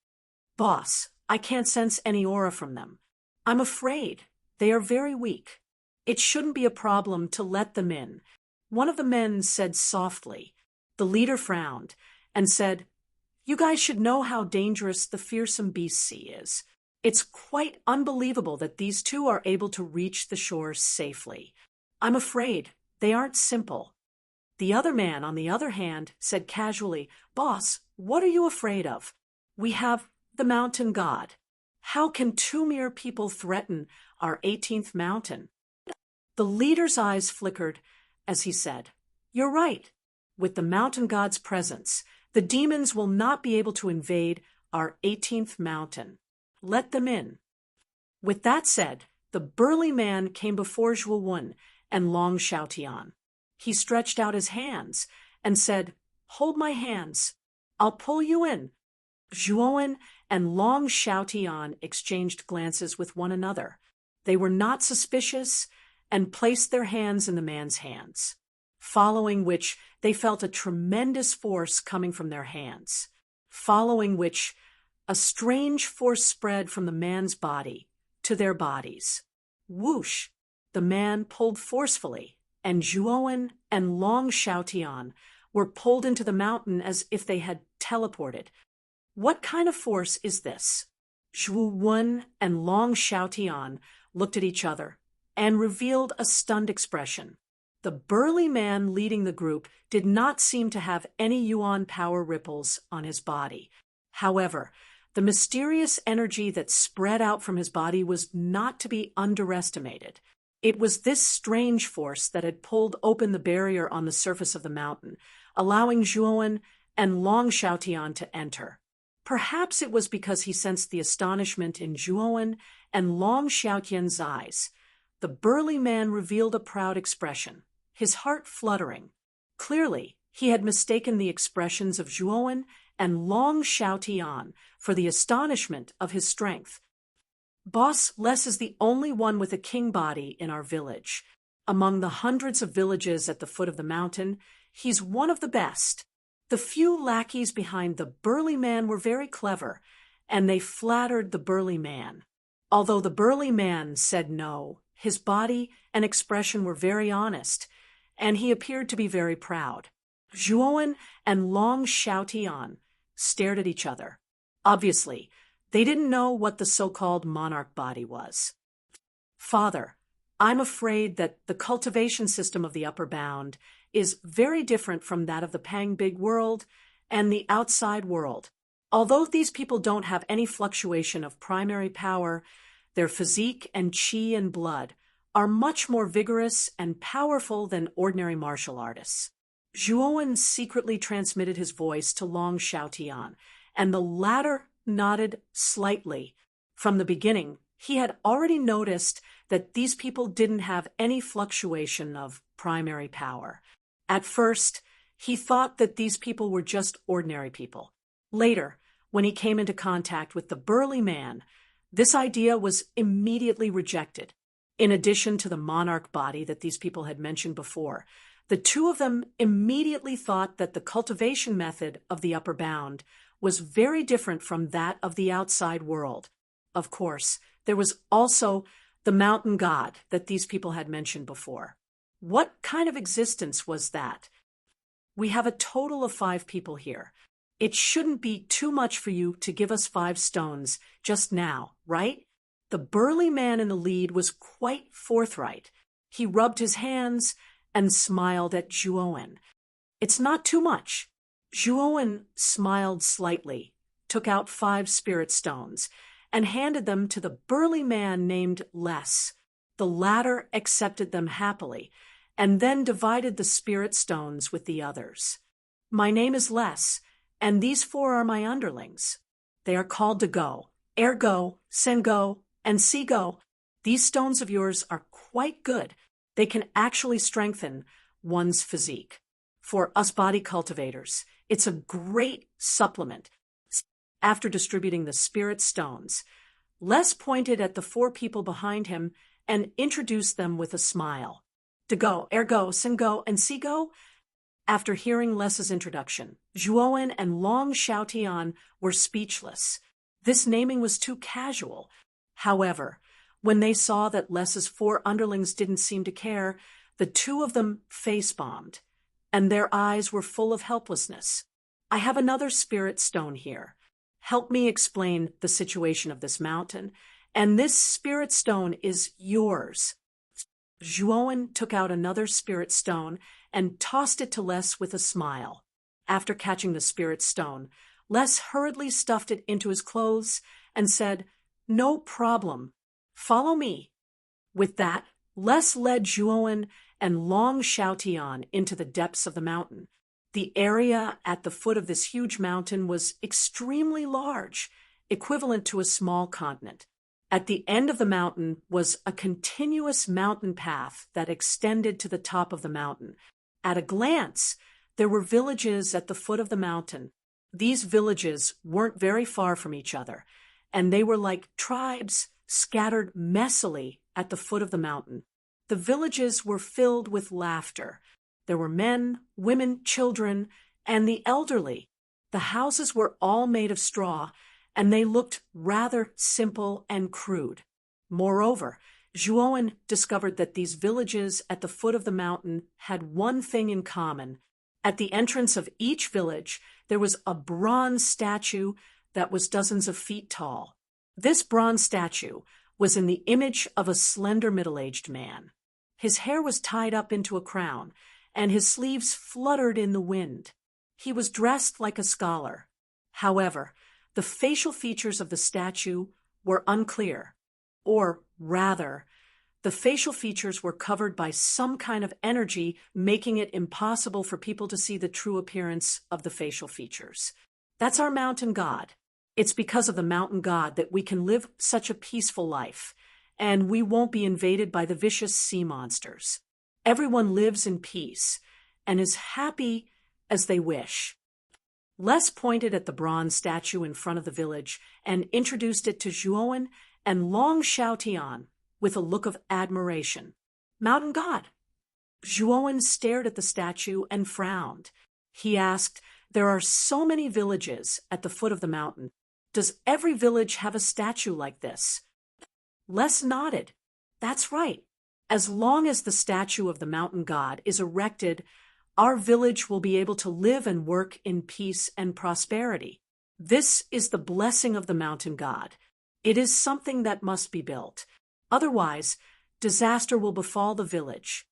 "Boss, I can't sense any aura from them. I'm afraid. They are very weak. It shouldn't be a problem to let them in," one of the men said softly. The leader frowned and said, "You guys should know how dangerous the Fearsome Beast Sea is. It's quite unbelievable that these two are able to reach the shore safely. I'm afraid they aren't simple." The other man, on the other hand, said casually, "Boss, what are you afraid of? We have the mountain god. How can two mere people threaten our 18th mountain?" The leader's eyes flickered as he said, "You're right. With the mountain god's presence, the demons will not be able to invade our 18th mountain. Let them in." With that said, the burly man came before Zhuowen and Long Xiaotian. He stretched out his hands and said, "Hold my hands. I'll pull you in." Zhuowen and Long Xiaotian exchanged glances with one another. They were not suspicious and placed their hands in the man's hands, following which they felt a tremendous force coming from their hands. following which a strange force spread from the man's body to their bodies. Whoosh! The man pulled forcefully, and Zhuowen and Long Xiaotian were pulled into the mountain as if they had teleported. What kind of force is this? Zhuowen and Long Xiaotian looked at each other and revealed a stunned expression. The burly man leading the group did not seem to have any yuan power ripples on his body. However, the mysterious energy that spread out from his body was not to be underestimated. It was this strange force that had pulled open the barrier on the surface of the mountain, allowing Zhuowen and Long Xiaotian to enter. Perhaps it was because he sensed the astonishment in Zhuowen and Long Xiaotian's eyes. The burly man revealed a proud expression, his heart fluttering. Clearly, he had mistaken the expressions of Zhuowen and Long Xiaotian for the astonishment of his strength. Boss, Les is the only one with a king body in our village. Among the hundreds of villages at the foot of the mountain, he's one of the best. The few lackeys behind the burly man were very clever, and they flattered the burly man. Although the burly man said no, his body and expression were very honest, and he appeared to be very proud. Zhuowen and Long Xiaotian stared at each other. Obviously, they didn't know what the so-called monarch body was. Father, I'm afraid that the cultivation system of the upper bound is very different from that of the Pang Big World and the outside world. Although these people don't have any fluctuation of primary power, their physique and qi and blood are much more vigorous and powerful than ordinary martial artists. Zhuowen secretly transmitted his voice to Long Xiaotian, and the latter nodded slightly. From the beginning, he had already noticed that these people didn't have any fluctuation of primary power. At first, he thought that these people were just ordinary people. Later, when he came into contact with the burly man, this idea was immediately rejected. In addition to the monarch body that these people had mentioned before, the two of them immediately thought that the cultivation method of the upper bound was very different from that of the outside world. Of course, there was also the mountain god that these people had mentioned before. What kind of existence was that? We have a total of 5 people here. It shouldn't be too much for you to give us 5 stones just now, right? The burly man in the lead was quite forthright. He rubbed his hands and smiled at Zhuowen. It's not too much. Zhuowen smiled slightly, took out 5 spirit stones, and handed them to the burly man named Les. The latter accepted them happily, and then divided the spirit stones with the others. My name is Les, and these 4 are my underlings. They are called Dego, Ergo, Sengo, and Sigo. These stones of yours are quite good. They can actually strengthen one's physique. For us body cultivators, it's a great supplement. After distributing the spirit stones, Les pointed at the 4 people behind him and introduced them with a smile. Dego, Ergo, Sengo, and Sigo? After hearing Les's introduction, Zhuowen and Long Xiaotian were speechless. This naming was too casual. However, when they saw that Les's 4 underlings didn't seem to care, the 2 of them face-bombed, and their eyes were full of helplessness. I have another spirit stone here. Help me explain the situation of this mountain, and this spirit stone is yours. Zhuowen took out another spirit stone and tossed it to Les with a smile. After catching the spirit stone, Les hurriedly stuffed it into his clothes and said, "No problem. Follow me." With that, Les led Zhuowen and Long Xiaotian into the depths of the mountain. The area at the foot of this huge mountain was extremely large, equivalent to a small continent. At the end of the mountain was a continuous mountain path that extended to the top of the mountain. At a glance, there were villages at the foot of the mountain. These villages weren't very far from each other, and they were like tribes scattered messily at the foot of the mountain. The villages were filled with laughter. There were men, women, children, and the elderly. The houses were all made of straw, and they looked rather simple and crude. Moreover, Zhuowen discovered that these villages at the foot of the mountain had one thing in common. At the entrance of each village, there was a bronze statue that was dozens of feet tall. This bronze statue was in the image of a slender middle-aged man. His hair was tied up into a crown, and his sleeves fluttered in the wind. He was dressed like a scholar. However, the facial features of the statue were unclear, or rather, the facial features were covered by some kind of energy, making it impossible for people to see the true appearance of the facial features. That's our mountain god. It's because of the mountain god that we can live such a peaceful life, and we won't be invaded by the vicious sea monsters. Everyone lives in peace and is happy as they wish. Les pointed at the bronze statue in front of the village and introduced it to Zhuowen and Long Xiaotian with a look of admiration. Mountain god. Zhuowen stared at the statue and frowned. He asked, "There are so many villages at the foot of the mountain. Does every village have a statue like this?" Les nodded. "That's right. As long as the statue of the mountain god is erected, our village will be able to live and work in peace and prosperity. This is the blessing of the mountain god. It is something that must be built. Otherwise, disaster will befall the village."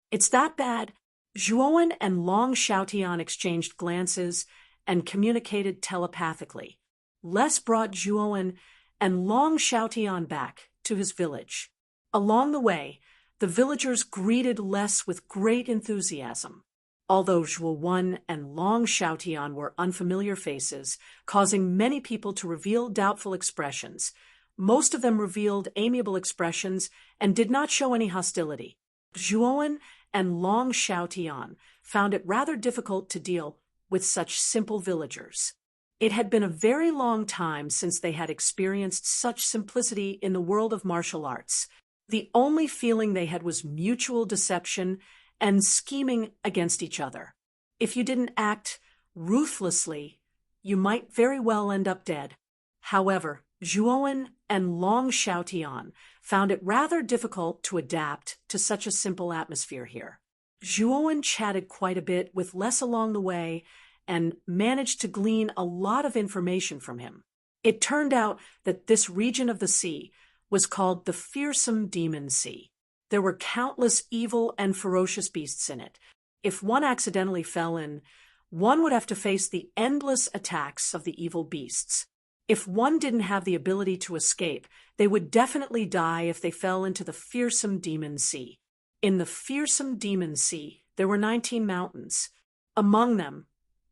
"It's that bad?" Zhuowen and Long Xiaotian exchanged glances and communicated telepathically. Les brought Zhuowen and Long Xiaotian back to his village. Along the way, the villagers greeted Les with great enthusiasm. Although Zhuowen and Long Xiaotian were unfamiliar faces, causing many people to reveal doubtful expressions, most of them revealed amiable expressions and did not show any hostility. Zhuowen and Long Xiaotian found it rather difficult to deal with such simple villagers. It had been a very long time since they had experienced such simplicity in the world of martial arts. The only feeling they had was mutual deception and scheming against each other. If you didn't act ruthlessly, you might very well end up dead. However, Zhuowen and Long Xiaotian found it rather difficult to adapt to such a simple atmosphere here. Zhuowen chatted quite a bit with Les along the way and managed to glean a lot of information from him. It turned out that this region of the sea was called the Fearsome Demon Sea. There were countless evil and ferocious beasts in it. If one accidentally fell in, one would have to face the endless attacks of the evil beasts. If one didn't have the ability to escape, they would definitely die if they fell into the Fearsome Demon Sea. In the Fearsome Demon Sea, there were 19 mountains. Among them,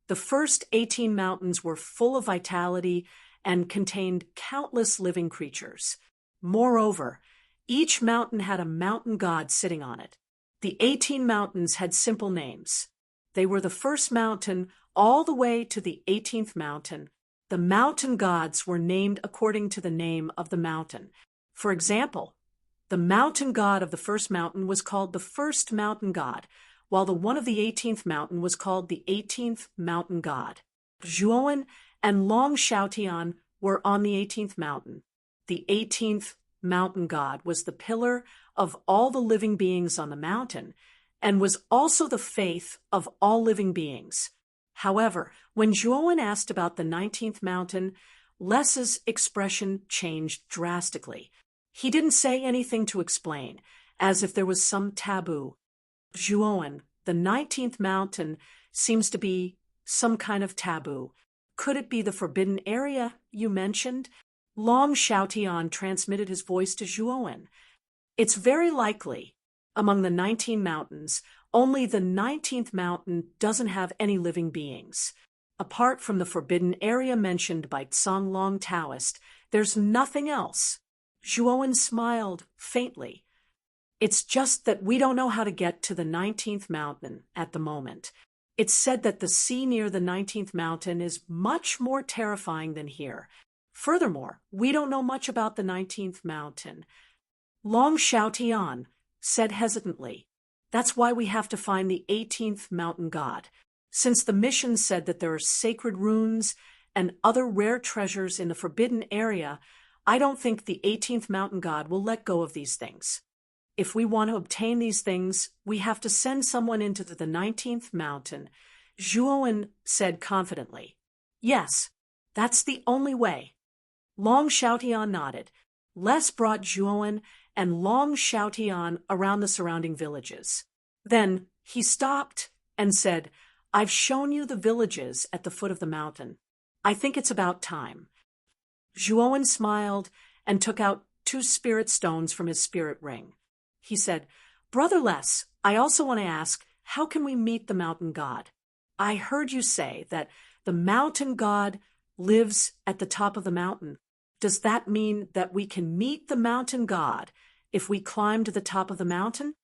the first 18 mountains were full of vitality and contained countless living creatures. Moreover, each mountain had a mountain god sitting on it. The 18 mountains had simple names. They were the first mountain all the way to the 18th mountain. The mountain gods were named according to the name of the mountain. For example, the mountain god of the first mountain was called the first mountain god, while the one of the 18th mountain was called the 18th mountain god. Zhuowen and Long Xiaotian were on the 18th mountain. The 18th mountain god was the pillar of all the living beings on the mountain and was also the faith of all living beings. However, when Zhuowen asked about the 19th mountain, Les's expression changed drastically. He didn't say anything to explain, as if there was some taboo. Zhuowen, the 19th mountain seems to be some kind of taboo. Could it be the forbidden area you mentioned? Long Xiaotian transmitted his voice to Zhuowen. It's very likely. Among the 19 mountains, only the 19th mountain doesn't have any living beings. Apart from the forbidden area mentioned by Zonglong Taoist, there's nothing else. Zhuowen smiled faintly. It's just that we don't know how to get to the 19th mountain at the moment. It's said that the sea near the 19th mountain is much more terrifying than here. Furthermore, we don't know much about the 19th mountain. Long Xiaotian said hesitantly, "That's why we have to find the 18th mountain god. Since the mission said that there are sacred runes and other rare treasures in the forbidden area, I don't think the 18th mountain god will let go of these things. If we want to obtain these things, we have to send someone into the 19th mountain, Zhuowen said confidently. Yes, that's the only way. Long Xiaotian nodded. Les brought Zhuowen and Long Xiaotian around the surrounding villages. Then he stopped and said, I've shown you the villages at the foot of the mountain. I think it's about time. Zhuowen smiled and took out 2 spirit stones from his spirit ring. He said, Brother Les, I also want to ask, how can we meet the mountain god? I heard you say that the mountain god lives at the top of the mountain. Does that mean that we can meet the mountain god if we climb to the top of the mountain?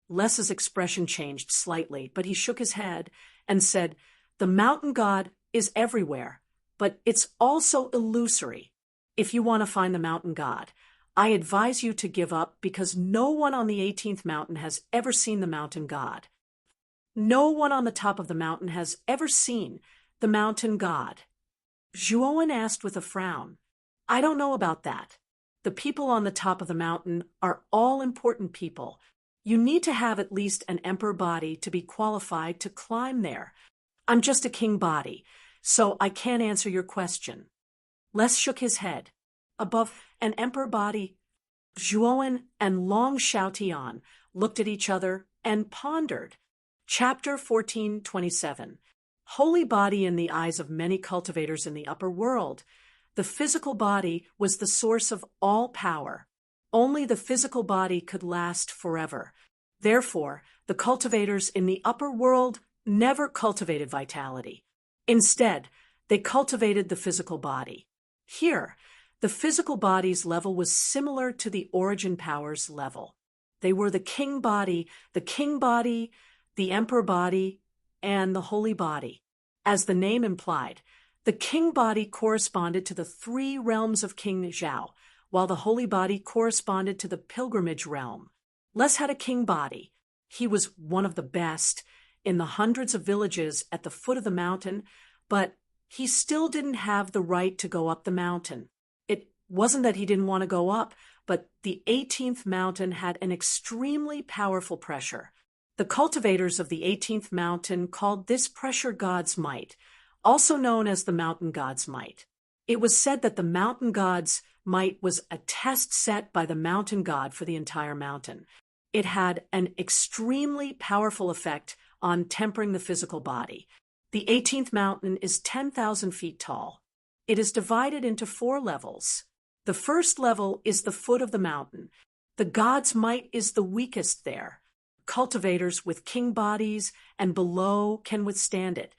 Les's expression changed slightly, but he shook his head and said, the mountain god is everywhere, but it's also illusory. If you want to find the mountain god, I advise you to give up because no one on the 18th mountain has ever seen the mountain god. No one on the top of the mountain has ever seen the mountain god. Zhuowen asked with a frown. I don't know about that. The people on the top of the mountain are all important people. You need to have at least an emperor body to be qualified to climb there. I'm just a king body, so I can't answer your question. Les shook his head. Above an emperor body, Zhuowen and Long Xiaotian looked at each other and pondered. Chapter 1427. Holy body in the eyes of many cultivators in the upper world. The physical body was the source of all power. Only the physical body could last forever. Therefore, the cultivators in the upper world never cultivated vitality. Instead, they cultivated the physical body. Here, the physical body's level was similar to the origin power's level. They were the king body, the emperor body, and the holy body. As the name implied, the king body corresponded to the 3 realms of King Zhao, while the holy body corresponded to the pilgrimage realm. Les had a king body. He was one of the best in the hundreds of villages at the foot of the mountain, but he still didn't have the right to go up the mountain. It wasn't that he didn't want to go up, but the 18th mountain had an extremely powerful pressure. The cultivators of the 18th mountain called this pressure God's might, also known as the mountain god's might. It was said that the mountain god's might was a test set by the mountain god for the entire mountain. It had an extremely powerful effect on tempering the physical body. The 18th mountain is 10,000 feet tall. It is divided into 4 levels. The first level is the foot of the mountain. The god's might is the weakest there. Cultivators with king bodies and below can withstand it.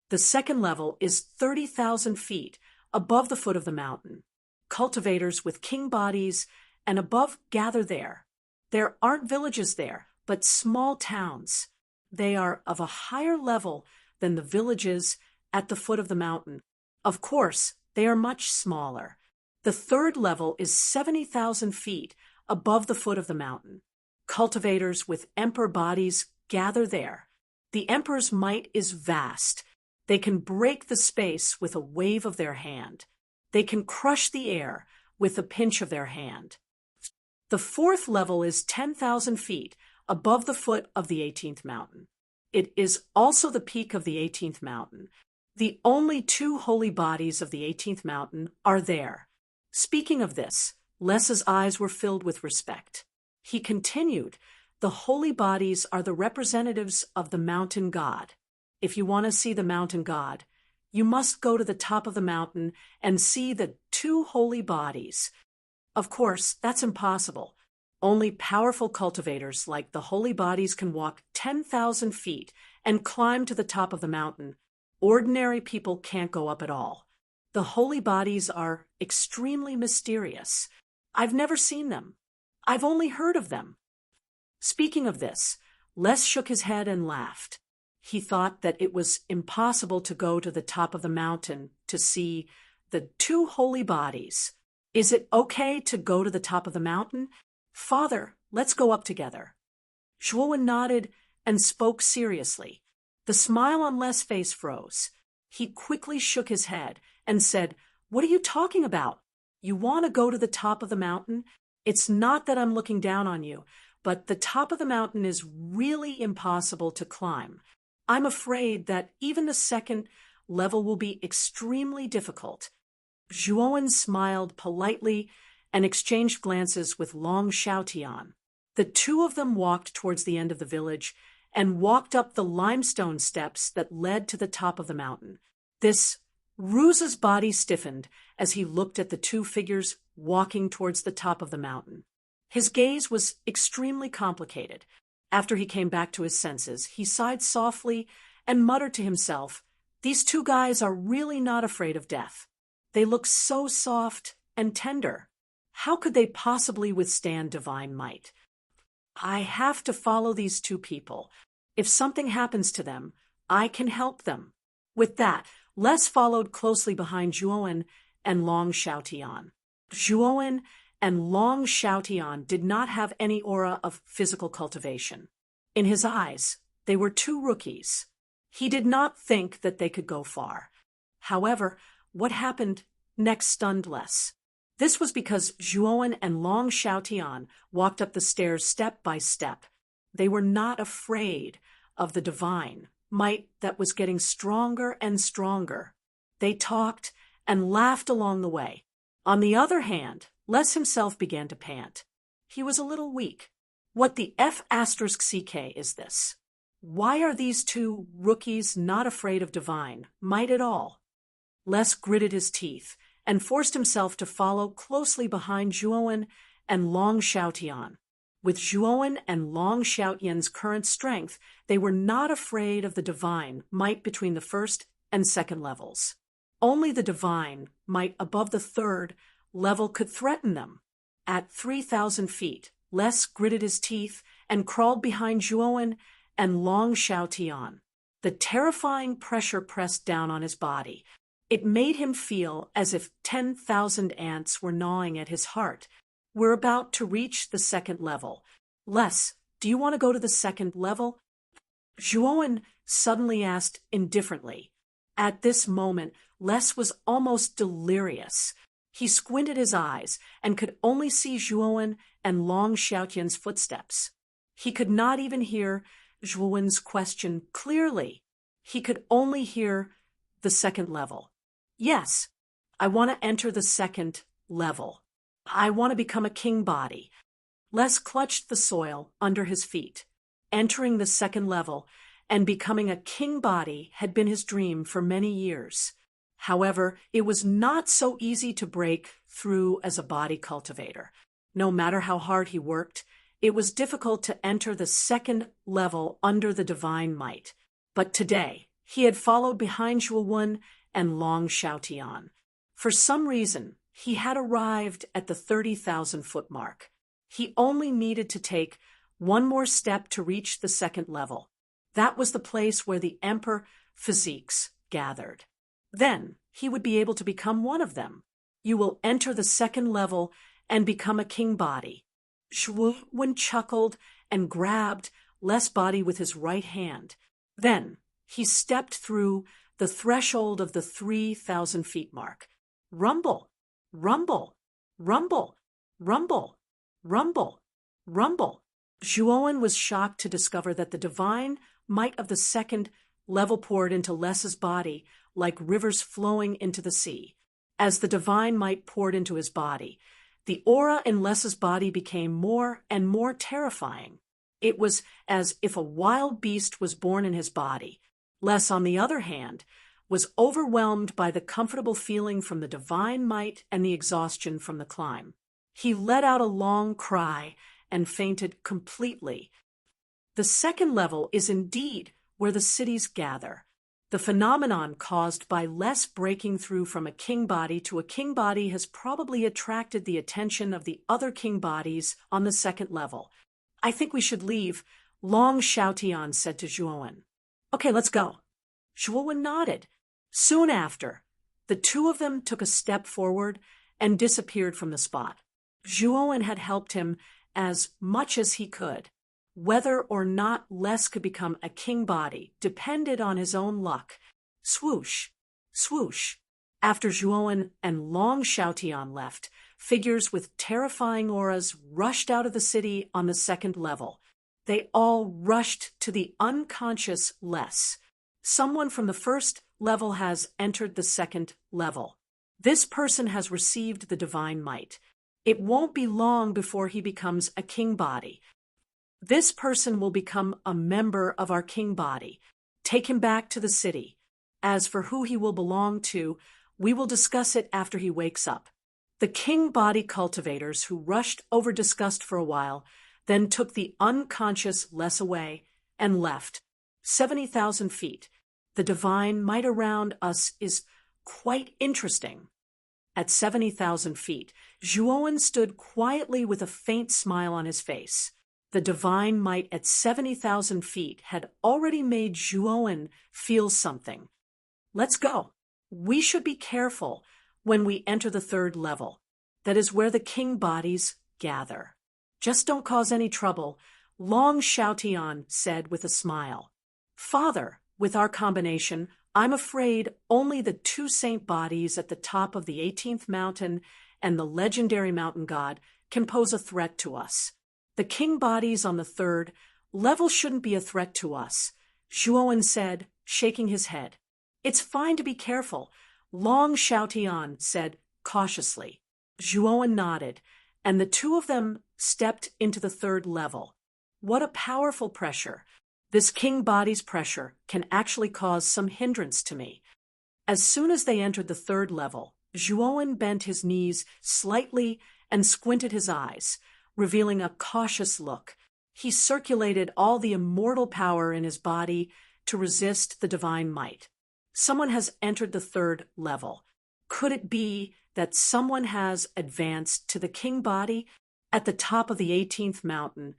The second level is 30,000 feet above the foot of the mountain. Cultivators with king bodies and above gather there. There aren't villages there, but small towns. They are of a higher level than the villages at the foot of the mountain. Of course, they are much smaller. The third level is 70,000 feet above the foot of the mountain. Cultivators with emperor bodies gather there. The emperor's might is vast. They can break the space with a wave of their hand. They can crush the air with a pinch of their hand. The fourth level is 10,000 feet above the foot of the 18th mountain. It is also the peak of the 18th mountain. The only 2 holy bodies of the 18th mountain are there. Speaking of this, Les's eyes were filled with respect. He continued, the holy bodies are the representatives of the mountain god. If you want to see the mountain god, you must go to the top of the mountain and see the 2 holy bodies. Of course, that's impossible. Only powerful cultivators like the holy bodies can walk 10,000 feet and climb to the top of the mountain. Ordinary people can't go up at all. The holy bodies are extremely mysterious. I've never seen them. I've only heard of them. Speaking of this, Les shook his head and laughed. He thought that it was impossible to go to the top of the mountain to see the 2 holy bodies. Is it okay to go to the top of the mountain? Father, let's go up together. Zhuowen nodded and spoke seriously. The smile on Les' face froze. He quickly shook his head and said, "What are you talking about? You want to go to the top of the mountain? It's not that I'm looking down on you, but the top of the mountain is really impossible to climb. I'm afraid that even the second level will be extremely difficult." Zhuowen smiled politely and exchanged glances with Long Xiaotian. The two of them walked towards the end of the village and walked up the limestone steps that led to the top of the mountain. Ruza's body stiffened as he looked at the two figures walking towards the top of the mountain. His gaze was extremely complicated. After he came back to his senses, he sighed softly and muttered to himself, "These two guys are really not afraid of death. They look so soft and tender. How could they possibly withstand divine might? I have to follow these two people. If something happens to them, I can help them." With that, Les followed closely behind Zhuowen and Long Xiaotian. Zhuowen and Long Xiaotian did not have any aura of physical cultivation. In his eyes, they were two rookies. He did not think that they could go far. However, what happened next stunned Les. This was because Zhuowen and Long Xiaotian walked up the stairs step by step. They were not afraid of the divine might that was getting stronger and stronger. They talked and laughed along the way. On the other hand, Les himself began to pant. He was a little weak. What the F*CK is this? Why are these two rookies not afraid of divine might at all? Les gritted his teeth and forced himself to follow closely behind Zhuowen and Long Xiaotian. With Zhuowen and Long Xiaotian's current strength, they were not afraid of the divine might between the first and second levels. Only the divine might above the third level could threaten them. At 3,000 feet, Les gritted his teeth and crawled behind Zhuowen and Long Xiaotian. The terrifying pressure pressed down on his body. It made him feel as if 10,000 ants were gnawing at his heart. "We're about to reach the second level. Les, do you want to go to the second level?" Zhuowen suddenly asked indifferently. At this moment, Les was almost delirious. He squinted his eyes and could only see Zhuowen and Long Xiaotian's footsteps. He could not even hear Zhuowen's question clearly. He could only hear the second level. "Yes, I want to enter the second level. I want to become a king body." Les clutched the soil under his feet. Entering the second level and becoming a king body had been his dream for many years. However, it was not so easy to break through as a body cultivator. No matter how hard he worked, it was difficult to enter the second level under the divine might. But today, he had followed behind Zhuowen and Long Xiaotian. For some reason, he had arrived at the 30,000-foot mark. He only needed to take one more step to reach the second level. That was the place where the Emperor Physiques gathered. Then he would be able to become one of them. "You will enter the second level and become a king body." Zhuowen chuckled and grabbed Les' body with his right hand. Then he stepped through the threshold of the 3,000 feet mark. Rumble, rumble, rumble, rumble, rumble, rumble. Zhuowen was shocked to discover that the divine might of the second level poured into Les's body like rivers flowing into the sea. As the divine might poured into his body, the aura in Les's body became more and more terrifying. It was as if a wild beast was born in his body. Les, on the other hand, was overwhelmed by the comfortable feeling from the divine might and the exhaustion from the climb. He let out a long cry and fainted completely. The second level is indeed where the cities gather. The phenomenon caused by Les breaking through from a king body to a king body has probably attracted the attention of the other king bodies on the second level. "I think we should leave," Long Xiaotian said to Zhuowen. "Okay, let's go." Zhuowen nodded. Soon after, the two of them took a step forward and disappeared from the spot. Zhuowen had helped him as much as he could. Whether or not Les could become a king body depended on his own luck. Swoosh, swoosh. After Zhuowen and Long Xiaotian left, figures with terrifying auras rushed out of the city on the second level. They all rushed to the unconscious Les. Someone from the first level has entered the second level. This person has received the divine might. It won't be long before he becomes a king body. This person will become a member of our king body. Take him back to the city. As for who he will belong to, we will discuss it after he wakes up. The king body cultivators who rushed over discussed for a while, then took the unconscious Les away and left. 70,000 feet. The divine might around us is quite interesting. At 70,000 feet, Zhuowen stood quietly with a faint smile on his face. The divine might at 70,000 feet had already made Zhuowen feel something. Let's go. We should be careful when we enter the third level. That is where the king bodies gather. Just don't cause any trouble, Long Xiaotian said with a smile. Father, with our combination, I'm afraid only the two saint bodies at the top of the 18th mountain and the legendary mountain god can pose a threat to us. The king bodies on the third level shouldn't be a threat to us, Zhuowen said, shaking his head. It's fine to be careful, Long Xiaotian said cautiously. Zhuowen nodded, and the two of them stepped into the third level. What a powerful pressure. This king body's pressure can actually cause some hindrance to me. As soon as they entered the third level, Zhuowen bent his knees slightly and squinted his eyes, revealing a cautious look. He circulated all the immortal power in his body to resist the divine might. Someone has entered the third level. Could it be that someone has advanced to the king body at the top of the 18th mountain?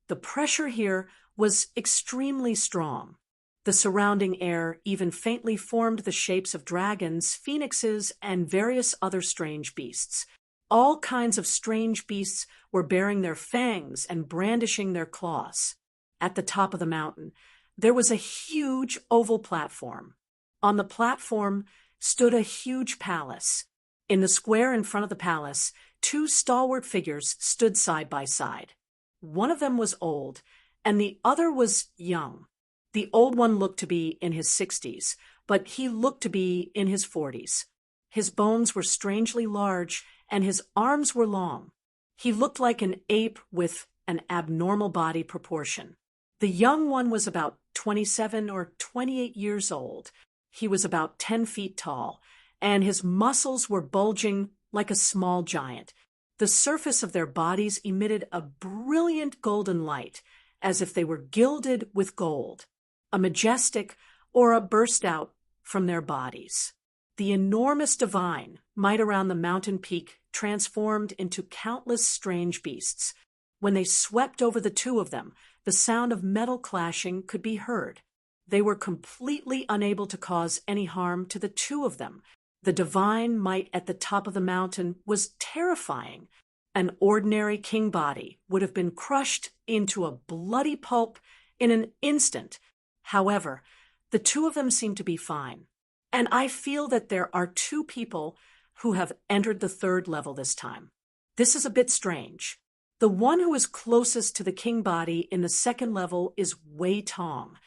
The pressure here was extremely strong. The surrounding air even faintly formed the shapes of dragons, phoenixes, and various other strange beasts. All kinds of strange beasts were baring their fangs and brandishing their claws. At the top of the mountain, there was a huge oval platform. On the platform stood a huge palace. In the square in front of the palace, two stalwart figures stood side by side. One of them was old, and the other was young. The old one looked to be in his 60s, but he looked to be in his 40s. His bones were strangely large, and his arms were long. He looked like an ape with an abnormal body proportion. The young one was about 27 or 28 years old. He was about 10 feet tall, and his muscles were bulging like a small giant. The surface of their bodies emitted a brilliant golden light, as if they were gilded with gold. A majestic aura burst out from their bodies. The enormous divine might around the mountain peak transformed into countless strange beasts. When they swept over the two of them, the sound of metal clashing could be heard. They were completely unable to cause any harm to the two of them. The divine might at the top of the mountain was terrifying. An ordinary king body would have been crushed into a bloody pulp in an instant. However, the two of them seemed to be fine. And I feel that there are two people who have entered the third level this time. This is a bit strange. The one who is closest to the king body in the second level is Wei Tong.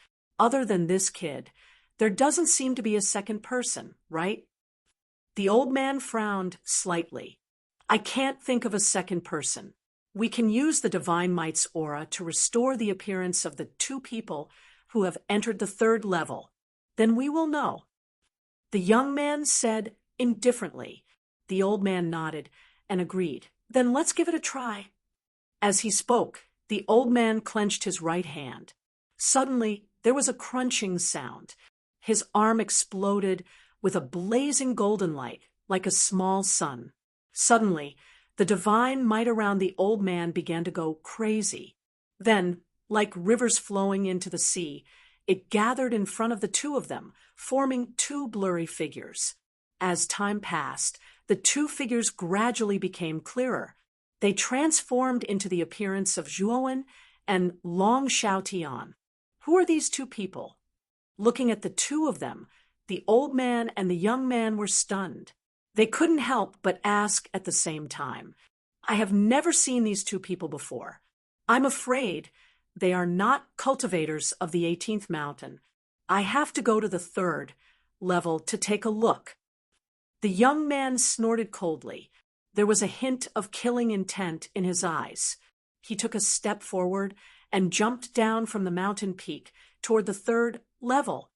Other than this kid, there doesn't seem to be a second person, right? The old man frowned slightly. I can't think of a second person. We can use the divine might's aura to restore the appearance of the two people who have entered the third level. Then we will know. The young man said indifferently. The old man nodded and agreed. Then let's give it a try. As he spoke, the old man clenched his right hand. Suddenly, there was a crunching sound. His arm exploded with a blazing golden light, like a small sun. Suddenly, the divine might around the old man began to go crazy. Then, like rivers flowing into the sea, it gathered in front of the two of them, forming two blurry figures. As time passed, the two figures gradually became clearer. They transformed into the appearance of Zhuowen and Long Xiaotian. Who are these two people? Looking at the two of them, the old man and the young man were stunned. They couldn't help but ask at the same time, I have never seen these two people before. I'm afraid they are not cultivators of the 18th mountain. I have to go to the 3rd level to take a look. The young man snorted coldly. There was a hint of killing intent in his eyes. He took a step forward and jumped down from the mountain peak toward the 3rd level.